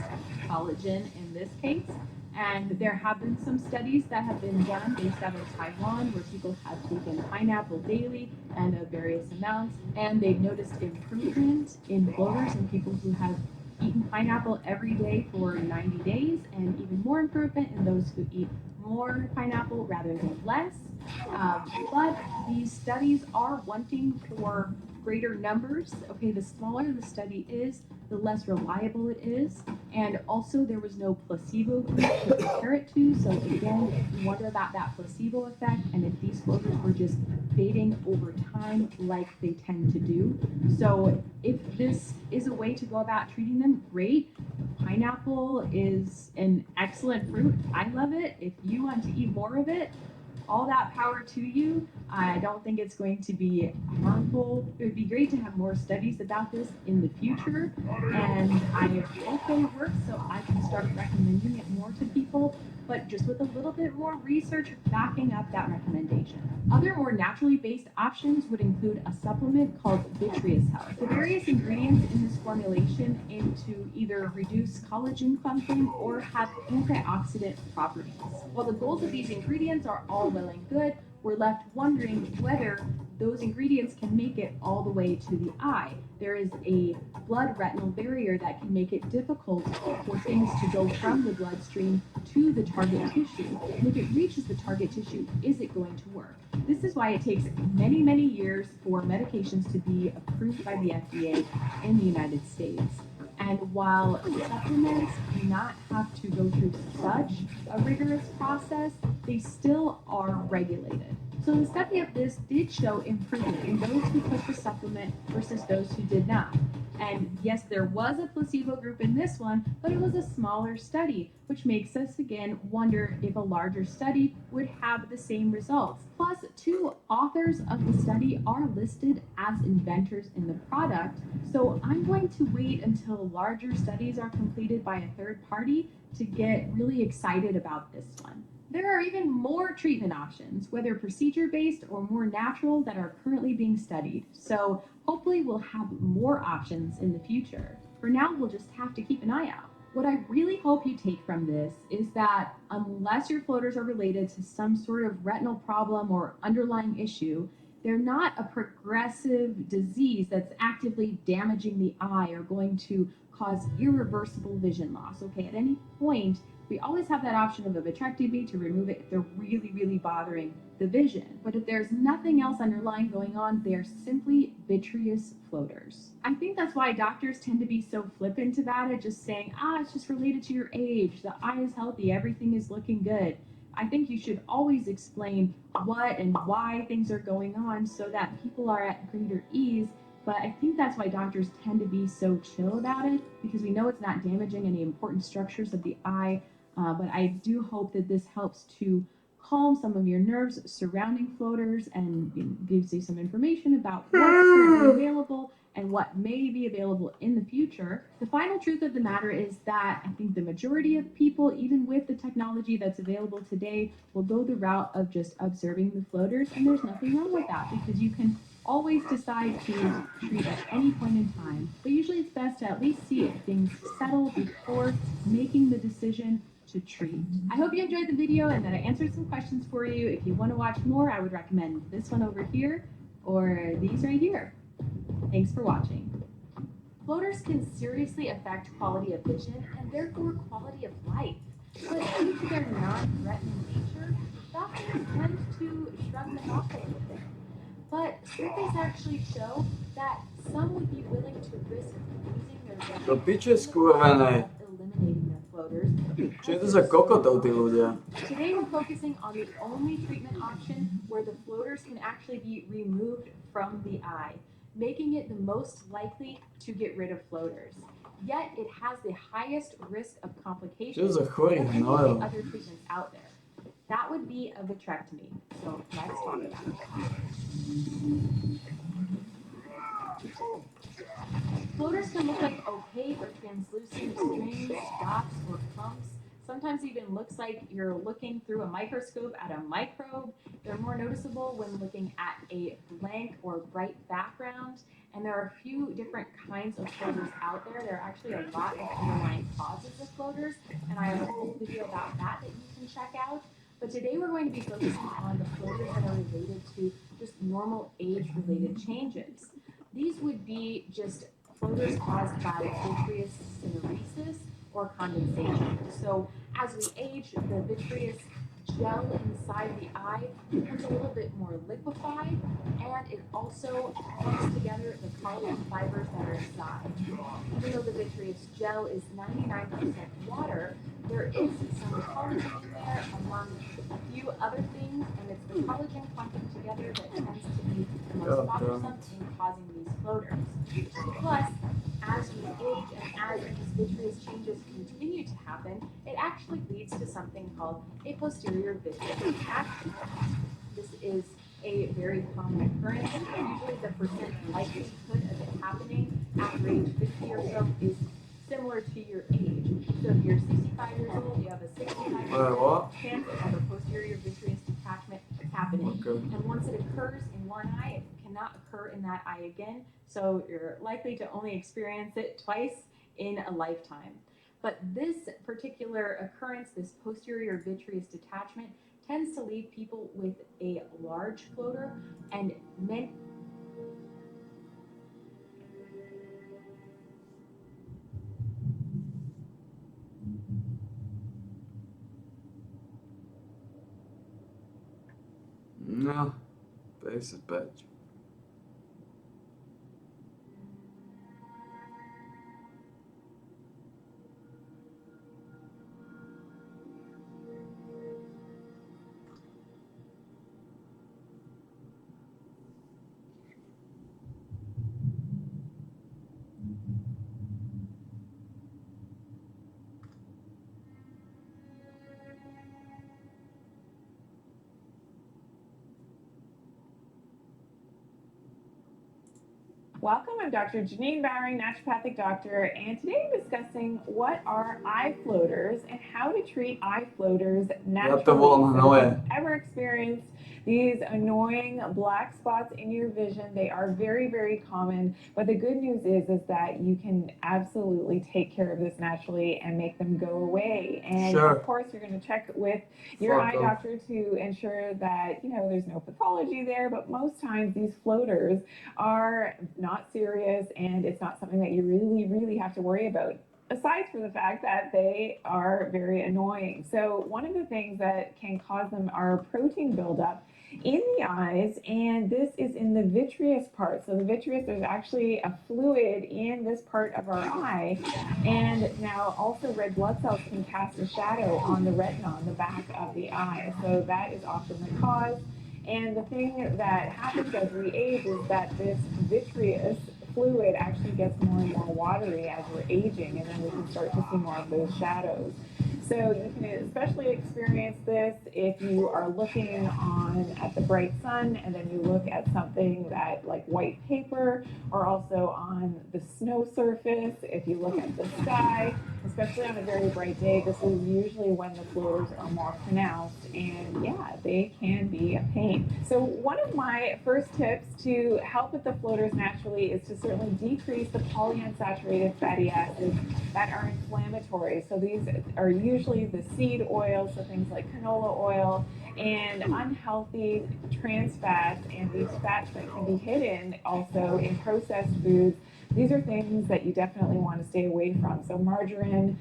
collagen in this case. And there have been some studies that have been done based out of Taiwan where people have taken pineapple daily and of various amounts, and they've noticed improvement in floaters in people who have eaten pineapple every day for 90 days, and even more improvement in those who eat more pineapple rather than less. But these studies are wanting for greater numbers. Okay, the smaller the study is, the less reliable it is. And also there was no placebo group to compare it to. So again, you wonder about that placebo effect and if these floaters were just fading over time like they tend to do. So if this is a way to go about treating them, great. Pineapple is an excellent fruit. I love it. If you want to eat more of it, all that power to you. I don't think it's going to be harmful. It would be great to have more studies about this in the future, and I hope that it works so I can start recommending it more to people, but just with a little bit more research backing up that recommendation. Other more naturally based options would include a supplement called Vitreous Health. The various ingredients in this formulation aim to either reduce collagen clumping or have antioxidant properties. While the goals of these ingredients are all well and good, we're left wondering whether those ingredients can make it all the way to the eye. There is a blood-retinal barrier that can make it difficult for things to go from the bloodstream to the target tissue. And if it reaches the target tissue, is it going to work? This is why it takes many, many years for medications to be approved by the FDA in the United States. And while supplements do not have to go through such a rigorous process, they still are regulated. So the study of this did show improvement in those who took the supplement versus those who did not. And yes, there was a placebo group in this one, but it was a smaller study, which makes us again wonder if a larger study would have the same results. Plus, 2 authors of the study are listed as inventors in the product, so I'm going to wait until larger studies are completed by a third party to get really excited about this one. There are even more treatment options, whether procedure-based or more natural, that are currently being studied. So hopefully we'll have more options in the future. For now, we'll just have to keep an eye out. What I really hope you take from this is that unless your floaters are related to some sort of retinal problem or underlying issue, they're not a progressive disease that's actively damaging the eye or going to cause irreversible vision loss. Okay, at any point, we always have that option of a vitrectomy to remove it if they're really, really bothering the vision. But if there's nothing else underlying going on, they are simply vitreous floaters. I think that's why doctors tend to be so flippant about it, just saying, it's just related to your age, the eye is healthy, everything is looking good. I think you should always explain what and why things are going on so that people are at greater ease. But I think that's why doctors tend to be so chill about it, because we know it's not damaging any important structures of the eye. But I do hope that this helps to calm some of your nerves surrounding floaters and gives you some information about what's currently available and what may be available in the future. The final truth of the matter is that I think the majority of people, even with the technology that's available today, will go the route of just observing the floaters, and there's nothing wrong with that because you can always decide to treat at any point in time. But usually it's best to at least see if things settle before making the decision to treat. I hope you enjoyed the video and that I answered some questions for you. If you want to watch more, I would recommend this one over here or these right here. Thanks for watching. Floaters can seriously affect quality of vision and therefore quality of life. But due to their non-threatening nature, doctors tend to shrug them off a little bit. But surveys actually show that some would be willing to risk losing their vision. To piče skurvené. Eliminating their floaters. Čo je to za kokotov tí ľudia? Today we're focusing on the only treatment option where the floaters can actually be removed from the eye, making it the most likely to get rid of floaters. Yet it has the highest risk of complications Čo za chorý of any of hnojil? the other treatments out there. That would be a vitrectomy. So let's talk about it. Floaters can look like opaque or translucent strings, dots, or clumps. Sometimes even looks like you're looking through a microscope at a microbe. They're more noticeable when looking at a blank or bright background. And there are a few different kinds of floaters out there. There are actually a lot of underlying causes of floaters, and I have a whole video about that that you can check out. But today we're going to be focusing on the floaters that are related to just normal age-related changes. These would be just floaters caused by vitreous syneresis or condensation. So as we age, the vitreous gel inside the eye becomes a little bit more liquefied, and it also holds together the collagen fibers that are inside. Even though the vitreous gel is 99% water, there is some collagen in there among a few other things, and it's the collagen clumping together that tends to be the most bothersome in causing these floaters. Plus, as we age and as these vitreous changes continue to happen, it actually leads to something called a posterior vitreous detachment. This is a very common occurrence. Usually the percent likelihood of it happening after age 50 or so is similar to your age. So if you're 65 years old, you have a 65% chance of a posterior vitreous detachment happening. And once it occurs in one eye, it cannot occur in that eye again. So you're likely to only experience it twice in a lifetime. But this particular occurrence, this posterior vitreous detachment, tends to leave people with a large floater, and many No, 55. Welcome, I'm Dr. Janine Bowering, naturopathic doctor, and today I'm discussing what are eye floaters and how to treat eye floaters naturally. to volám So hnoje. if you've ever experienced these annoying black spots in your vision, they are very, very common, but the good news is that you can absolutely take care of this naturally and make them go away. And Sure. of course, you're going to check with your Fuck eye off. doctor to ensure that, you know, there's no pathology there, but most times these floaters are not serious and it's not something that you really, really have to worry about, aside from the fact that they are very annoying. So one of the things that can cause them are protein buildup in the eyes, and this is in the vitreous part. So the vitreous, there's actually a fluid in this part of our eye, and now also red blood cells can cast a shadow on the retina on the back of the eye. So that is often the cause. And the thing that happens as we age is that this vitreous fluid actually gets more and more watery as we're aging, and then we can start to see more of those shadows. So you can especially experience this if you are looking at the bright sun and then you look at something that like white paper, or also on the snow surface. If you look at the sky, especially on a very bright day, this is usually when the floaters are more pronounced, and yeah, they can be a pain. So one of my first tips to help with the floaters naturally is to certainly decrease the polyunsaturated fatty acids that are inflammatory. So these are usually the seed oils, so things like canola oil, and unhealthy trans fats, and these fats that can be hidden also in processed foods. These are things that you definitely want to stay away from. So margarine,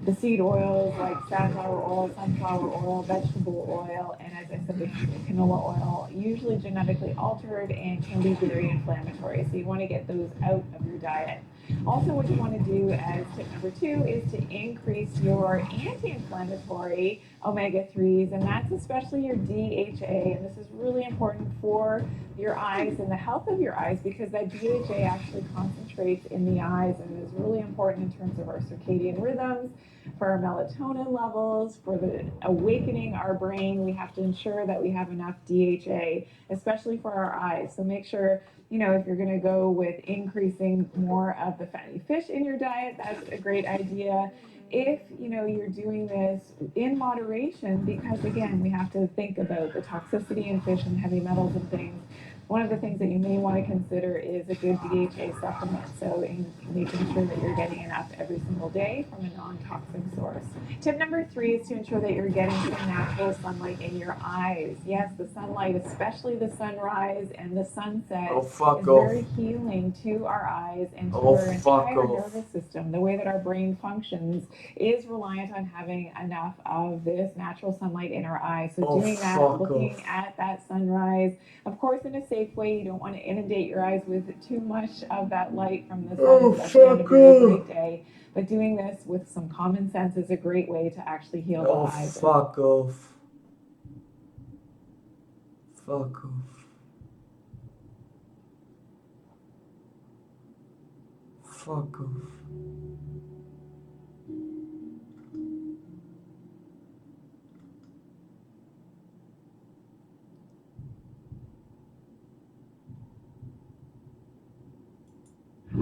the seed oils like safflower oil, sunflower oil, vegetable oil, and as I said, the canola oil, usually genetically altered and can be very inflammatory. So you want to get those out of your diet. Also, what you want to do as tip number 2 is to increase your anti-inflammatory omega-3s, and that's especially your DHA. And this is really important for your eyes and the health of your eyes, because that DHA actually concentrates in the eyes and is really important in terms of our circadian rhythms, for our melatonin levels, for the awakening our brain. We have to ensure that we have enough DHA, especially for our eyes. So make sure, you know, if you're going to go with increasing more of the fatty fish in your diet, that's a great idea. If, you know, you're doing this in moderation, because again, we have to think about the toxicity in fish and heavy metals and things. One of the things that you may want to consider is a good DHA supplement. So in making sure that you're getting enough every single day from a non-toxic source. Tip number 3 is to ensure that you're getting some natural sunlight in your eyes. Yes, the sunlight, especially the sunrise and the sunset, is very healing to our eyes and to our entire nervous system. The way that our brain functions is reliant on having enough of this natural sunlight in our eyes. So doing that, looking at that sunrise, of course in a safe way. You don't want to inundate your eyes with too much of that light from the sun, especially on a very bright day. But doing this with some common sense is a great way to actually heal the eyes. Fuck off. Fuck off. Fuck off.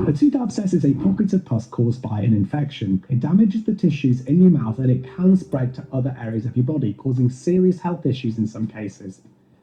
A tooth abscess is a pocket of pus caused by an infection. It damages the tissues in your mouth and it can spread to other areas of your body, causing serious health issues in some cases.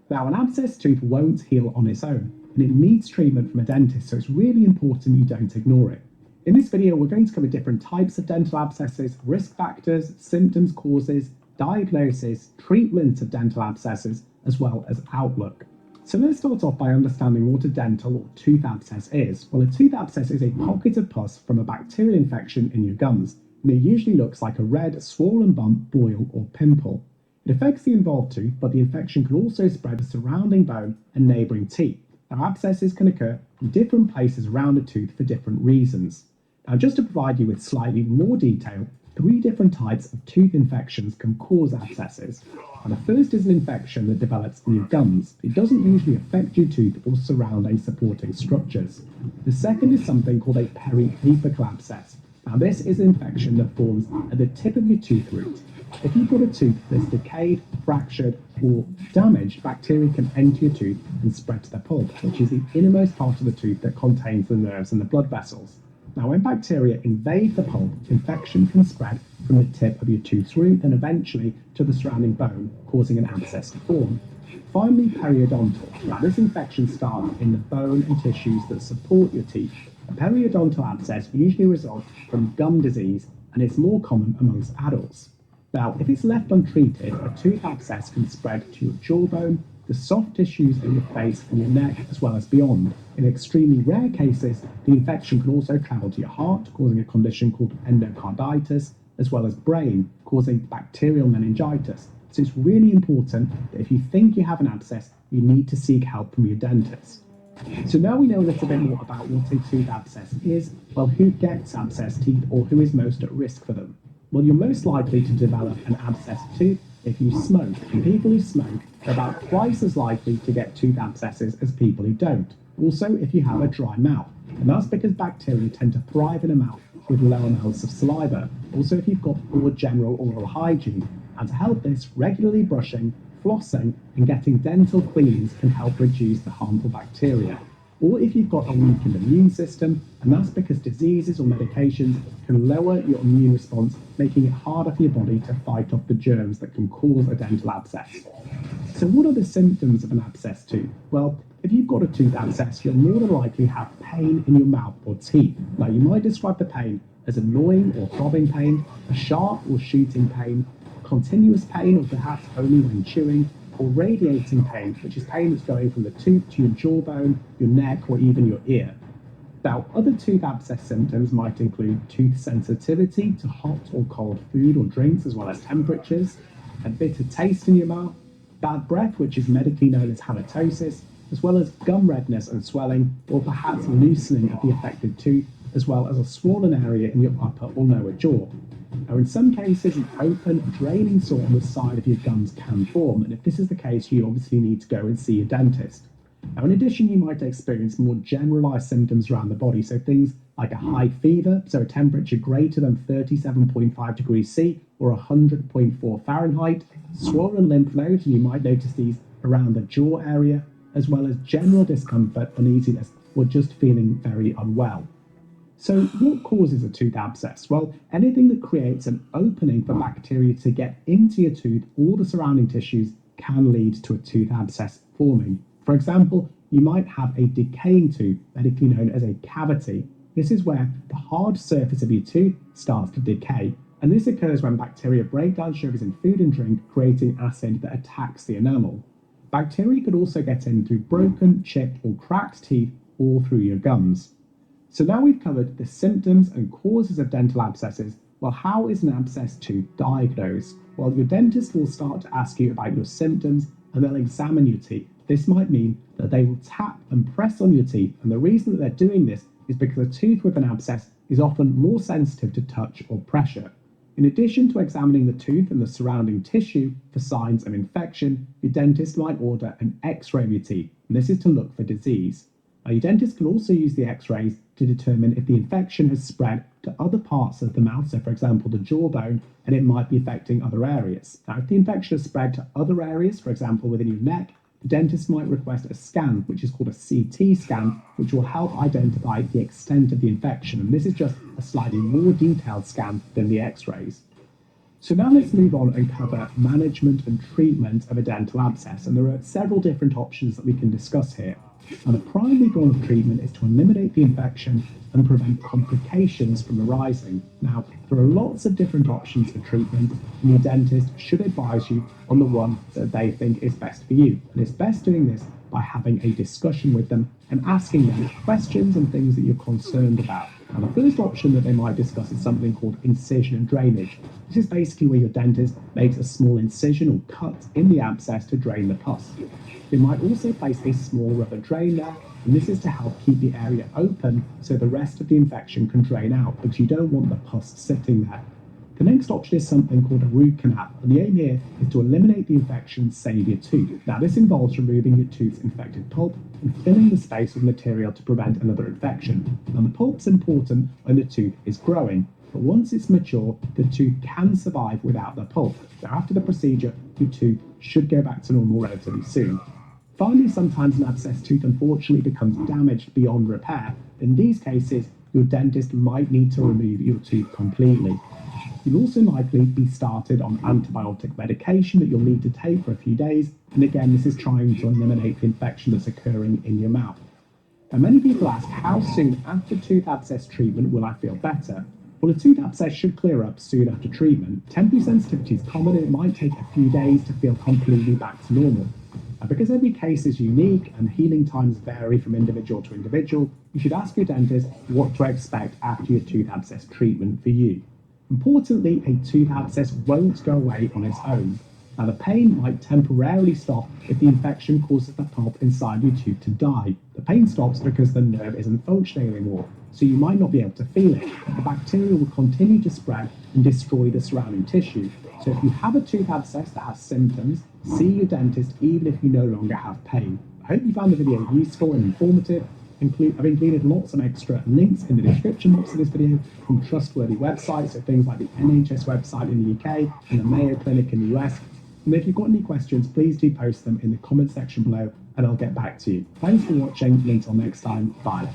Now, an abscessed tooth won't heal on its own, and it needs treatment from a dentist, so it's really important you don't ignore it. In this video, we're going to cover different types of dental abscesses, risk factors, symptoms, causes, diagnosis, treatment of dental abscesses, as well as outlook. So let's start off by understanding what a dental or tooth abscess is. Well, a tooth abscess is a pocket of pus from a bacterial infection in your gums, and it usually looks like a red, swollen bump, boil, or pimple. It affects the involved tooth, but the infection can also spread to surrounding bone and neighbouring teeth. Now, abscesses can occur in different places around a tooth for different reasons. Now, just to provide you with slightly more detail, 3 different types of tooth infections can cause abscesses. And the first is an infection that develops in your gums. It doesn't usually affect your tooth or surrounding supporting structures. The second is something called a periapical abscess. Now, this is an infection that forms at the tip of your tooth root. If you've got a tooth that's decayed, fractured, or damaged, bacteria can enter your tooth and spread to the pulp, which is the innermost part of the tooth that contains the nerves and the blood vessels. Now, when bacteria invade the pulp, infection can spread from the tip of your tooth's root and eventually to the surrounding bone, causing an abscess to form. Finally, periodontal. Now, this infection starts in the bone and tissues that support your teeth. A periodontal abscess usually results from gum disease and is more common amongst adults. Now, if it's left untreated, a tooth abscess can spread to your jawbone, the soft tissues in your face and your neck, as well as beyond. In extremely rare cases, the infection can also travel to your heart, causing a condition called endocarditis, as well as brain, causing bacterial meningitis. So it's really important that if you think you have an abscess, you need to seek help from your dentist. So now we know a little bit more about what a tooth abscess is. Well, who gets abscess teeth or who is most at risk for them? Well, you're most likely to develop an abscessed tooth if you smoke, and people who smoke are about twice as likely to get tooth abscesses as people who don't. Also, if you have a dry mouth, and that's because bacteria tend to thrive in a mouth with low amounts of saliva. Also, if you've got poor general oral hygiene. And to help this, regularly brushing, flossing, and getting dental cleanings can help reduce the harmful bacteria. Or if you've got a weakened immune system, and that's because diseases or medications can lower your immune response, making it harder for your body to fight off the germs that can cause a dental abscess. So what are the symptoms of an abscessed tooth? Well, if you've got a tooth abscess, you'll more than likely have pain in your mouth or teeth. Now, you might describe the pain as annoying or throbbing pain, a sharp or shooting pain, continuous pain or perhaps only when chewing, or radiating pain, which is pain that's going from the tooth to your jawbone, your neck, or even your ear. Now, other tooth abscess symptoms might include tooth sensitivity to hot or cold food or drinks, as well as temperatures, a bitter taste in your mouth, bad breath, which is medically known as halitosis, as well as gum redness and swelling, or perhaps loosening of the affected tooth, as well as a swollen area in your upper or lower jaw. Now, in some cases, an open, draining sore on the side of your gums can form, and if this is the case, you obviously need to go and see a dentist. Now, in addition, you might experience more generalized symptoms around the body, so things like a high fever, so a temperature greater than 37.5 degrees C or 100.4 Fahrenheit, swollen lymph nodes, and you might notice these around the jaw area, as well as general discomfort, uneasiness, or just feeling very unwell. So what causes a tooth abscess? Well, anything that creates an opening for bacteria to get into your tooth or the surrounding tissues can lead to a tooth abscess forming. For example, you might have a decaying tooth, medically known as a cavity. This is where the hard surface of your tooth starts to decay, and this occurs when bacteria break down sugars in food and drink, creating acid that attacks the enamel. Bacteria could also get in through broken, chipped, or cracked teeth or through your gums. So now we've covered the symptoms and causes of dental abscesses. Well, how is an abscessed tooth diagnosed? Well, your dentist will start to ask you about your symptoms and they'll examine your teeth. This might mean that they will tap and press on your teeth, and the reason that they're doing this is because a tooth with an abscess is often more sensitive to touch or pressure. In addition to examining the tooth and the surrounding tissue for signs of infection, your dentist might order an X-ray of your teeth, and this is to look for disease. Now, your dentist can also use the X-rays to determine if the infection has spread to other parts of the mouth, so for example the jawbone, and it might be affecting other areas. Now, if the infection has spread to other areas, for example within your neck, the dentist might request a scan, which is called a CT scan, which will help identify the extent of the infection, and this is just a slightly more detailed scan than the X-rays. So now let's move on and cover management and treatment of a dental abscess, and there are several different options that we can discuss here. And the primary goal of treatment is to eliminate the infection and prevent complications from arising. Now, there are lots of different options for treatment, and your dentist should advise you on the one that they think is best for you. And it's best doing this by having a discussion with them and asking them questions and things that you're concerned about. Now, the first option that they might discuss is something called incision and drainage. This is basically where your dentist makes a small incision or cut in the abscess to drain the pus. They might also place a small rubber drain there, and this is to help keep the area open so the rest of the infection can drain out, because you don't want the pus sitting there. The next option is something called a root canal, and the aim here is to eliminate the infection and save your tooth. Now, this involves removing your tooth's infected pulp and filling the space with material to prevent another infection. Now, the pulp's important when the tooth is growing. but once it's mature, the tooth can survive without the pulp. So after the procedure, your tooth should go back to normal relatively soon. Finally, sometimes an abscessed tooth unfortunately becomes damaged beyond repair. In these cases, your dentist might need to remove your tooth completely. You'll also likely be started on antibiotic medication that you'll need to take for a few days, and again, this is trying to eliminate the infection that's occurring in your mouth. Now, many people ask, how soon after tooth abscess treatment will I feel better? Well, a tooth abscess should clear up soon after treatment. Temporary sensitivity is common and it might take a few days to feel completely back to normal. Now, because every case is unique and healing times vary from individual to individual, you should ask your dentist what to expect after your tooth abscess treatment for you. Importantly, a tooth abscess won't go away on its own. Now, the pain might temporarily stop if the infection causes the pulp inside your tooth to die. The pain stops because the nerve isn't functioning anymore, so you might not be able to feel it. The bacteria will continue to spread and destroy the surrounding tissue. So if you have a tooth abscess that has symptoms, see your dentist even if you no longer have pain. I hope you found the video useful and informative. I've included lots of extra links in the description box of this video from trustworthy websites, so things like the NHS website in the UK and the Mayo Clinic in the US. And if you've got any questions, please do post them in the comment section below and I'll get back to you. Thanks for watching, and until next time, bye.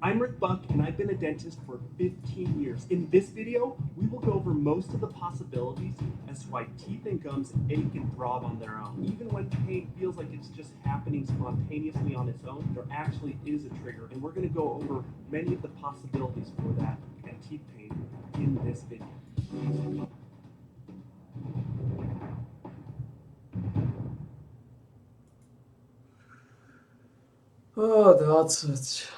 I'm Rick Buck, and I've been a dentist for 15 years. In this video, we will go over most of the possibilities as to why teeth and gums ache and throb on their own. Even when pain feels like it's just happening spontaneously on its own, there actually is a trigger, and we're going to go over many of the possibilities for that and teeth pain in this video. Oh, that's it.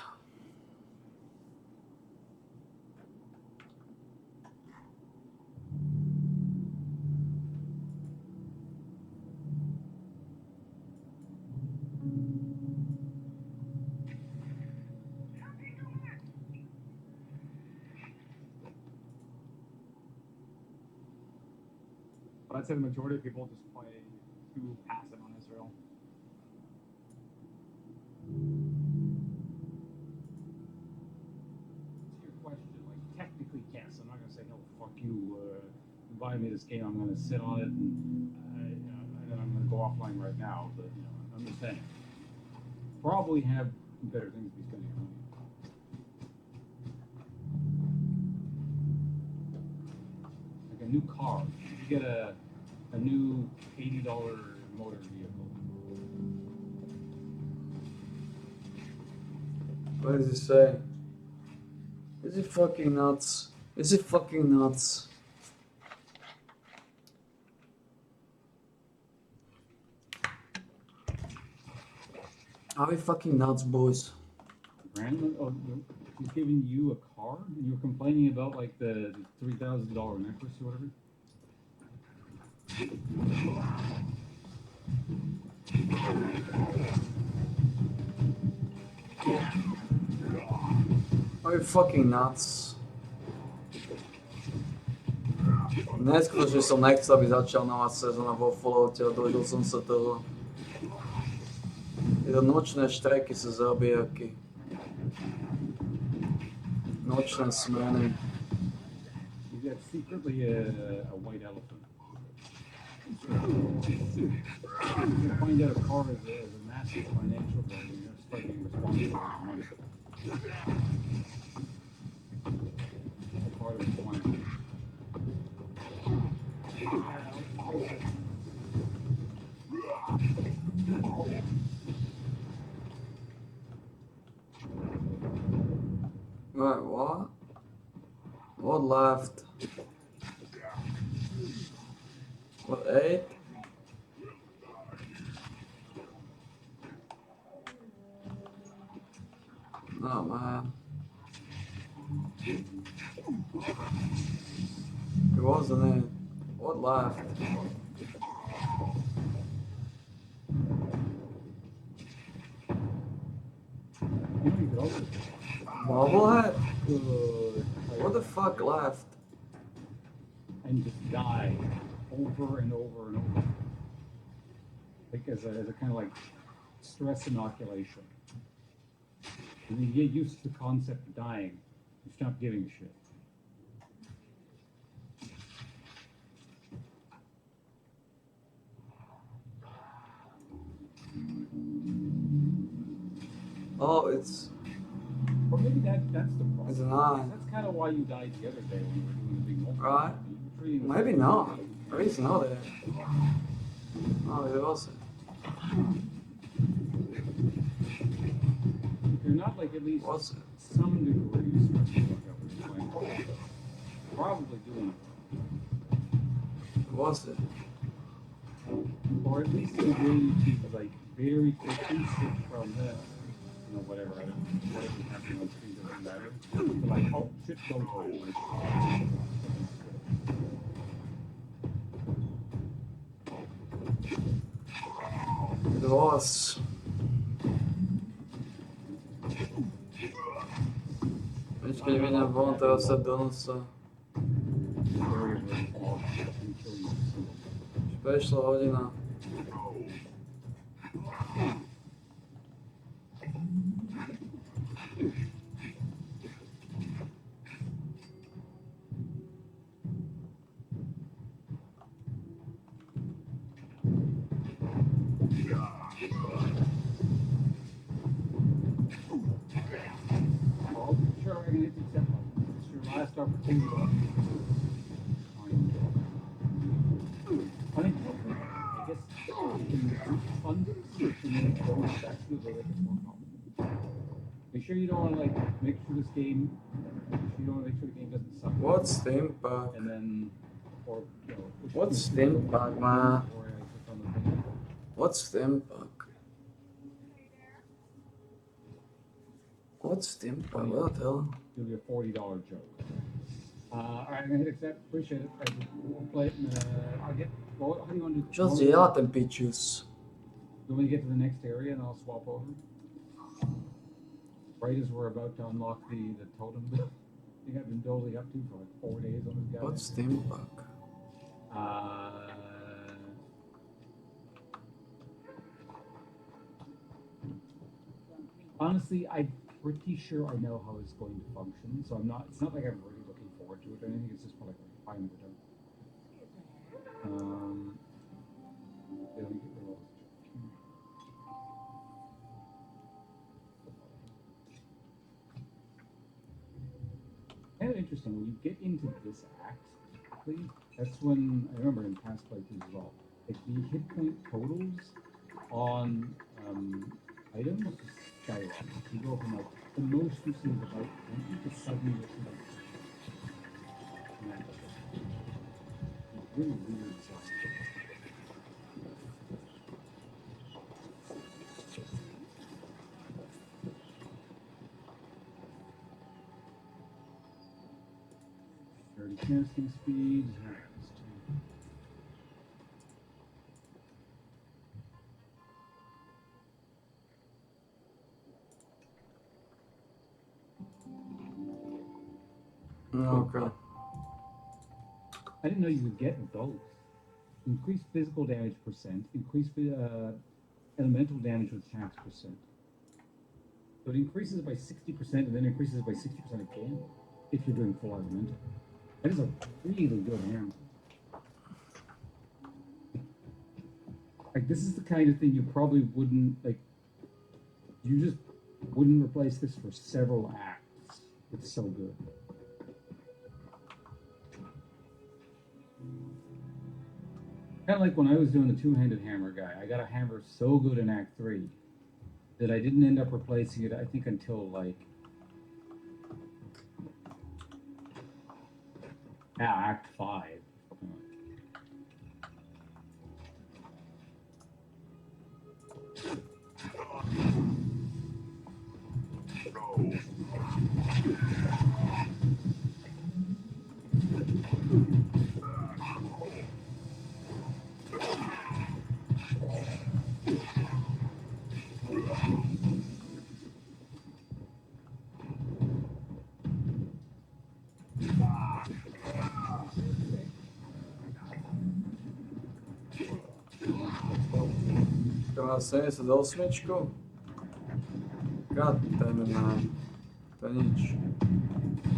But I'd say the majority of people just play too passive on Israel. To your question, like technically yes. I'm not gonna say no. Fuck you. You buy me this game, I'm gonna sit on it and then I'm gonna go offline right now. But I'm just saying, probably have better things to be spending your money on. Like a new car. You get a new $80 motor vehicle. What does it say? Is it fucking nuts? Is it fucking nuts? Are we fucking nuts, boys? Brandon, he's giving you a car, and you're complaining about like the $3,000 necklace or whatever. Are you fucking nuts? Neskôr, že som nechcel, aby začal nová sezóna vo Falloute a dojdol som sa toho. Tieto nočné štreky sú zabijaky. Nočné smeny. You got secretly a white elephant. You find out a car is a massive financial burden, you're start being responsible for money. That's part of the plan. Wait, what? What left? What, 8? Oh man. It wasn't it. What left? Bobblehead? Good. What the fuck left? And just die over and over and over. Like as a kind of like stress inoculation. When you get used to the concept of dying, you stop giving a shit. Oh, it's. Or maybe that's the problem. It's not. That's kind of why you died the other day when we were doing the big multi. Right? Maybe not. Maybe it's not there. Oh, it wasn't. You're not like at least What's it? some degree of stress playing. Probably doing What's it? or at least the ability to like very quickly switch from the whatever I don't know, whatever happening on screen doesn't matter. But like, oh shit, don't hold. It was. Počkej, vidím von, teraz sa donúca. Prešla hodina. Sure, I can accept that. It's your last opportunity. I think, I guess, in funders, and then going back to the way it's more common. Make sure you don't want to like make sure this game. You don't want to make sure the game doesn't suck. What's the impact? And then, or you know, What's the impact, man? What's the impact? What's the impact? What the hell? It'll be a $40 joke. All right, I'm gonna hit accept. Appreciate it. We'll play it. And, I'll get. Well, how do you want to do? Just dělat ten pičus. You want me to get to the next area and I'll swap over? Right as we're about to unlock the totem. I think I've been building up to for like 4 days on this guy. What's the impact? Honestly, I'm pretty sure I know how it's going to function, so I'm not. It's not like I'm really looking forward to it or anything. It's just more like finally we're done. Let me get rid of all this. Kind of interesting when you get into this act. Please, that's when I remember in past playthroughs as well. Like the hit point totals on items skyrocket. You go from like the most you see is about 20 to suddenly you'll see like it's really weird stuff. Casting speed. Okay. I didn't know you could get both. Increase physical damage percent, increase elemental damage with attacks percent. So it increases by 60% and then increases by 60% again if you're doing full elemental. That is a really good hammer. Like this is the kind of thing you probably wouldn't like. You just wouldn't replace this for several acts. It's so good. Kind of like when I was doing the two-handed hammer guy. I got a hammer so good in Act 3 that I didn't end up replacing it, I think, until like Act 5. To má 78. God damn it, man. To je nič.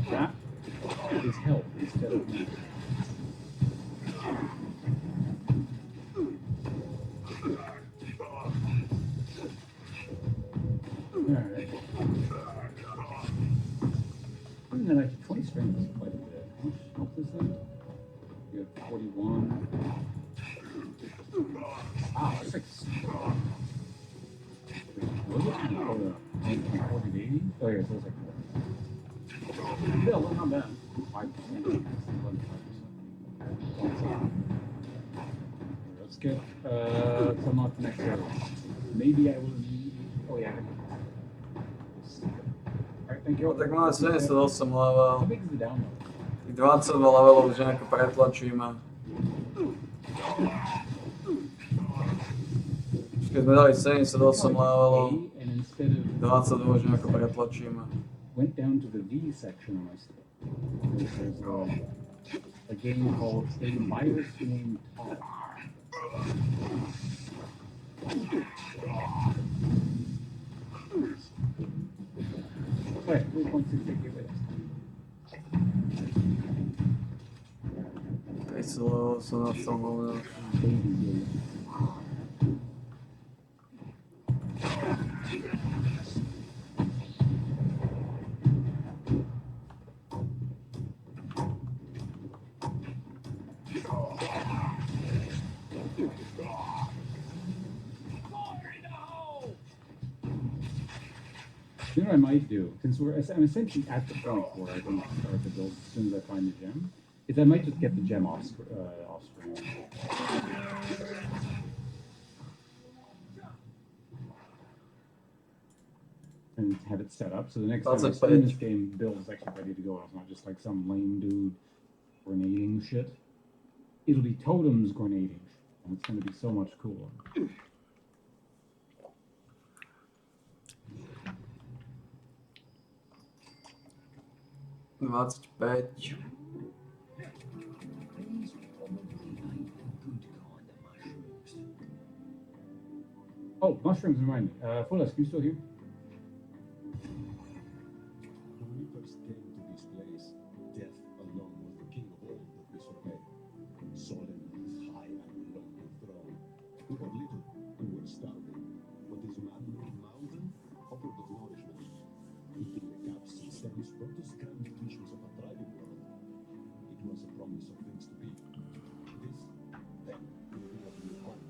That is help instead of me. Alright. And then actually 20 strength is quite a bit. How much health is that? You have 41. Wow, that's like. Wait, was it? Oh, 40 to 80? Oh, yeah, so it's like 40. Still, not bad. 5%. Let's get, let's unlock the next area. Maybe I will need. Oh, yeah. Alright, thank you. No tak máme 78 level. How big is the download? Tých 22 levelov už nejako pretlačíme. Keď sme dali 78 levelov, 22 už nejako pretlačíme. Went down to the V section of my stuff. There's a game called A Virus Named Todd. Wait, 3.6 gigabytes. Teď level som na tom level. You know what I might do, since I'm essentially at the point where I can start to build as soon as I find the gem, is I might just get the gem off screen. And have it set up, so the next time I play this game, Bill is actually ready to go. It's not just like some lame dude grenading shit. It'll be Totem's grenading, and it's going to be so much cooler. Oh, mushrooms remind me. Fulas, are you still here? When we first came to this place, death alone was the king of all that we surveyed. Solemn, high and lonely throne. We had little, we were starving. But this man-made mountain offered us nourishment. Filling the gaps and stems brought us grand visions of a thriving world. It was a promise of things to be. This, then, will be what we hope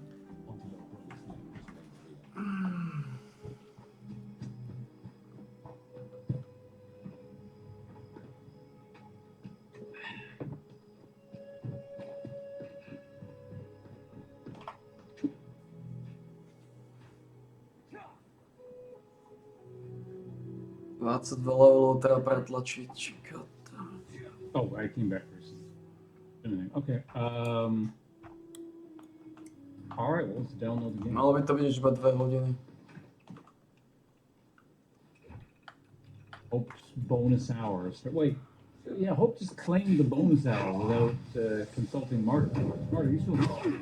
until our promised land is made real. levelov treba pretlačiť. Oh, I came back first. Okay. Alright, well, let's download the game. Malo by to byť už iba 2 hodiny. Hope's bonus hours. Wait, yeah, Hope just claimed the bonus hour without consulting Marta. Marta, you still here?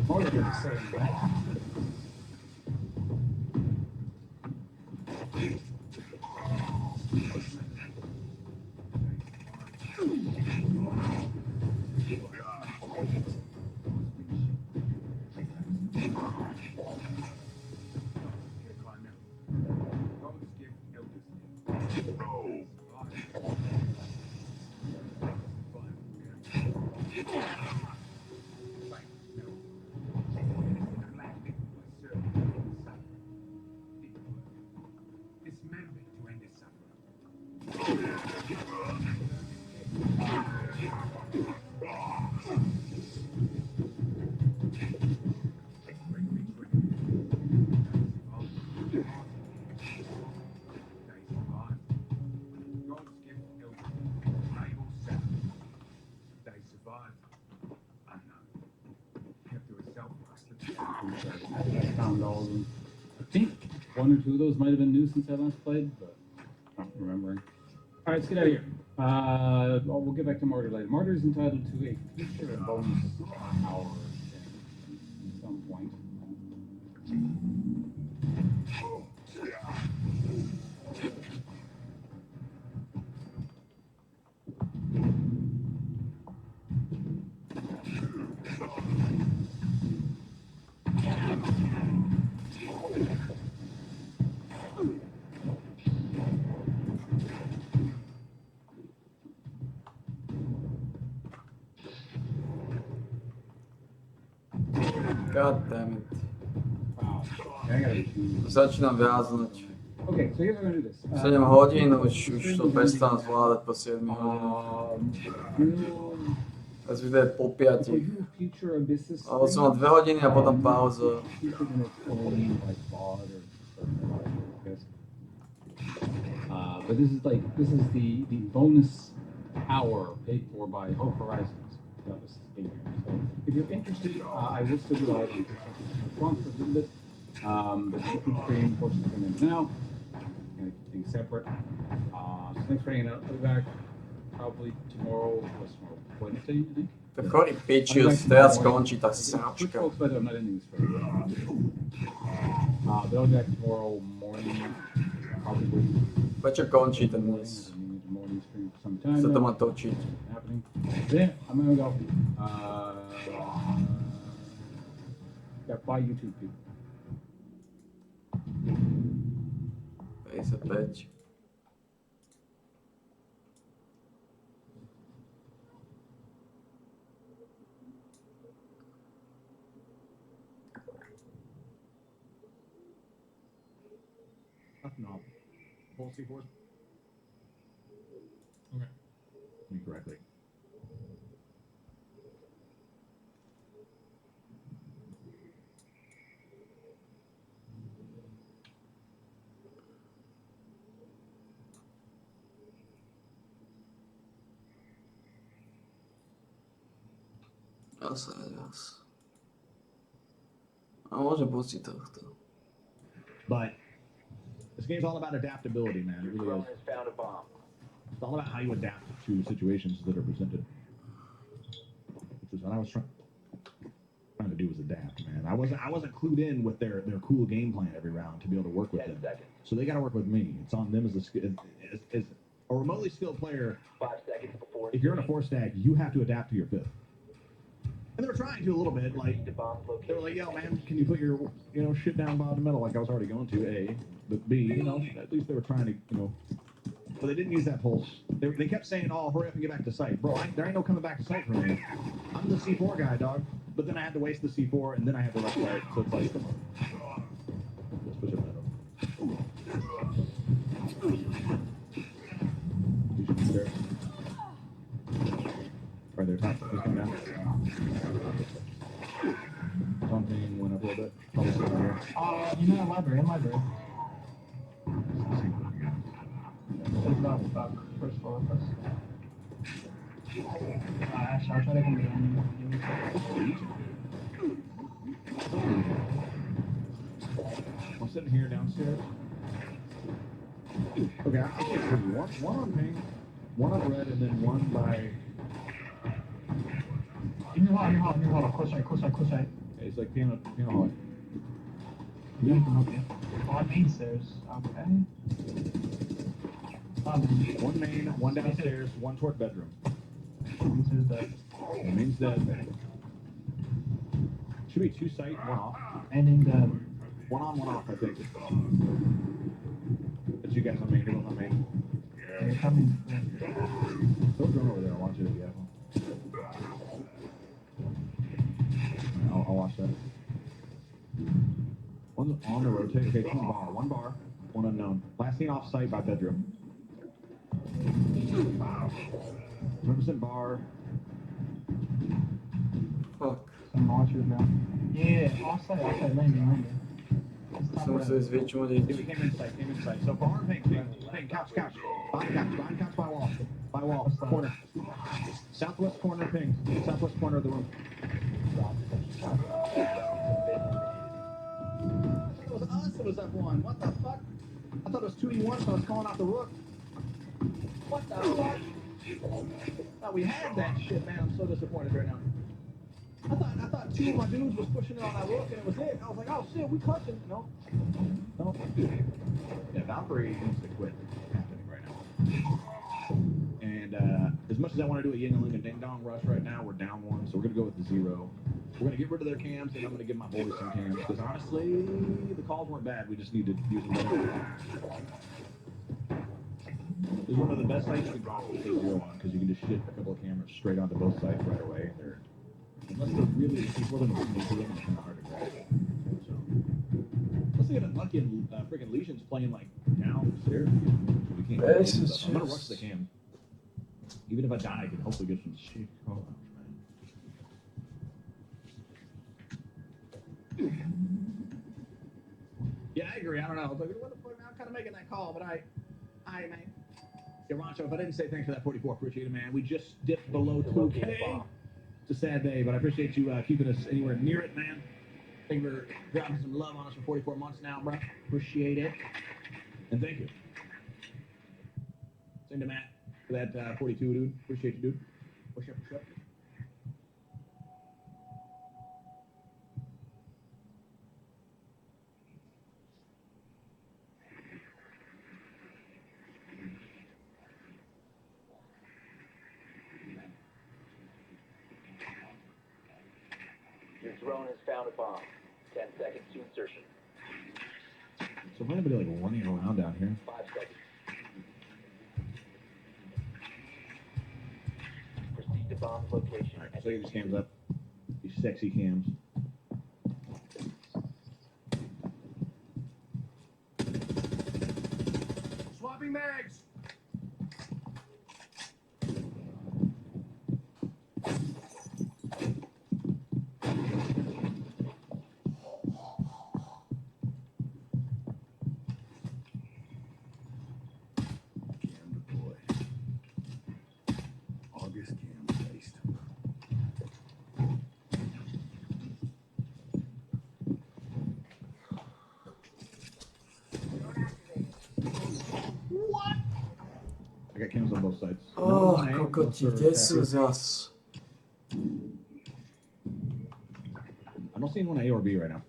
Marta did the same, right? I found all of them. I think 1 or 2 of those might have been new since I last played, but not remembering. All right, let's get out of here. We'll get back to Martyr later. Martyr is entitled to a future bonus hour at some point. God damn it. Wow. I gotta Začínam viaznúť. Okay, so here's what I'm gonna do this. 7 hodín, už to prestanú zvládať po 7 hodinách. Teraz video je po 5. Ale som mal 2 hodiny a potom pauza. But this is the bonus hour paid for by Hope Horizons. So if you're interested, I will still do live. For a little bit. The YouTube stream portion is coming in now. And things separate. So thanks for hanging out. I'll be back probably tomorrow. What's tomorrow? Wednesday, I think. To chodí pičius, teraz skončí tá sračka. Folks, by the way, I'm not ending this for you. But I'll be back tomorrow morning. Probably. Prečo končí ten dnes? Sa to má točiť. Happening. Then I'm gonna go. Yeah, buy YouTube people. 55. No. Full C4? Okay. Incorrectly. Jas. A môžem pustiť tohto. But this game's all about adaptability, man. It really is. It's all about how you adapt to situations that are presented. Which is what I was trying to do, was adapt, man. I wasn't clued in with their cool game plan every round to be able to work with them. So they got to work with me. It's on them as a remotely skilled player. 5 seconds before. If you're in a 4-stack, you have to adapt to your 5th. And they were trying to a little bit, like they were like, "Yo, man, can you put your shit down by the middle?" Like I was already going to A, but B, at least they were trying to, but they didn't use that pulse. They kept saying, "Oh, hurry up and get back to site, bro." There ain't no coming back to site for me. I'm the C4 guy, dog. But then I had to waste the C4, and then I had to rush site. So it's like, let's push it right up. Right there, top. Just come down. Something went up a little bit. Probably still here. In library. It's not back. First floor with us. Actually, I'll try to come down. I'm sitting here downstairs. Okay, I'll get one on pink, one on red, and then one by... In your hall, close side. It's like piano hall. Yeah. On main stairs. Okay. One main, one downstairs, one toward bedroom. Mainstairs dead. The main's dead. Should be 2 site, 1 off. Ending dead. 1 on, 1 off, I think. But you guys on main, you're on main. They're coming. Throw a drone over there, I want you to get one. I'll watch that. One's on the rotate. Okay, 1 bar, 1 unknown. Last seen off site by bedroom. 100% bar. Fuck. Some launchers now. Yeah, offside, landing. Som se zvětšovat He came inside. So bar, pink, couch. Behind couch, by wall, corner. Southwest corner, ping. Southwest corner of the room. It was us that was F1. What the fuck? I thought it was 2v1, so I was calling out the rook. What the fuck? Thought we had that shit, man. I'm so disappointed right now. I thought two of my dudes was pushing it on that look, and it was it. And I was like, oh shit, we clutching. No. Yeah, Valkyrie needs to quit happening right now. And as much as I want to do a Yin and Ling and Ding Dong rush right now, we're down one, so we're gonna go with the 0. We're gonna get rid of their cams, and I'm gonna give my boys some cams because honestly, the calls weren't bad. We just need to use them better. It's one of the best sites you can drop the 0 on because you can just shit a couple of cameras straight onto both sites right away. Unless they're really people, then it's kind of hard to grab. So, unless they get unlucky and freaking Legion's playing like downstairs, we can't. I'm gonna rush the cam. Even if I die, I can hopefully get some shit calls, man. Yeah, I agree. I don't know. I was like, what the fuck? I'm kind of making that call, but I man. Yeah, Rancho, if I didn't say thanks for that 44, appreciate it, man. We just dipped below 2K. It's a sad day, but I appreciate you keeping us anywhere near it, man. Thank you for dropping some love on us for 44 months now, bro. Appreciate it. And thank you. Send to Matt for that 42, dude. Appreciate you, dude. Push up, push up. Your drone has found a bomb. 10 seconds to insertion. So if anybody like running around down here. 5 seconds. Proceed to bomb's location. All right, so get these cams up. These sexy cams. Swapping mags. I got cams on both sides. Oh, kokoti, kde sú zas? I'm not seeing one A or B right now.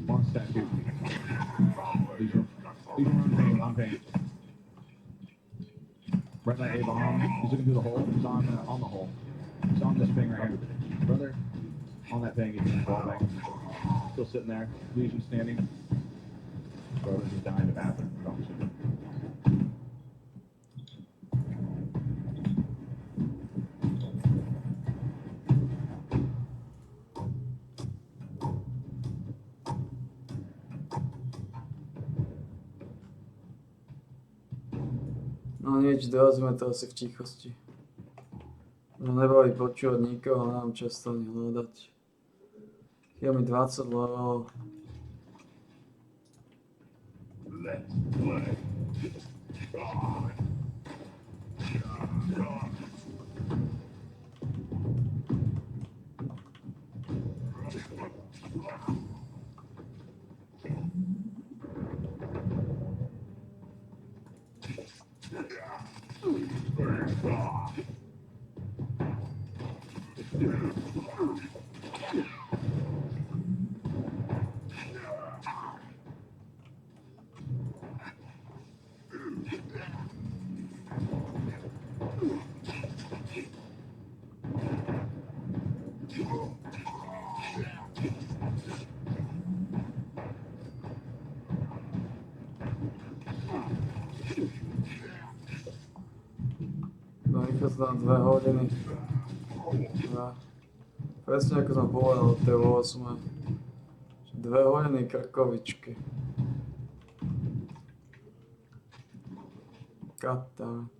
One statue. These are on paint. Right by A bomb. He's looking through the hole. He's on the hole. He's on this thing right here. Brother, on that thing, he's ball back. Still sitting there. Legion standing. Brother's just dying to bathroom. No nič, dorazíme to asi v tichosti. No nebaví počúvať nikoho, nemám často ani hľadať. Je mi 20 level. Let's play. Rýchlo sa tam 2 hodiny. Presne ako som povedal, to je vo 8. 2 hodiny krkovičky. Goddammit.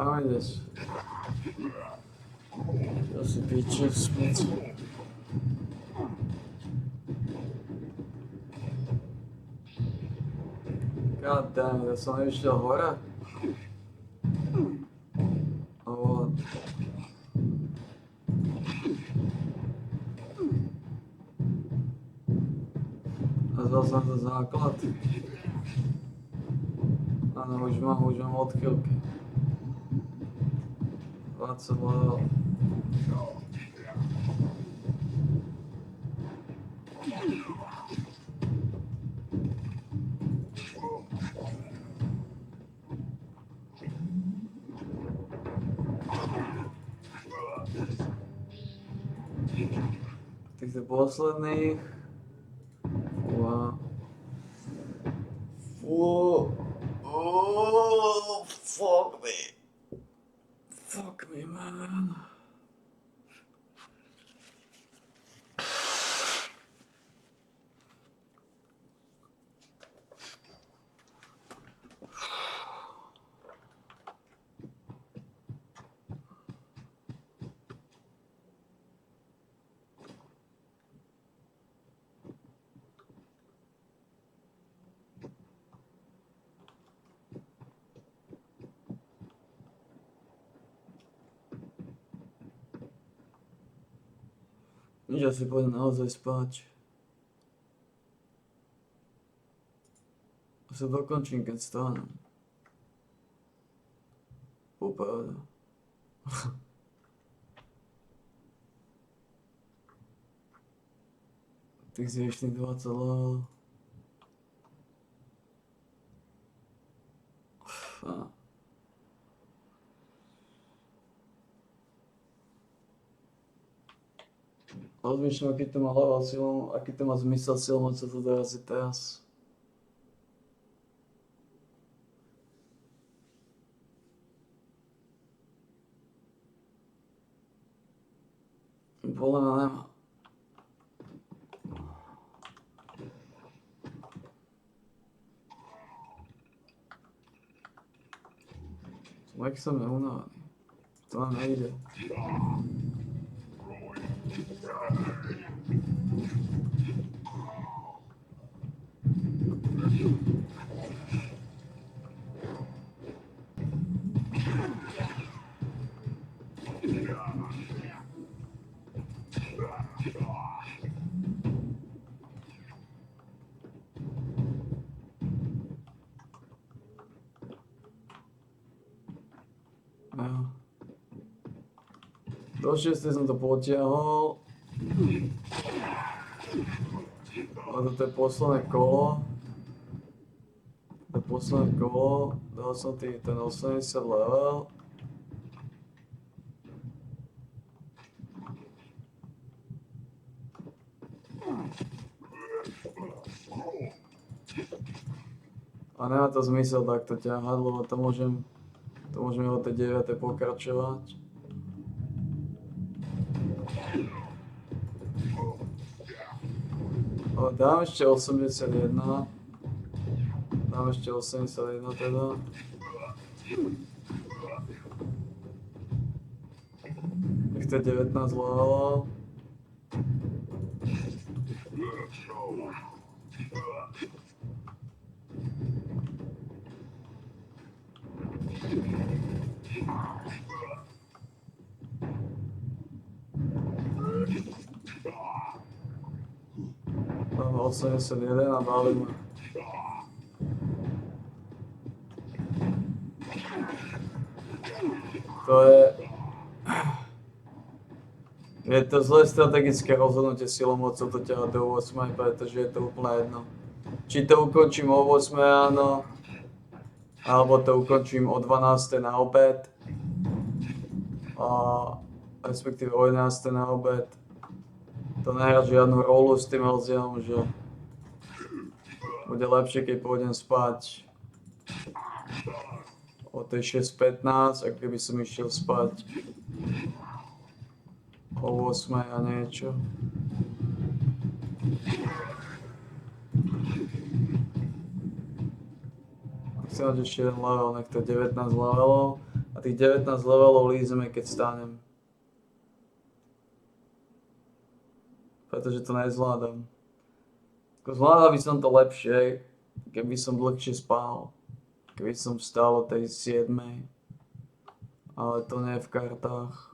A ideš. Čo si píče, spíč. God damn, ja som nevyšiel hore. O. Nazval som to základ. Áno, už mám odchýlky. 20 level. Týchto posledných. Wow. Oh, fuck me. Fuck me, man. Ja si pôjdem naozaj spať. A sa dokončím, keď stánem. Upadá. Tých zviešných 20 level. Rozmýšľam, aký to má hlava silom, aký to má zmysel silom, sa to dorazí teraz. Podľa mňa nemá. Jak som neunavený. To nám nejde. Do 6 som to potiahol. A toto je posledné kolo. To je posledné kolo. Dal som ten 80 level. A nemá to zmysel takto ťahať, lebo to môžem od tej 9. pokračovať. Ale dám ešte 81. Dám ešte 81 teda. Nech to je 19 levelov. Mám 81 a baví ma. To je to zlé strategické rozhodnutie silou mocou to ťahať do 8, pretože je to úplne jedno. Či to ukončím o 8 ráno, alebo to ukončím o 12 na obed, a respektíve o 11 na obed. To nehrá žiadnu rolu s tým rozdielom, že bude lepšie, keď pôjdem spať o tej 6:15, ako keby som išiel spať o 8 a niečo. Chcem mať ešte jeden level, nech to je 19 levelov. A A tých 19 levelov lízeme, keď stanem. Pretože to nezvládam. Zvládal by som to lepšie, keby som dlhšie spal. Keby som vstal o tej 7. Ale to nie je v kartách.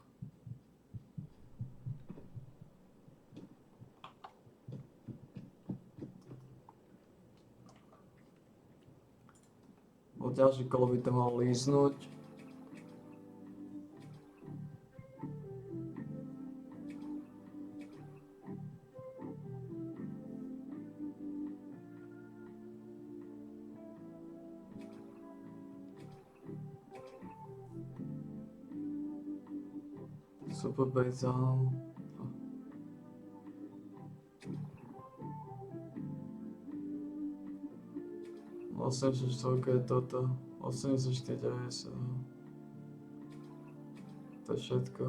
O ďalšie kolo by to malo líznúť. Super bejzal. 84 je toto. 84, 90. To je všetko.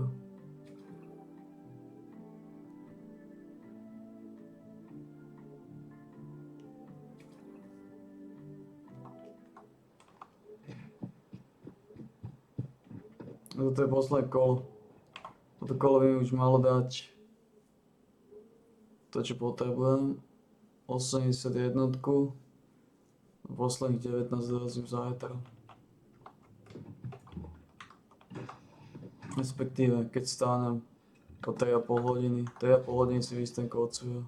Toto je posledné kolo. Toto kolo by mi už malo dať to, čo potrebujem. 81. Posledných 19 dorazím zajtra. Respektíve, keď stánem po 3,5 hodiny. 3,5 hodiny si vyjsť ten kocuje.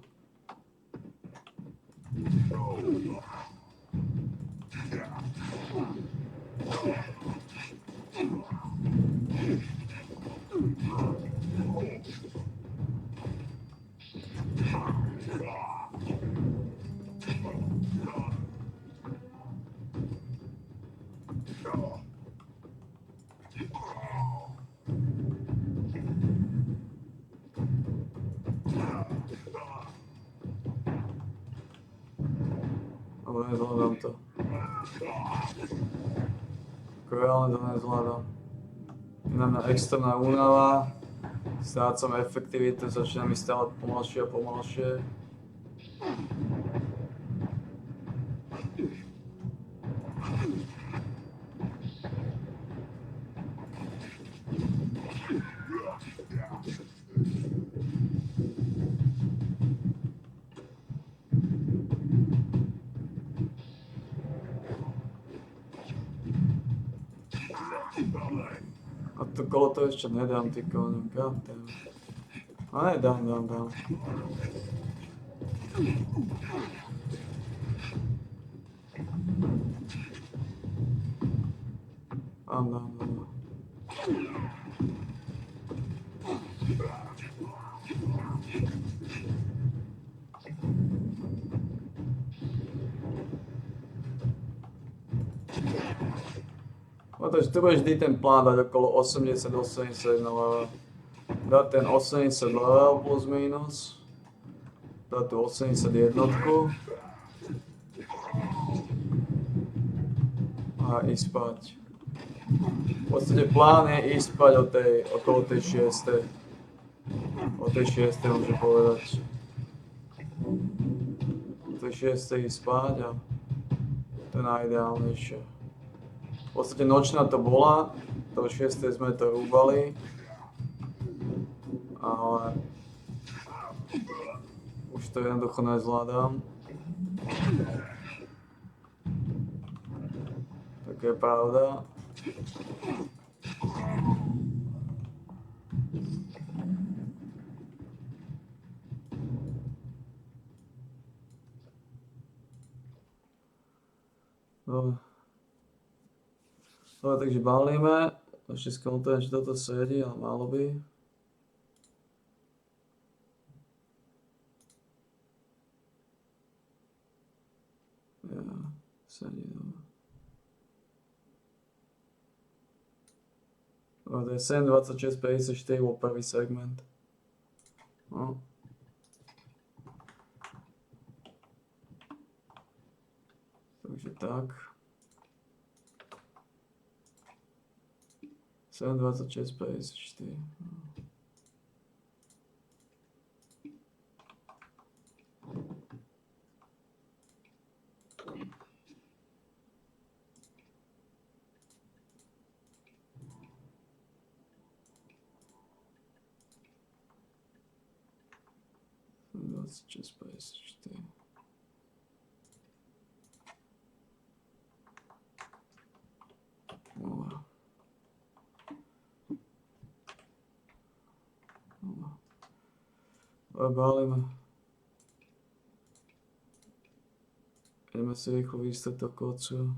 Ale nezvládam to. Reálne to nezvládam. Je na mňa extrémna únava, strácam efektivitu, začína mi stále pomalšie a pomalšie. A to kolo to ešte nedám, ty koňom, goddammit. A ne, dám. Dám. Takže tu bude vždy ten plán dať okolo 80-81 level. Dať ten 80 level plus minus. Dať tu 81. A ísť spať. V podstate plán je ísť spať okolo tej 6. O tej 6. môžem povedať. O tej 6. ísť spať a to je najideálnejšie. V podstate nočná to bola, do 6. sme to rúbali, ale už to jednoducho nezvládam. Tak je pravda. Dobre, takže balíme. Ešte skontrolujem, či toto sedí, ale malo by. Ja, sedí, dobre. Dobre, to je 7, 26, 54 bol prvý segment. No. Takže tak. 7, 26, 54. just 54. Balíme. Ideme si rýchlo vystrať to kocu.